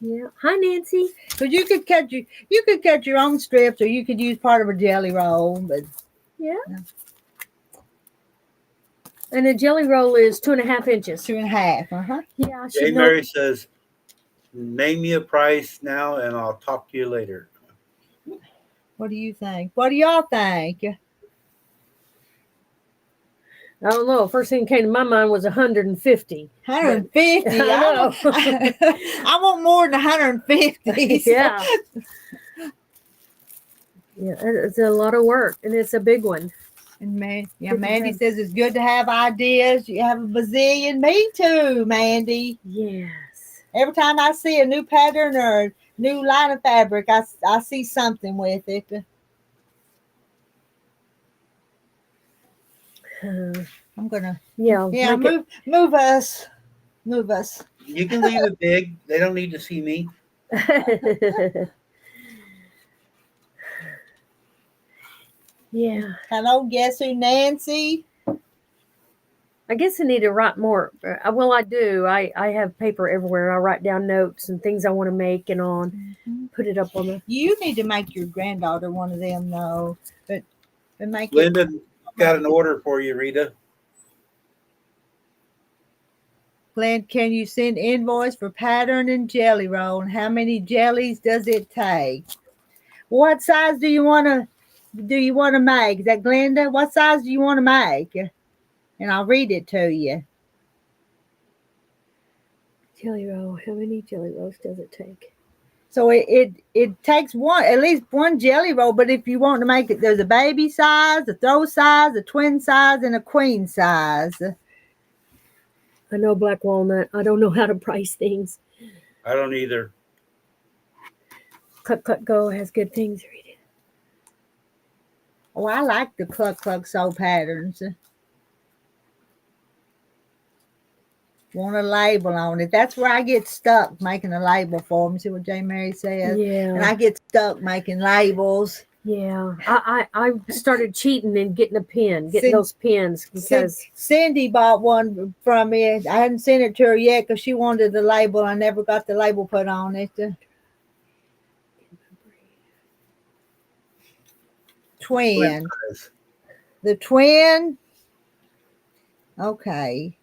Yeah. Hi, Nancy. Because you could cut your own strips, or you could use part of a jelly roll. But Yeah. And a jelly roll is 2.5 inches. 2.5. Yeah, I Jay should know. Mary says, name me a price now and I'll talk to you later. What do you think? What do y'all think? I don't know. First thing that came to my mind was 150. 150. I know. I want more than 150. So. Yeah. Yeah, it's a lot of work, and it's a big one. And Mandy says it's good to have ideas. You have a bazillion. Me too, Mandy. Yes. Every time I see a new pattern or a new line of fabric, I see something with it. I'm gonna move us. You can leave it big. They don't need to see me. Yeah. Hello, guess who, Nancy? I guess I need to write more. Well, I do. I have paper everywhere. I write down notes and things I want to make and put it up on the. You need to make your granddaughter one of them, though. But make Linda got an order for you, Rita. Glenn, can you send invoice for pattern and jelly roll? And how many jellies does it take? What size do you want to make? Is that Glenda? What size do you want to make? And I'll read it to you. Jelly roll. How many jelly rolls does it take? So it takes at least one jelly roll. But if you want to make it, there's a baby size, a throw size, a twin size, and a queen size. I know black walnut. I don't know how to price things. I don't either. Cluck Cluck Go has good things. Read it. Oh, I like the Cluck Cluck Sew patterns. Want a label on it. That's where I get stuck making a label for them. See what J. Mary says? Yeah. And I get stuck making labels. Yeah. I started cheating and getting a pen, those pens because Cindy bought one from me. I hadn't sent it to her yet because she wanted the label. I never got the label put on it. Twin. The twin. Okay.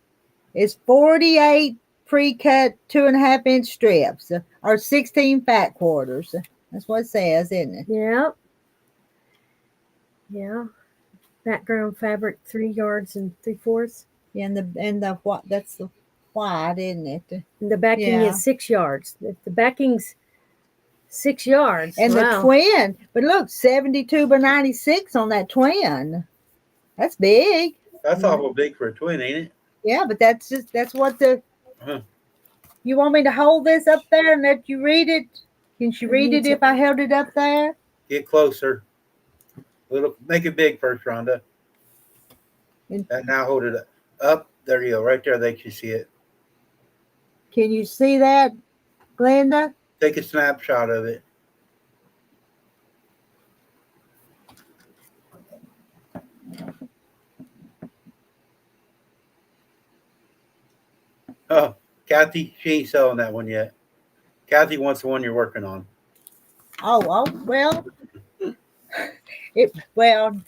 It's 48 pre-cut 2.5 inch strips or 16 fat quarters. That's what it says, isn't it? Yeah. Yeah. Background fabric 3 yards and 3/4. Yeah, and the what? That's the white, isn't it? And the backing is 6 yards. The backing's 6 yards. And the twin, but look, 72 by 96 on that twin. That's big. That's awful big for a twin, ain't it? Yeah, but that's what the. You want me to hold this up there and let you read it? Can she read it if I held it up there? Get closer. Make it big first, Rhonda. And now hold it up. There you go. Right there. They can see it. Can you see that, Glenda? Take a snapshot of it. Oh, Kathy, she ain't selling that one yet. Kathy wants the one you're working on. Oh, well. Ain't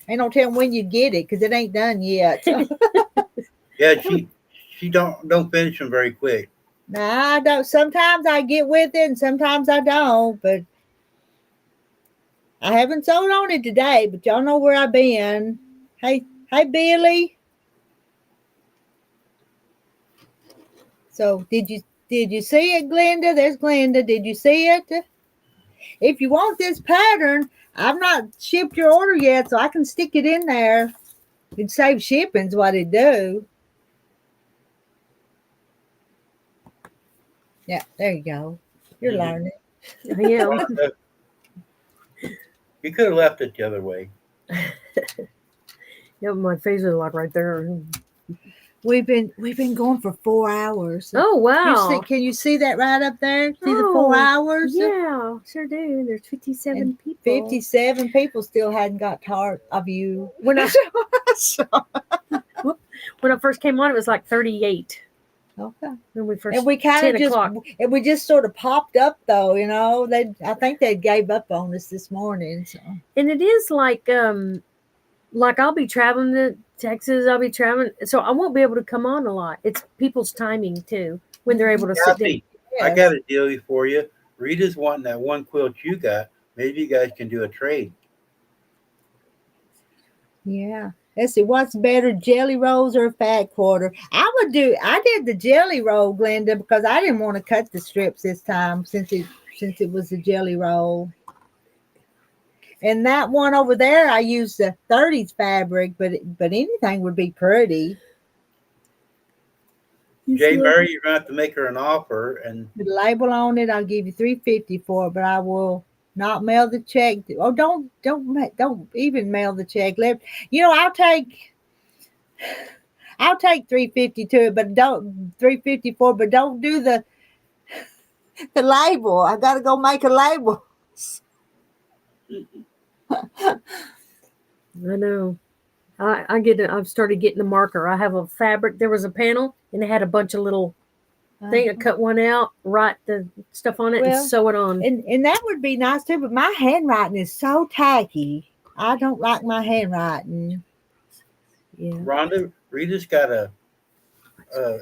no telling when you get it because it ain't done yet. Yeah, she don't finish them very quick. Nah, I don't. Sometimes I get with it and sometimes I don't, but I haven't sold on it today, but y'all know where I've been. Hey, Billy. So did you see it, Glenda? There's Glenda. Did you see it? If you want this pattern, I've not shipped your order yet, so I can stick it in there. It'd save shipping's what it do. Yeah, there you go. You're learning. I am. You could have left it the other way. Yeah, my face is like right there. We've been going for 4 hours. Oh wow! Can you see that right up there? See the 4 hours? Yeah, sure do. There's 57 And people. 57 people still hadn't got tired of you. When I when I first came on, it was like 38. Okay. When we first And we kind 10 of just o'clock. and we just sort of popped up though, I think they gave up on us this morning. So. And it is like I'll be traveling to Texas, I'll be traveling, so I won't be able to come on a lot. It's people's timing too when they're able to sit down. Kathy, I got a deal for you. Rita's wanting that one quilt you got. Maybe you guys can do a trade. Yeah. Let's see, what's better, jelly rolls or a fat quarter? I did the jelly roll, Glenda, because I didn't want to cut the strips this time since it was a jelly roll. And that one over there, I used the 30s fabric, but anything would be pretty. Jay Mary, you're gonna have to make her an offer, and The label on it, I'll give you $3.50 for it, but I will not mail the check. Oh, don't even mail the check. I'll take $3.50 to it, but don't $3.50 for it, but don't do the label. I gotta go make a label. I know. I've started getting the marker. I have a fabric. There was a panel and it had a bunch of little thing. I cut one out, write the stuff on it, and sew it on. And that would be nice too, but my handwriting is so tacky. I don't like my handwriting. Yeah. Rhonda, Rita's got a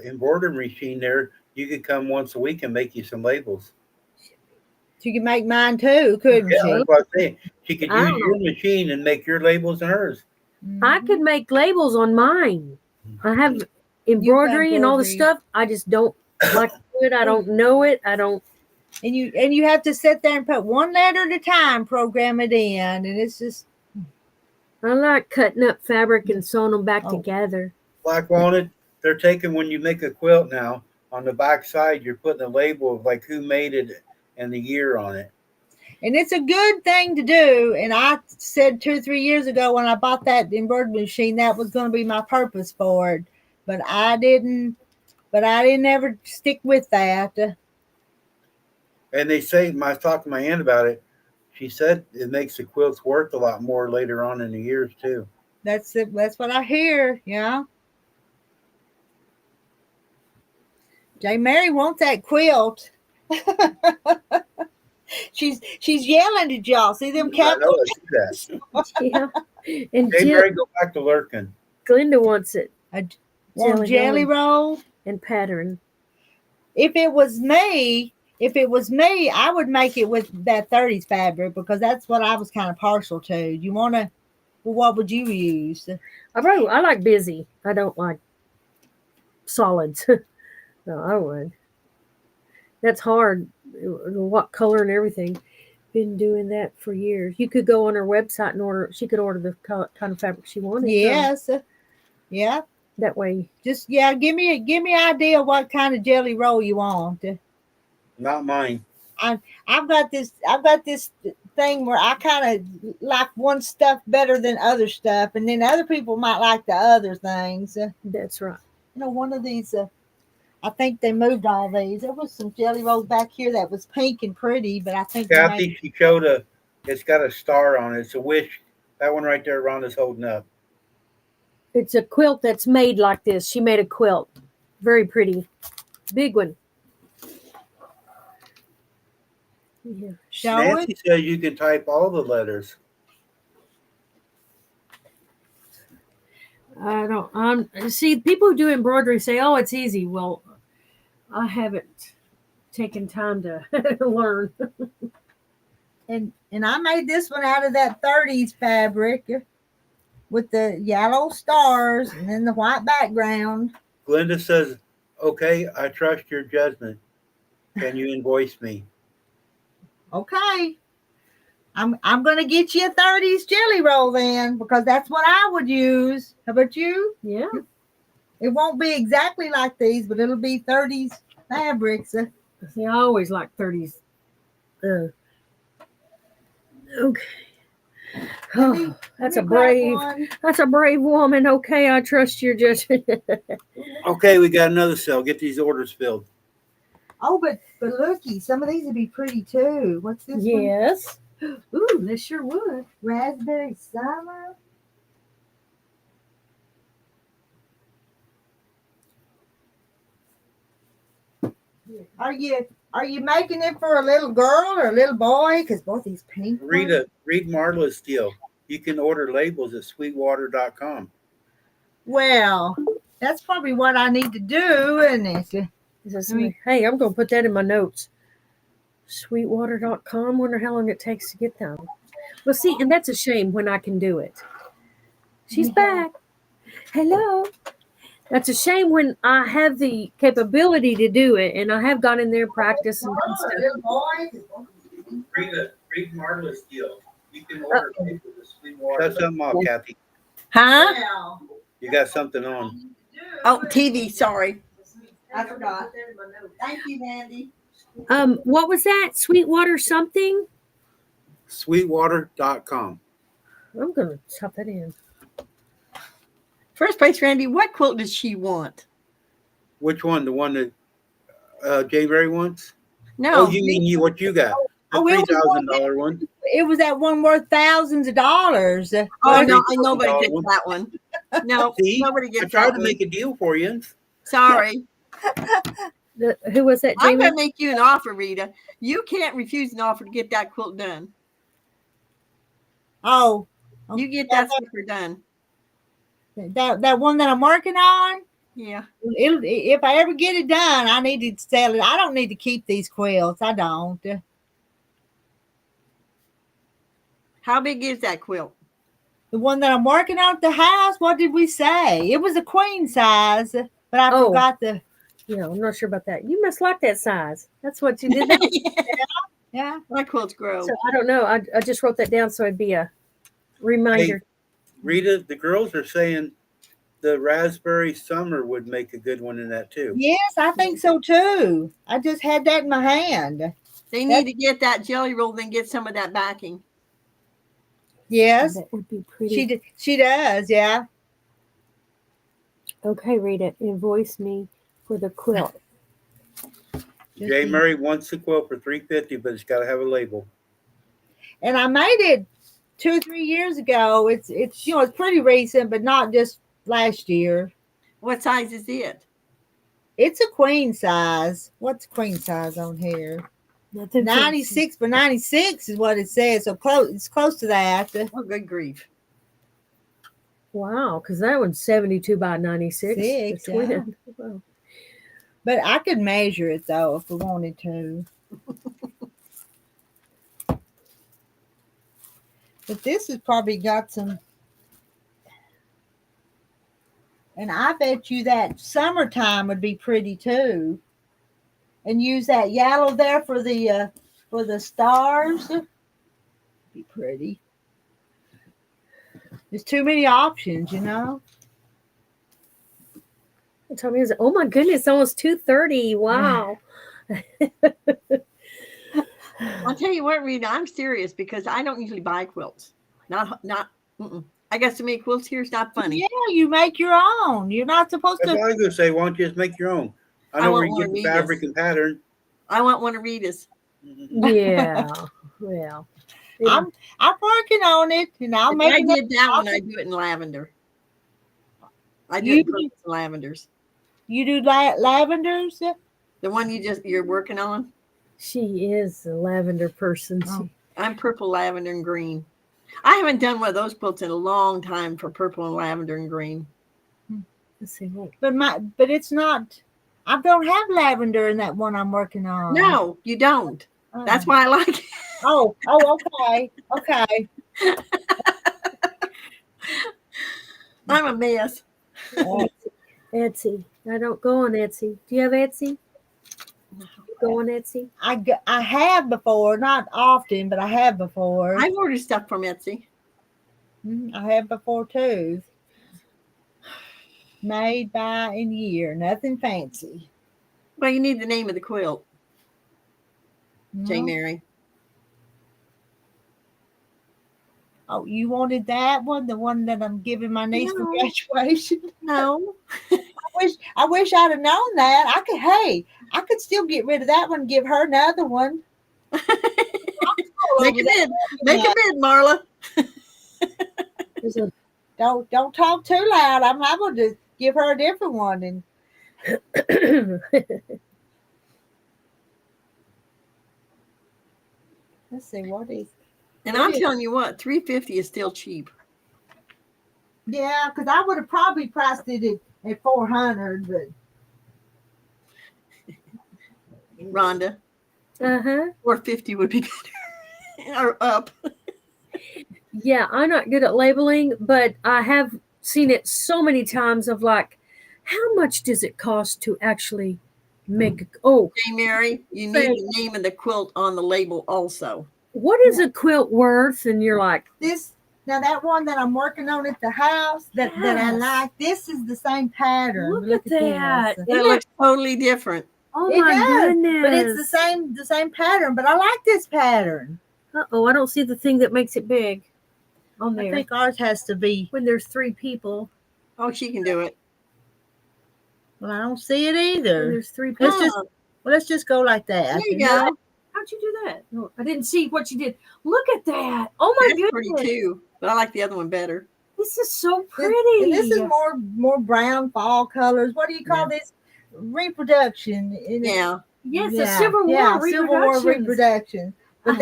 embroidery machine there. You could come once a week and make you some labels. She could make mine too, couldn't she? That's what I'm saying. She could use your machine and make your labels and hers. I could make labels on mine. I have embroidery and all the stuff. I just don't like to do it. I don't know it. I don't. And you have to sit there and put one letter at a time, program it in, and it's just. I like cutting up fabric and sewing them back together. Black Walnut, they're taking, when you make a quilt now, on the back side, you're putting a label of like who made it and the year on it. And it's a good thing to do. And I said 2 or 3 years ago when I bought that embroidery machine, that was going to be my purpose for it. But I didn't ever stick with that. And they say, I talked to my aunt about it. She said it makes the quilts worth a lot more later on in the years too. That's it. That's what I hear. Yeah. J. Mary wants that quilt. She's yelling at y'all. See them cats? I know, I see that. Yeah. And J. Mary, go back to lurking. Glenda wants it. Jelly roll and pattern. If it was me, I would make it with that 30s fabric because that's what I was kind of partial to. You want to? Well, what would you use? I like busy. I don't like solids. No, I would. That's hard. What color and everything. Been doing that for years. You could go on her website and order. She could order the kind of fabric she wanted. Yes. Yeah. That way. Just give me an idea what kind of jelly roll you want. Not mine. I've got this thing where I kind of like one stuff better than other stuff, and then other people might like the other things. That's right. One of these. I think they moved all these. There was some jelly rolls back here that was pink and pretty, but I think Kathy, she showed it's got a star on it. It's a wish. That one right there, Rhonda's holding up. It's a quilt that's made like this. She made a quilt. Very pretty. Big one. Yeah. Nancy said you can type all the letters. See, people who do embroidery say, "Oh, it's easy." Well, I haven't taken time to learn. And I made this one out of that 30s fabric with the yellow stars and then the white background. Glenda says, "Okay, I trust your judgment. Can you invoice me?" Okay. I'm going to get you a 30s jelly roll then because that's what I would use. How about you? Yeah. It won't be exactly like these, but it'll be 30s fabrics. See, I always like 30s. Okay. Oh, that's a Let me grab brave. one. That's a brave woman. Okay, I trust your judgment. Okay, we got another cell. Get these orders filled. Oh, but looky, some of these would be pretty too. What's this one? Yes. Ooh, this sure would. Raspberry summer. Are you making it for a little girl or a little boy? Because both these pink ones. Read Marla's deal. You can order labels at sweetwater.com. Well, that's probably what I need to do, isn't it? Hey, I'm going to put that in my notes. Sweetwater.com. Wonder how long it takes to get them. Well, see, and that's a shame when I can do it. She's back. Hello. That's a shame when I have the capability to do it, and I have gone in there practice and done stuff. Read Marla's deal. You can order labels at Sweetwater. Shut something off, Kathy. Huh? You got something on. Oh, TV. Sorry. I forgot. Thank you, Mandy. What was that? Sweetwater something? Sweetwater.com. I'm gonna type that in. First place, Randy. What quilt does she want? Which one? The one that Jay Mary wants? No. Oh, you mean what you got? The $3,000 one. It was that one worth thousands of dollars. Oh no, nobody gets that one. No, See, nobody gets I tried that to make a deal for you. Sorry. Who was that, I'm Jamie? going to make you an offer, Rita. You can't refuse an offer to get that quilt done. Oh. You get that sticker done. That one that I'm working on? Yeah. If I ever get it done, I need to sell it. I don't need to keep these quilts. I don't. How big is that quilt? The one that I'm working on at the house, what did we say? It was a queen size, but I forgot the... Yeah, I'm not sure about that. You must like that size. That's what you did. Yeah. My quilts grow. So I don't know. I just wrote that down so it'd be a reminder. Hey, Rita, the girls are saying the raspberry summer would make a good one in that too. Yes, I think so too. I just had that in my hand. They need to get that jelly roll, then get some of that backing. Yes. That would be pretty. She does, yeah. Okay, Rita, invoice me for the quilt. Jay Murray wants the quilt for $350, but it's got to have a label. And I made it 2 or 3 years ago. It's it's pretty recent, but not just last year. What size is it? It's a queen size. What's queen size on here? 96 by 96 is what it says. So close. It's close to that. Oh, good grief! Wow, because that one's 72 by 96. Six, yeah. Wow. But I could measure it though if we wanted to. But this has probably got some. And I bet you that summertime would be pretty too. And use that yellow there for the stars. Be pretty. There's too many options, you know. Tell me, oh my goodness, it's almost 2:30. Wow. I'll tell you what, Rita, I'm serious because I don't usually buy quilts. I guess to make quilts here is not funny. Yeah, you make your own. You're not supposed That's to. what I was going to say. Why don't you just make your own? I know where you get the fabric and pattern. I want one of Rita's. Yeah. Well, I'm working on it, and I'll make. I did that one. I do it in lavender. I do it in lavenders. You do lavenders? The one you're working on? She is a lavender person. Oh. I'm purple, lavender, and green. I haven't done one of those quilts in a long time for purple and lavender and green. Let's see. But it's not. I don't have lavender in that one I'm working on. No, you don't. Oh. That's why I like it. Oh, okay. Okay. I'm a mess. Etsy. I don't go on Etsy. Do you have Etsy? Go on Etsy? I have before, not often, but I have before. I've ordered stuff from Etsy. I have before too. Made by in year, nothing fancy. Well, you need the name of the quilt. J. Mary. Oh, you wanted that one, the one that I'm giving my niece for No. graduation. No. I wish I'd have known that. I could still get rid of that one and give her another one. Make a bid. Make a bid, Marla. There's a Don't talk too loud. I'm liable to give her a different one. And let's see what is. And I'm telling you what, $350 is still cheap. Yeah, because I would have probably priced it at 400, but Rhonda, uh-huh. 450 would be better. Or up. Yeah, I'm not good at labeling, but I have seen it so many times of like, how much does it cost to actually make oh, Hey, Mary, you Say- need the name of the quilt on the label also. what is a quilt worth? And you're like, this now that one that I'm working on at the house that I Yes. like, this is the same pattern. Look at that. this. It looks totally different. oh It my does, goodness. but it's the same pattern. But I like this pattern. Uh-oh, I don't see the thing that makes it big on I there. think ours has to be. When there's 3 people. Oh, she can do it. Well, I don't see it When either. there's 3 people. Let's just go like that. There you go. How'd you do that? No, I didn't see what you did. Look at that. Oh my That's goodness. pretty too, but I like the other one better. This is so pretty. And this is more brown fall colors. What do you call this? Reproduction. Yeah. Yes, the Civil War Civil War reproduction. But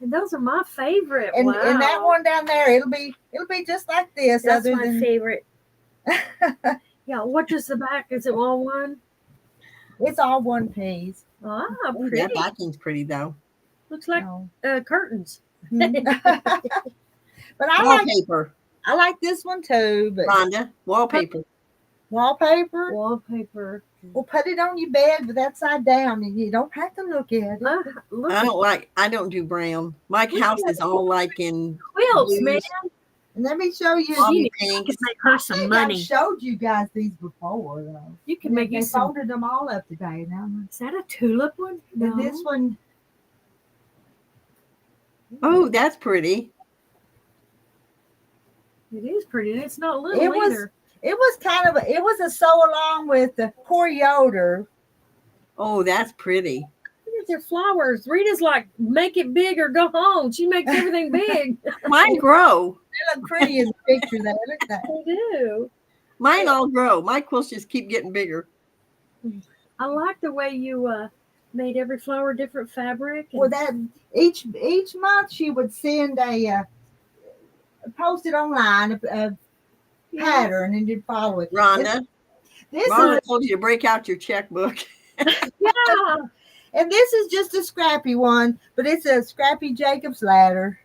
and those are my favorite. and Wow. and that one down there, it'll be just like this. That's other my than favorite. Yeah, what does the back? Is it all one? it's all one piece. Ah, Ooh, pretty. that backing's pretty though. Looks like No. curtains. But Wallpaper. I like this one too. But Rhonda, wallpaper. wallpaper. Wallpaper. Well, put it on your bed, but upside down, and you don't have to look at it. Look I don't do brown. My house is all like in quilts, blues, man. And let me show you. bobby You pinks. can make her I some think money. I've showed you guys these before, though. You can make They you some. folded them all up today. Now, Is that a tulip one? and this one, Oh, that's pretty. It is pretty. It's not little It was- either. it was a sew along with the poor Yoder. Oh, that's pretty. Look at their flowers. Rita's like, make it big or go home. She makes everything big. Mine grow. They look pretty in the picture there. Look at that. They do. Mine all grow. My quilts just keep getting bigger. I like the way you made every flower different fabric. And Well, that each month she would send a post it online a pattern and you'd follow it. Rhonda, This Rhonda is told you to break out your checkbook. yeah. and this is just a scrappy one, but it's a scrappy Jacob's ladder.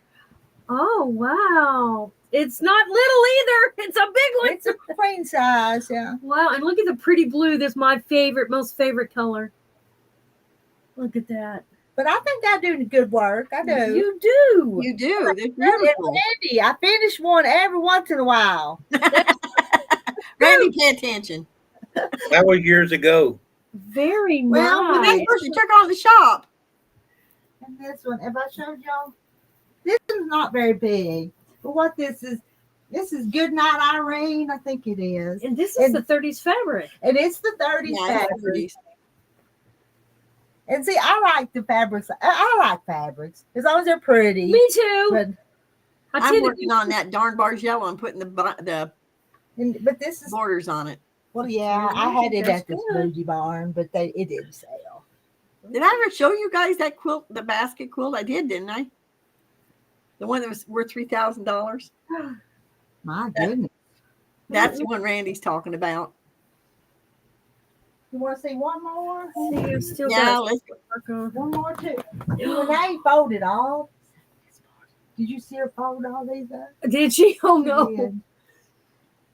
Oh wow. It's not little either. It's a big one. It's a queen size, yeah. Wow, and look at the pretty blue. That's my favorite, most favorite color. Look at that. But I think I do good work. I do. You do. You do. They're And beautiful. Randy, I finish one every once in a while. Randy, pay attention. That was years ago. Very Well, Well, that's nice. where she took on the shop. And this one, have I showed y'all? This one's not very big. But what this is Goodnight Irene, I think it is. And this is And- the 30s fabric. And it's the 30s Yeah, it's fabric. pretty. And see, I like the fabrics. I like fabrics as long as they're pretty. Me too. But I I'm tend working to, on that darn yellow and putting the but this is borders on it. well, yeah. I had it That's at the good. Smoothie Barn, but it didn't sell. Did I ever show you guys that quilt, the basket quilt? I did, didn't I? The one that was worth $3,000. My goodness. That's the one Randy's talking about. You want to see one more? see, you still Yeah, got let's go. work on. One more too. Renee folded all. Did you see her fold all these up? Did she? Oh She no. did.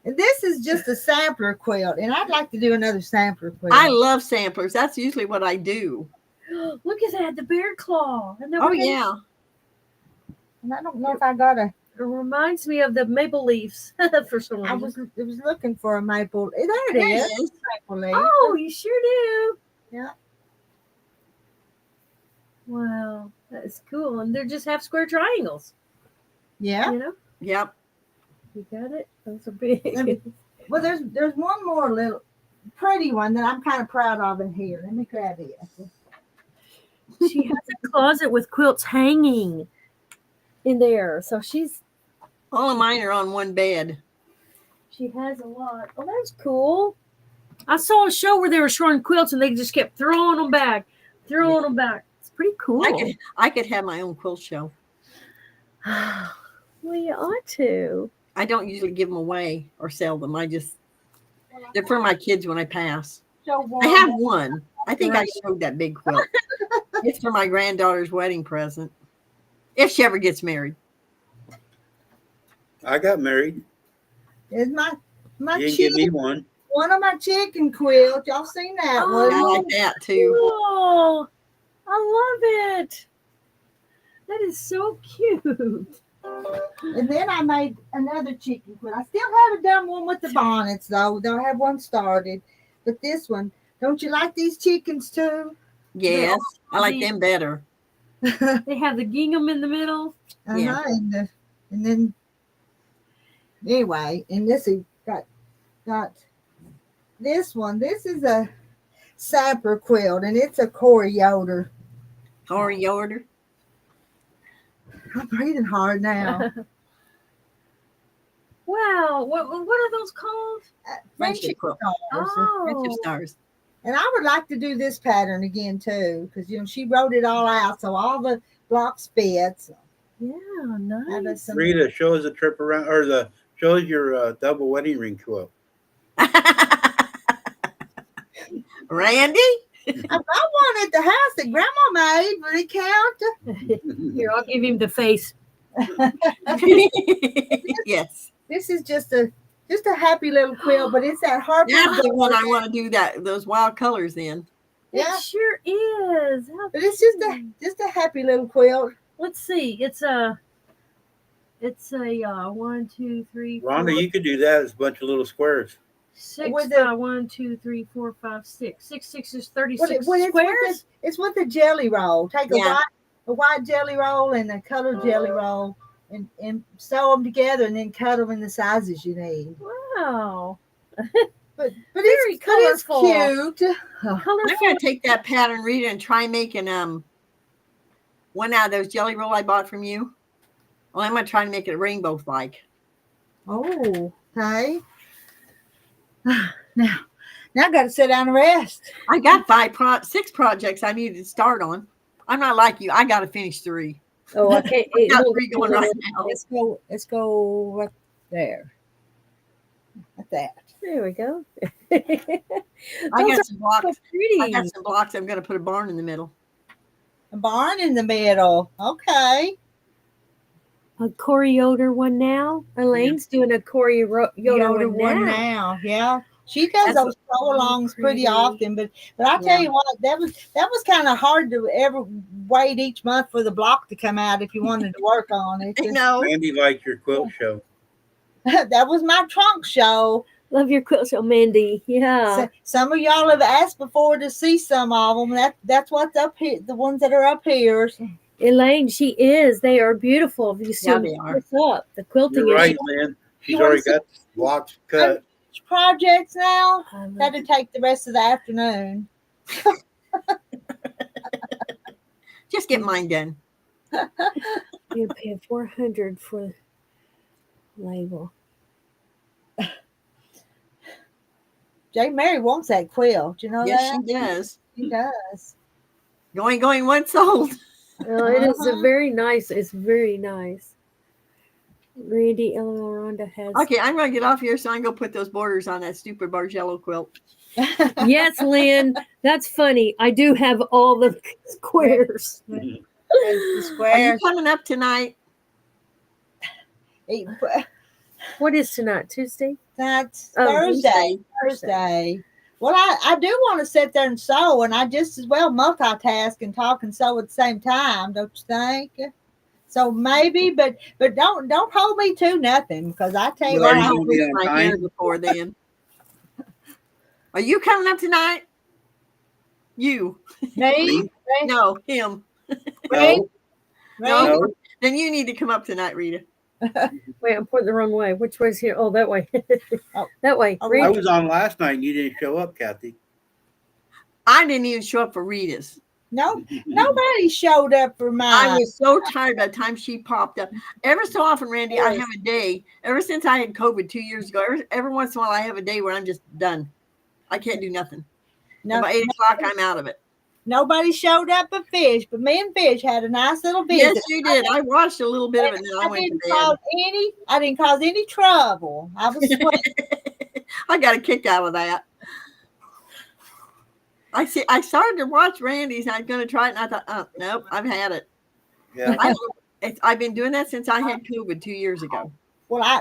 And this is just a sampler quilt, and I'd like to do another sampler quilt. I love samplers. That's usually what I do. Look at that, the bear claw. And Oh, yeah. And I don't know if I got a. It reminds me of the maple leaves for some I reason. was looking for a maple. There it There it is. is. Maple leaf. Oh, you sure do. Yeah. Wow, that's cool. And they're just half square triangles. Yeah. You know, Yep. you got it. Those are big. Well, there's one more little pretty one that I'm kind of proud of in here. Let me grab it. She has a closet with quilts hanging in there, so All of mine are on one bed. she has a lot. Oh, that's cool. I saw a show where they were showing quilts and they just kept throwing them back. It's pretty cool. I could have my own quilt show. Well, you ought to. I don't usually give them away or sell them. They're for my kids when I pass. I have one. I think I showed that big quilt. It's for my granddaughter's wedding present. If she ever gets married. I got married. It's my You didn't give me one. one of my chicken quilts. Y'all seen that one? I like that too. Oh, I love it. That is so cute. And then I made another chicken quilt. I still haven't done one with the bonnets though. Don't have one started. But this one, don't you like these chickens too? Yes, I like them better. They have the gingham in the middle. Yeah. And then anyway, and this is got this one. This is a sapper quilt, and it's a Corey Yoder. Corey Yoder. I'm breathing hard now. Wow, what are those called? Friendship quilt. Stars. Friendship stars. And I would like to do this pattern again too, because she wrote it all out, so all the blocks fit. So. Yeah, nice. Rita, show us a trip around, or show us your double wedding ring quilt. Randy? I got one at the house that Grandma made. Will it count? Here, I'll give him the face. Yes. This is just a happy little quilt, but it's that Harper. That's the one I want to do those wild colors in. Yeah. It sure is. But it's just a happy little quilt. Let's see. It's a 1, 2, 3, 4, Rhonda, you could do that as a bunch of little squares. 6 With by 1, 2, 3, 4, 5, 6. 6 6 is 36 squares. It's with the jelly roll. Take a white jelly roll and a colored jelly roll and sew them together and then cut them in the sizes you need. Wow. But Very colorful. It's cute. I'm going to take that pattern, Rita, and try making one out of those jelly roll I bought from you. Well, I'm going to try to make it rainbow-like. Oh, okay. Now I got to sit down and rest. I got 6 projects I needed to start on. I'm not like you. I got to finish 3. Oh, I can't. I got 3 going right now. Let's go right there. Like that. There we go. I got some blocks. So pretty. I got some blocks. I'm going to put a barn in the middle. A barn in the middle. Okay. A Corey Yoder one now. Elaine's doing a Corey Yoder one now. Yeah. She does those sew-alongs pretty often, but I tell you what, that was kind of hard to ever wait each month for the block to come out if you wanted to work on it. No, Mandy liked your quilt show. That was my trunk show. Love your quilt show, Mandy. Yeah. Some of y'all have asked before to see some of them. That's what's up here. The ones that are up here. Elaine, she is. They are beautiful. You see they are. up. The quilting You're is right, man. She's already got blocks cut. Projects now. That'll take the rest of the afternoon. just get mine done. You're paying $400 for the label. J. Mary wants that quilt. You know Yes, that? she does. She does. Going once sold. Oh, it is a very nice. It's very nice. Randy Eleanor Rhonda has. Okay, I'm going to get off here so I can go put those borders on that stupid Bargello quilt. Yes, Lynn, that's funny. I do have all the squares. The Are you squares. coming up tonight? What is tonight? Tuesday? That's Oh, Thursday. Well, I do want to sit there and sew, and I just as well multitask and talk and sew at the same time, don't you think? So maybe, but don't hold me to nothing, because I tell you Well, what, are you I'm gonna be on My hair time? before then. Are you coming up tonight? You. me. No, him. No. No. No. Then you need to come up tonight, Rita. Wait, I'm pointing the wrong way. Which way's here? Oh, that way. Oh. That way. Oh, Read. I was on last night and you didn't show up, Kathy. I didn't even show up for Rita's. No, nobody showed up for I mine. was so tired by the time she popped up. Ever so often, Randy, I have a day. Ever since I had COVID 2 years ago, every once in a while, I have a day where I'm just done. I can't do nothing. No, By 8 o'clock, I'm out of it. nobody showed up but Fish, but me and Fish had a nice little visit. Yes, you did. I watched a little bit of it, and then I went to bed. I didn't cause any trouble. I was sweating. I got a kick out of that. I started to watch Randy's, and I was going to try it, and I thought, oh, nope, I've had it. Yeah. I've been doing that since I had COVID 2 years ago. Well, I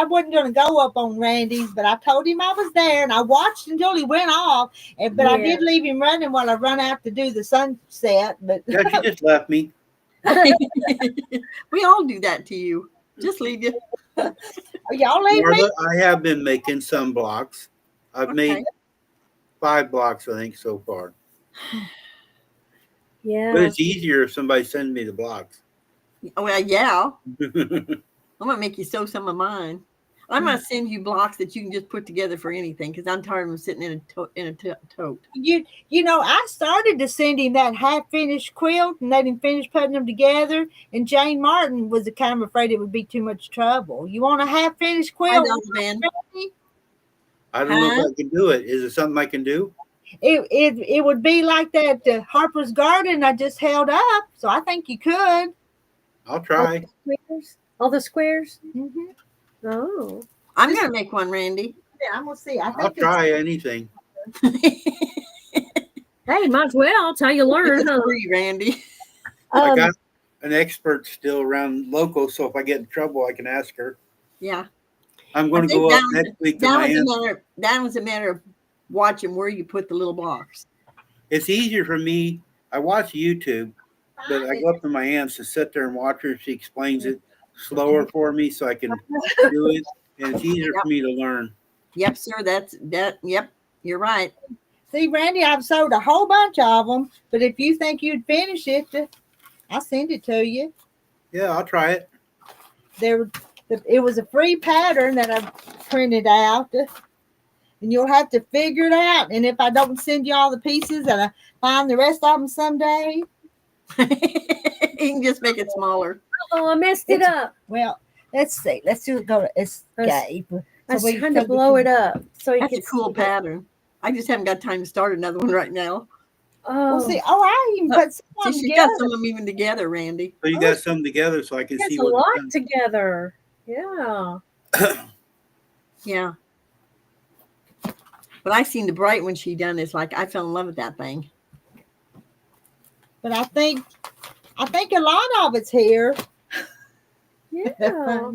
wasn't going to go up on Randy's, but I told him I was there, and I watched until he went off. But I did leave him running while I run out to do the sunset. But Yeah, she just left me. We all do that to you. Just leave you. Y'all leave me. Marla, I have been making some blocks. I've made 5 blocks, I think, so far. Yeah. But it's easier if somebody sends me the blocks. Well, yeah. I'm going to make you sew some of mine. I'm going to send you blocks that you can just put together for anything because I'm tired of them sitting in a tote. You know, I started to send him that half-finished quilt and let him finish putting them together. And Jane Martin was kind of afraid it would be too much trouble. You want a half-finished quilt? I know, man. I don't know if I can do it. Is it something I can do? It would be like that Harper's Garden I just held up. So I think you could. I'll try. All the squares? Mm-hmm. Oh. I'm going to make one, Randy. Yeah, I'm going to see. I'll try anything. Hey, might as well. That's how you learn. Huh? Free, Randy. I got an expert still around local, so if I get in trouble, I can ask her. Yeah. I'm going to go up next week to my aunt's. That was a matter of watching where you put the little box. It's easier for me. I watch YouTube, but I go up to my aunt's to sit there and watch her. She explains it slower for me so I can do it, and it's easier for me to learn. Yep, sir. Yep, you're right. See, Randy, I've sold a whole bunch of them, but if you think you'd finish it, I'll send it to you. Yeah, I'll try it. It was a free pattern that I printed out, and you'll have to figure it out. And if I don't send you all the pieces and I find the rest of them someday, you can just make it smaller. Oh, I messed it up. Well, let's see. Let's just go to escape. I was trying to blow it up. So that's a cool pattern. I just haven't got time to start another one right now. Oh, well, see, I even put some she together. got some of them even together, Randy. So you got some together so I can see a what lot together. Yeah. Yeah. But I seen the bright when she done this. Like I fell in love with that thing. But I think a lot of it's here. Yeah.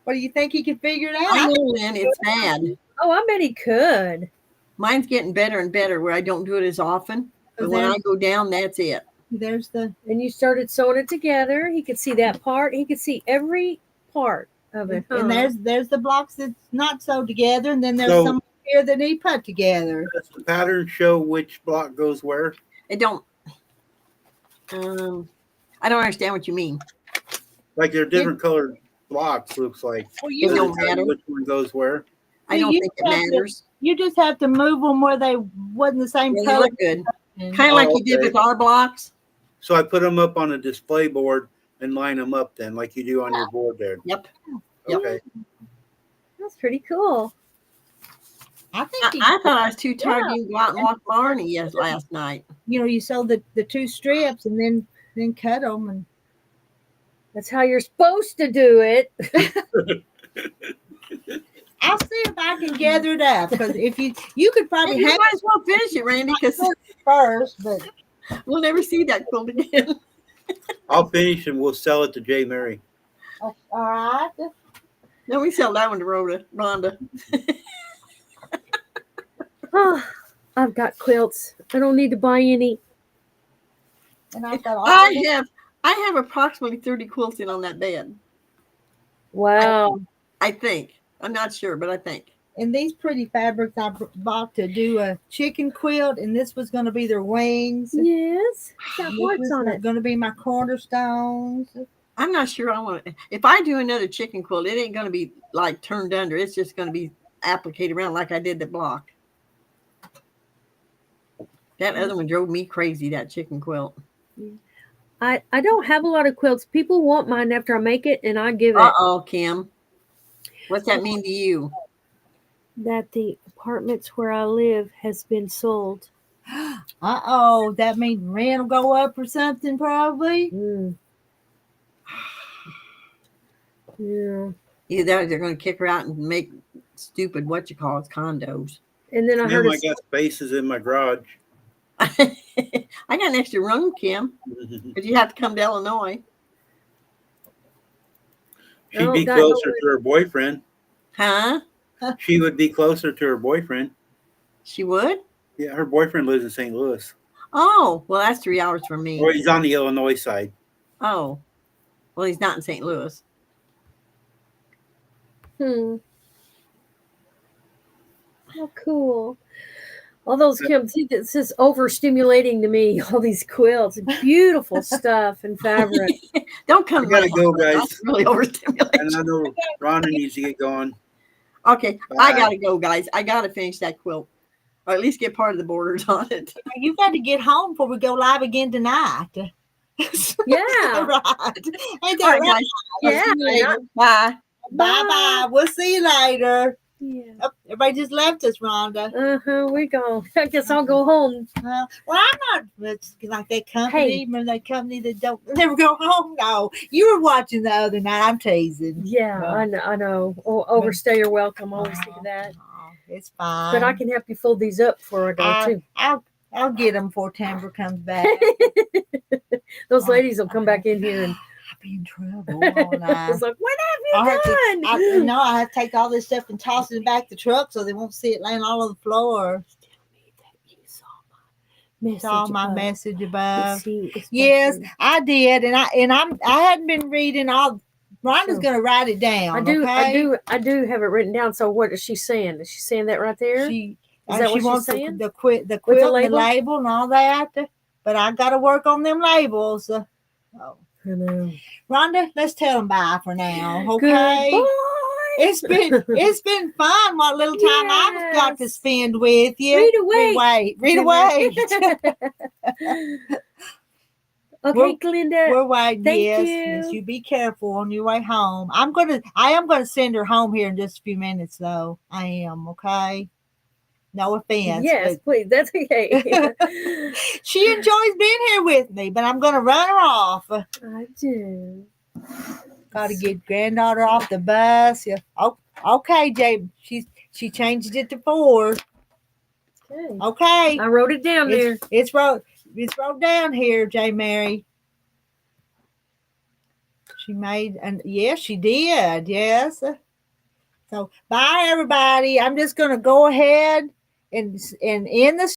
What do you think he could figure it out? I know, Lynn, it's bad. Oh, I bet he could. Mine's getting better and better where I don't do it as often. But when I go down, that's it. There's and you started sewing it together. He could see that part. He could see every part of it. And there's the blocks that's not sewed together, and then there's some here that he put together. Does the pattern show which block goes where? It don't. I don't understand what you mean. Like they're different colored blocks. Looks like. Well, it don't matter which one goes where. I don't think it matters. You just have to move them where they wasn't the same They color. look good. Kind of like you did with our blocks. So I put them up on a display board and line them up then, like you do on your board there. Yep. Okay. That's pretty cool. I think I thought I was too tired to go out and watch Barney last night. You know, you sew the 2 strips and then cut them, and that's how you're supposed to do it. I'll see if I can gather it up, because if you could probably you might as well finish it, Randy, because first, but we'll never see that quilt again. I'll finish and we'll sell it to J. Mary. All right. No, we sell that one to Rhonda. Oh, I've got quilts. I don't need to buy any. And I've got all I have approximately 30 quilts in on that bed. Wow. I think. I'm not sure, but I think. And these pretty fabrics I bought to do a chicken quilt, and this was going to be their wings. Yes. Got hearts on it. Going to be my cornerstones. I'm not sure I want to. If I do another chicken quilt, it ain't going to be like turned under. It's just going to be applicated around like I did the block. That other one drove me crazy, that chicken quilt. I don't have a lot of quilts. People want mine after I make it, and I give it. Uh-oh, Kim. What's that mean to you? That the apartments where I live has been sold. Uh-oh, that means rent will go up or something probably. Mm. Yeah. Either they're going to kick her out and make stupid condos. And then I heard I got spaces in my garage. I got an extra room, Kim, but you have to come to Illinois. She'd be closer to her boyfriend. Huh? She would be closer to her boyfriend. She would? Yeah, her boyfriend lives in St. Louis. Oh, well, that's 3 hours from me. Or he's on the Illinois side. Oh, well, he's not in St. Louis. How cool. All those quilts, it's just overstimulating to me. All these quilts, beautiful stuff and fabric. Don't come. I gotta go, guys. That's really overstimulating. And I know Rhonda needs to get going. Okay, Bye. I gotta go, guys. I gotta finish that quilt, or at least get part of the borders on it. You got to get home before we go live again tonight. Yeah. Right. Ain't that All right, right? guys. Yeah. Bye. Bye-bye. We'll see you later. Yeah. Oh, everybody just left us, Rhonda. We go. I guess I'll go home. Well, I'm not it's like that company. Hey. Remember that company that don't never go home? No. You were watching the other night. I'm teasing. Yeah, I know. Oh, overstay your welcome. Always think of that. It's fine. But I can help you fold these up before I go too. I'll get them before Tamber comes back. Those ladies will come back in here and I'll be in trouble. it's like, what have you done? I have to take all this stuff and toss it back the truck so they won't see it laying all over the floor. Saw my message above. Yes, I did, and I hadn't been reading all. Rhonda's going to write it down. I do have it written down. So what is she saying? Is she saying that right there? Is that she what wants she's saying? the quilt, the label, and all that. But I got to work on them labels. I know. Rhonda, let's tell them bye for now. Okay. Goodbye. It's been fun. What little time I've got to spend with you. Read away. Okay, Glinda. We're waiting. Thank Yes, you. yes, you be careful on your way home. I am gonna send her home here in just a few minutes, though. I am, okay. No offense. Yes, please. That's okay. She enjoys being here with me, but I'm gonna run her off. I do. Got to get granddaughter off the bus. Yeah. Oh, okay, Jay. She changed it to 4. Okay. I wrote it down there. It's wrote down here, J. Mary. She made, and yes, she did. Yes. So bye, everybody. I'm just gonna go ahead and end the